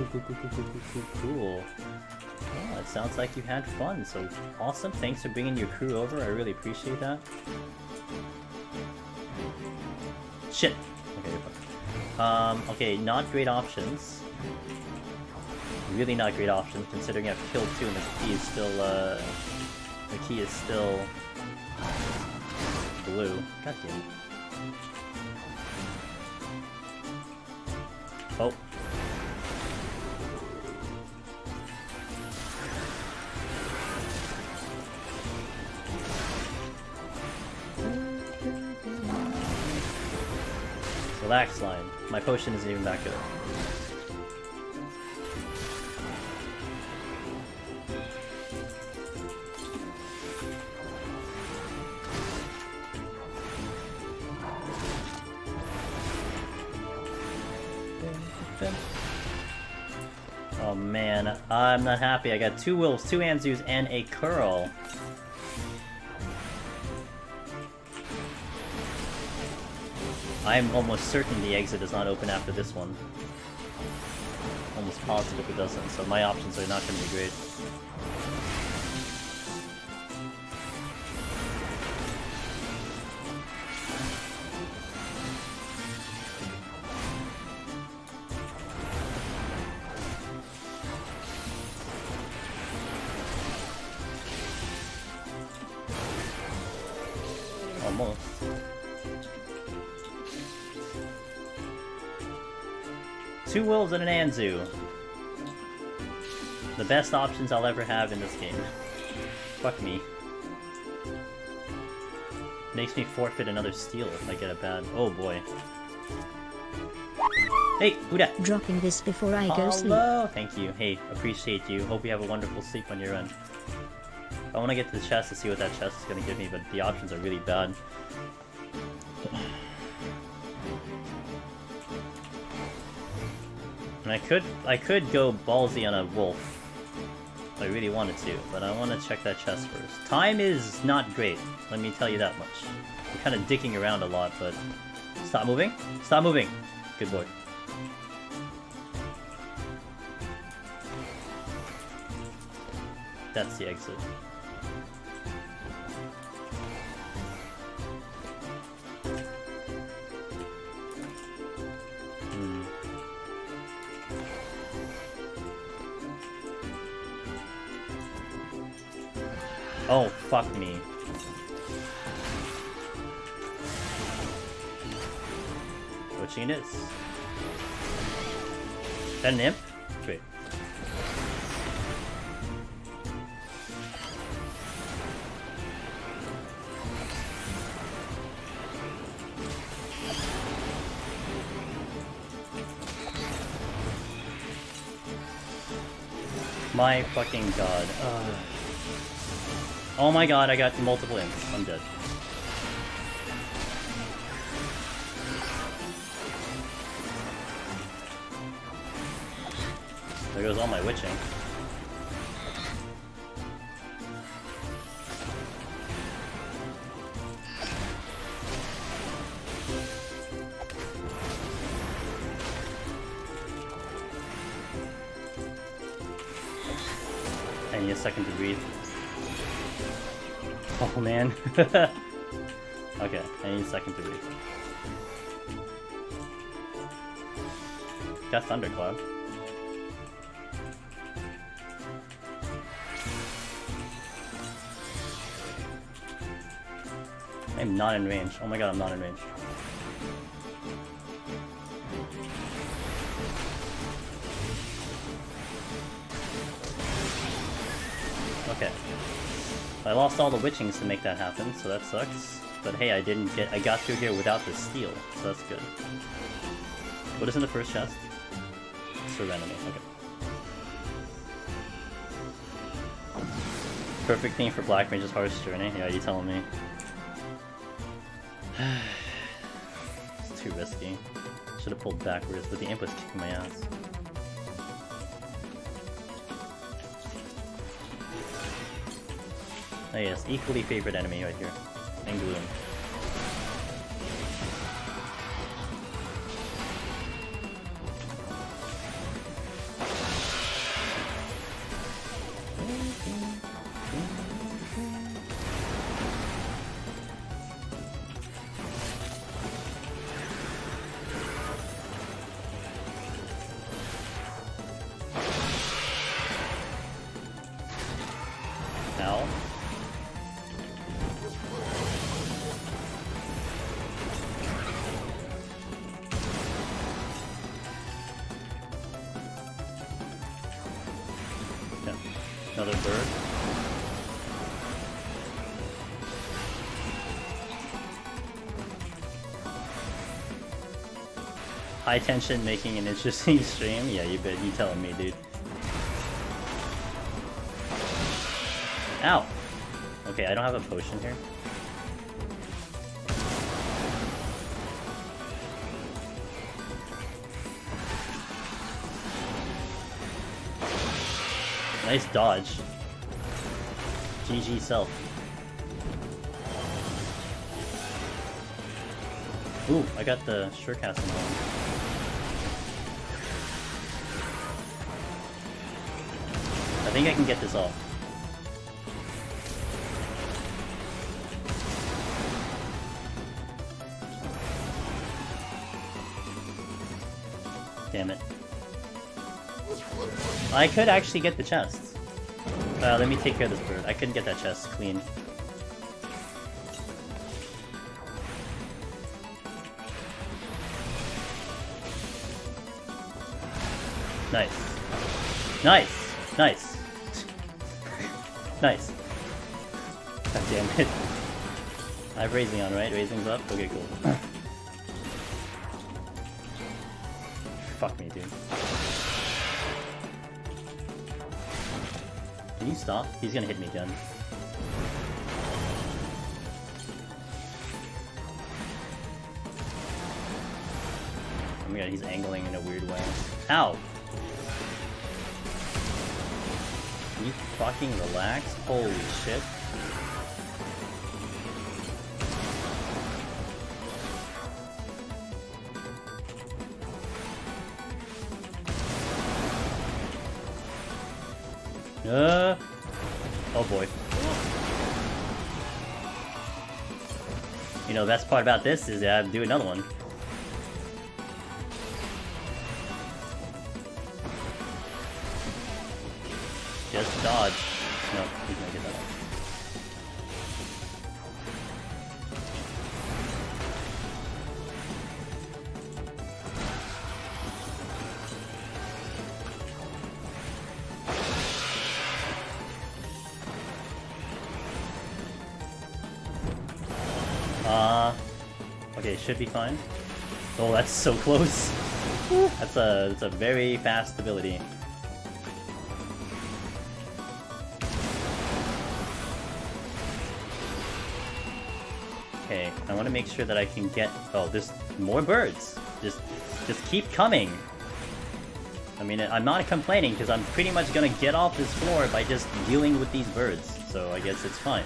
Oh, it sounds like you had fun, so awesome. Thanks for bringing your crew over, I really appreciate that. Shit! Okay, you're fine. Okay, not great options. Really not great options, considering I've killed 2 and the key is still, blue. God damn it. Oh. Relax line. My potion isn't even that good. Oh man, I'm not happy. I got 2 wolves, 2 Anzus, and a curl. I'm almost certain the exit does not open after this one. Almost positive it doesn't, so my options are not going to be great. Almost. Two wolves and an Anzu. The best options I'll ever have in this game. Fuck me. Makes me forfeit another steal if I get a bad... Oh boy. Hey, who dat? Dropping this before I go sleep. Hello! Thank you. Hey, appreciate you. Hope you have a wonderful sleep on your end. I want to get to the chest to see what that chest is going to give me, but the options are really bad. And I could go ballsy on a wolf. If I really wanted to, but I want to check that chest first. Time is not great, let me tell you that much. I'm kind of dicking around a lot, but... Stop moving! Stop moving! Good boy. That's the exit. Oh, fuck me. Switching it is. Is that an imp? Great. My fucking god. Oh my god, I got multiple imps. I'm dead. There goes all my witching. I need a second to breathe. Oh man. Okay, I need a second to breathe. Got Thundercloud. I'm not in range. Oh my god, I'm not in range. Okay. I lost all the witchings to make that happen, so that sucks. But hey, I got through here without the steal, so that's good. What is in the first chest? True enemy, okay. Perfect thing for Black Mage's Harsh Journey? Yeah, you telling me. It's too risky. Should have pulled backwards, but the imp was kicking my ass. Oh yes, equally favorite enemy right here. And Gloom. Ow. Yeah. Another bird. High tension making an interesting stream? Yeah, you bet. You telling me, dude. Ow! Okay, I don't have a potion here. Nice dodge. GG self. Ooh, I got the surecasting on. I think I can get this off. Damn it. I could actually get the chest. Let me take care of this bird. I couldn't get that chest clean. Nice. Nice! Nice! Nice. God damn it. I have raising on, right? Raising's up? Okay, cool. Fuck me, dude. Can you stop? He's gonna hit me again. Oh my god, he's angling in a weird way. Ow! Can you fucking relax? Holy shit. Oh boy. You know, the best part about this is I have to do another one. Just dodge. No, he's gonna get that off. Okay, should be fine. Oh, that's so close. That's a very fast ability. Okay, I want to make sure that I can get. Oh, there's more birds. Just keep coming. I mean, I'm not complaining because I'm pretty much gonna get off this floor by just dealing with these birds. So I guess it's fine.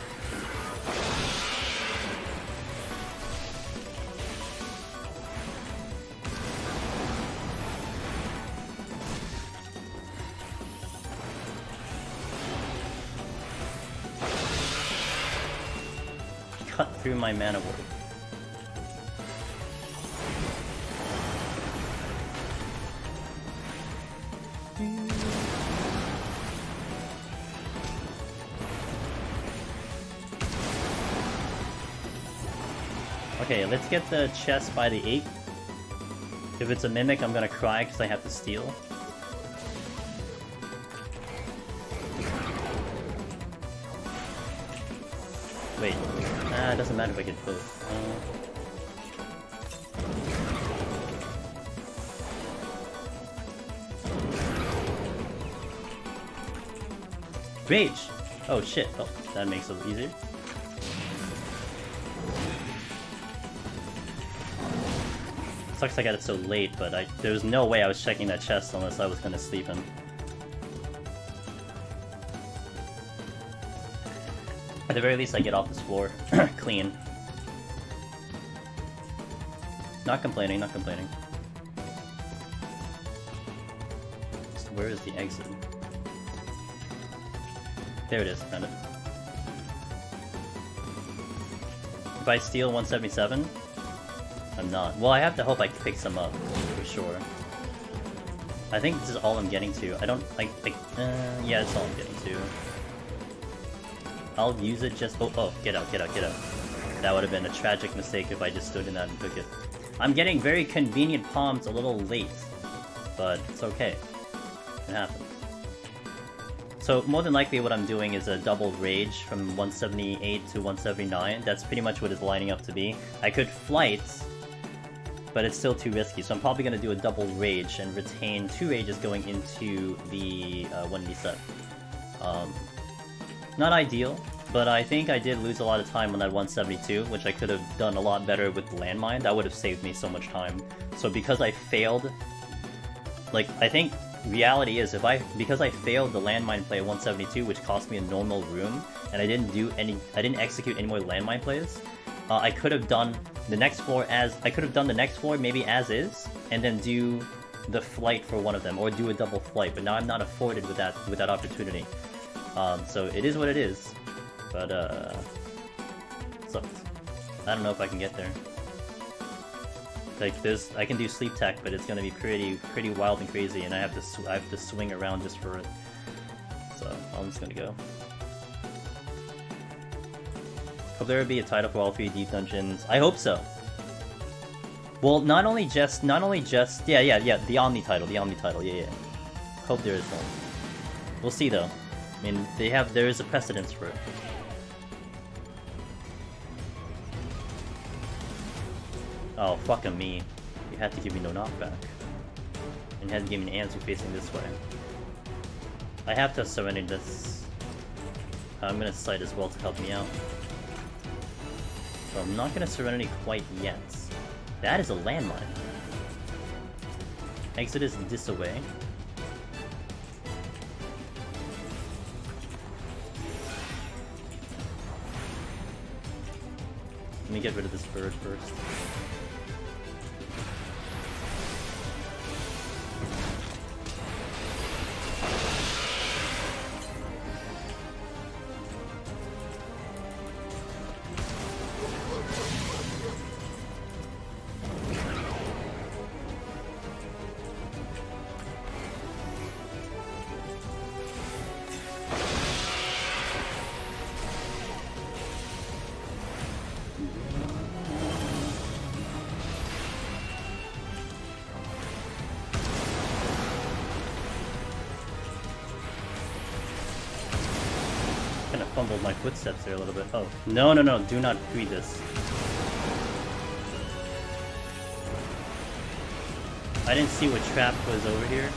Cut through my mana ward. Okay, let's get the chest by the 8. If it's a mimic, I'm gonna cry because I have to steal. Wait. It doesn't matter if I get both. Rage! Oh shit. Oh, that makes it easier. Sucks I got it so late, but there was no way I was checking that chest unless I was gonna sleep in. At the very least, I get off this floor clean. Not complaining, not complaining. So where is the exit? There it is, found it. If I steal 177, I'm not. Well, I have to hope I pick some up, for sure. I think this is all I'm getting to. I don't, yeah, it's all I'm getting to. I'll use it just, oh, get out, get out, get out. That would have been a tragic mistake if I just stood in that and took it. I'm getting very convenient palms a little late, but it's okay. It happens. So more than likely what I'm doing is a double rage from 178 to 179. That's pretty much what it's lining up to be. I could flight, but it's still too risky, so I'm probably going to do a double rage and retain 2 rages going into the 1D set. Not ideal, but I think I did lose a lot of time on that 172, which I could have done a lot better with the landmine. That would have saved me so much time. So because I failed, like, I think reality is because I failed the landmine play at 172, which cost me a normal room, and I didn't execute any more landmine plays, I could have done the next floor maybe as is, and then do the flight for one of them, or do a double flight, but now I'm not afforded with that opportunity. So it is what it is, but sucks. I don't know if I can get there. Like I can do sleep tech, but it's gonna be pretty wild and crazy, and I have to swing around just for it. So I'm just gonna go. Hope there would be a title for all 3 deep dungeons. I hope so. Well, not only just yeah, the Omni title, yeah. Hope there is one. We'll see though. I mean, there is a precedence for it. Oh, fucking me. You had to give me no knockback. And you had to give me an answer facing this way. I have to surrender this. I'm gonna sight as well to help me out. So I'm not gonna Serenity quite yet. That is a landmine. Exit is this away. Let me get rid of this bird first. Fumbled my footsteps there a little bit. Oh, no, do not read this. I didn't see what trap was over here,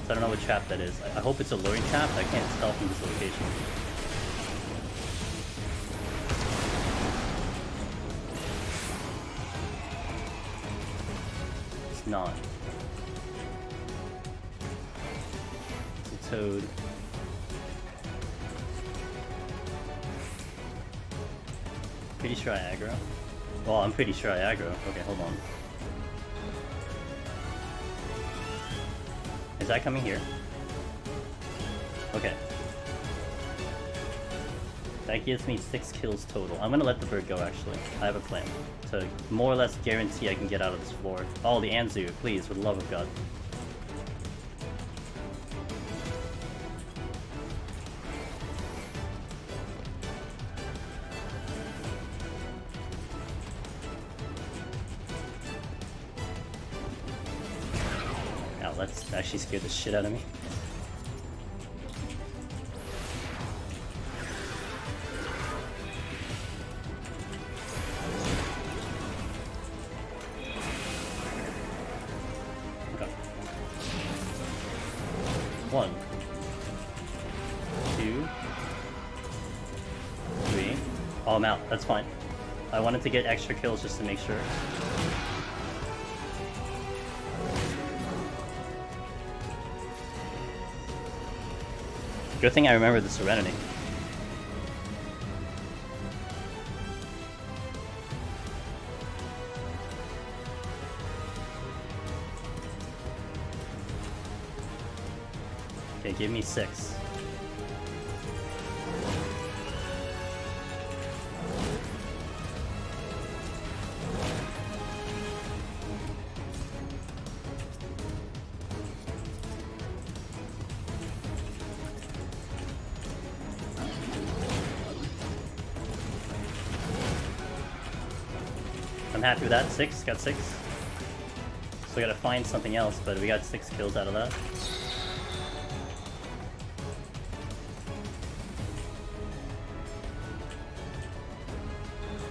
so I don't know what trap that is. I hope it's a luring trap. I can't tell from this location. It's not. It's a toad. Pretty sure I aggro. Well, I'm pretty sure I aggro. Okay, hold on. Is that coming here? Okay. That gives me 6 kills total. I'm gonna let the bird go, actually. I have a plan to more or less guarantee I can get out of this floor. Oh, the Anzu, please, for the love of God. That actually scared the shit out of me. Okay. 1. Oh, I'm out. That's fine. I wanted to get extra kills just to make sure. Good thing I remember the Serenity. Okay, give me 6. I'm happy with that. 6, got 6. So we gotta find something else, but we got 6 kills out of that.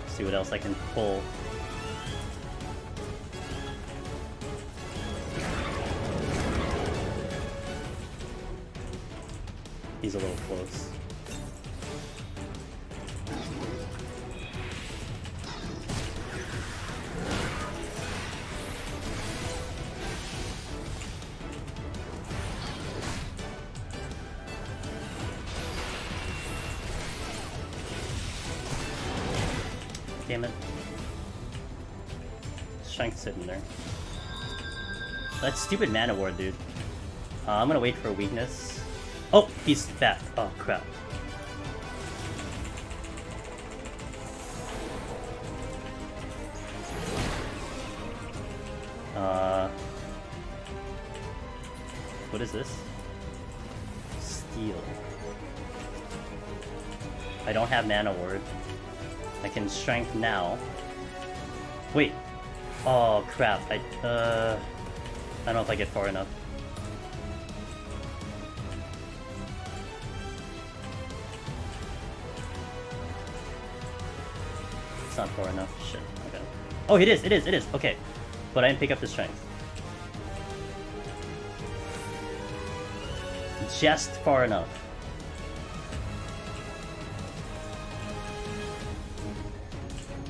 See what else I can pull. He's a little close. Damn it. Strength sitting there. That stupid mana ward, dude. I'm gonna wait for a weakness. Oh, he's back. Oh, crap. What is this? Steel. I don't have mana ward. I can strength now. Wait. Oh crap. I don't know if I get far enough. It's not far enough. Shit. Okay. Oh, it is. It is. It is. Okay. But I didn't pick up the strength. Just far enough.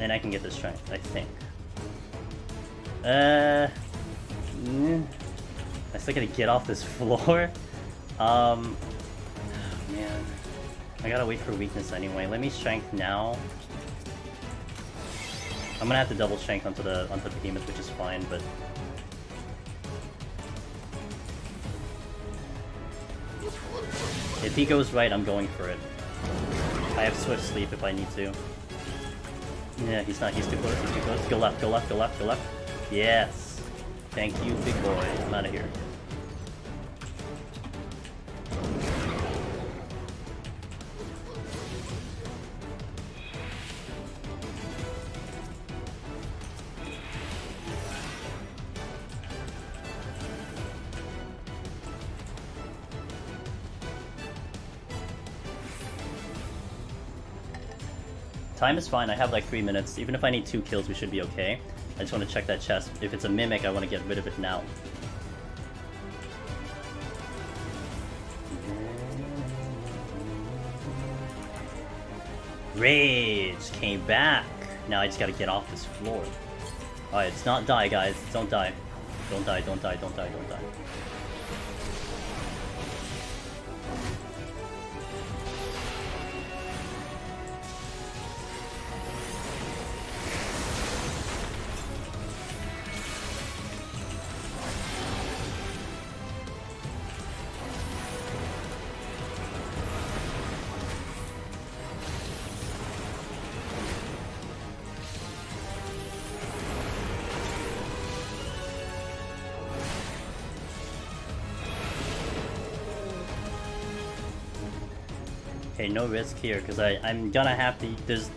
And I can get the strength, I think. I still gotta get off this floor. Oh, man. I gotta wait for weakness anyway. Let me strength now. I'm gonna have to double strength onto the Behemoth, which is fine, but if he goes right, I'm going for it. I have Swift Sleep if I need to. Yeah, he's not. He's too close. He's too close. Go left. Go left. Go left. Go left. Yes. Thank you, big boy. I'm out of here. Time is fine, I have like 3 minutes. Even if I need 2 kills, we should be okay. I just want to check that chest. If it's a mimic, I want to get rid of it now. Rage came back. Now I just gotta get off this floor. Alright, it's not die, guys. Don't die. Don't die, don't die, don't die, don't die. Okay, no risk here, because I'm gonna have to... There's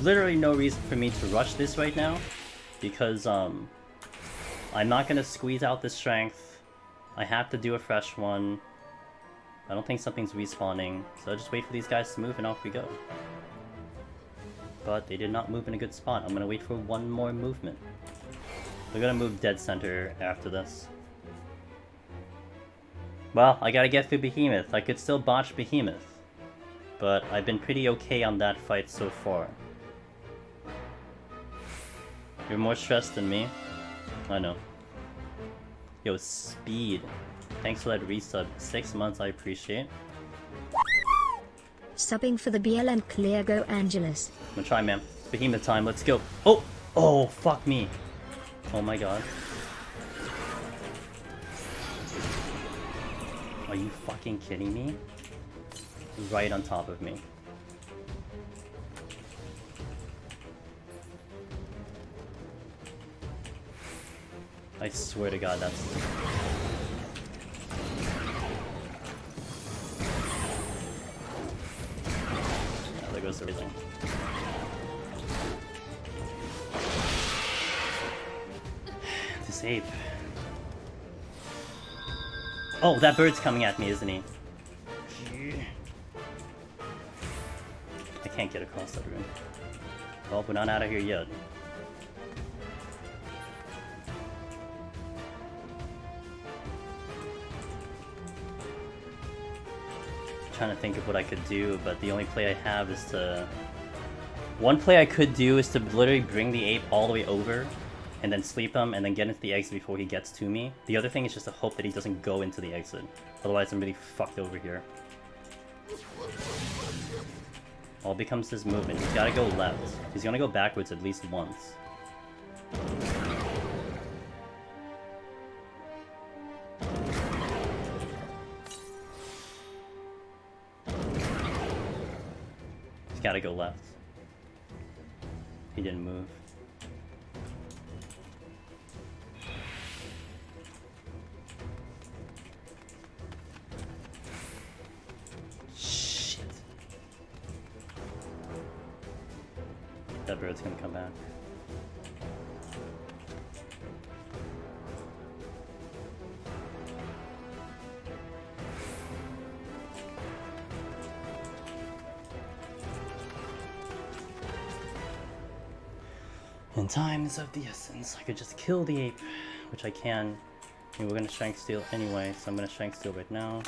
literally no reason for me to rush this right now, because I'm not gonna squeeze out the strength. I have to do a fresh one. I don't think something's respawning, so I'll just wait for these guys to move and off we go. But they did not move in a good spot. I'm gonna wait for one more movement. We're gonna move dead center after this. Well, I gotta get through Behemoth. I could still botch Behemoth, but I've been pretty okay on that fight so far. You're more stressed than me. I know. Yo, Speed. Thanks for that resub. 6 months, I appreciate. Subbing for the BLM clear, go Angelus. I'm gonna try, man. It's Behemoth time, let's go. Oh! Oh, fuck me. Oh my god. Are you fucking kidding me? Right on top of me. I swear to god, that's... Oh, there goes everything. This ape. Oh, that bird's coming at me, isn't he? I can't get across that room. Well, we're not out of here yet. Trying to think of what I could do, but the only play I have is to... One play I could do is to literally bring the ape all the way over, and then sleep him, and then get into the exit before he gets to me. The other thing is just to hope that he doesn't go into the exit. Otherwise I'm really fucked over here. All becomes his movement. He's gotta go left. He's gonna go backwards at least once. He's gotta go left. He didn't move. Shit. That bird's gonna come back. And time is of the essence. I could just kill the ape, which I can. I mean, we're gonna strength steal anyway, so I'm gonna strength steal right now.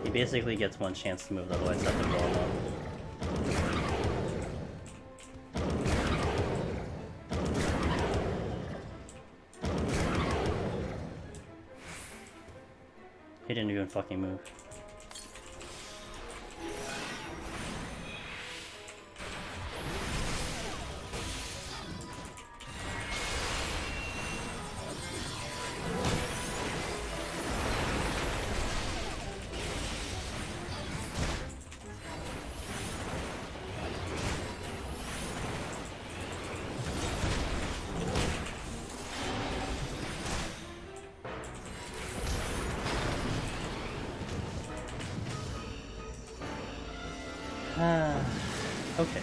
He basically gets one chance to move, otherwise I have to blow him up. He didn't even fucking move. Okay.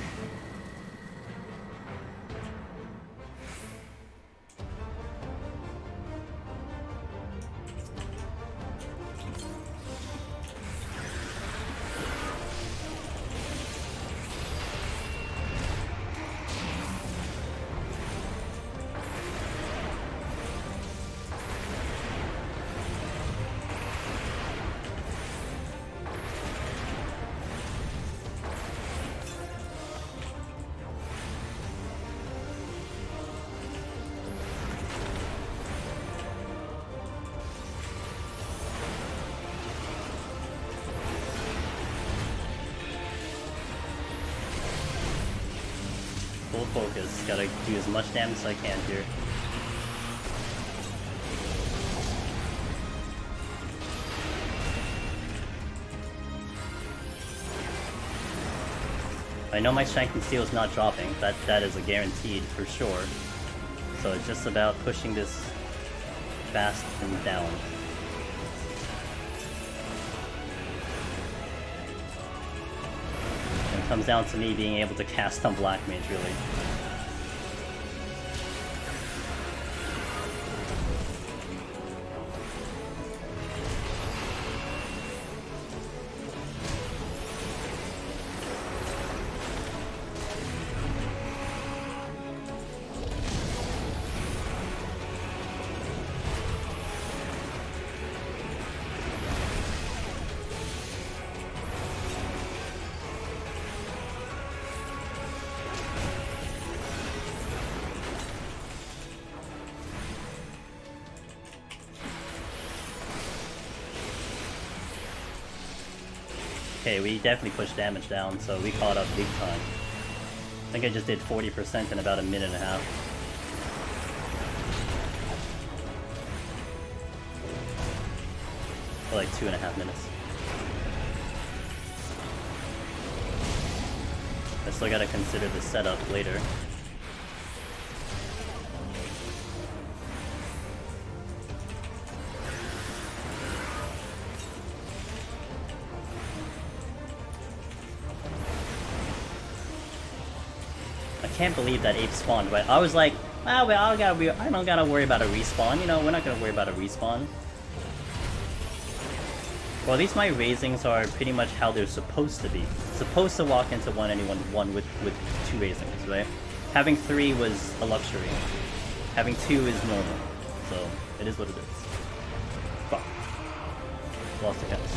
Full focus. Gotta do as much damage as I can here. I know my strength and steel is not dropping. That is a guaranteed for sure. So it's just about pushing this fast and down. It comes down to me being able to cast on Black Mage, really. okay, we definitely pushed damage down, so we caught up big time. I think I just did 40% in about a minute and a half. For like 2.5 minutes. I still gotta consider the setup later. I can't believe that ape spawned, but I was like, well, I don't gotta worry about a respawn, you know, we're not gonna worry about a respawn. Well, at least my raisings are pretty much how they're supposed to be. Supposed to walk into one with 2 raisings, right? Having 3 was a luxury. Having 2 is normal. So, it is what it is. Fuck. Lost the cast.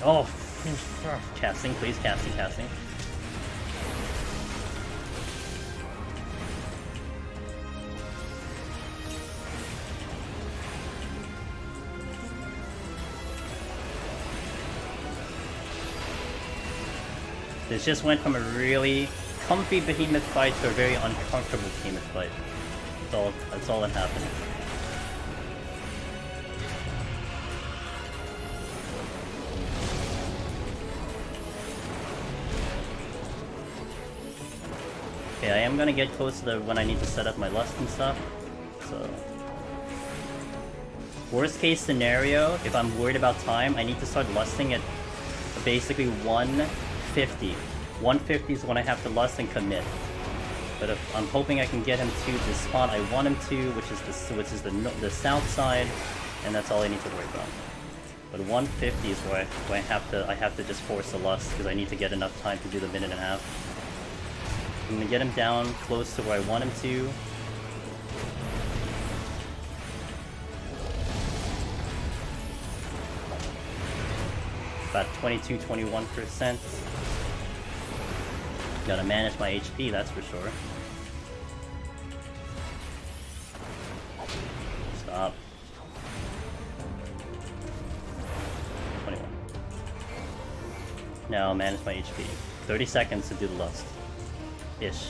Oh, casting, please, casting. This just went from a really comfy Behemoth fight to a very uncomfortable Behemoth fight. That's all that happened. Okay, I am gonna get close to when I need to set up my lust and stuff, so... Worst case scenario, if I'm worried about time, I need to start lusting at basically 150. 150 is when I have to lust and commit. But if I'm hoping I can get him to the spot I want him to, which is the south side, and that's all I need to worry about. But 150 is where I have to just force the lust because I need to get enough time to do the minute and a half. I'm gonna get him down close to where I want him to. About 22-21%. Gotta manage my HP, that's for sure. Stop. 21. Now manage my HP. 30 seconds to do the lust. Ish.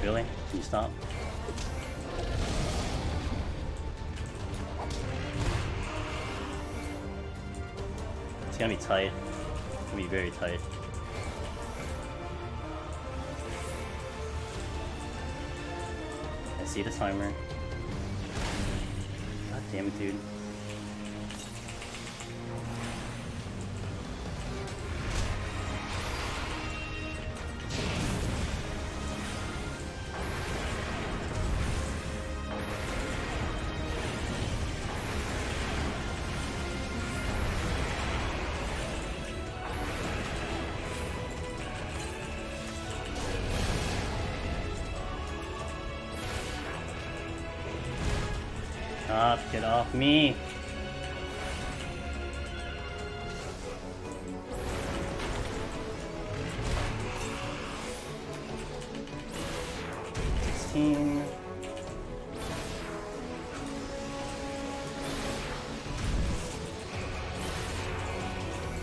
Really? Can you stop? It's gonna be tight. It's gonna be very tight. I see the timer. God damn it, dude. Get off me! $16.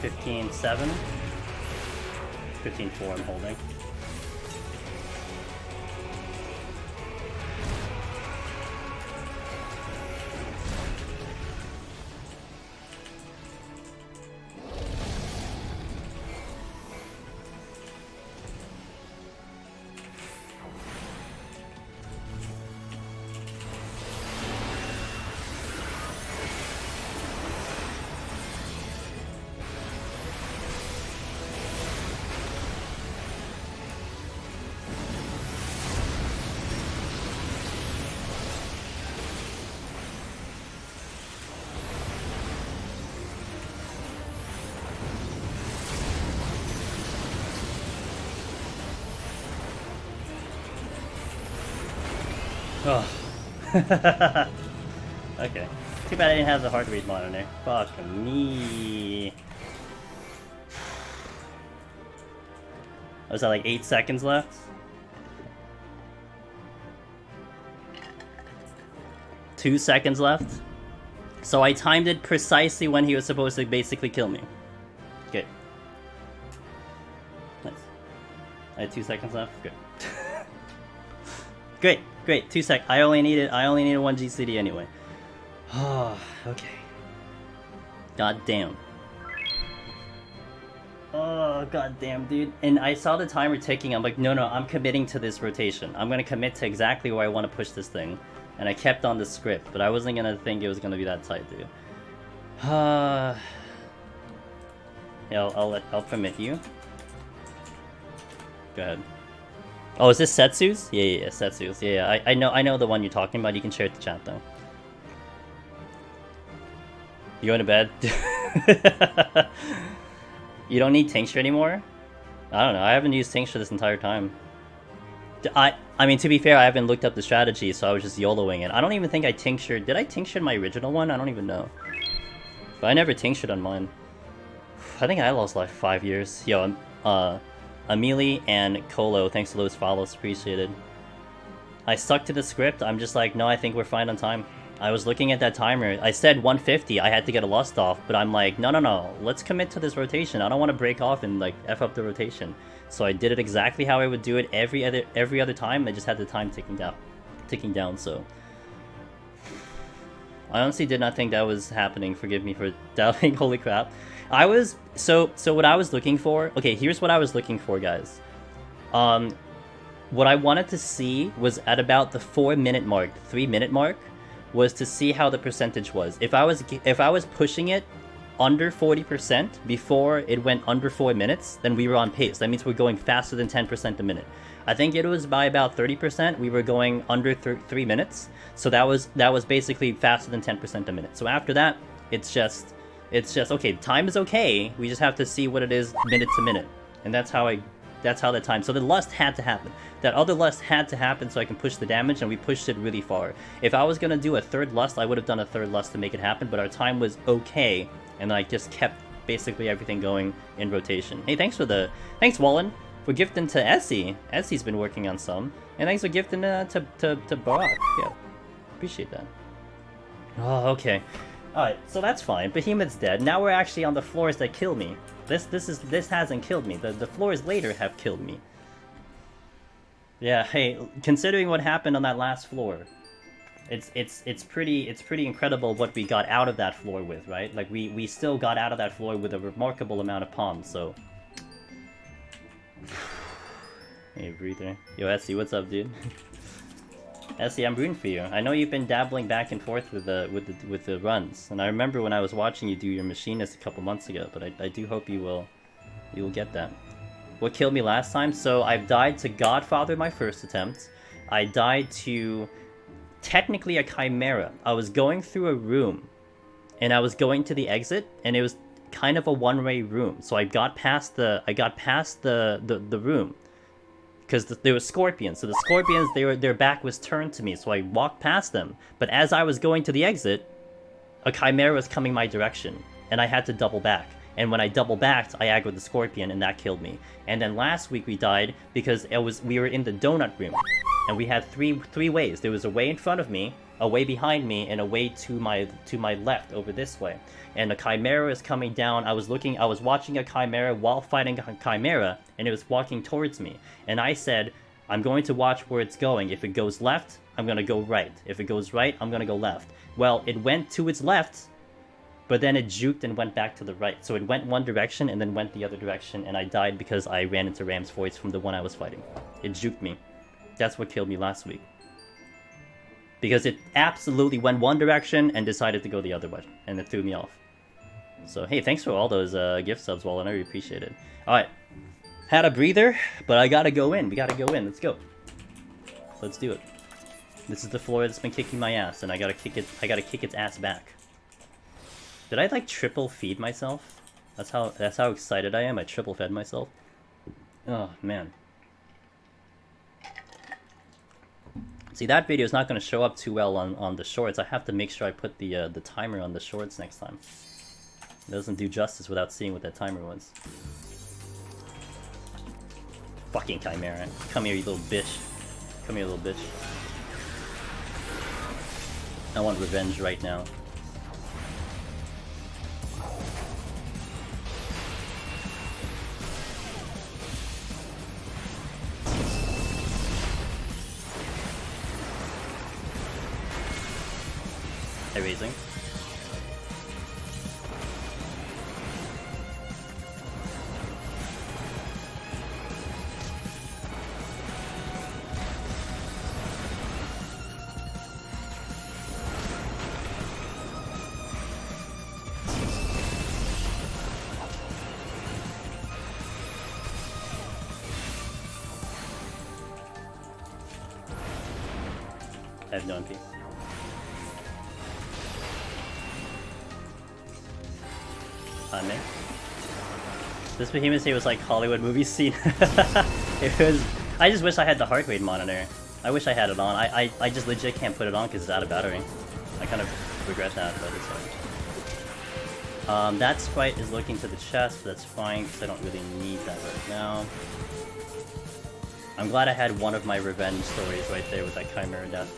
15.7. 15.4 I'm holding. Oh. Okay. Too bad I didn't have the heart rate monitor. Fuck me. Was that like 8 seconds left? Two seconds left? So I timed it precisely when he was supposed to basically kill me. Okay. Nice. I had 2 seconds left? Good. Great, great. 2 sec. I only needed 1 GCD anyway. Oh, okay. God damn. Oh, god damn, dude. And I saw the timer ticking. I'm like, no, I'm committing to this rotation. I'm gonna commit to exactly where I want to push this thing. And I kept on the script, but I wasn't gonna think it was gonna be that tight, dude. Yeah, I'll permit you. Go ahead. Oh, is this Setsu's? Yeah, Setsu's. Yeah, I know the one you're talking about. You can share it to chat though. You going to bed? You don't need tincture anymore? I don't know. I haven't used tincture this entire time. I mean, to be fair, I haven't looked up the strategy, so I was just YOLOing it. I don't even think I tinctured. Did I tincture my original one? I don't even know. But I never tinctured on mine. I think I lost like 5 years. Yo, Amelie and Colo, thanks to those follows, appreciated. I stuck to the script. I'm just like, no, I think we're fine on time. I was looking at that timer. I said 150. I had to get a lust off, but I'm like, no. Let's commit to this rotation. I don't want to break off and like F up the rotation. So I did it exactly how I would do it every other time. I just had the time ticking down. So I honestly did not think that was happening. Forgive me for doubting. Holy crap! I was so what I was looking for. Okay, here's what I was looking for, guys. What I wanted to see was at about the 4-minute mark, 3-minute mark, was to see how the percentage was. If I was pushing it under 40% before it went under 4 minutes, then we were on pace. That means we're going faster than 10% a minute. I think it was by about 30%, we were going under 3 minutes. So that was basically faster than 10% a minute. So after that, it's just okay, time is okay. We just have to see what it is minute to minute. And that's how that time. So the lust had to happen. That other lust had to happen so I can push the damage, and we pushed it really far. If I was gonna do a third lust, I would have done a third lust to make it happen, but our time was okay, and I just kept basically everything going in rotation. Hey, thanks Wallen, for gifting to Essie. Essie's been working on some. And thanks for gifting to Barack. Yeah, appreciate that. Oh, okay. Alright, so that's fine. Behemoth's dead. Now we're actually on the floors that kill me. This hasn't killed me. The floors later have killed me. Yeah, hey, considering what happened on that last floor, it's pretty incredible what we got out of that floor with, right? Like we still got out of that floor with a remarkable amount of palms, so. Hey, breather. Yo, Essie, what's up, dude? Essie, I'm rooting for you. I know you've been dabbling back and forth with the runs, and I remember when I was watching you do your machinist a couple months ago. But I do hope you will get that. What killed me last time? So I've died to Godfather my first attempt. I died to technically a Chimera. I was going through a room, and I was going to the exit, and it was kind of a one-way room. So I got past the room. Because there were scorpions, so the scorpions, their back was turned to me, so I walked past them. But as I was going to the exit, a Chimera was coming my direction, and I had to double back. And when I double backed, I aggroed the scorpion, and that killed me. And then last week we died because we were in the donut room, and we had three ways. There was a way in front of me, a way behind me, and a way to my left over this way. And a Chimera is coming down. I was watching a Chimera while fighting a Chimera, and it was walking towards me. And I said, I'm going to watch where it's going. If it goes left, I'm going to go right. If it goes right, I'm going to go left. Well, it went to its left, but then it juked and went back to the right. So it went one direction and then went the other direction, and I died because I ran into Ram's voice from the one I was fighting. It juked me. That's what killed me last week. Because it absolutely went one direction and decided to go the other way, and it threw me off. So hey, thanks for all those gift subs, Wallen. I really appreciate it. Alright. Had a breather, but I gotta go in. We gotta go in. Let's go. Let's do it. This is the floor that's been kicking my ass, and I gotta kick its ass back. Did I like triple feed myself? That's how excited I am. I triple fed myself. Oh man. See, that video is not going to show up too well on the shorts. I have to make sure I put the timer on the shorts next time. It doesn't do justice without seeing what that timer was. Fucking Chimera. Come here, you little bitch. Come here, little bitch. I want revenge right now. Raising. I have no MP. This Behemoth here was like Hollywood movie scene. It was. I just wish I had the heart rate monitor. I wish I had it on. I just legit can't put it on because it's out of battery. I kind of regret that, but it's fine. That sprite is looking to the chest, but that's fine because I don't really need that right now. I'm glad I had one of my revenge stories right there with that Chimera death.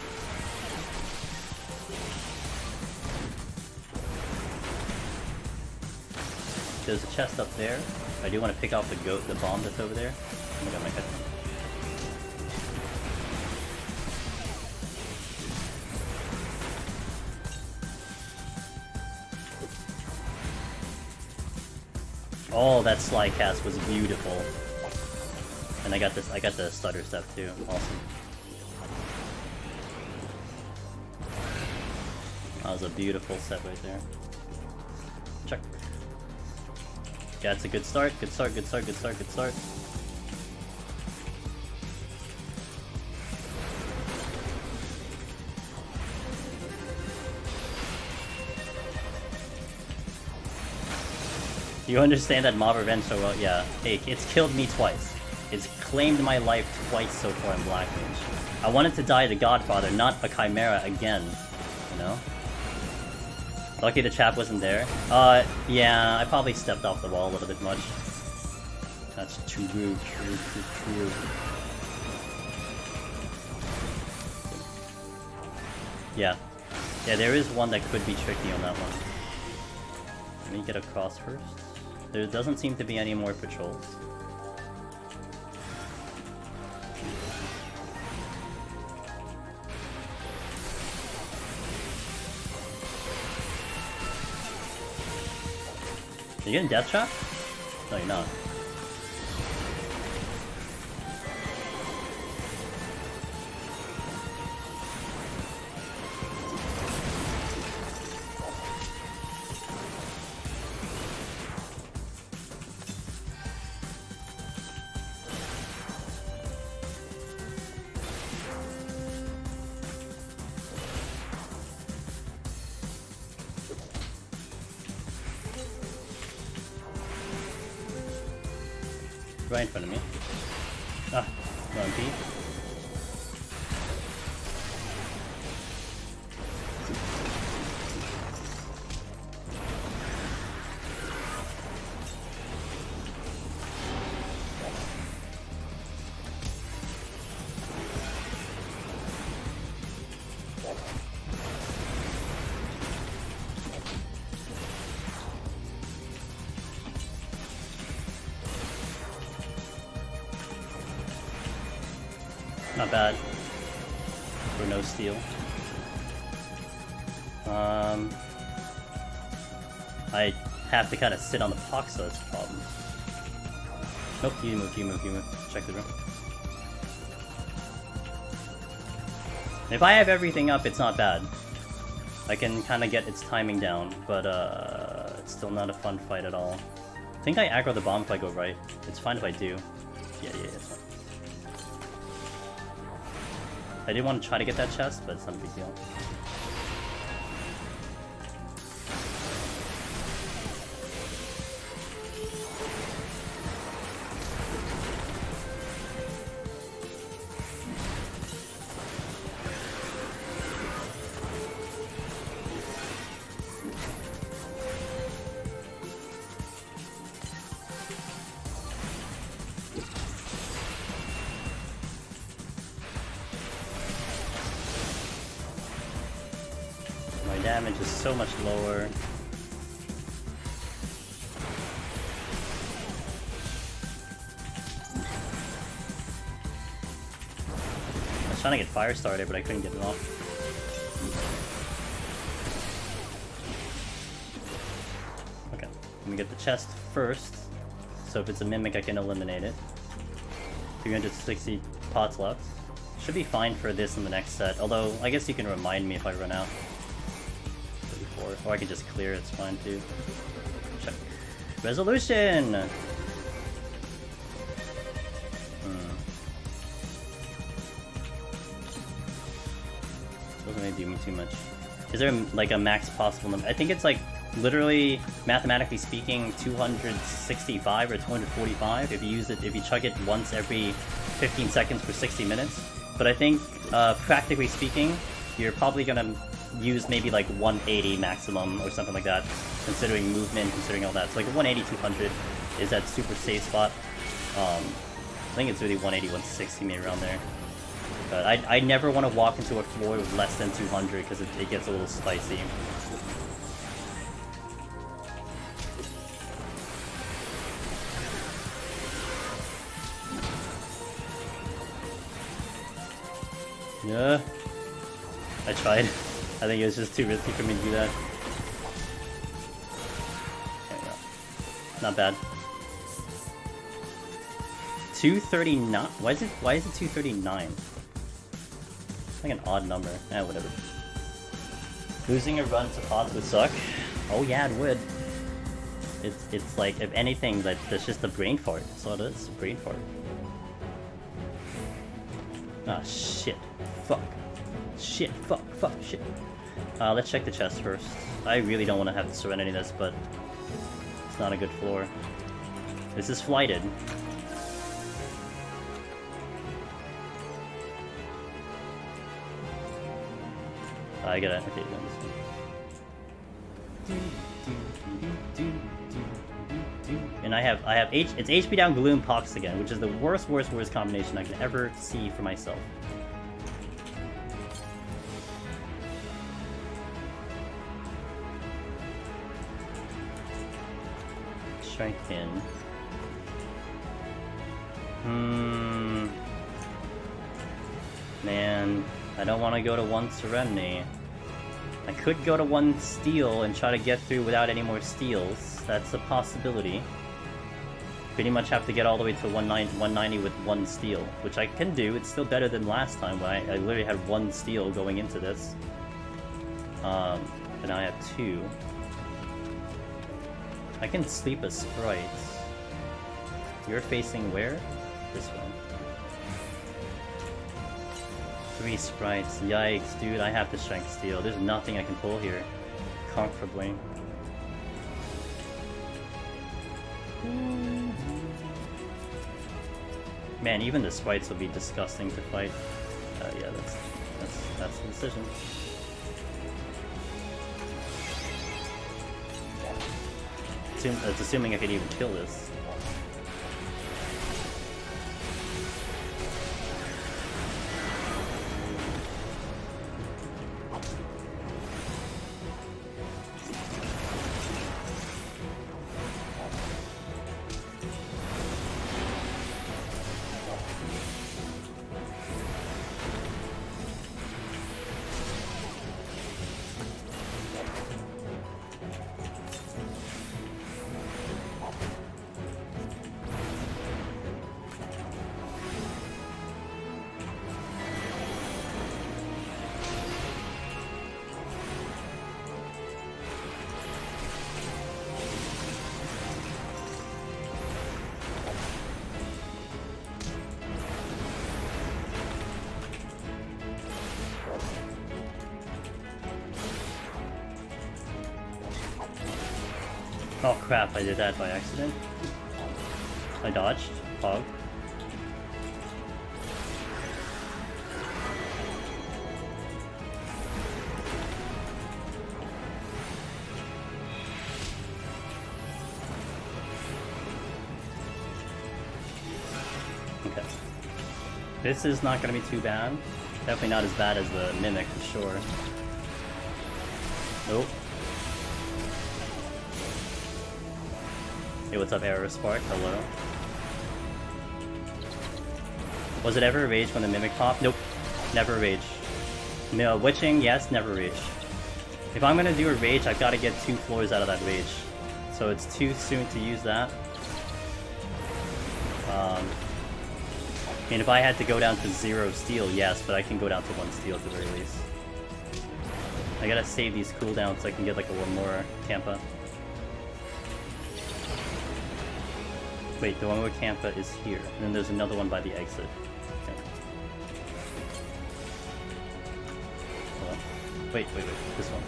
There's a chest up there. I do want to pick off the bomb that's over there. Oh my god, my head. Oh, that slide cast was beautiful. And I got the stutter step too. Awesome. That was a beautiful set right there. Check. Yeah, it's a good start, good start, good start, good start, good start. You understand that mob revenge so well? Yeah. Hey, it's killed me twice. It's claimed my life twice so far in Black Mage. I wanted to die to Godfather, not a Chimera again. You know? Lucky the chap wasn't there. Yeah, I probably stepped off the wall a little bit much. That's true. Yeah. Yeah, there is one that could be tricky on that one. Let me get across first. There doesn't seem to be any more patrols. You getting death shot? No, you're not. Right in front of me. Ah, no MP. Not bad. For no steal. I have to kind of sit on the puck, so that's a problem. Nope, you move. Check the room. If I have everything up, it's not bad. I can kind of get its timing down, but it's still not a fun fight at all. I think I aggro the bomb if I go right. It's fine if I do. Yeah, it's fine. I did want to try to get that chest, but it's not a big deal. damage is so much lower. I was trying to get fire started, but I couldn't get it off. Okay, let me get the chest first. So if it's a mimic, I can eliminate it. 360 pots left. Should be fine for this in the next set, although I guess you can remind me if I run out. 34. Or I could just clear, it's fine too. Check. Resolution! Doesn't really do me too much. Is there like a max possible number? I think it's like literally, mathematically speaking, 265 or 245 if you use it, if you chug it once every 15 seconds for 60 minutes. But I think, practically speaking, you're probably gonna use maybe like 180 maximum or something like that, considering movement, considering all that. So like 180, 200 is that super safe spot. I think it's really 180, 160 maybe around there. But I never want to walk into a floor with less than 200 because it gets a little spicy. Yeah, I tried. I think it was just too risky for me to do that. There we go. Not bad. 239. Why is it 239? It's like an odd number. Eh, whatever. Losing a run to pods would suck. Oh yeah, it would. It's like, if anything, like that's just a brain fart. That's all it is. Brain fart. Ah, shit. Fuck. Shit. Fuck. Fuck. Shit. Let's check the chest first. I really don't want to have to Serenity this, but it's not a good floor. This is flighted. I gotta... Okay, go this one. And I have it's HP down Gloom Pox again, which is the worst combination I can ever see for myself. Strength in. Man, I don't want to go to 1 Serenity. I could go to 1 Steel and try to get through without any more steals. That's a possibility. Pretty much have to get all the way to 190 with 1 Steel, which I can do. It's still better than last time when I literally had 1 Steel going into this. But now I have 2. I can sleep a Sprite. You're facing where? This one. 3 Sprites. Yikes, dude, I have to Strength Steel. There's nothing I can pull here comfortably. Man, even the Sprites will be disgusting to fight. Yeah, that's the decision. It's assuming I could even kill this. Oh crap, I did that by accident. I dodged. Pog. Okay. This is not going to be too bad. Definitely not as bad as the Mimic, for sure. Nope. Hey, what's up, Aerospark? Hello. Was it ever a rage when the Mimic popped? Nope. Never a rage. No, witching, yes, never rage. If I'm gonna do a rage, I've got to get 2 floors out of that rage. So it's too soon to use that. I mean, if I had to go down to 0 steel, yes, but I can go down to 1 steel at the very least. I gotta save these cooldowns so I can get like a little more Tampa. Wait, the one with Tampa is here, and then there's another one by the exit. Okay. Hold on. Wait, this one.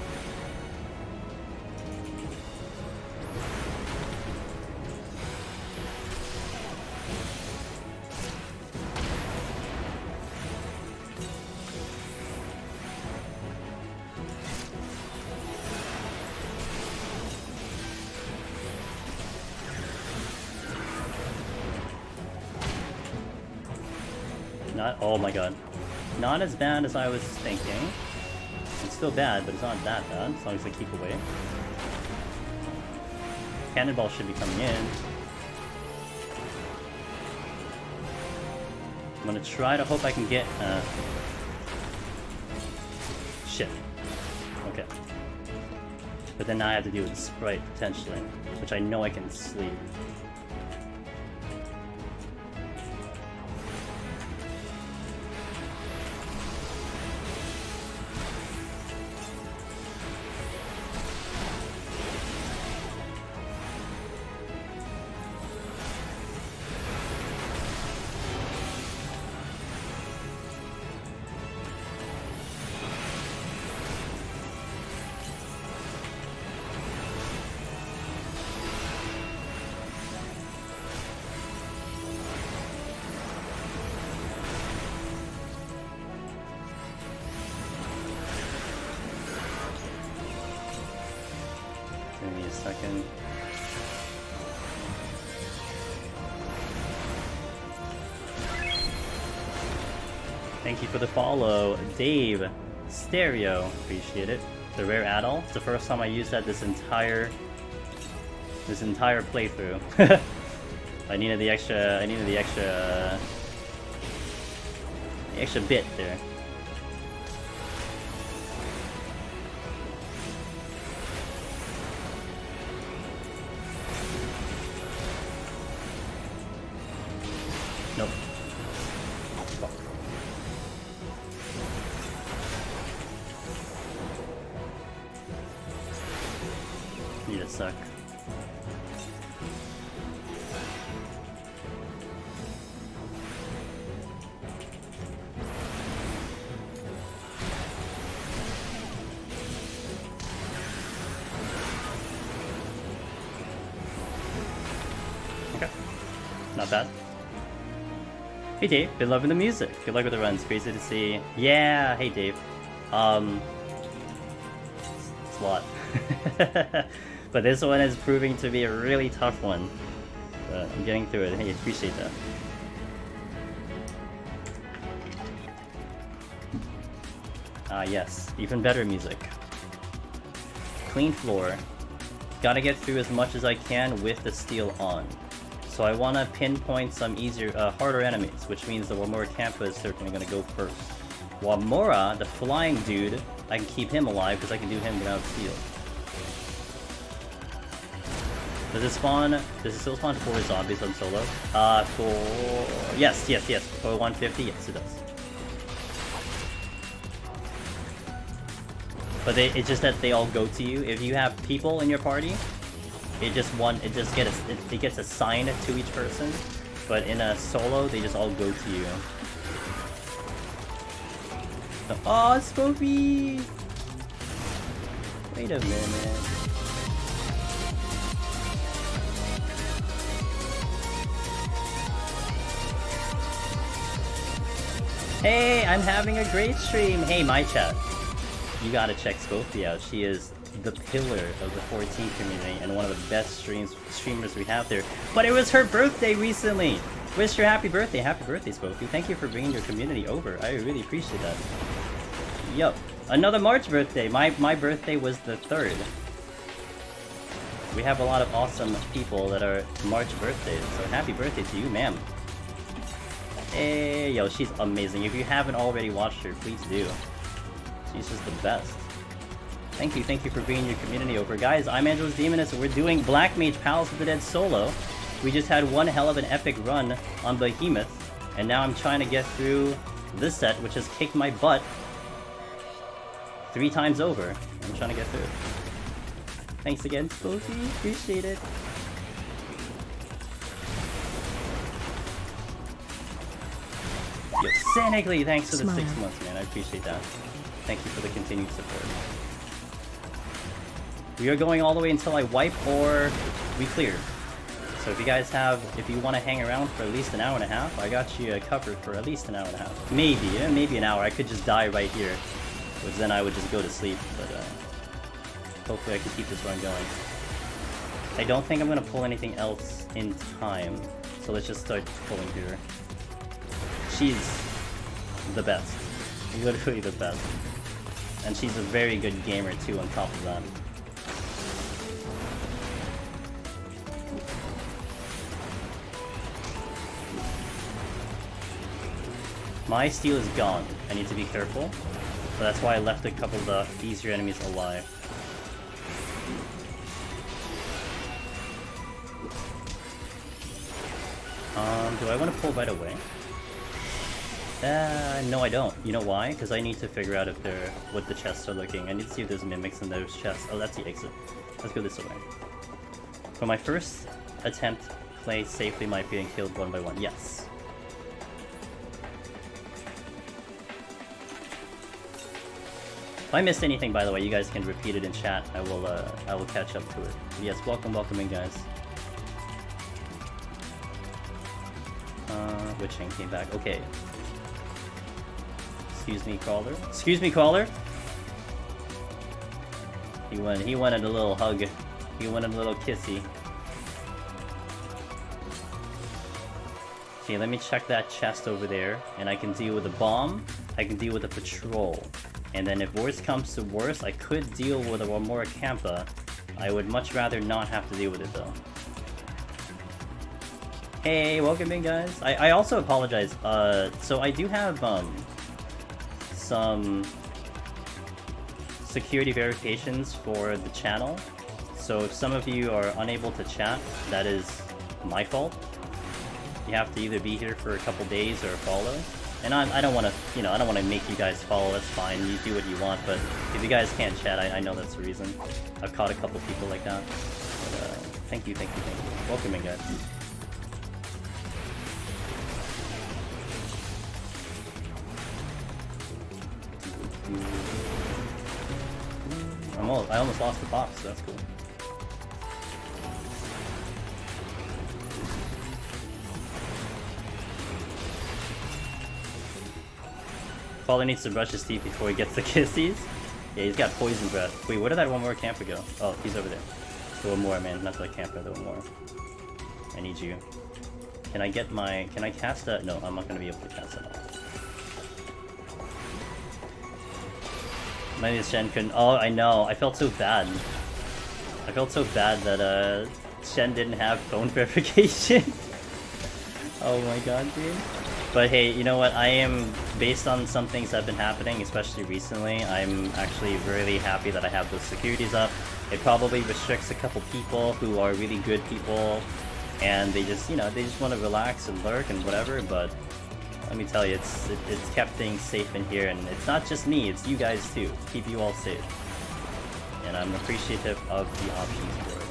Oh my god. Not as bad as I was thinking. It's still bad, but it's not that bad, as long as I keep away. Cannonball should be coming in. I'm gonna try to hope I can get, shit. Okay. But then now I have to deal with the Sprite, potentially. Which I know I can sleep. Give me a second. Thank you for the follow, Dave Stereo. Appreciate it. The rare add-all. It's the first time I used that this entire playthrough. I needed the extra bit there. Nope. Fuck. Need a sec. Okay. Not bad. Hey Dave, been loving the music. Good luck with the runs. Crazy to see. Yeah, hey Dave. It's a lot. But this one is proving to be a really tough one. But I'm getting through it. Hey, appreciate that. Yes. Even better music. Clean floor. Gotta get through as much as I can with the steel on. So I want to pinpoint some easier, harder enemies, which means the Wamora Tampa is certainly going to go first. Wamora, the flying dude, I can keep him alive because I can do him without steel. Does it still spawn 4 zombies on solo? Yes. For 150, yes it does. But it's just that they all go to you. If you have people in your party, it gets assigned to each person, but in a solo, they just all go to you. Oh, Spoopy! Wait a minute. Hey, I'm having a great stream! Hey, my chat. You gotta check Spoopy out. She is the pillar of the 14 community and one of the best streamers we have there. But it was her birthday recently! Wish her happy birthday! Happy birthday, Spoopy. Thank you for bringing your community over. I really appreciate that. Yup. Another March birthday! My birthday was the 3rd. We have a lot of awesome people that are March birthdays, so happy birthday to you, ma'am. Hey, yo, she's amazing. If you haven't already watched her, please do. She's just the best. Thank you for bringing your community over. Guys, I'm Angelus Demoness, and we're doing Black Mage Palace of the Dead solo. We just had one hell of an epic run on Behemoth, and now I'm trying to get through this set, which has kicked my butt 3 times over. I'm trying to get through it. Thanks again, Spozy. Appreciate it. Yo, Sanically, thanks for the 6 months, man. I appreciate that. Thank you for the continued support. We are going all the way until I wipe or we clear. So if you guys if you want to hang around for at least an hour and a half, I got you covered for at least an hour and a half. Maybe an hour. I could just die right here, which then I would just go to sleep, but hopefully I can keep this run going. I don't think I'm going to pull anything else in time, so let's just start pulling through her. She's the best. Literally the best. And she's a very good gamer too on top of that. My steel is gone. I need to be careful. So that's why I left a couple of the easier enemies alive. Do I want to pull right away? No I don't. You know why? Because I need to figure out what the chests are looking. I need to see if there's mimics in those chests. Oh, that's the exit. Let's go this way. For my first attempt, Clay safely might be being killed one by one. Yes. If I missed anything, by the way, you guys can repeat it in chat. I will catch up to it. Yes, welcome in, guys. Witching came back. Okay. Excuse me, Crawler. Excuse me, Crawler. He wanted a little hug. He wanted a little kissy. Okay, let me check that chest over there, and I can deal with a bomb. I can deal with a patrol. And then if worse comes to worse, I could deal with a Ramora Campa. I would much rather not have to deal with it though. Hey, welcome in, guys. I also apologize. So I do have some security verifications for the channel. So if some of you are unable to chat, that is my fault. You have to either be here for a couple days or follow. And I don't want to, you know, I don't want to make you guys follow. That's fine. You do what you want. But if you guys can't chat, I know that's the reason. I've caught a couple people like that. But, thank you. Welcome in, guys. I almost lost the box, so that's cool. Father needs to brush his teeth before he gets the kissies. Yeah, he's got poison breath. Wait, where did that one more camper go? Oh, he's over there. There's one more, man. Not the camper, there one more. I need you. Can I cast that? No, I'm not gonna be able to cast that off. Maybe Shen couldn't. Oh, I know. I felt so bad. I felt so bad that Shen didn't have phone verification. Oh my god, dude. But hey, you know what? I am, based on some things that have been happening, especially recently, I'm actually really happy that I have those securities up. It probably restricts a couple people who are really good people, and they just, you know, they just want to relax and lurk and whatever, but let me tell you, it's kept things safe in here, and it's not just me, it's you guys too. Keep you all safe. And I'm appreciative of the options for it.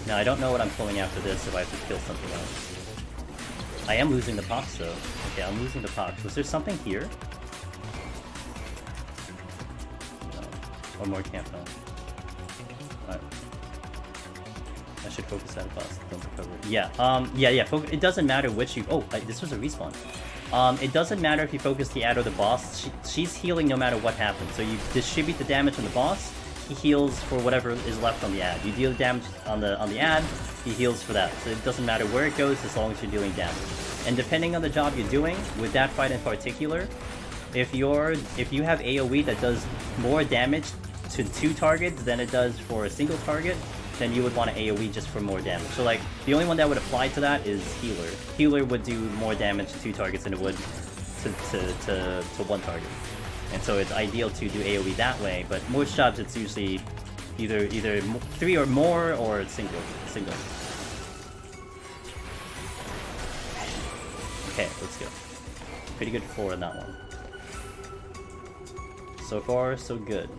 Now, I don't know what I'm pulling after this if I have to kill something else. I am losing the pox though. Okay, I'm losing the pox. Was there something here? No. One more camp now. Alright. I should focus that boss. Don't recover. Yeah, yeah. It doesn't matter which you... Oh, this was a respawn. It doesn't matter if you focus the ad or the boss. She's healing no matter what happens. So you distribute the damage on the boss, he heals for whatever is left on the ad. You deal damage on the ad, he heals for that. So it doesn't matter where it goes as long as you're dealing damage. And depending on the job you're doing, with that fight in particular, if you have AoE that does more damage to 2 targets than it does for a single target, then you would want to AoE just for more damage. So like, the only one that would apply to that is Healer. Healer would do more damage to 2 targets than it would to 1 target. And so it's ideal to do AoE that way, but most jobs it's usually either 3 or more or single. Okay, let's go. Pretty good 4 on that one. So far, so good.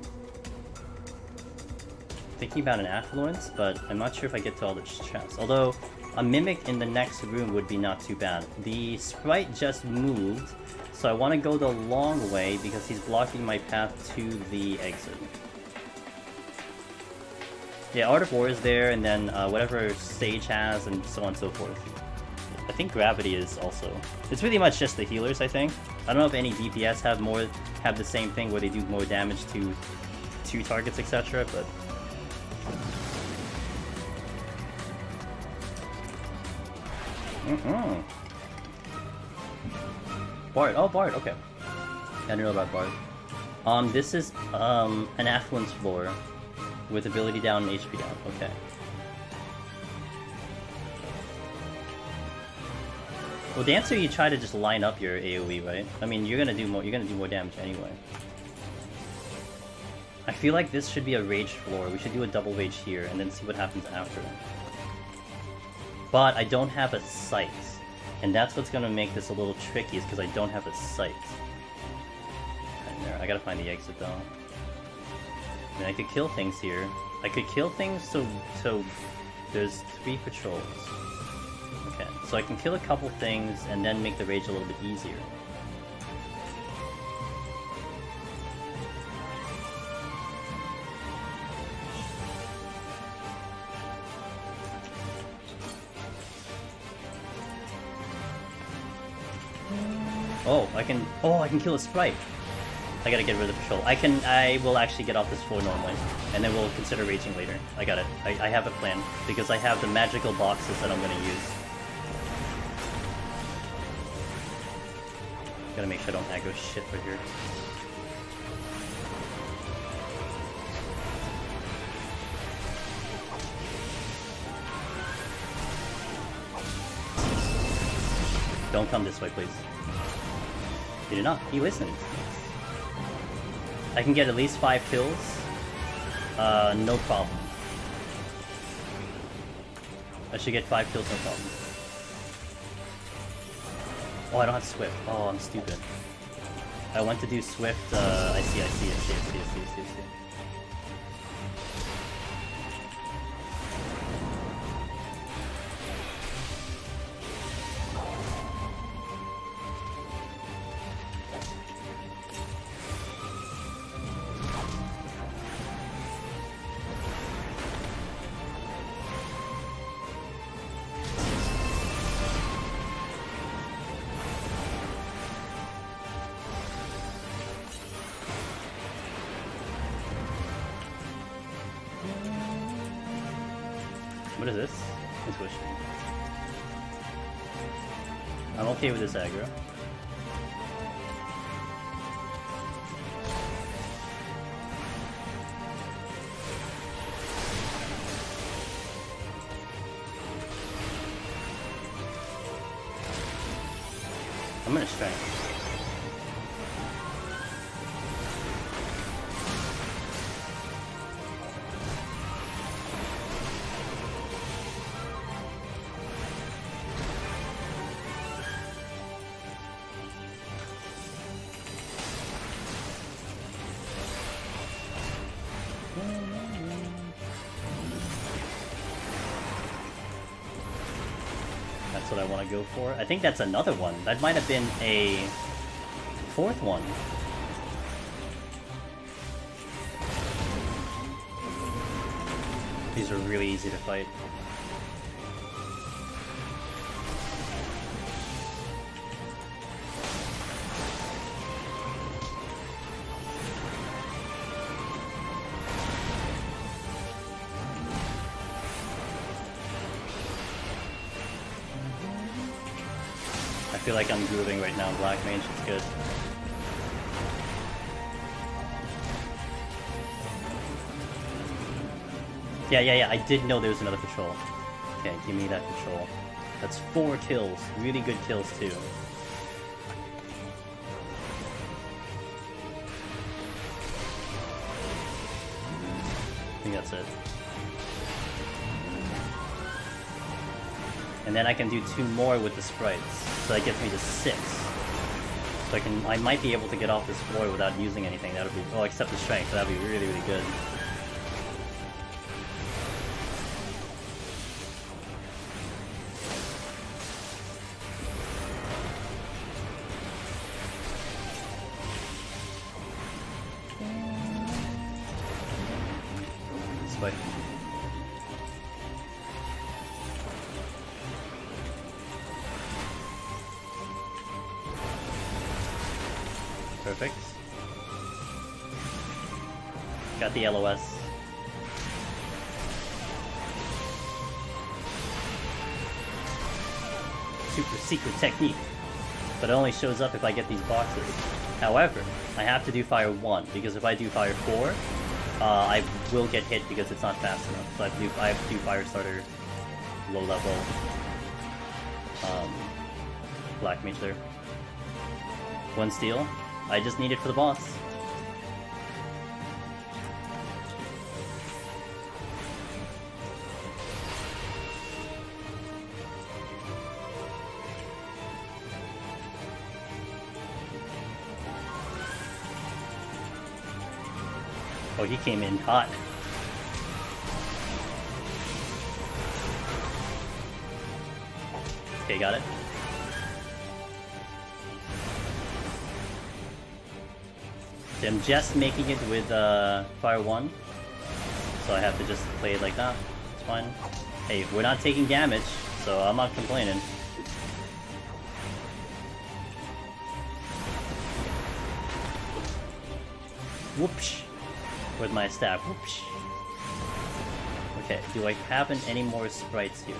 Thinking about an Affluence, but I'm not sure if I get to all the chests. Although, a Mimic in the next room would be not too bad. The Sprite just moved, so I want to go the long way because he's blocking my path to the exit. Yeah, Art of War is there, and then whatever Sage has, and so on and so forth. I think Gravity is also. It's really much just the healers, I think. I don't know if any DPS have the same thing where they do more damage to 2 targets, etc. But Bard. Oh, Bard. Okay. I didn't know about Bard. This is an Affluence floor with ability down and HP down. Okay. Well, Dancer, you try to just line up your AoE, right? I mean, you're gonna do more damage anyway. I feel like this should be a rage floor. We should do a double rage here and then see what happens after. But I don't have a sight, and that's what's gonna make this a little tricky, is because I don't have a sight. Right there. I gotta find the exit though. I mean, I could kill things here. I could kill things so there's 3 patrols. Okay, so I can kill a couple things and then make the rage a little bit easier. I can kill a Sprite. I gotta get rid of the patrol. I will actually get off this floor normally, and then we'll consider raging later. I got it. I have a plan, because I have the magical boxes that I'm gonna use. Gotta make sure I don't aggro shit right here. Don't come this way, please. He did not. He listened. I can get at least 5 kills. No problem. I should get 5 kills, no problem. Oh, I don't have Swift. Oh, I'm stupid. I want to do Swift, I see. What is this? Intuition. I'm okay with this aggro. I'm gonna strength. That's what I want to go for. I think that's another one. That might have been a 4th one. These are really easy to fight. feel like I'm grooving right now. Black mage, it's good. Yeah, I did know there was another patrol. Okay, give me that patrol. That's 4 kills. Really good kills, too. I think that's it. And then I can do 2 more with the sprites. So that gets me to 6. So I might be able to get off this floor without using anything. That would be... Oh, except the strength. That would be really, really good. Perfect. Got the LOS. Super secret technique. But it only shows up if I get these boxes. However, I have to do fire 1, because if I do fire 4, I will get hit because it's not fast enough. So I have to do fire starter, low level, black mage there. 1 steal. I just need it for the boss. Oh, he came in hot. Okay, got it. I'm just making it with fire 1, so I have to just play it like that. It's fine. Hey, we're not taking damage, so I'm not complaining. Whoopsh! With my staff. Whoopsh! Okay, do I have any more sprites here?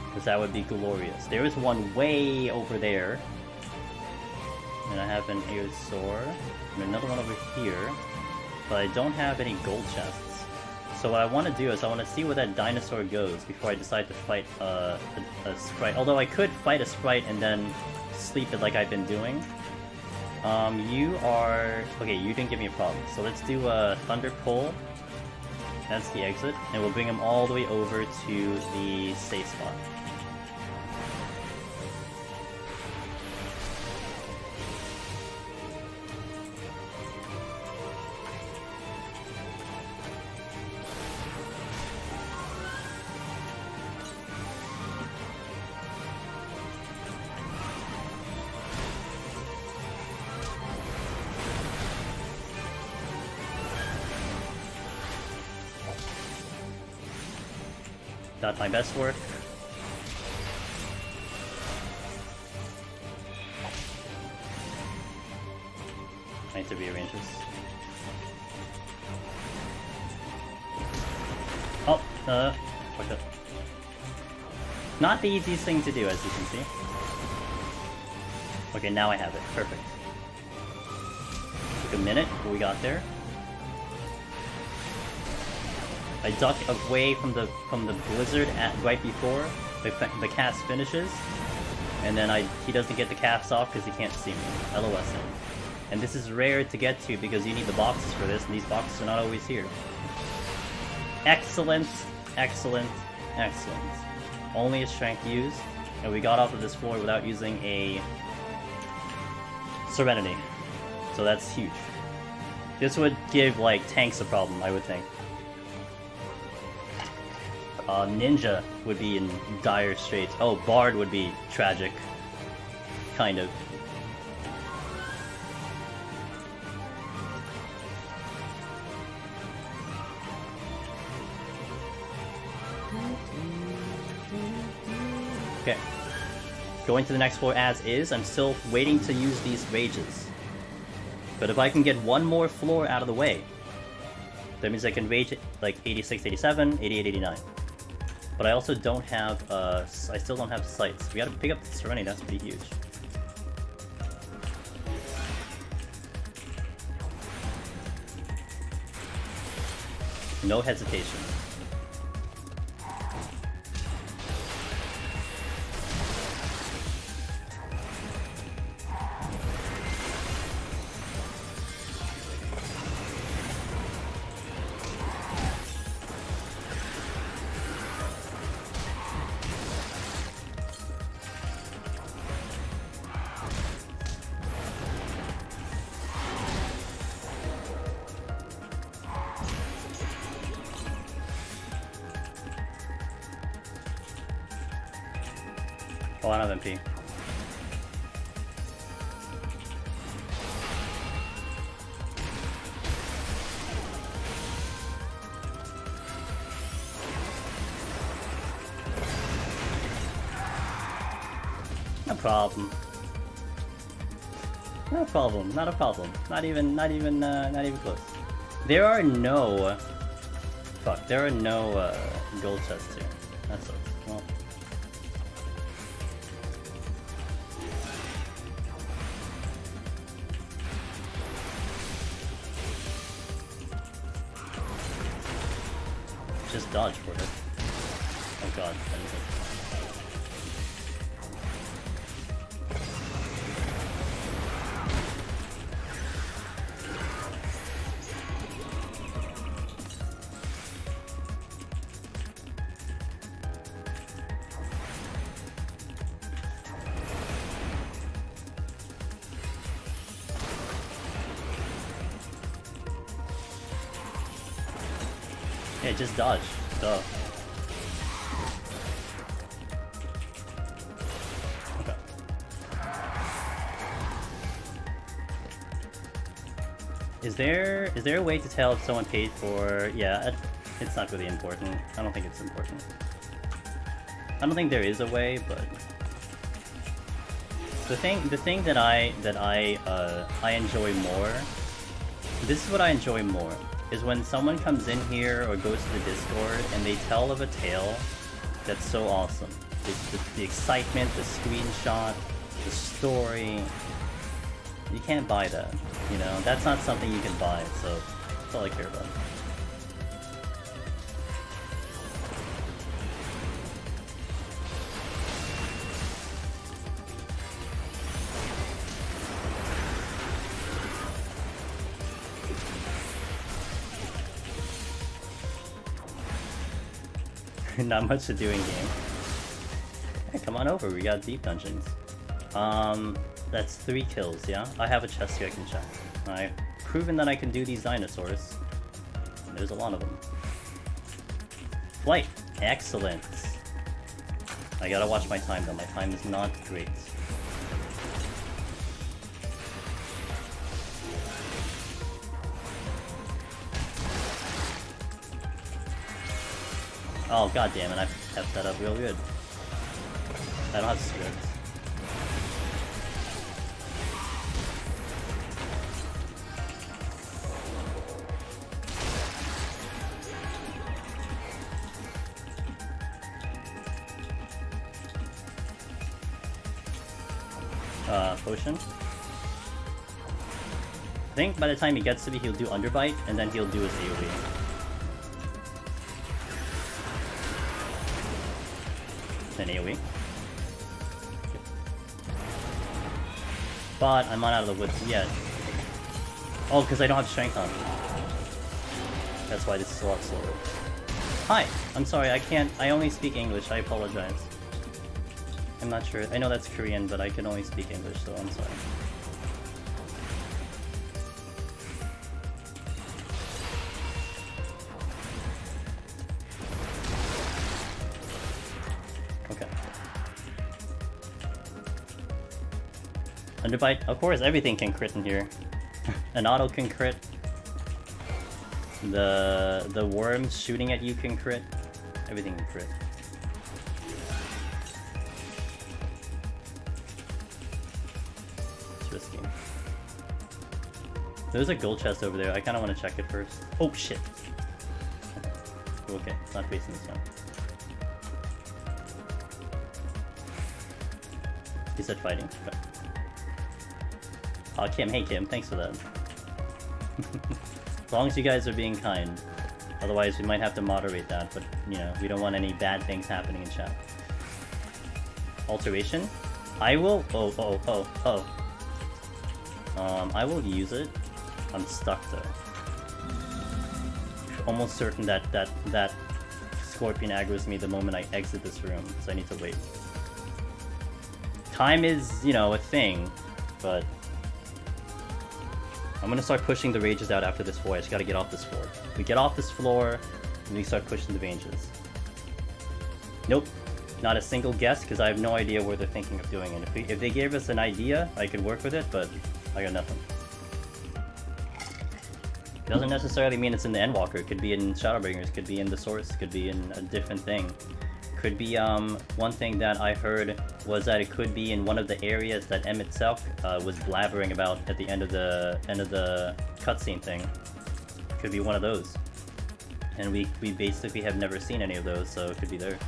Because that would be glorious. There is one way over there. And I have an Air Soar, and another one over here, but I don't have any gold chests. So what I want to do is I want to see where that dinosaur goes before I decide to fight a sprite. Although I could fight a sprite and then sleep it like I've been doing. You are... Okay, you didn't give me a problem. So let's do a Thunder Pull. That's the exit. And we'll bring him all the way over to the safe spot. Got my best work. I need to rearrange this. Oh, fucked up. Not the easiest thing to do, as you can see. Okay, now I have it. Perfect. Took a minute, but we got there. I duck away from the blizzard right before the cast finishes, and then he doesn't get the caps off because he can't see me. LOS him. And this is rare to get to because you need the boxes for this, and these boxes are not always here. Excellent, excellent, excellent. Only a strength used, and we got off of this floor without using a Serenity. So that's huge. This would give, like, tanks a problem, I would think. Ninja would be in dire straits. Oh, Bard would be tragic. Kind of. Okay. Going to the next floor as is. I'm still waiting to use these rages. But if I can get one more floor out of the way, that means I can rage it like 86, 87, 88, 89. But I also don't have, I still don't have sights. We gotta pick up the Serenity, that's pretty huge. No hesitation. Oh, I don't have MP. No problem. No problem. Not a problem. Not even close. There are no... Fuck, there are no, gold chests here. That sucks. Well... Just dodge for it. Oh god, yeah, just dodge. Duh. Okay. Is there a way to tell if someone paid for... Yeah, it's not really important. I don't think it's important. I don't think there is a way, but... The thing that I enjoy more... This is what I enjoy more. Is when someone comes in here or goes to the Discord and they tell of a tale that's so awesome. The excitement, the screenshot, the story. You can't buy that, you know? That's not something you can buy, so that's all I care about. Not much to do in game. Hey, come on over, we got deep dungeons. That's 3 kills, yeah? I have a chest here I can check. I've proven that I can do these dinosaurs. There's a lot of them. Flight! Excellent! I gotta watch my time though, my time is not great. Oh god damn it, I kept that up real good. I don't have script. Potion. I think by the time he gets to me, he'll do Underbite, and then he'll do his AoE. Then AoE. But I'm not out of the woods yet. Oh, because I don't have strength on me. That's why this is a lot slower. Hi! I'm sorry, I only speak English, I apologize. I'm not sure. I know that's Korean, but I can only speak English, so I'm sorry. Okay. Underbite? Of course, everything can crit in here. An auto can crit. The worms shooting at you can crit. Everything can crit. Risky. There's a gold chest over there. I kind of want to check it first. Oh shit. Okay, it's not facing this one. He said fighting. Okay. Oh, Kim, hey Kim, thanks for that. As long as you guys are being kind. Otherwise, we might have to moderate that, but, you know, we don't want any bad things happening in chat. Alteration? I will... I will use it. I'm stuck, though. Almost certain that Scorpion aggroes me the moment I exit this room, so I need to wait. Time is, you know, a thing, but... I'm gonna start pushing the rages out after this floor. I just gotta get off this floor. We get off this floor, and we start pushing the ranges. Nope. Not a single guess, because I have no idea where they're thinking of doing it. If they gave us an idea, I could work with it, but I got nothing. Doesn't necessarily mean it's in the Endwalker. It could be in Shadowbringers, could be in the Source, could be in a different thing. Could be, one thing that I heard was that it could be in one of the areas that M itself was blabbering about at the end of the cutscene thing. Could be one of those. And we basically have never seen any of those, so it could be there.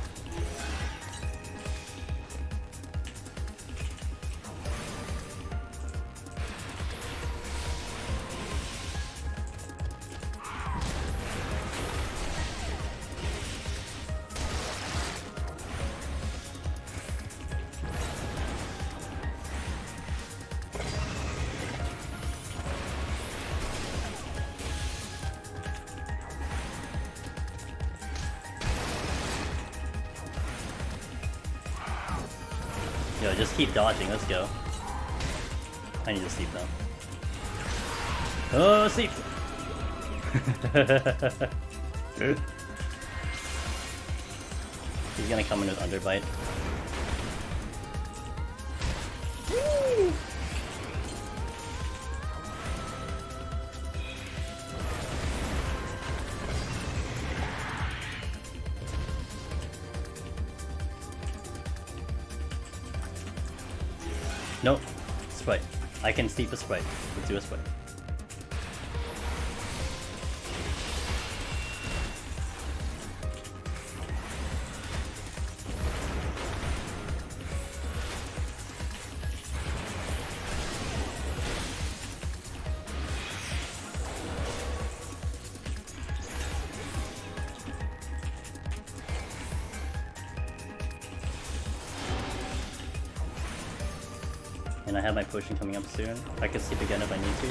Yo, just keep dodging, let's go. I need to sleep now. Oh, sleep! He's gonna come in with Underbite. Woo! Nope. Sprite. I can steep a Sprite. Let's do a Sprite. And I have my potion coming up soon. I can sleep again if I need to.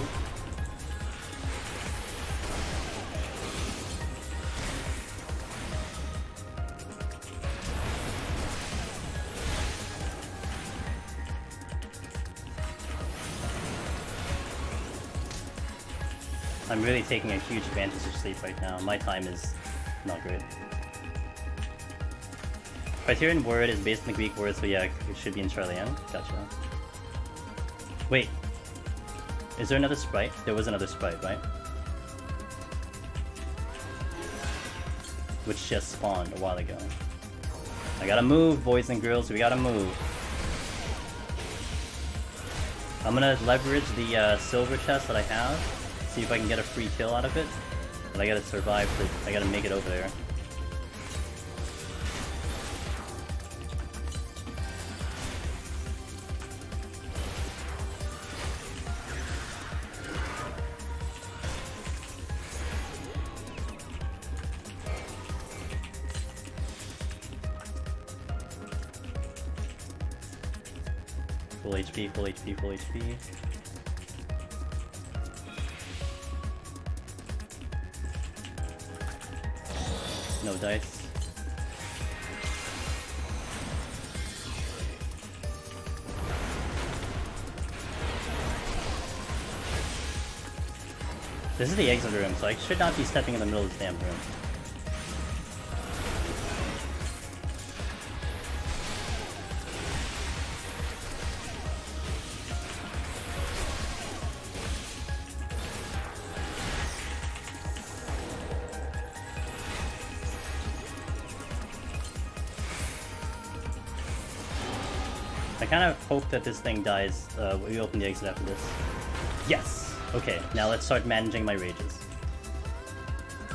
I'm really taking a huge advantage of sleep right now. My time is not great. Criterion word is based on the Greek word, so yeah, it should be in Charlian. Gotcha. Wait, is there another Sprite? There was another Sprite, right? Which just spawned a while ago. I gotta move, boys and girls, we gotta move. I'm gonna leverage the silver chest that I have, see if I can get a free kill out of it. But I gotta survive, I gotta make it over there. Full HP, full HP, full HP. No dice. This is the exit room, so I should not be stepping in the middle of this damn room. I kind of hope that this thing dies. We open the exit after this. Yes! Okay, now let's start managing my rages.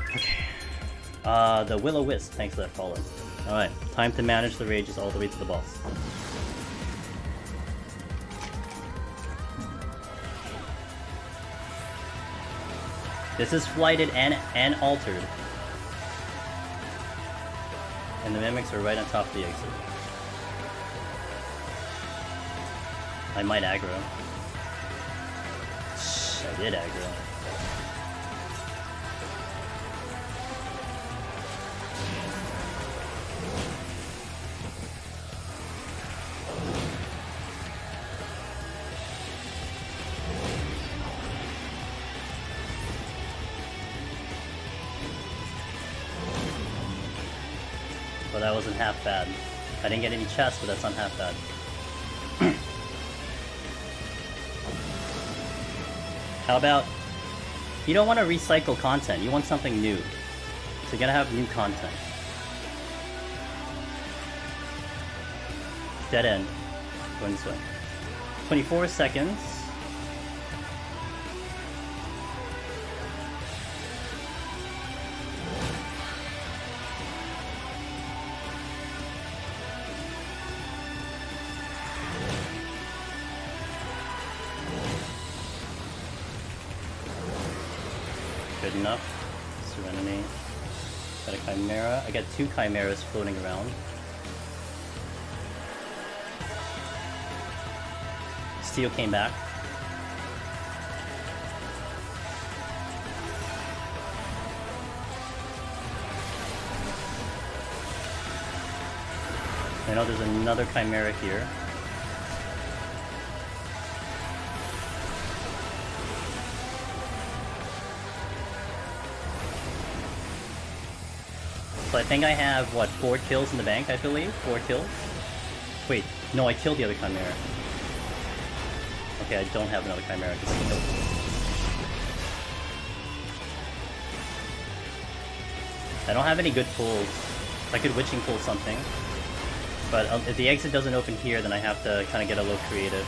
Okay. The Will-O-Wisp, thanks for that follow. Alright, time to manage the rages all the way to the boss. This is flighted and altered. And the mimics are right on top of the exit. I might aggro. Shh, I did aggro. But that wasn't half bad. I didn't get any chests, but that's not half bad. How about... You don't want to recycle content, you want something new. So you gotta have new content. Dead end. Going this way. 24 seconds. Good enough. Serenity. Got a Chimera. I got 2 Chimeras floating around. Steel came back. I know there's another Chimera here. So I think I have, what, 4 kills in the bank, I believe? 4 kills? Wait, no, I killed the other Chimera. Okay, I don't have another Chimera to steal. I don't have any good pulls. I could witching pull something. But if the exit doesn't open here, then I have to kind of get a little creative.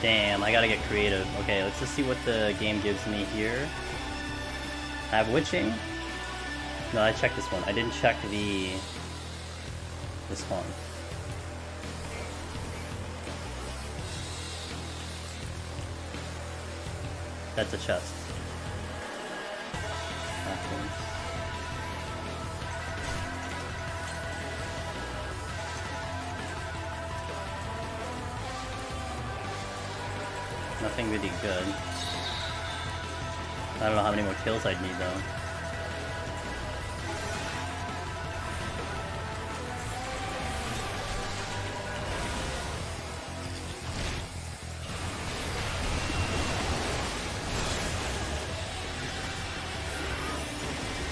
Damn, I gotta get creative. Okay, let's just see what the game gives me here. I have witching. No, I checked this one. I didn't check this one. That's a chest. Backwards. Nothing really good. I don't know how many more kills I'd need though.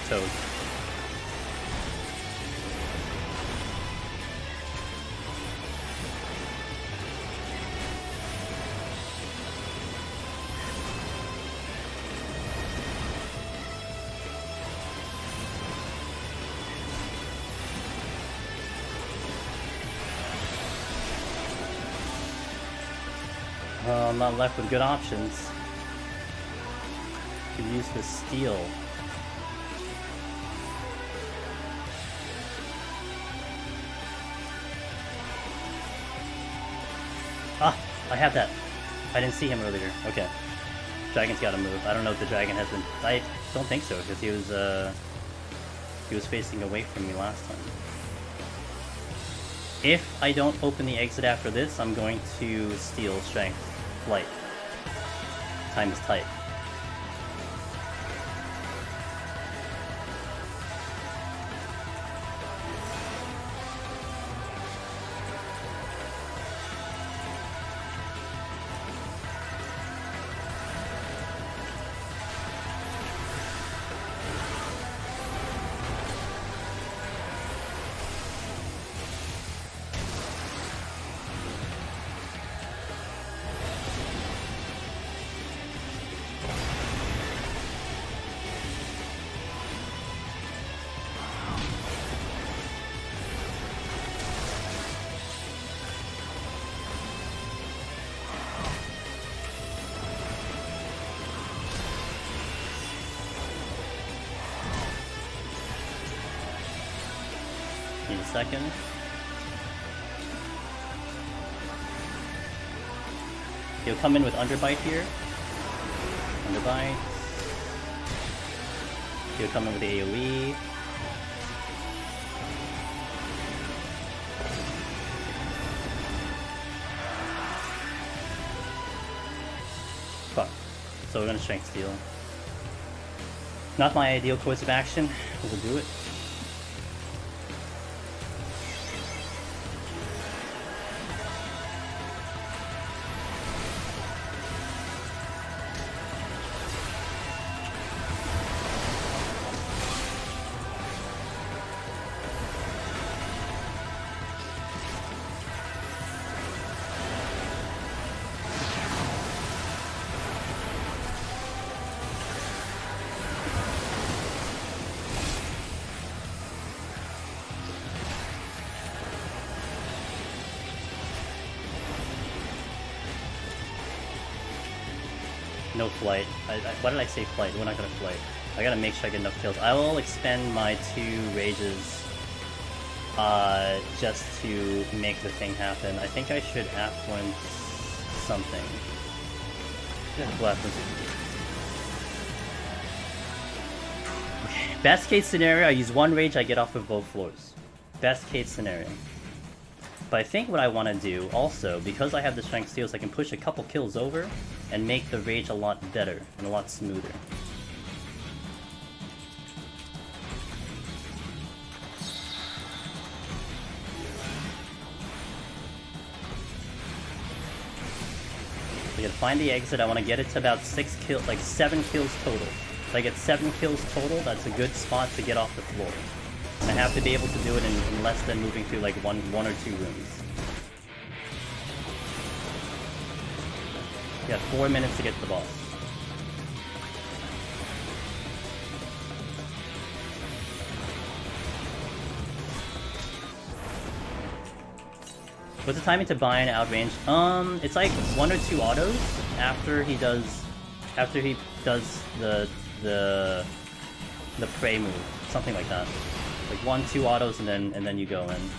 Toad. I'm not left with good options. Could use the steel. Ah, I have that. I didn't see him earlier. Okay. Dragon's gotta move. I don't know if the dragon has been... I don't think so, because he was facing away from me last time. If I don't open the exit after this, I'm going to steal strength. Flight. Time is tight. second. He'll come in with underbite here. Underbite. He'll come in with the AoE. Fuck. So we're gonna Strength Steel. Not my ideal course of action. We'll do it. No flight. Why did I say flight? We're not gonna flight. I gotta make sure I get enough kills. I will expend my 2 rages just to make the thing happen. I think I should F1 something. Yeah, we'll F1 something. Best case scenario, I use 1 rage, I get off of both floors. Best case scenario. But I think what I want to do also, because I have the Strength Steels, I can push a couple kills over and make the rage a lot better and a lot smoother. So I gotta find the exit. I want to get it to about 6 kills, like 7 kills total. If I get 7 kills total, that's a good spot to get off the floor. And I have to be able to do it in less than moving through like one or 2 rooms. You got 4 minutes to get to the boss. What's the timing to buy an outrange? It's like 1 or 2 autos after he does the prey move, something like that. Like 1, 2 autos and then you go in.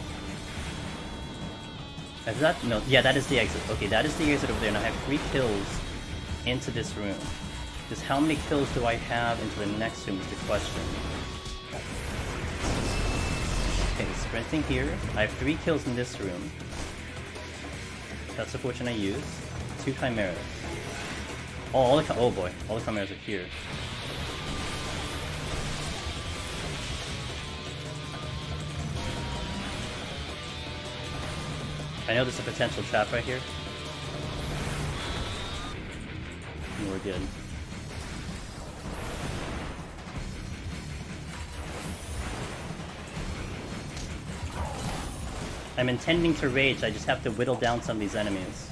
Is that no? Yeah, that is the exit. Okay, that is the exit over there. And I have 3 kills into this room. Just how many kills do I have into the next room is the question. Okay, sprinting here. I have 3 kills in this room. That's the fortune I use. 2 Chimeras. Oh, oh boy, all the Chimeras are here. I know there's a potential trap right here. And we're good. I'm intending to rage, I just have to whittle down some of these enemies.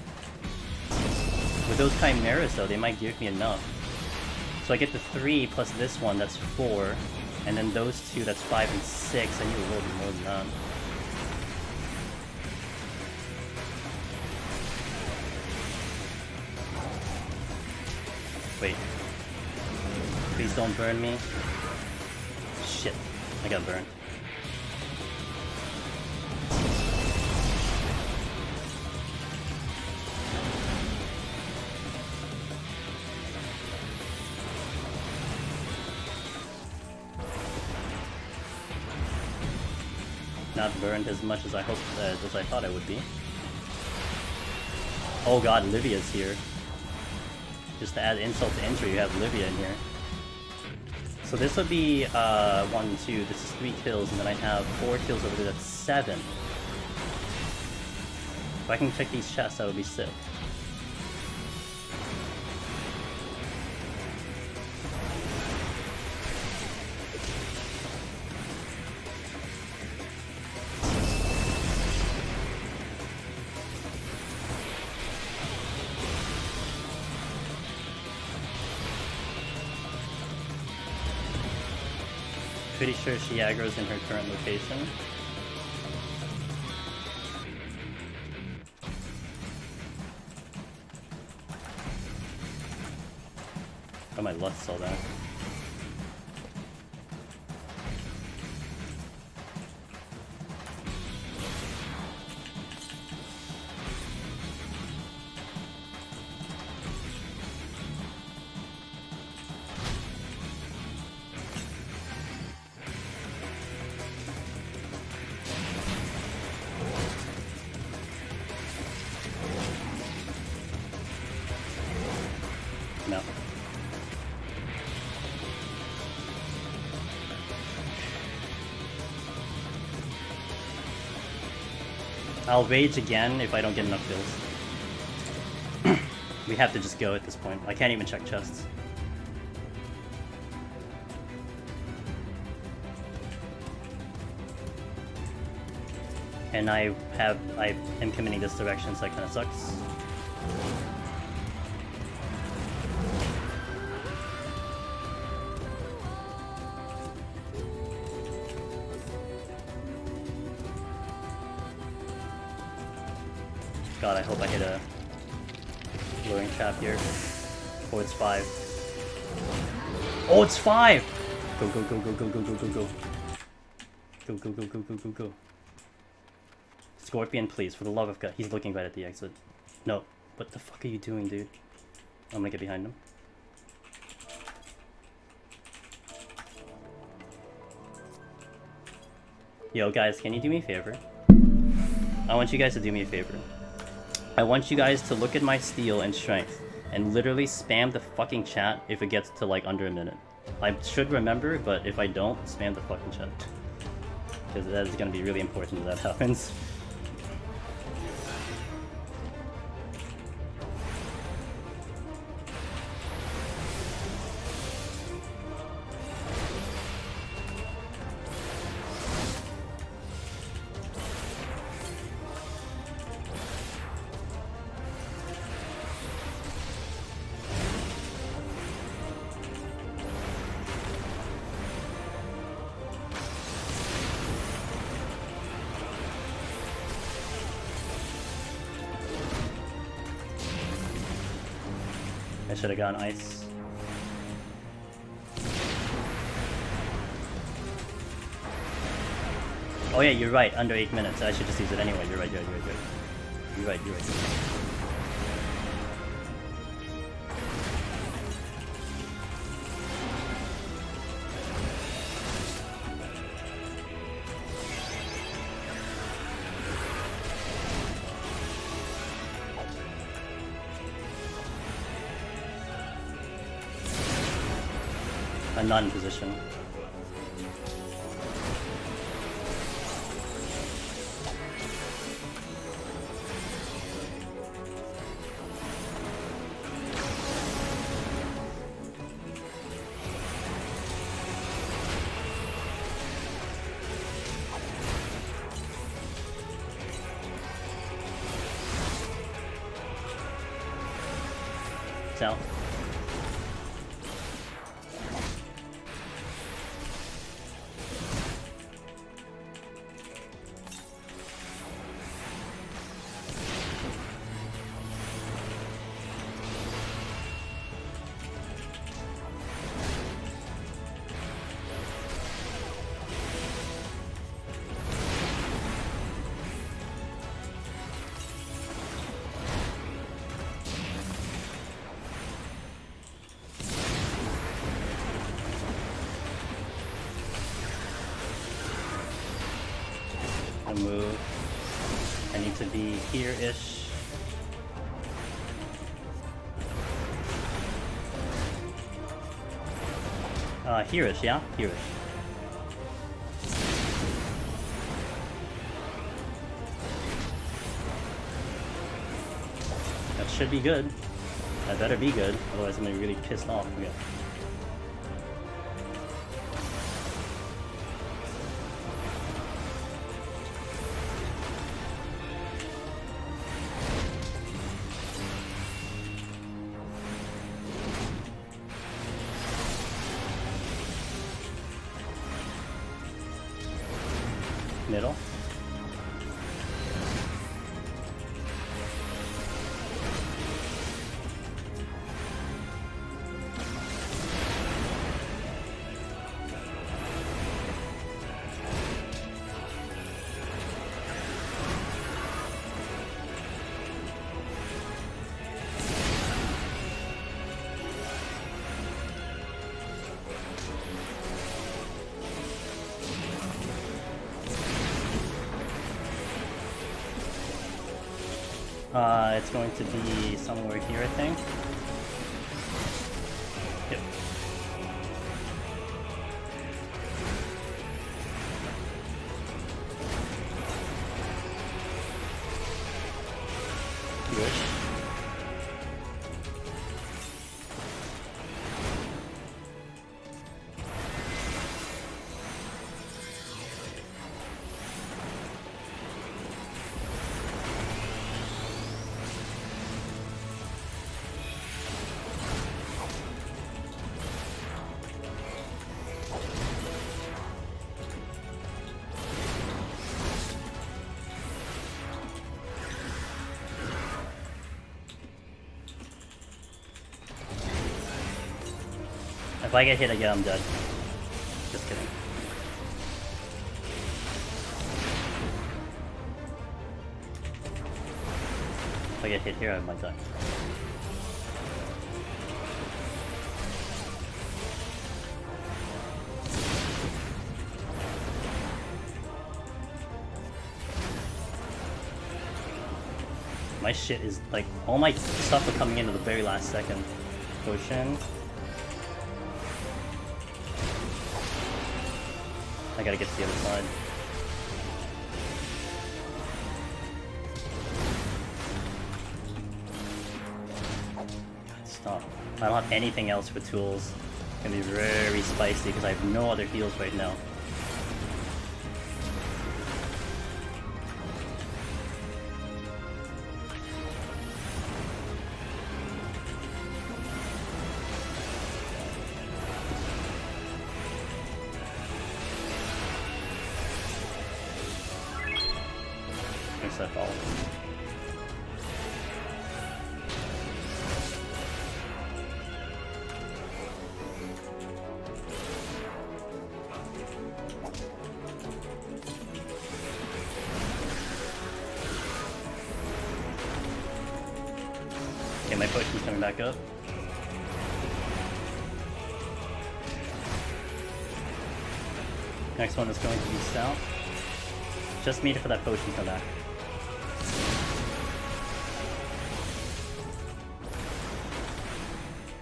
With those Chimeras though, they might give me enough. So I get the 3 plus this one, that's 4. And then those 2, that's 5 and 6. I need a little bit more than that. Wait. Please don't burn me. Shit. I got burned. Not burned as much as I hoped, as I thought I would be. Oh god, Livia's here. Just to add insult to injury, you have Livia in here. So this would be 1, 2, this is 3 kills, and then I have 4 kills over there, that's 7. If I can check these chests, that would be sick. Pretty sure she aggro's in her current location. Oh, my lust saw that. No. I'll rage again if I don't get enough kills. We have to just go at this point. I can't even check chests. And I am committing this direction, so that kind of sucks. God, I hope I hit a luring trap here. Oh, it's 5. Oh, it's 5! Go, go, go, go, go, go, go, go, go. Go, go, go, go, go, go, go. Scorpion, please, for the love of God. He's looking right at the exit. No. What the fuck are you doing, dude? I'm gonna get behind him. Yo, guys, can you do me a favor? I want you guys to do me a favor. I want you guys to look at my steel and strength and literally spam the fucking chat if it gets to like under a minute. I should remember, but if I don't, spam the fucking chat. Because that is gonna be really important if that happens. I should have gotten ice. Oh yeah, you're right, under 8 minutes. I should just use it anyway. You're right, you're right, you're right. You're right, you're right. I'm not in position. South. Move. I need to be here-ish. Here-ish, yeah? Here-ish. That should be good. That better be good, otherwise I'm gonna be really pissed off. Yeah. Middle. It's going to be somewhere here, I think. If I get hit again, I'm dead. Just kidding. If I get hit here, I might die. My shit is like, all my stuff are coming in at the very last second. Potion. I gotta get to the other side. God, stop. I don't have anything else for tools. It's gonna be very spicy because I have no other heals right now. That fall. Okay, my potion's coming back up. Next one is going to be south. Just need it for that potion to come back.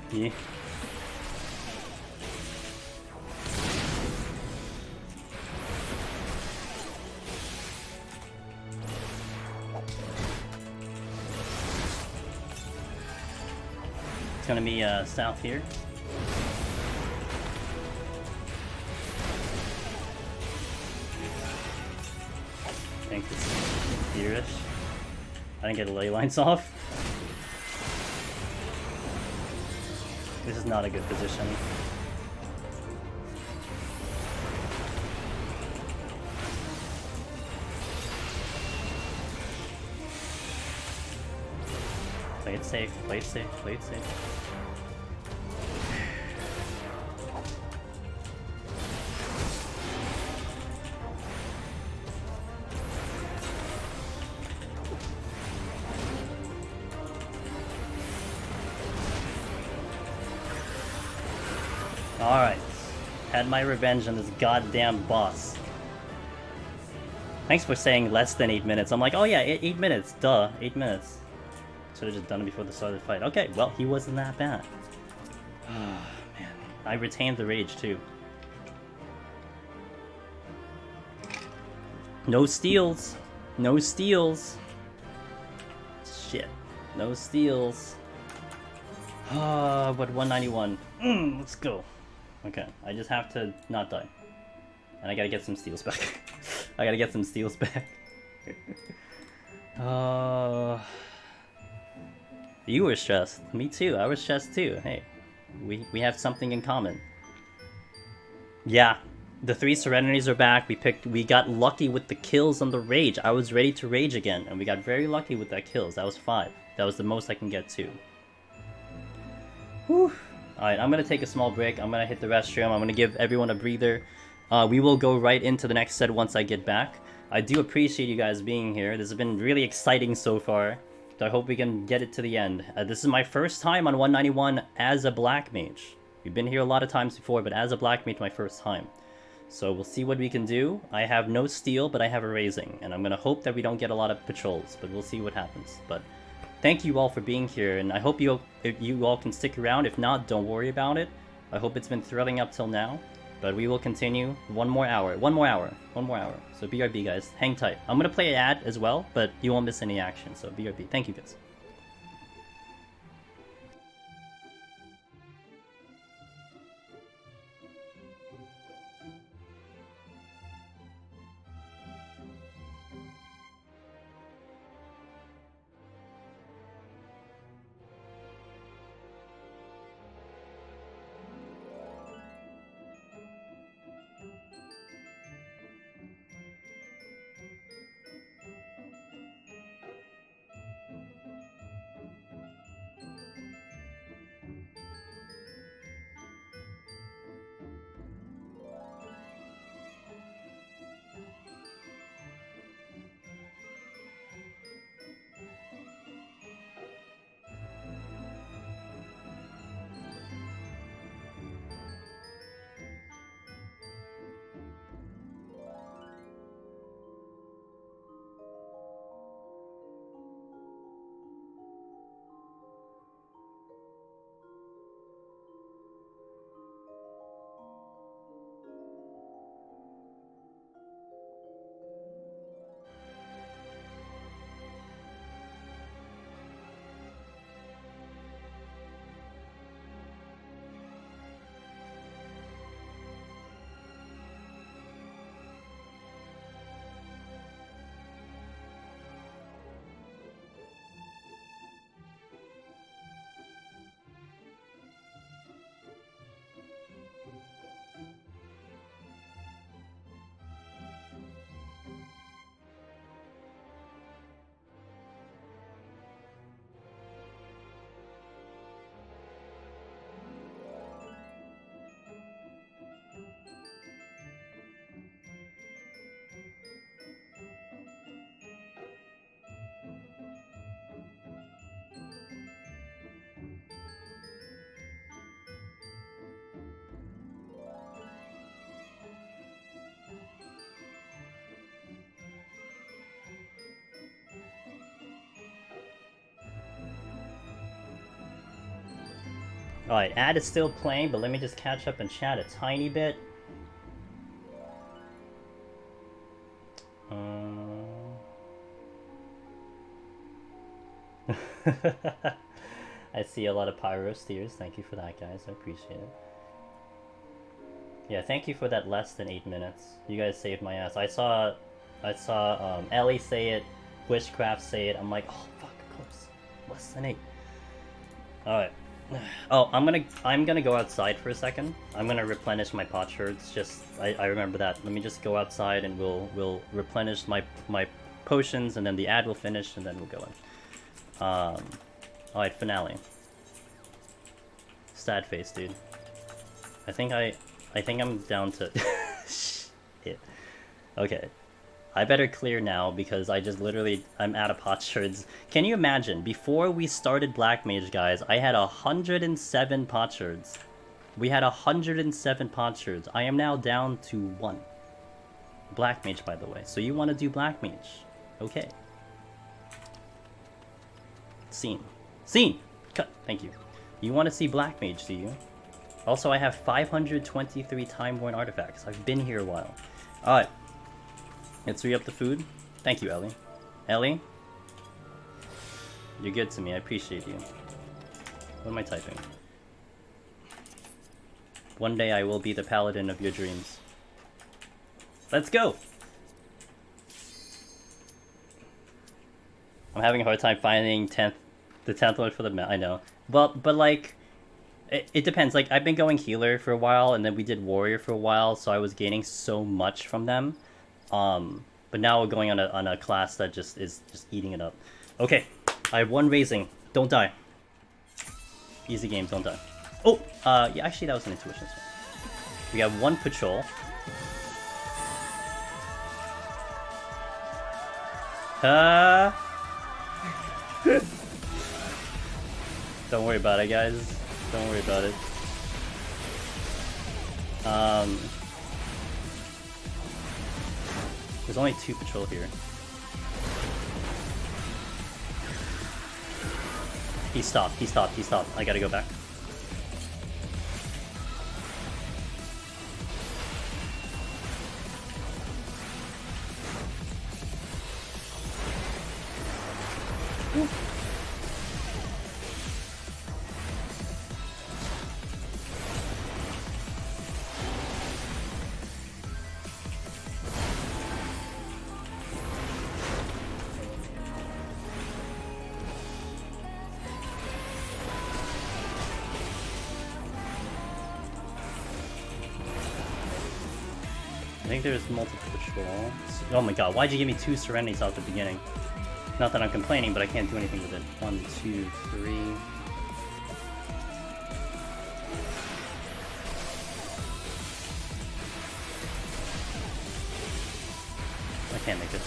Yeah. It's gonna be south here. I think it's here-ish. I didn't get the ley lines off. This is not a good position. Play it safe, play it safe, play it safe. Alright. Had my revenge on this goddamn boss. Thanks for saying less than 8 minutes. I'm like, oh yeah, 8 minutes. Duh, 8 minutes. Should have just done it before the start of the fight. Okay, well, he wasn't that bad. Oh, man. I retained the rage, too. No steals. No steals. Shit. No steals. Ah, but 191. Let's go. Okay, I just have to not die. And I gotta get some steals back. I gotta get some steals back. You were stressed. Me too. I was stressed too. Hey, we have something in common. Yeah, the 3 Serenities are back. We got lucky with the kills on the rage. I was ready to rage again, and we got very lucky with that kills. That was 5. That was the most I can get to. Whew. Alright, I'm gonna take a small break. I'm gonna hit the restroom. I'm gonna give everyone a breather. We will go right into the next set once I get back. I do appreciate you guys being here. This has been really exciting so far. So I hope we can get it to the end. This is my first time on 191 as a black mage. We've been here a lot of times before, but as a black mage, my first time. So we'll see what we can do. I have no steel, but I have a raising. And I'm gonna hope that we don't get a lot of patrols, but we'll see what happens. But thank you all for being here, and I hope you all can stick around. If not, don't worry about it. I hope it's been thrilling up till now. But we will continue. One more hour. So BRB, guys. Hang tight. I'm going to play an ad as well, but you won't miss any action. So BRB. Thank you, guys. Alright, ad is still playing, but let me just catch up and chat a tiny bit. I see a lot of pyro steers. Thank you for that, guys. I appreciate it. Yeah, thank you for that less than 8 minutes. You guys saved my ass. I saw Ellie say it, Wishcraft say it. I'm like, oh fuck, close. Less than 8. Alright. Oh, I'm gonna go outside for a second. I'm gonna replenish my potsherds. Just I remember that. Let me just go outside and we'll replenish my potions, and then the ad will finish, and then we'll go in. Alright, finale. Sad face, dude. I think I'm down to shit. Okay. I better clear now because I'm out of potsherds. Can you imagine? Before we started Black Mage, guys, I had 107 potsherds. We had 107 potsherds. I am now down to 1. Black Mage, by the way. So you want to do Black Mage? Okay. Scene. Scene! Cut. Thank you. You want to see Black Mage, do you? Also, I have 523 Time-Worn artifacts. I've been here a while. Alright. Let's re-up the food. Thank you, Ellie. Ellie? You're good to me. I appreciate you. What am I typing? One day I will be the paladin of your dreams. Let's go! I'm having a hard time finding the 10th one for the map. I know. Well, but like... It depends. Like, I've been going healer for a while, and then we did warrior for a while, so I was gaining so much from them. But now we're going on a class that just is eating it up. Okay, I have 1 raising. Don't die. Easy game, don't die. Oh, yeah, actually that was an intuition. We have 1 patrol. Don't worry about it, guys. Don't worry about it. There's only 2 patrol here. He stopped. I gotta go back. Ooh. I think there's multiple patrols. Oh my god, why'd you give me 2 serenities out at the beginning? Not that I'm complaining, but I can't do anything with it. 1, 2, 3. I can't make it.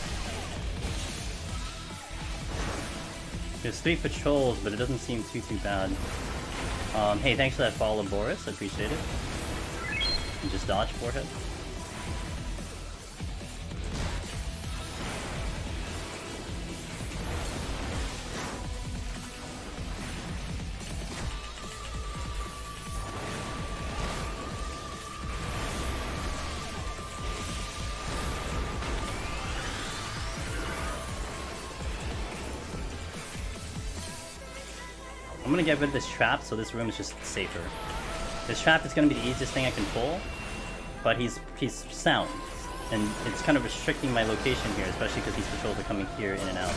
There's 3 patrols, but it doesn't seem too bad. Hey, thanks for that follow, Boris. I appreciate it. You just dodge forehead. I'm gonna get rid of this trap, so this room is just safer. This trap is gonna be the easiest thing I can pull, but he's sound, and it's kind of restricting my location here, especially because these patrols are coming here in and out.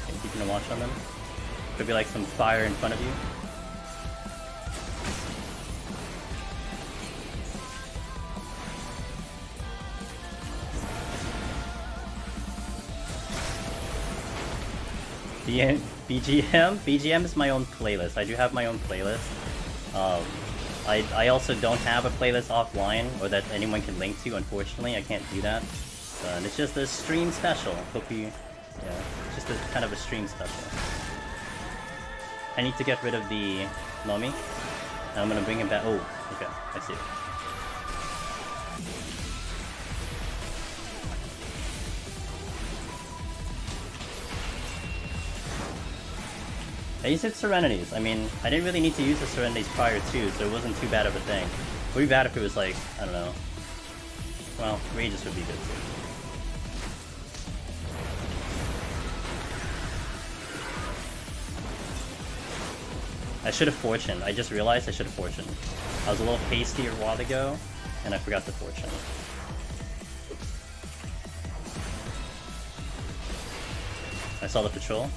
Okay, keeping a watch on them. Could be like some fire in front of you. BGM is my own playlist. I do have my own playlist. I also don't have a playlist offline or that anyone can link to. Unfortunately, I can't do that. And it's just a stream special. Hope you, yeah, just a kind of a stream special. I need to get rid of the Nomi. And I'm gonna bring him back. Oh, okay, I see it. I used its Serenities. I mean, I didn't really need to use the Serenities prior to, so it wasn't too bad of a thing. It would be bad if it was like, I don't know. Well, Regis would be good too. I should have Fortune. I just realized I should have Fortune. I was a little hasty a while ago, and I forgot to Fortune. I saw the patrol.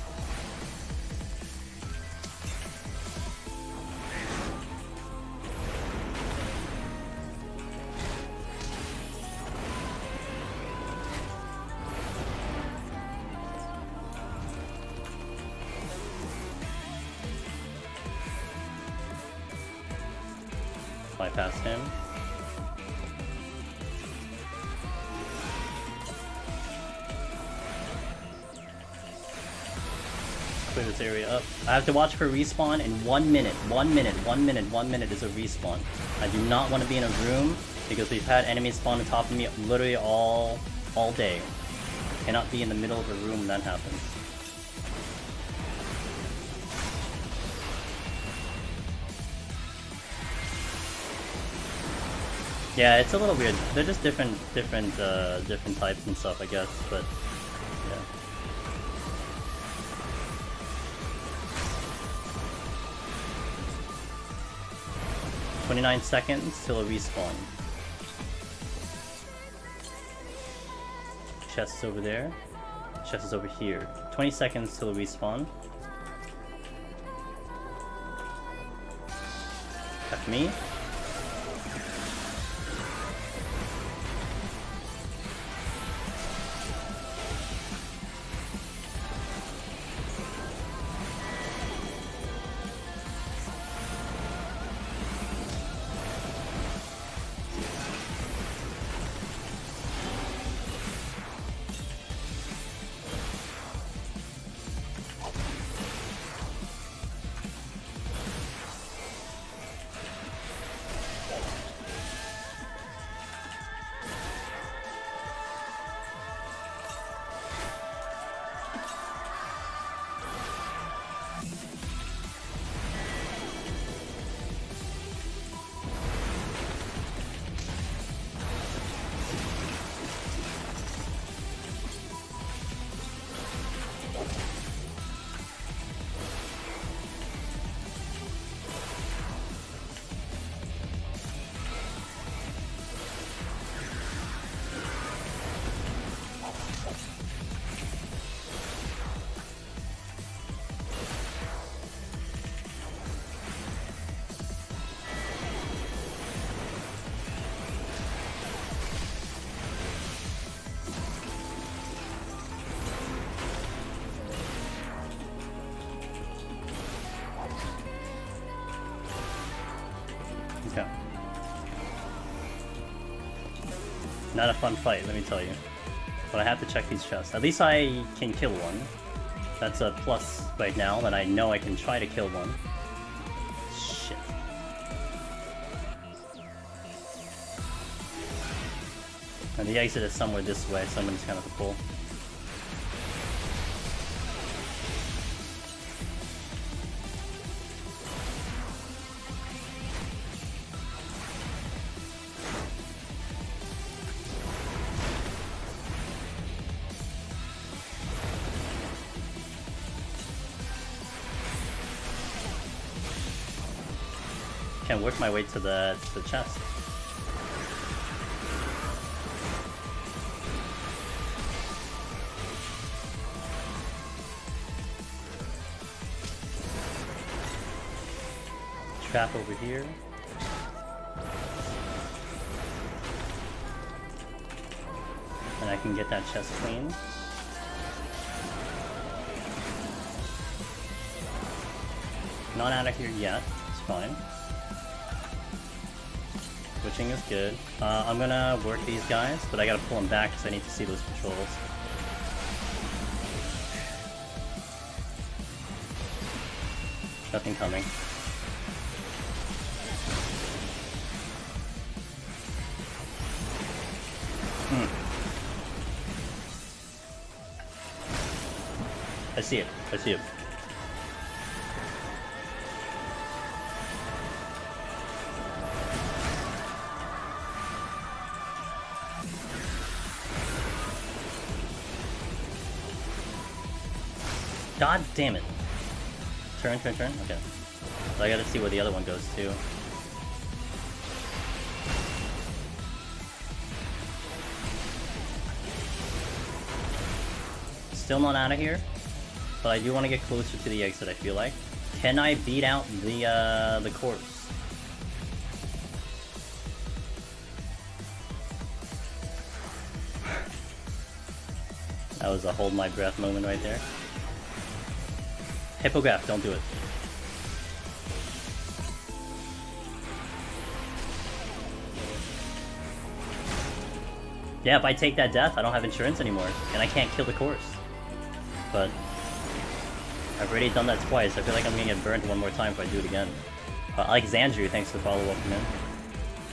Bypass him. Clear this area up. I have to watch for respawn in 1 minute. 1 minute, 1 minute, 1 minute is a respawn. I do not want to be in a room because we've had enemies spawn on top of me literally all day. I cannot be in the middle of a room when that happens. Yeah, it's a little weird. They're just different types and stuff, I guess. But yeah. "29 seconds till a respawn." Chest is over there. Chest is over here. 20 seconds till a respawn. F me. Okay. Not a fun fight, let me tell you. But I have to check these chests. At least I can kill one. That's a plus right now, that I know I can try to kill one. Shit. And the exit is somewhere this way, so I'm just gonna have to pull. Can't work my way to the chest. Trap over here. And I can get that chest clean. Not out of here yet, it's fine. Switching is good. I'm gonna work these guys, but I gotta pull them back because I need to see those patrols. Nothing coming. I see it. I see it. God damn it. Turn. Okay. So I gotta see where the other one goes too. Still not out of here, but I do want to get closer to the exit, I feel like. Can I beat out the corpse? That was a hold my breath moment right there. Hippograph, don't do it. Yeah, if I take that death, I don't have insurance anymore, and I can't kill the corpse. But I've already done that twice. I feel like I'm gonna get burned one more time if I do it again. Alexandru, thanks for the follow up, man.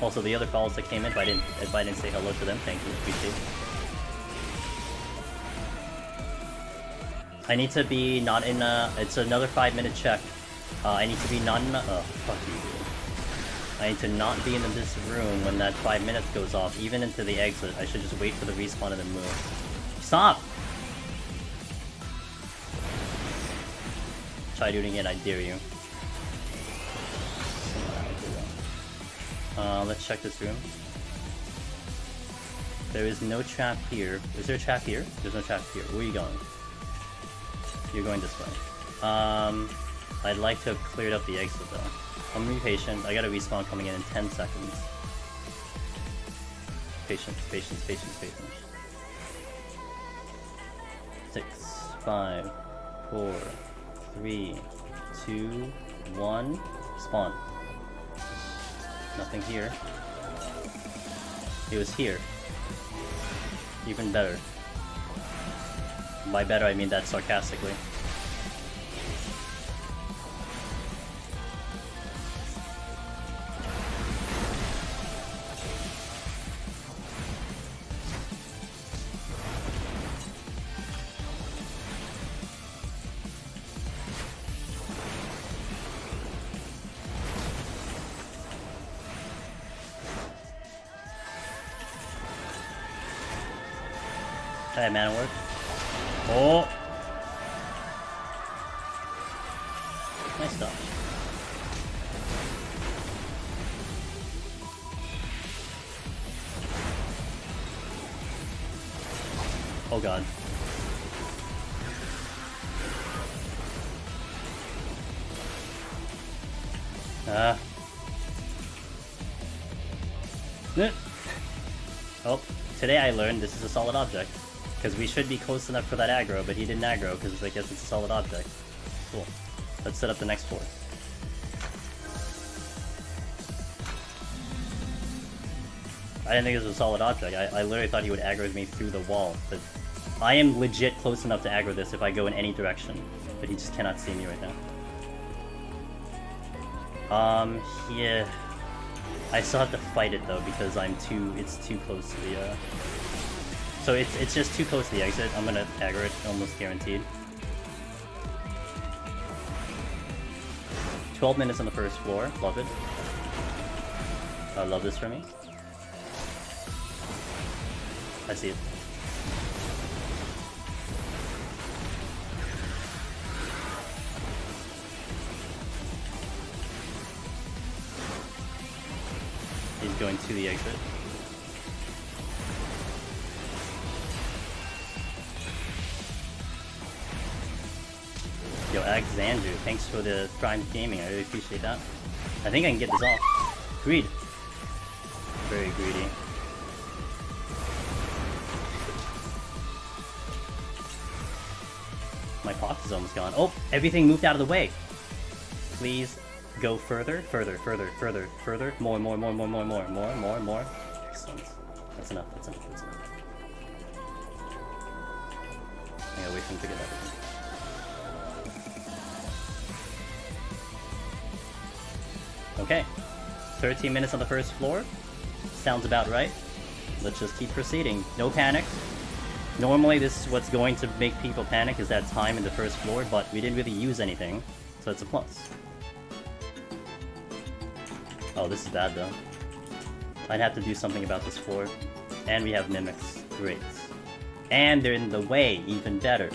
Also, the other follows that came in, if I didn't say hello to them, thank you, appreciate it. I need to be not in it's another 5-minute check. I need to be not in oh, fuck you, dude. I need to not be in this room when that 5 minutes goes off, even into the exit. I should just wait for the respawn and then move. Stop! Try doing it, I dare you. Let's check this room. There is no trap here. Is there a trap here? There's no trap here. Where are you going? You're going this way. I'd like to have cleared up the exit though. I'm gonna be patient. I got a respawn coming in 10 seconds. Patience. 6, 5, 4, 3, 2, 1. Spawn. Nothing here. It was here. Even better. By better, I mean that sarcastically. Hey, man, work. Oh! Nice stuff. Oh god. Oh, today I learned this is a solid object. Because we should be close enough for that aggro, but he didn't aggro because I guess it's a solid object. Cool. Let's set up the next floor. I didn't think this was a solid object. I literally thought he would aggro me through the wall. But I am legit close enough to aggro this if I go in any direction. But he just cannot see me right now. Yeah. I still have to fight it though because it's too close to the, So it's just too close to the exit. I'm gonna aggro it, almost guaranteed. 12 minutes on the first floor. Love it. I love this for me. I see it. He's going to the exit. Yo, Alexandru, thanks for the Prime Gaming, I really appreciate that. I think I can get this off. Greed. Very greedy. My box is almost gone. Oh, everything moved out of the way. Please go further. More. Excellent. That's enough. I gotta wait for him to get everything. Okay, 13 minutes on the first floor. Sounds about right. Let's just keep proceeding. No panic. Normally this is what's going to make people panic is that time in the first floor, but we didn't really use anything, so it's a plus. Oh, this is bad though. I'd have to do something about this floor. And we have mimics. Great. And they're in the way, even better.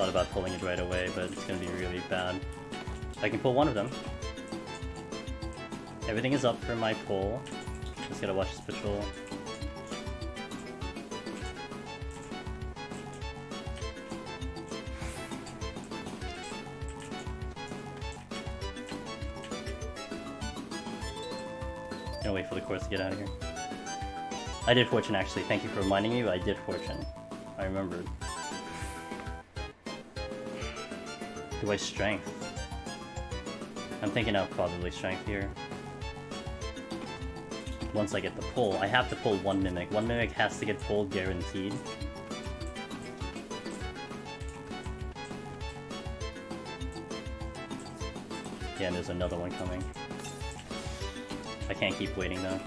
thought about pulling it right away, but it's gonna be really bad. I can pull one of them. Everything is up for my pull. Just gotta watch this patrol. Gonna wait for the course to get out of here. I did Fortune actually. Thank you for reminding me, but I did Fortune. I remembered. Do I Strength? I'm thinking of probably Strength here. Once I get the pull, I have to pull one Mimic. One Mimic has to get pulled guaranteed. Yeah, and there's another one coming. I can't keep waiting though.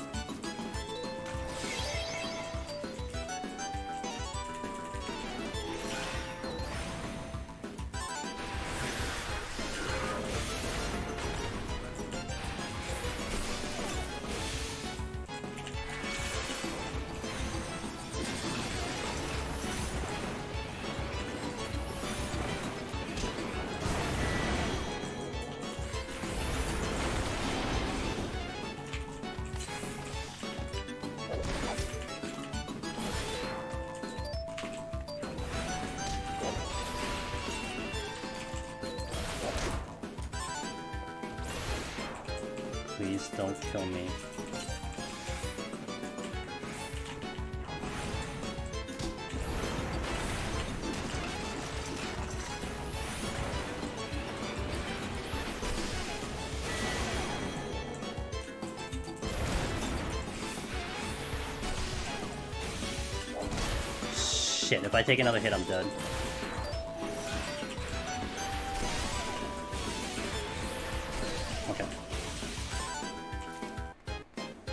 Please don't kill me. Shit, if I take another hit, I'm dead. Okay.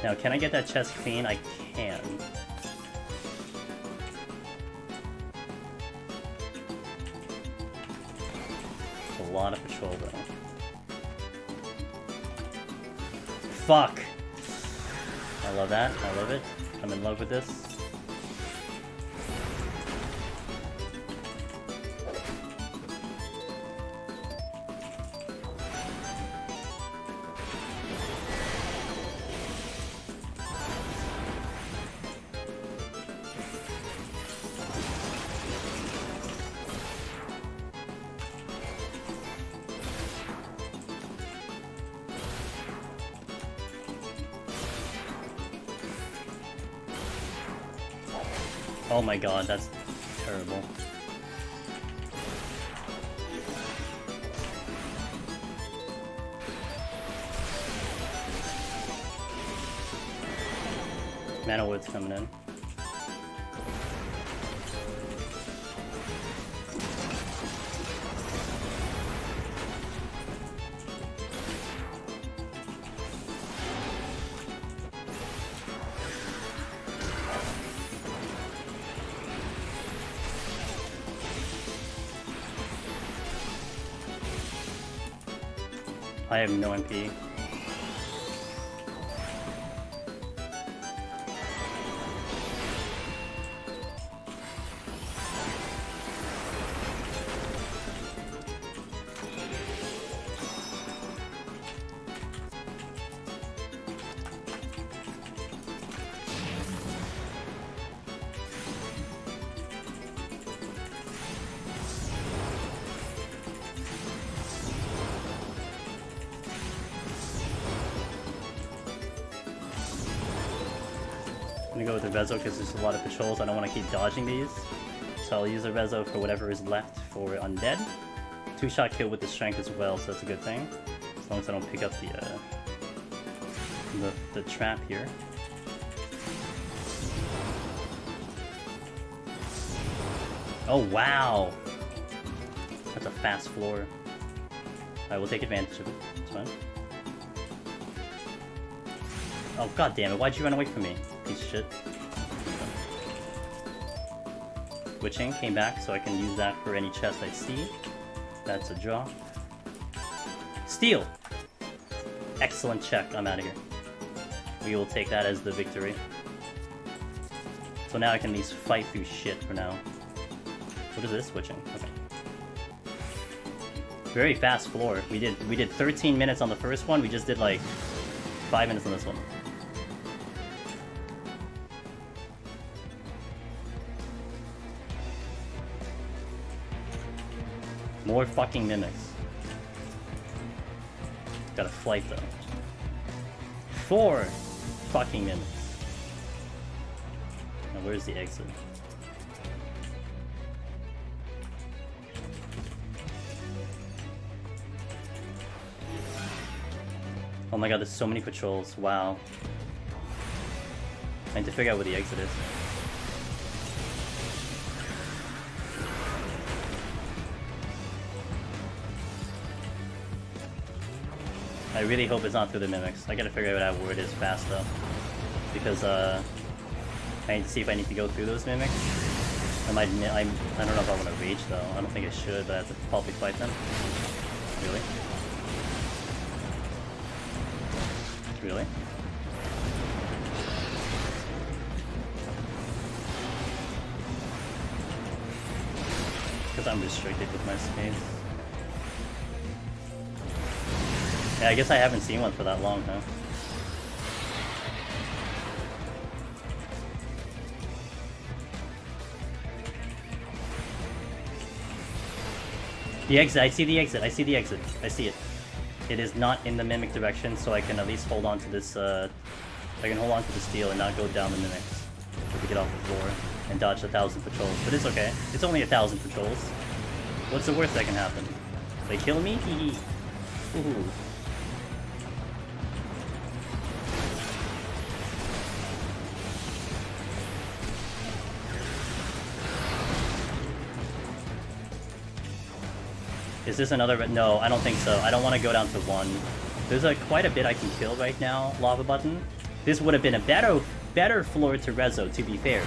Now, can I get that chest clean? I can. A lot of patrol, though. Fuck! I love that. I love it. I'm in love with this. Oh my god, that's terrible. Mana Wood's coming in. I have no MP. I'm gonna go with the Rezo because there's a lot of patrols. I don't want to keep dodging these. So I'll use the Rezo for whatever is left for Undead. 2-shot kill with the Strength as well, so that's a good thing. As long as I don't pick up the trap here. Oh wow! That's a fast floor. I will take advantage of it. It's fine. Oh god damn it, why'd you run away from me? Piece of shit. Witching came back, so I can use that for any chest I see. That's a draw. Steal! Excellent check, I'm out of here. We will take that as the victory. So now I can at least fight through shit for now. What is this? Witching. Okay. Very fast floor. We did 13 minutes on the first one. We just did like 5 minutes on this one. More fucking mimics. Got a flight though. 4 fucking mimics. Now where's the exit? Oh my god, there's so many patrols. Wow. I need to figure out where the exit is. I really hope it's not through the mimics. I gotta figure out where it is fast though. Because I need to see if I need to go through those mimics. I don't know if I want to rage though. I don't think I should, but I have to probably fight them. Really? Really? Because I'm restricted with my space. Yeah, I guess I haven't seen one for that long, huh? The exit, I see the exit, I see the exit, I see it. It is not in the mimic direction, so I can at least hold on to this, I can hold on to the steel and not go down the mimics. To get off the floor and dodge 1,000 patrols, but it's okay. It's only 1,000 patrols. What's the worst that can happen? They kill me? Hee hee. Ooh. Is this another? No, I don't think so. I don't want to go down to 1. There's quite a bit I can kill right now, lava button. This would have been a better floor to rezo, to be fair.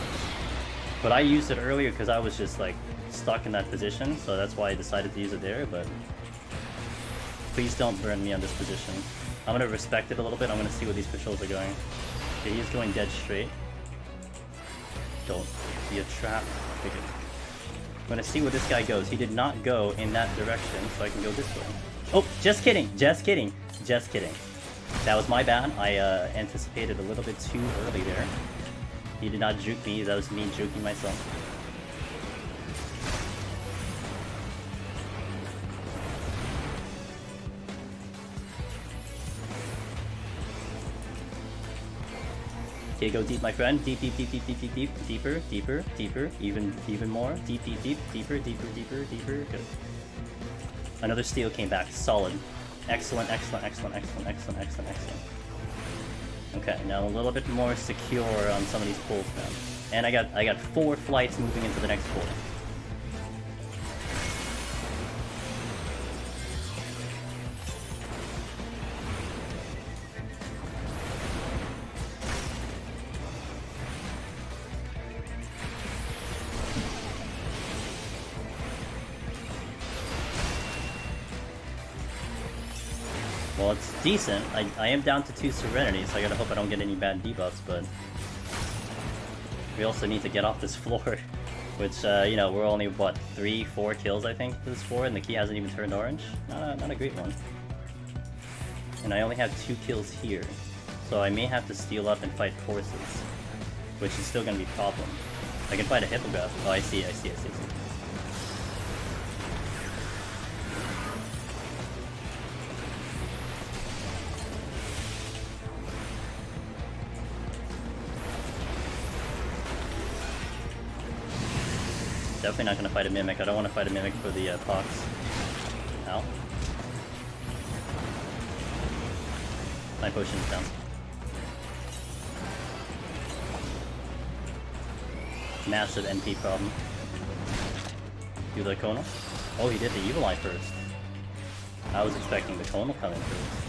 But I used it earlier because I was just like stuck in that position, so that's why I decided to use it there, but please don't burn me on this position. I'm gonna respect it a little bit. I'm gonna see where these patrols are going. Okay, he's going dead straight. Don't be a trap. Okay. I'm gonna see where this guy goes. He did not go in that direction, so I can go this way. Oh, just kidding, just kidding, just kidding. That was my bad. I anticipated a little bit too early there. He did not juke me, that was me juking myself. Okay, go deep, my friend. Deep, deep, deep, deep, deep, deep, deep, deeper, deeper, deeper, even more. Deep, deep, deep, deeper, deeper, deeper, deeper. Good. Another steel came back. Solid. Excellent, excellent, excellent, excellent, excellent, excellent, excellent. Okay, now a little bit more secure on some of these pulls now. And I got 4 flights moving into the next pull. Well, it's decent. I am down to 2 Serenity, so I gotta hope I don't get any bad debuffs, but we also need to get off this floor, which, you know, we're only, what, 3-4 kills, I think, to this floor, and the key hasn't even turned orange. Not a great one. And I only have 2 kills here, so I may have to steal up and fight horses, which is still gonna be a problem. I can fight a hippogriff. Oh, I see. Definitely not gonna fight a mimic. I don't want to fight a mimic for the pox. Ow. My potion is down. Massive NP problem. Do the Conal? Oh, he did the Evil Eye first. I was expecting the Conal coming first.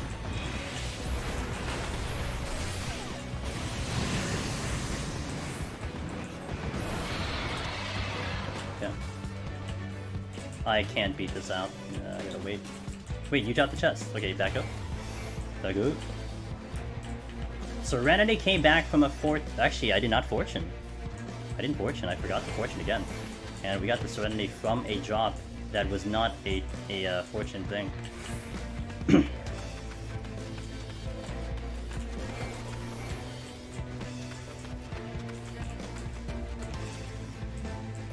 I can't beat this out. I gotta wait. Wait, you dropped the chest. Okay, back up. Back up. Serenity came back from a fort. Actually, I did not fortune. I didn't fortune. I forgot to fortune again. And we got the Serenity from a drop that was not a fortunate thing.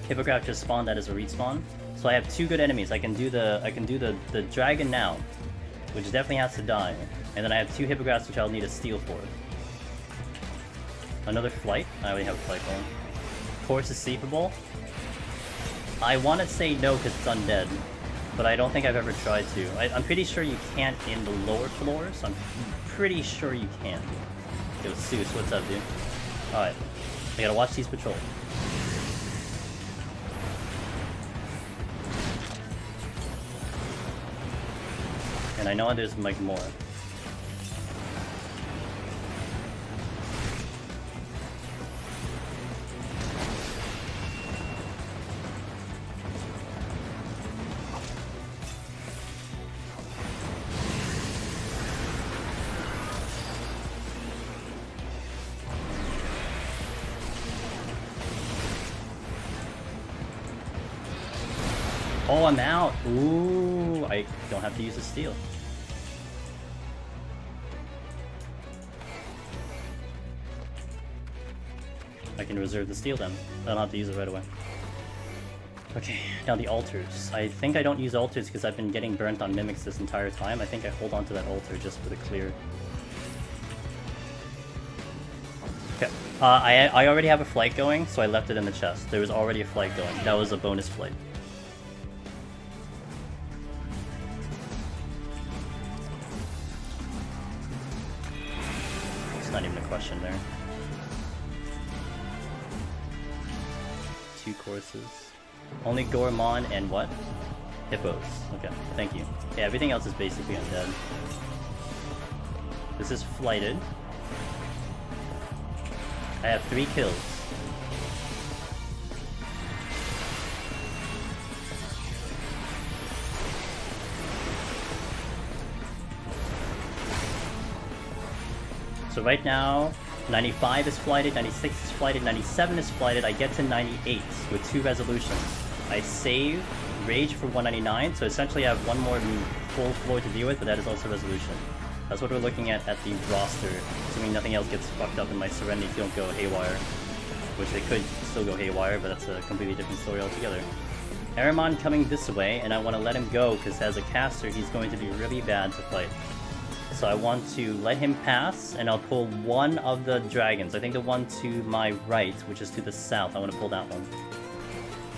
Hippogriff just spawned that as a respawn. So I have two good enemies. I can do the dragon now, which definitely has to die. And then I have two hippogriffs which I'll need a steal for. Another flight? I already have a flight going. Horse is sleepable. I want to say no because it's undead, but I don't think I've ever tried to. I'm pretty sure you can't in the lower floors. I'm pretty sure you can. Yo, Seuss, what's up, dude? Alright. I gotta watch these patrol. And I know there's like more. Oh, I'm out! Ooh, I don't have to use the steel. I can reserve the steel then. I don't have to use it right away. Okay, now the altars. I think I don't use altars because I've been getting burnt on mimics this entire time. I think I hold on to that altar just for the clear. Okay, I already have a flight going, so I left it in the chest. There was already a flight going. That was a bonus flight. It's not even a question there. 2 courses. Only Gormon and what? Hippos. Okay, thank you. Yeah, everything else is basically undead. This is flighted. I have 3 kills. So right now, 95 is flighted, 96 is flighted, 97 is flighted. I get to 98 with 2 resolutions. I save Rage for 199, so essentially I have one more full floor to deal with, but that is also resolution. That's what we're looking at the roster, assuming nothing else gets fucked up and my Serenity don't go haywire. Which they could still go haywire, but that's a completely different story altogether. Aramon coming this way, and I want to let him go, because as a caster, he's going to be really bad to fight. So I want to let him pass, and I'll pull one of the dragons. I think the one to my right, which is to the south. I want to pull that one.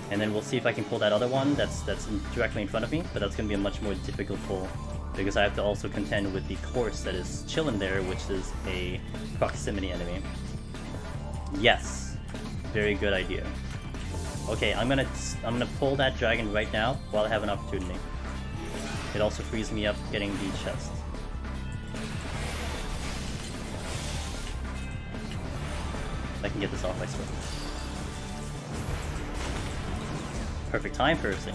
And then we'll see if I can pull that other one that's directly in front of me, but that's going to be a much more difficult pull, because I have to also contend with the course that is chilling there, which is a proximity enemy. Yes, very good idea. Okay, I'm gonna pull that dragon right now while I have an opportunity. It also frees me up getting the chest. I can get this off my sword. Perfect time, Percy.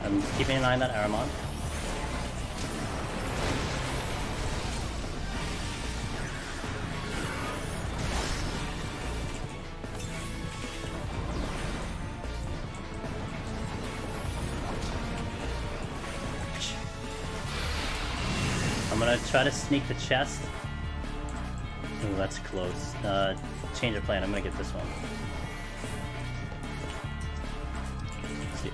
I'm keeping an eye on that Aramon. I'm gonna try to sneak the chest. Ooh, that's close. Change of plan. I'm gonna get this one. Let's see.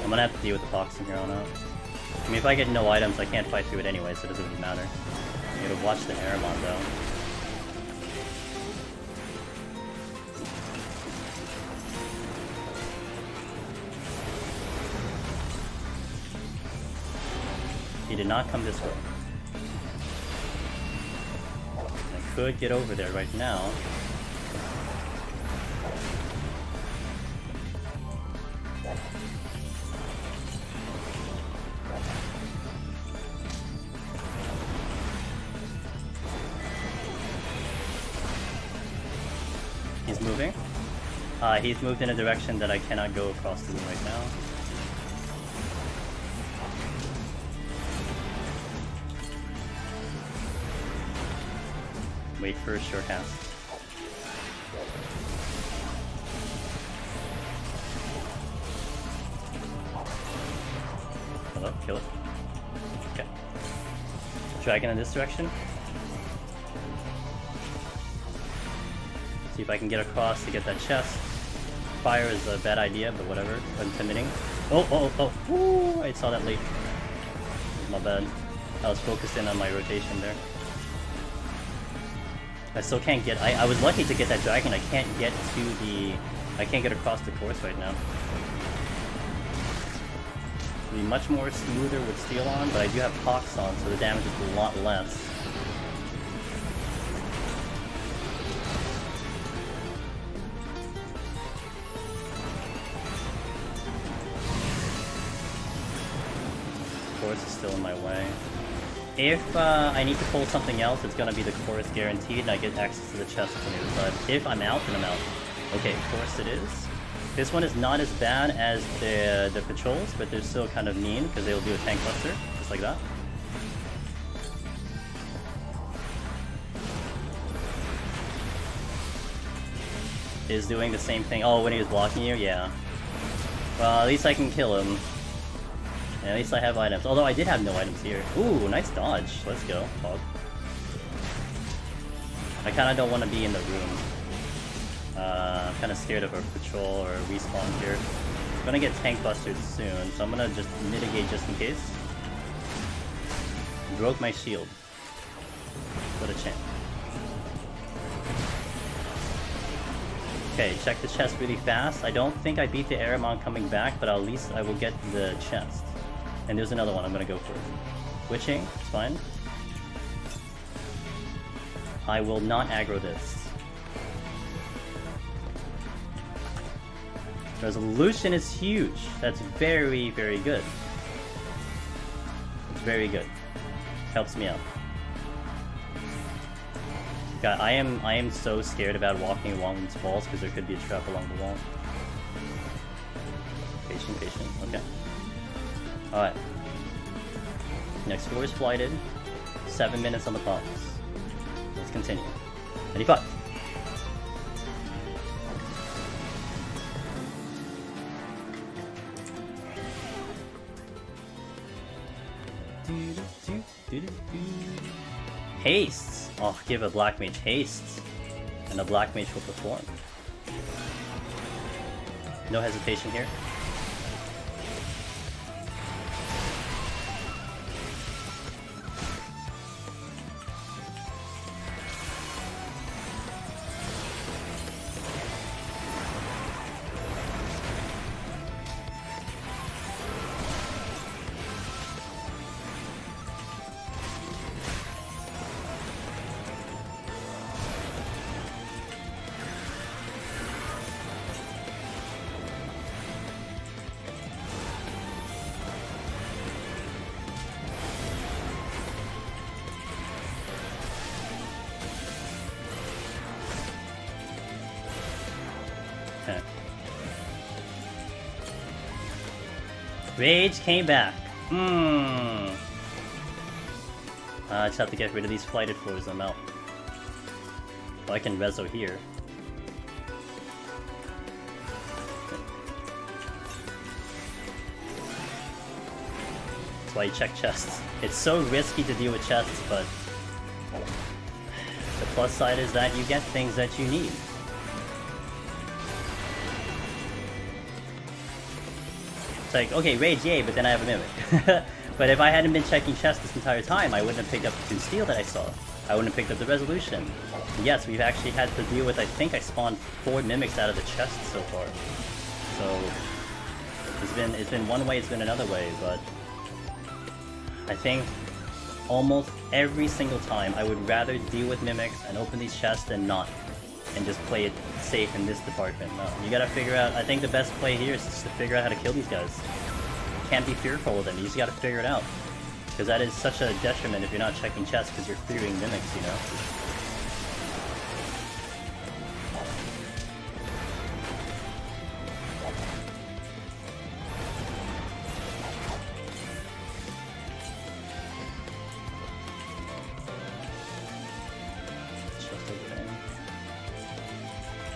I'm gonna have to deal with the box from here on out. I mean, if I get no items, I can't fight through it anyway, so it doesn't really matter. I gotta watch the Aramon though. He did not come this way. I could get over there right now. he's moving. He's moved in a direction that I cannot go across the room right now. Wait for a short cast. Hello, kill it. Okay. Dragon in this direction. See if I can get across to get that chest. Fire is a bad idea, but whatever. Intimidating. Oh! Woo! I saw that late. My bad. I was focused in on my rotation there. I still can't get. I was lucky to get that dragon. I can't get to the. I can't get across the course right now. It'll be much more smoother with steel on, but I do have pox on, so the damage is a lot less. Course is still in my way. If I need to pull something else, it's gonna be the course guaranteed, and I get access to the chest on the other side. If I'm out, then I'm out. Okay, course it is. This one is not as bad as the patrols, but they're still kind of mean, because they'll do a tank buster, just like that. Is doing the same thing. Oh, when he was blocking you? Yeah. Well, at least I can kill him. And at least I have items. Although I did have no items here. Ooh, nice dodge. Let's go, Fog. I kinda don't want to be in the room. I'm kinda scared of a patrol or a respawn here. I'm gonna get tank busted soon, so I'm gonna just mitigate just in case. Broke my shield. What a champ. Okay, check the chest really fast. I don't think I beat the Aramon coming back, but at least I will get the chest. And there's another one I'm gonna go for. Witching, it's fine. I will not aggro this. Resolution is huge. That's very, very good. It's very good. Helps me out. God, I am so scared about walking along these walls because there could be a trap along the wall. Patient, okay. Alright. Next floor is flighted. 7 minutes on the clock. Let's continue. 95. Haste! Oh, give a black mage haste. And a black mage will perform. No hesitation here. Rage came back. I just have to get rid of these flighted floors and I'm out. Well, I can reso here. That's why you check chests. It's so risky to deal with chests, but the plus side is that you get things that you need. It's like, okay, rage, yay, but then I have a mimic. But if I hadn't been checking chests this entire time, I wouldn't have picked up the 2 steel that I saw. I wouldn't have picked up the resolution. Yes, we've actually had to deal with, I think I spawned 4 mimics out of the chest so far. So it's been one way, it's been another way, but I think almost every single time I would rather deal with mimics and open these chests than not, and just play it safe in this department. No, you gotta figure out, I think the best play here is just to figure out how to kill these guys. You can't be fearful of them, you just gotta figure it out. Because that is such a detriment if you're not checking chests because you're fearing mimics, you know?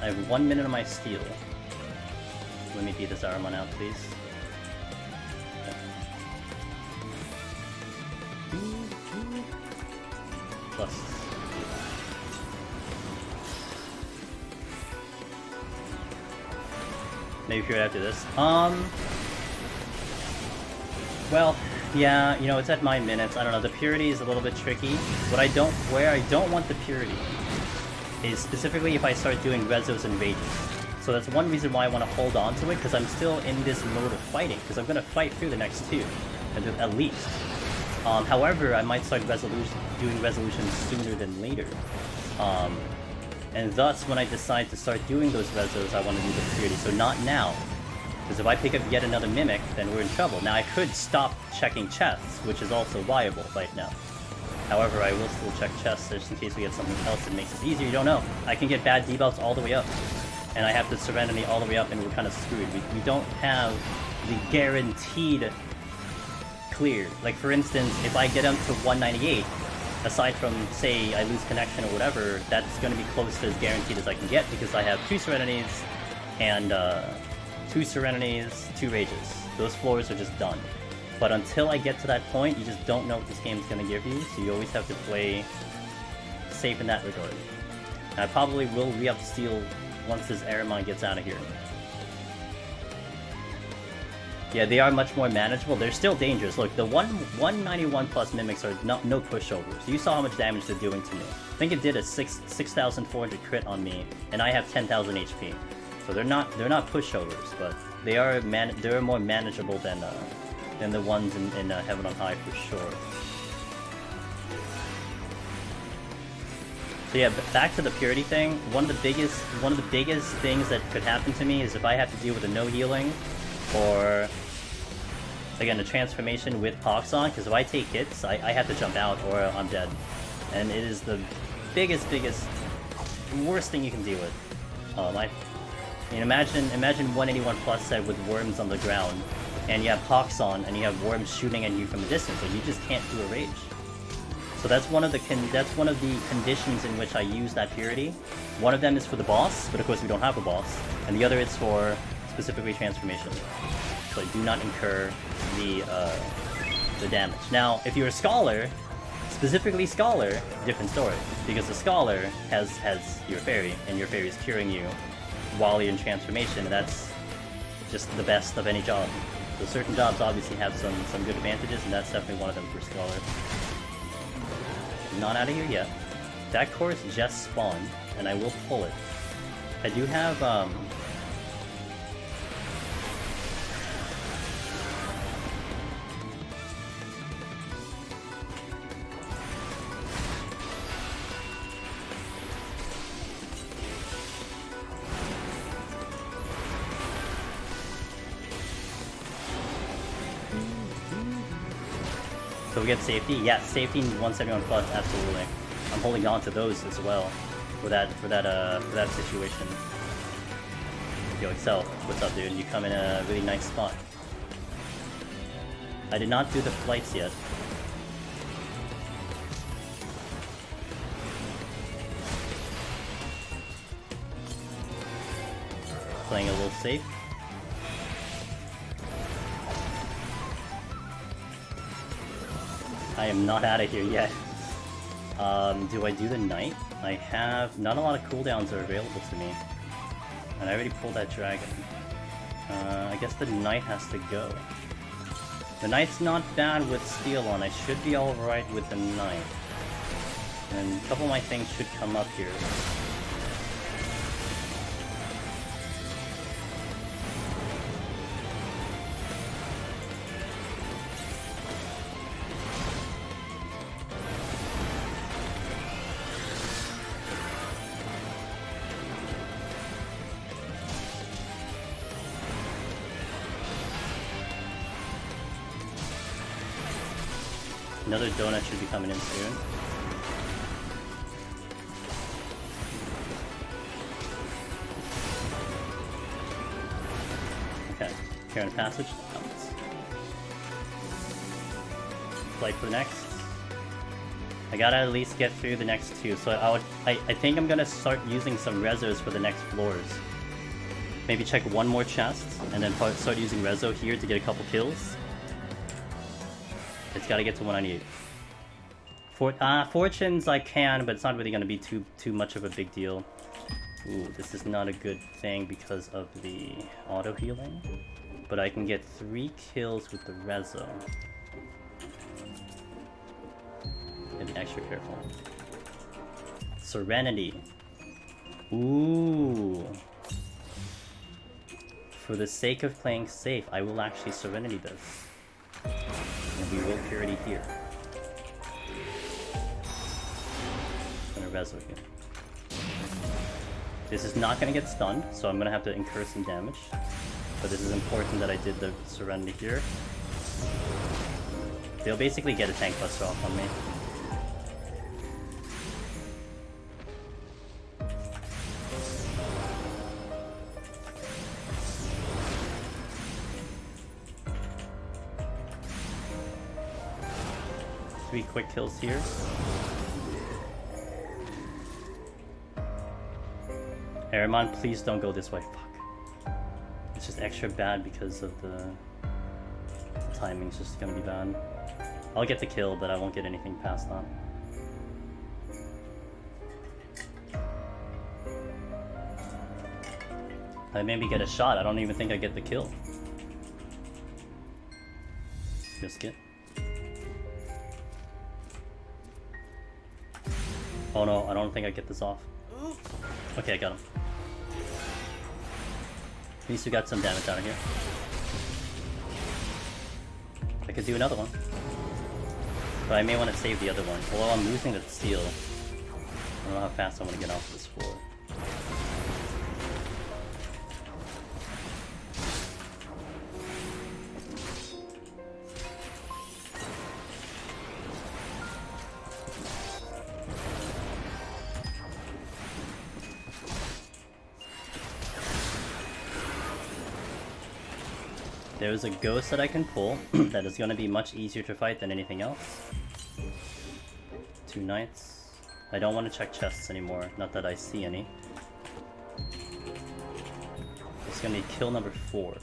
I have 1 minute on my steel. Let me beat this Aramon out, please. Plus. Maybe period after this. Well, yeah, you know, it's at my minutes. I don't know, the purity is a little bit tricky. Where I don't want the purity is specifically if I start doing rezos and rages. So that's one reason why I want to hold on to it, because I'm still in this mode of fighting, because I'm going to fight through the next 2, at least. However, I might start doing resolutions sooner than later. And thus, when I decide to start doing those rezos, I want to do the purity. So not now, because if I pick up yet another mimic, then we're in trouble. Now I could stop checking chests, which is also viable right now. However, I will still check chests just in case we get something else that makes it easier. You don't know. I can get bad debuffs all the way up, and I have the Serenity all the way up, and we're kind of screwed. We don't have the guaranteed clear. Like, for instance, if I get up to 198, aside from, say, I lose connection or whatever, that's going to be close to as guaranteed as I can get, because I have 2 Serenities and 2 Serenities, 2 Rages. Those floors are just done. But until I get to that point, you just don't know what this game's going to give you, so you always have to play safe in that regard. And I probably will re-up steel once this Aramon gets out of here. Yeah, they are much more manageable. They're still dangerous. Look, the 191 plus mimics are no pushovers. You saw how much damage they're doing to me. I think it did a 6,400 crit on me, and I have 10,000 HP. So they're not pushovers, but they're more manageable than the ones in Heaven on High for sure. So yeah, back to the purity thing. One of the biggest things that could happen to me is if I have to deal with a no healing, or again a transformation with Pox on, because if I take hits, I have to jump out or I'm dead, and it is the biggest, worst thing you can deal with. I mean, imagine 181 plus set with worms on the ground, and you have Pox on, and you have worms shooting at you from a distance, and you just can't do a rage. So that's one of the conditions in which I use that purity. One of them is for the boss, but of course we don't have a boss, and the other is for specifically transformation. So I do not incur the damage. Now, if you're a scholar, specifically scholar, different story, because the scholar has your fairy, and your fairy is curing you while you're in transformation, and that's just the best of any job. So certain jobs obviously have some good advantages, and that's definitely one of them for scholar. Not out of here yet. That course just spawned, and I will pull it. I do have so we get safety? Yes, safety 171 plus, absolutely. I'm holding on to those as well for that situation. Yo, Excel, what's up, dude? You come in a really nice spot. I did not do the flights yet. Playing a little safe. I am not out of here yet. Do I do the knight? I have... not a lot of cooldowns are available to me. And I already pulled that dragon. I guess the knight has to go. The knight's not bad with steel on. I should be alright with the knight. And a couple of my things should come up here. Another donut should be coming in soon. Okay, here in the passage. Flight for the next. I gotta at least get through the next two, so I think I'm gonna start using some resos for the next floors. Maybe check one more chest, and then start using reso here to get a couple kills. It's gotta get to 198. Fortunes I can, but it's not really gonna be too much of a big deal. Ooh, this is not a good thing because of the auto healing. But I can get 3 kills with the reso. Gotta be extra careful. Serenity. Ooh. For the sake of playing safe, I will actually Serenity this. And we will Purity here. And a reso here. This is not gonna get stunned, so I'm gonna have to incur some damage. But this is important that I did the Serenity here. They'll basically get a tank buster off on me. Three quick kills here. Aramon, please don't go this way. Fuck. It's just extra bad because of the timing's just gonna be bad. I'll get the kill, but I won't get anything past that. I maybe get a shot. I don't even think I get the kill. Risk it. Oh no, I don't think I get this off. Okay, I got him. At least we got some damage out of here. I could do another one. But I may want to save the other one. Although I'm losing the steel. I don't know how fast I want to get off this floor. There's a ghost that I can pull that is going to be much easier to fight than anything else. 2 knights. I don't want to check chests anymore, not that I see any. It's going to be kill number 4.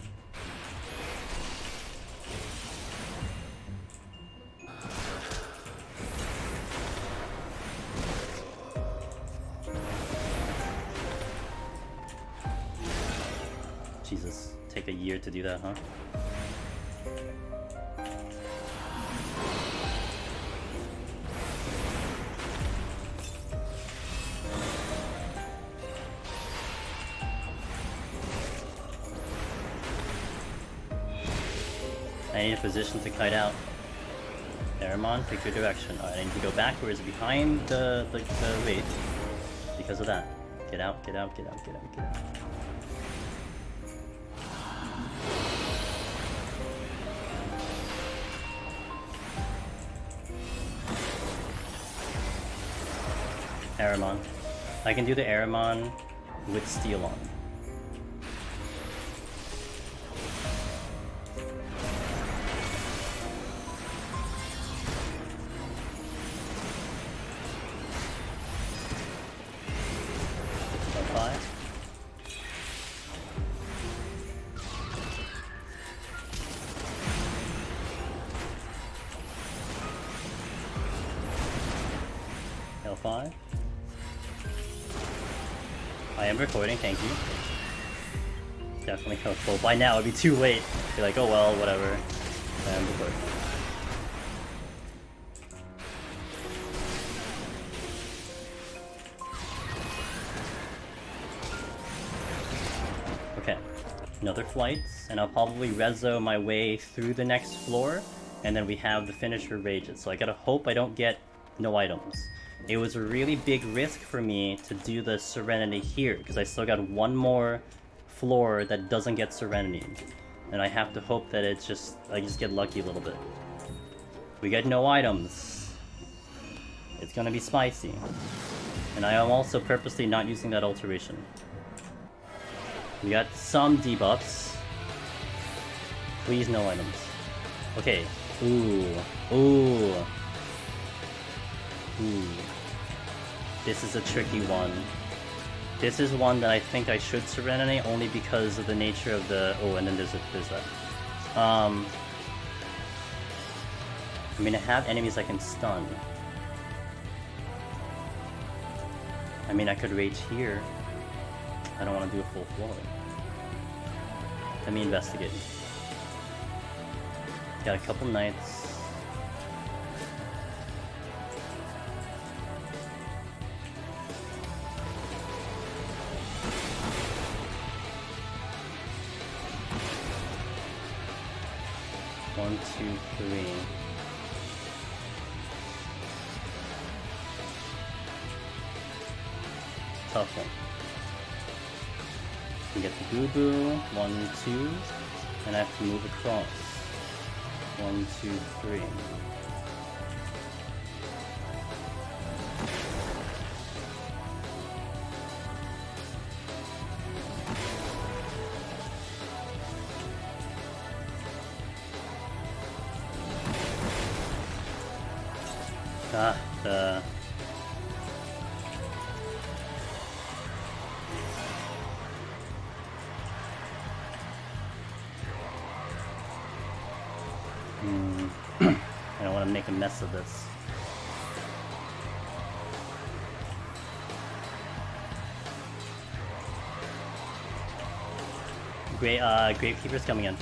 Jesus, take a year to do that, huh? I need a position to kite out. Aramon, pick your direction. I need to go backwards behind the wait. Because of that. Get out, get out, get out, get out, get out. Aramon. I can do the Aramon with steel on. L5. I am recording, thank you. Definitely helpful. By now it'd be too late. Be like, oh well, whatever. I am recording. Okay. Another flight, and I'll probably reso my way through the next floor, and then we have the finisher rages. So I gotta hope I don't get no items. It was a really big risk for me to do the Serenity here, because I still got one more floor that doesn't get Serenity. And I have to hope that it's just, I just get lucky a little bit. We get no items. It's gonna be spicy. And I am also purposely not using that alteration. We got some debuffs. Please no items. Okay. Ooh. Ooh. Ooh. This is a tricky one. This is one that I think I should Serenity only because of the nature of the... Oh, and then there's that. I mean, I have enemies I can stun. I mean, I could rage here. I don't want to do a full floor. Let me investigate. Got a couple knights. One, two, three. Tough one. We get the boo-boo. 1, 2. And I have to move across. 1, 2, 3. I don't want to make a mess of this. Gravekeeper's coming in.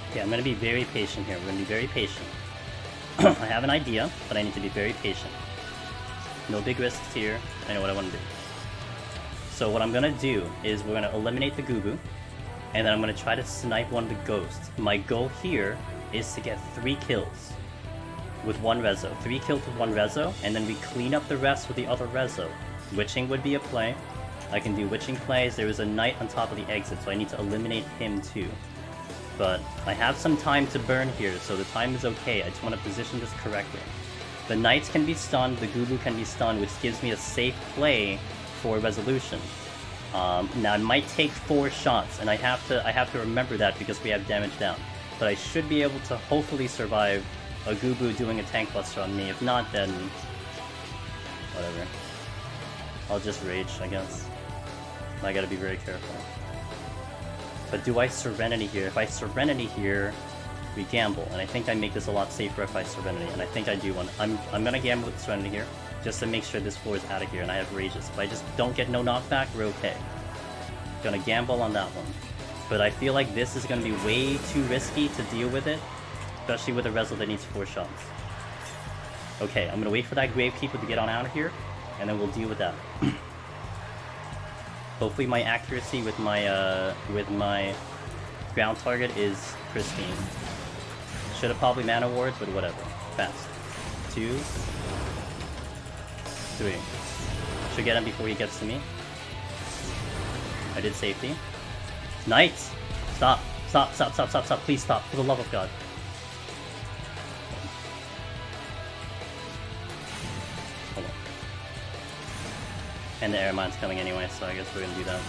Okay, I'm gonna be very patient here. We're gonna be very patient. I have an idea, but I need to be very patient. No big risks here. I know what I want to do. So what I'm gonna do is we're gonna eliminate the Gubu, and then I'm gonna try to snipe one of the ghosts. My goal here is to get 3 kills with 1 rezo. 3 kills with 1 rezo, and then we clean up the rest with the other rezo. Witching would be a play. I can do witching plays. There is a knight on top of the exit, so I need to eliminate him too. But I have some time to burn here, so the time is okay. I just want to position this correctly. The knights can be stunned, the Gubu can be stunned, which gives me a safe play for resolution. Now it might take 4 shots, and I have to remember that because we have damage down. But I should be able to hopefully survive a Gubu doing a tank buster on me. If not, then whatever. I'll just rage, I guess. I gotta be very careful. But do I Serenity here? If I Serenity here, we gamble. And I think I make this a lot safer if I Serenity. And I think I do one. I'm gonna gamble with Serenity here, just to make sure this floor is out of here and I have rages. If I just don't get no knockback, we're okay. Gonna gamble on that one. But I feel like this is gonna be way too risky to deal with it, especially with a Rezo that needs 4 shots. Okay, I'm gonna wait for that Gravekeeper to get on out of here, and then we'll deal with that. Hopefully my accuracy with my ground target is pristine. Should have probably mana wards, but whatever. Fast. 2, 3. Should get him before he gets to me. I did safety. Knights! Stop! Stop, stop, stop, stop, stop. Please stop, for the love of God. Hold on. And the air mine's coming anyway, so I guess we're gonna do that.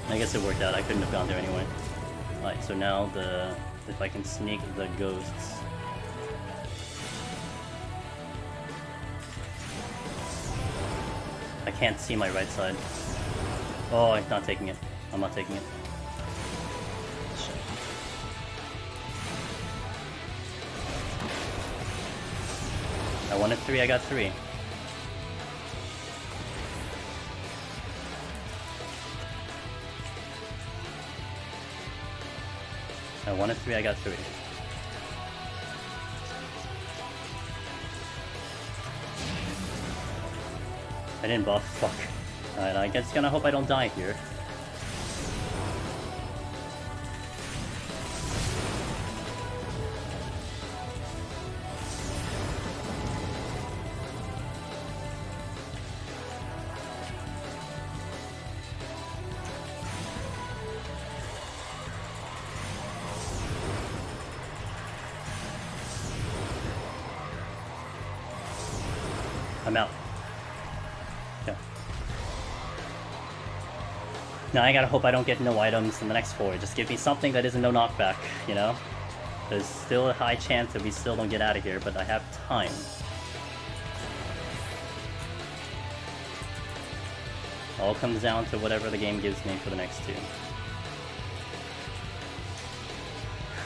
I guess it worked out. I couldn't have gone there anyway. Alright, so now if I can sneak the ghosts. I can't see my right side. Oh, I'm not taking it. I'm not taking it. Shit. I wanted 3, I got 3. I wanted 3, I got 3. I didn't buff, fuck. Alright, I guess gonna hope I don't die here. I'm out. Yeah. Now I gotta hope I don't get no items in the next 4. Just give me something that isn't no knockback, you know? There's still a high chance that we still don't get out of here, but I have time. All comes down to whatever the game gives me for the next 2.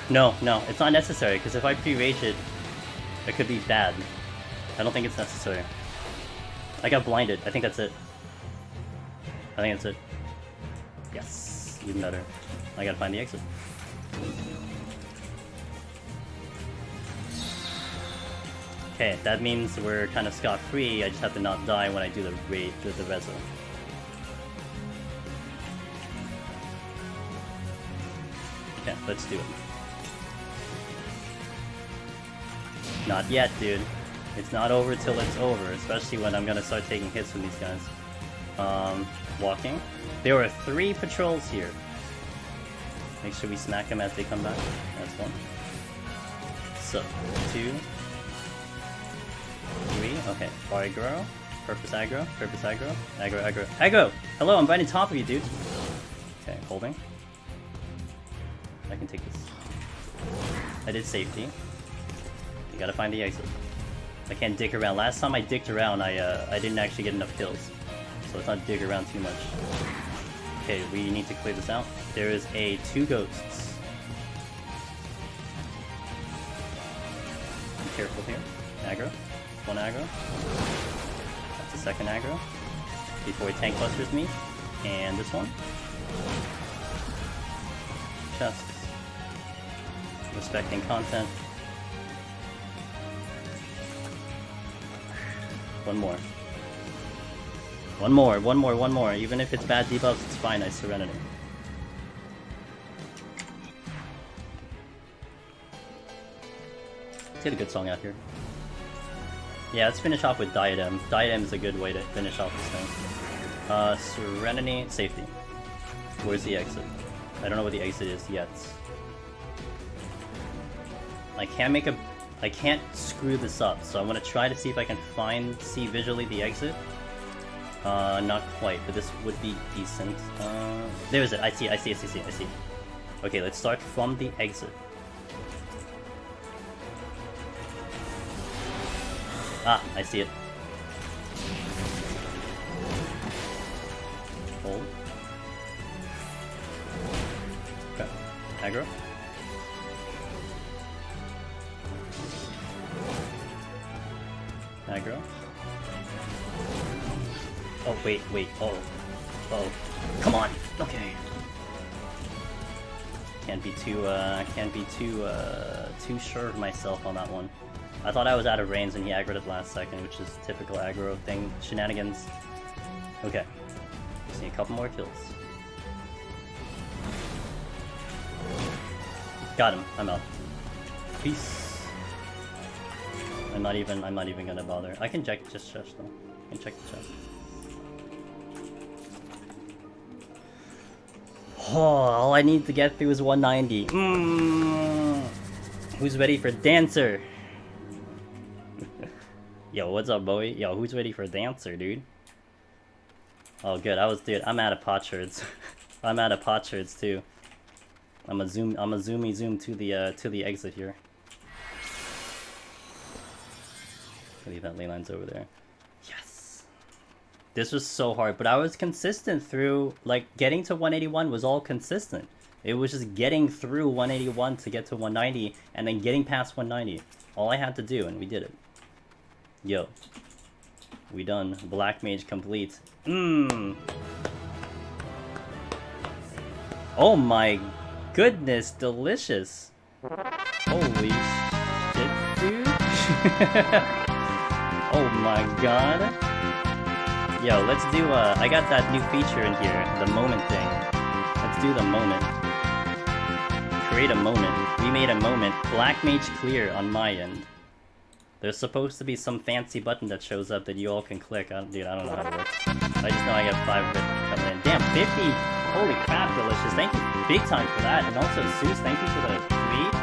No, it's not necessary, because if I pre-rage it, it could be bad. I don't think it's necessary. I got blinded. I think that's it. I think that's it. Yes, even better. I gotta find the exit. Okay, that means we're kind of scot-free. I just have to not die when I do the raid with the rezo. Okay, let's do it. Not yet, dude. It's not over till it's over, especially when I'm gonna start taking hits from these guys. Walking. There were 3 patrols here. Make sure we smack them as they come back. That's 1. So, 2. 3. Okay, aggro. Purpose aggro. Purpose aggro. Aggro, aggro. Aggro! Hello, I'm right on top of you, dude. Okay, holding. I can take this. I did safety. You gotta find the exit. I can't dig around. Last time I digged around, I didn't actually get enough kills. So let's not dig around too much. Okay, we need to clear this out. There is 2 ghosts. Be careful here. Aggro. 1 aggro. That's the second aggro. Before he tank busters me. And this one. Chest. Respecting content. 1 more. 1 more, 1 more, 1 more. Even if it's bad debuffs, it's fine. I Serenity. Let's get a good song out here. Yeah, let's finish off with Diadem. Diadem is a good way to finish off this thing. Serenity, safety. Where's the exit? I don't know what the exit is yet. I can't screw this up, so I'm gonna try to see if I can see visually the exit. Not quite, but this would be decent. There is it. I see. Okay, let's start from the exit. Ah, I see it. Hold. Okay. Aggro. Aggro. Oh, wait. Oh. Come on! Okay. Can't be too sure of myself on that one. I thought I was out of range and he aggroed it last second, which is typical aggro thing, shenanigans. Okay. Just need a couple more kills. Got him. I'm out. Peace. I'm not even gonna bother. I can check just chest though. I can check the chest. Oh, all I need to get through is 190. Who's ready for Dancer? Yo, what's up, boy? Yo, who's ready for Dancer, dude? Oh, good. Dude, I'm out of potsherds. I'm out of potsherds too. I'm a zoom to the exit here. Leave that ley line's over there. Yes. This was so hard, but I was consistent through, like, getting to 181 was all consistent. It was just getting through 181 to get to 190, and then getting past 190. All I had to do, and we did it. Yo. We done. Black Mage complete. Oh my goodness, delicious. Holy shit, dude. Oh my god. Yo, let's do I got that new feature in here, the moment thing. Let's do the moment. Create a moment. We made a moment. Black Mage clear on my end. There's supposed to be some fancy button that shows up that you all can click. Dude, I don't know how it works. I just know I got 5 bit coming in. Damn, 50! Holy crap, delicious. Thank you big time for that. And also, Zeus, thank you for the tweet.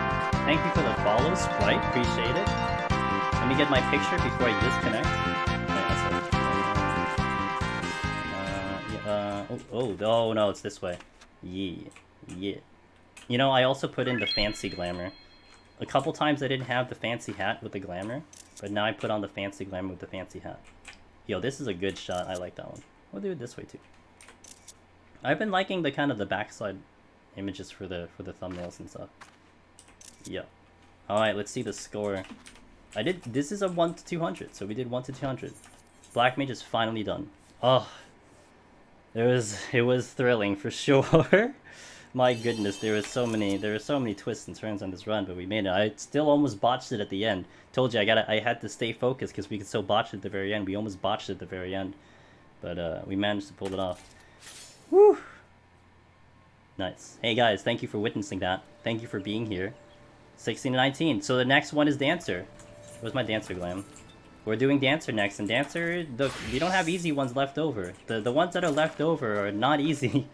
Thank you for the follow, Sprite. Appreciate it. Let me get my picture before I disconnect. Oh no, it's this way. Yeah. You know, I also put in the fancy glamour. A couple times I didn't have the fancy hat with the glamour, but now I put on the fancy glamour with the fancy hat. Yo, this is a good shot. I like that one. We'll do it this way too. I've been liking the kind of the backside images for the thumbnails and stuff. Yeah. All right, let's see the score. This is a 1 to 200, so we did 1 to 200. Black Mage is finally done. Oh, it was thrilling for sure. My goodness, there were so many twists and turns on this run, but we made it. I still almost botched it at the end. Told you I had to stay focused because we could still botch it at the very end. We almost botched it at the very end, but we managed to pull it off. Woo! Nice. Hey guys, thank you for witnessing that. Thank you for being here. 16 to 19. So the next one is Dancer. Where's my Dancer glam? We're doing Dancer next, and Dancer, we don't have easy ones left over. The ones that are left over are not easy.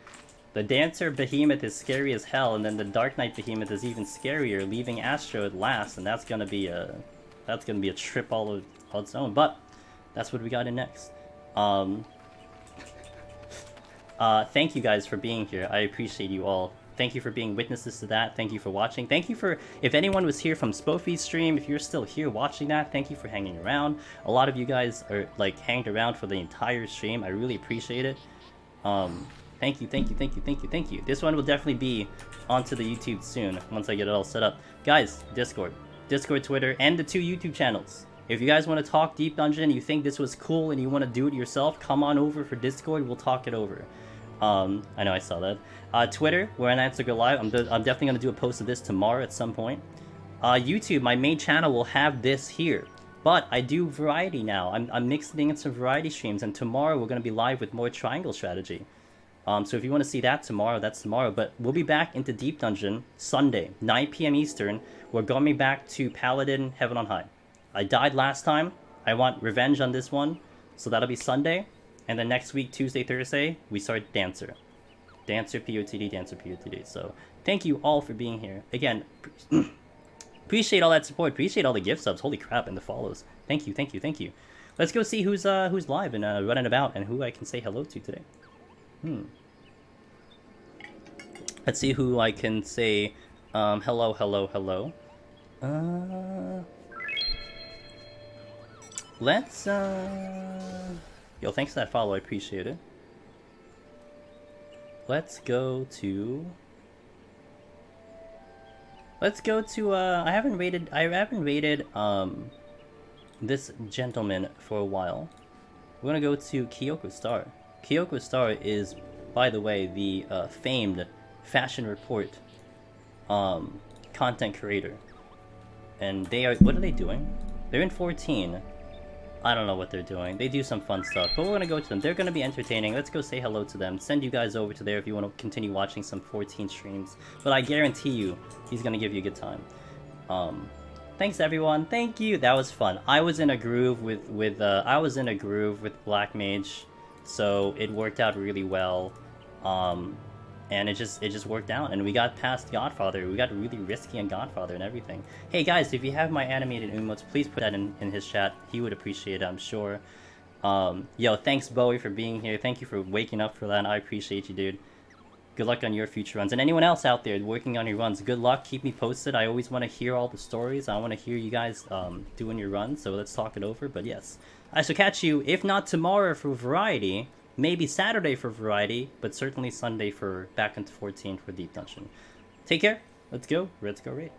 The Dancer Behemoth is scary as hell, and then the Dark Knight Behemoth is even scarier, leaving Astro at last, and that's gonna be a trip all of its own. But that's what we got in next. Thank you guys for being here. I appreciate you all. Thank you for being witnesses to that. Thank you for watching. Thank you for, if anyone was here from Spofi's stream, if you're still here watching that, thank you for hanging around. A lot of you guys are like hanged around for the entire stream. I really appreciate it. Thank you. This one will definitely be onto the YouTube soon once I get it all set up. Guys, Discord, Twitter, and the 2 YouTube channels. If you guys want to talk Deep Dungeon, you think this was cool and you want to do it yourself, come on over for Discord, we'll talk it over. I know I saw that. Twitter, where I answer go live. I'm definitely going to do a post of this tomorrow at some point. YouTube, my main channel will have this here. But I do variety now. I'm mixing in some variety streams, and tomorrow we're going to be live with more triangle strategy. So if you want to see that tomorrow, that's tomorrow. But we'll be back into Deep Dungeon Sunday, 9 p.m. Eastern. We're going back to Paladin Heaven on High. I died last time. I want revenge on this one. So that'll be Sunday. And then next week, Tuesday, Thursday, we start Dancer. Dancer PoTD. So thank you all for being here. Again, appreciate all that support. Appreciate all the gift subs. Holy crap, and the follows. Thank you. Let's go see who's live and running about and who I can say hello to today. Let's see who I can say hello. Let's yo, thanks for that follow, I appreciate it. Let's go to I haven't rated this gentleman for a while. We're gonna go to Kyoko Star. Kyoko Star is, by the way, the famed Fashion Report content creator. And they are, what are they doing? They're in 14. I don't know what they're doing. They do some fun stuff, but we're gonna go to them. They're gonna be entertaining. Let's go say hello to them. Send you guys over to there if you want to continue watching some 14 streams. But I guarantee you, he's gonna give you a good time. Thanks everyone. Thank you. That was fun. I was in a groove with Black Mage, so it worked out really well. And it just worked out, and we got past Godfather. We got really risky on Godfather and everything. Hey guys, if you have my animated emotes, please put that in his chat. He would appreciate it, I'm sure. Yo, thanks Bowie for being here. Thank you for waking up for that. I appreciate you, dude. Good luck on your future runs. And anyone else out there working on your runs, good luck. Keep me posted. I always want to hear all the stories. I want to hear you guys doing your runs, so let's talk it over. But yes, I shall catch you, if not tomorrow for variety, maybe Saturday for variety, but certainly Sunday for back into 14 for Deep Dungeon. Take care. Let's go raid.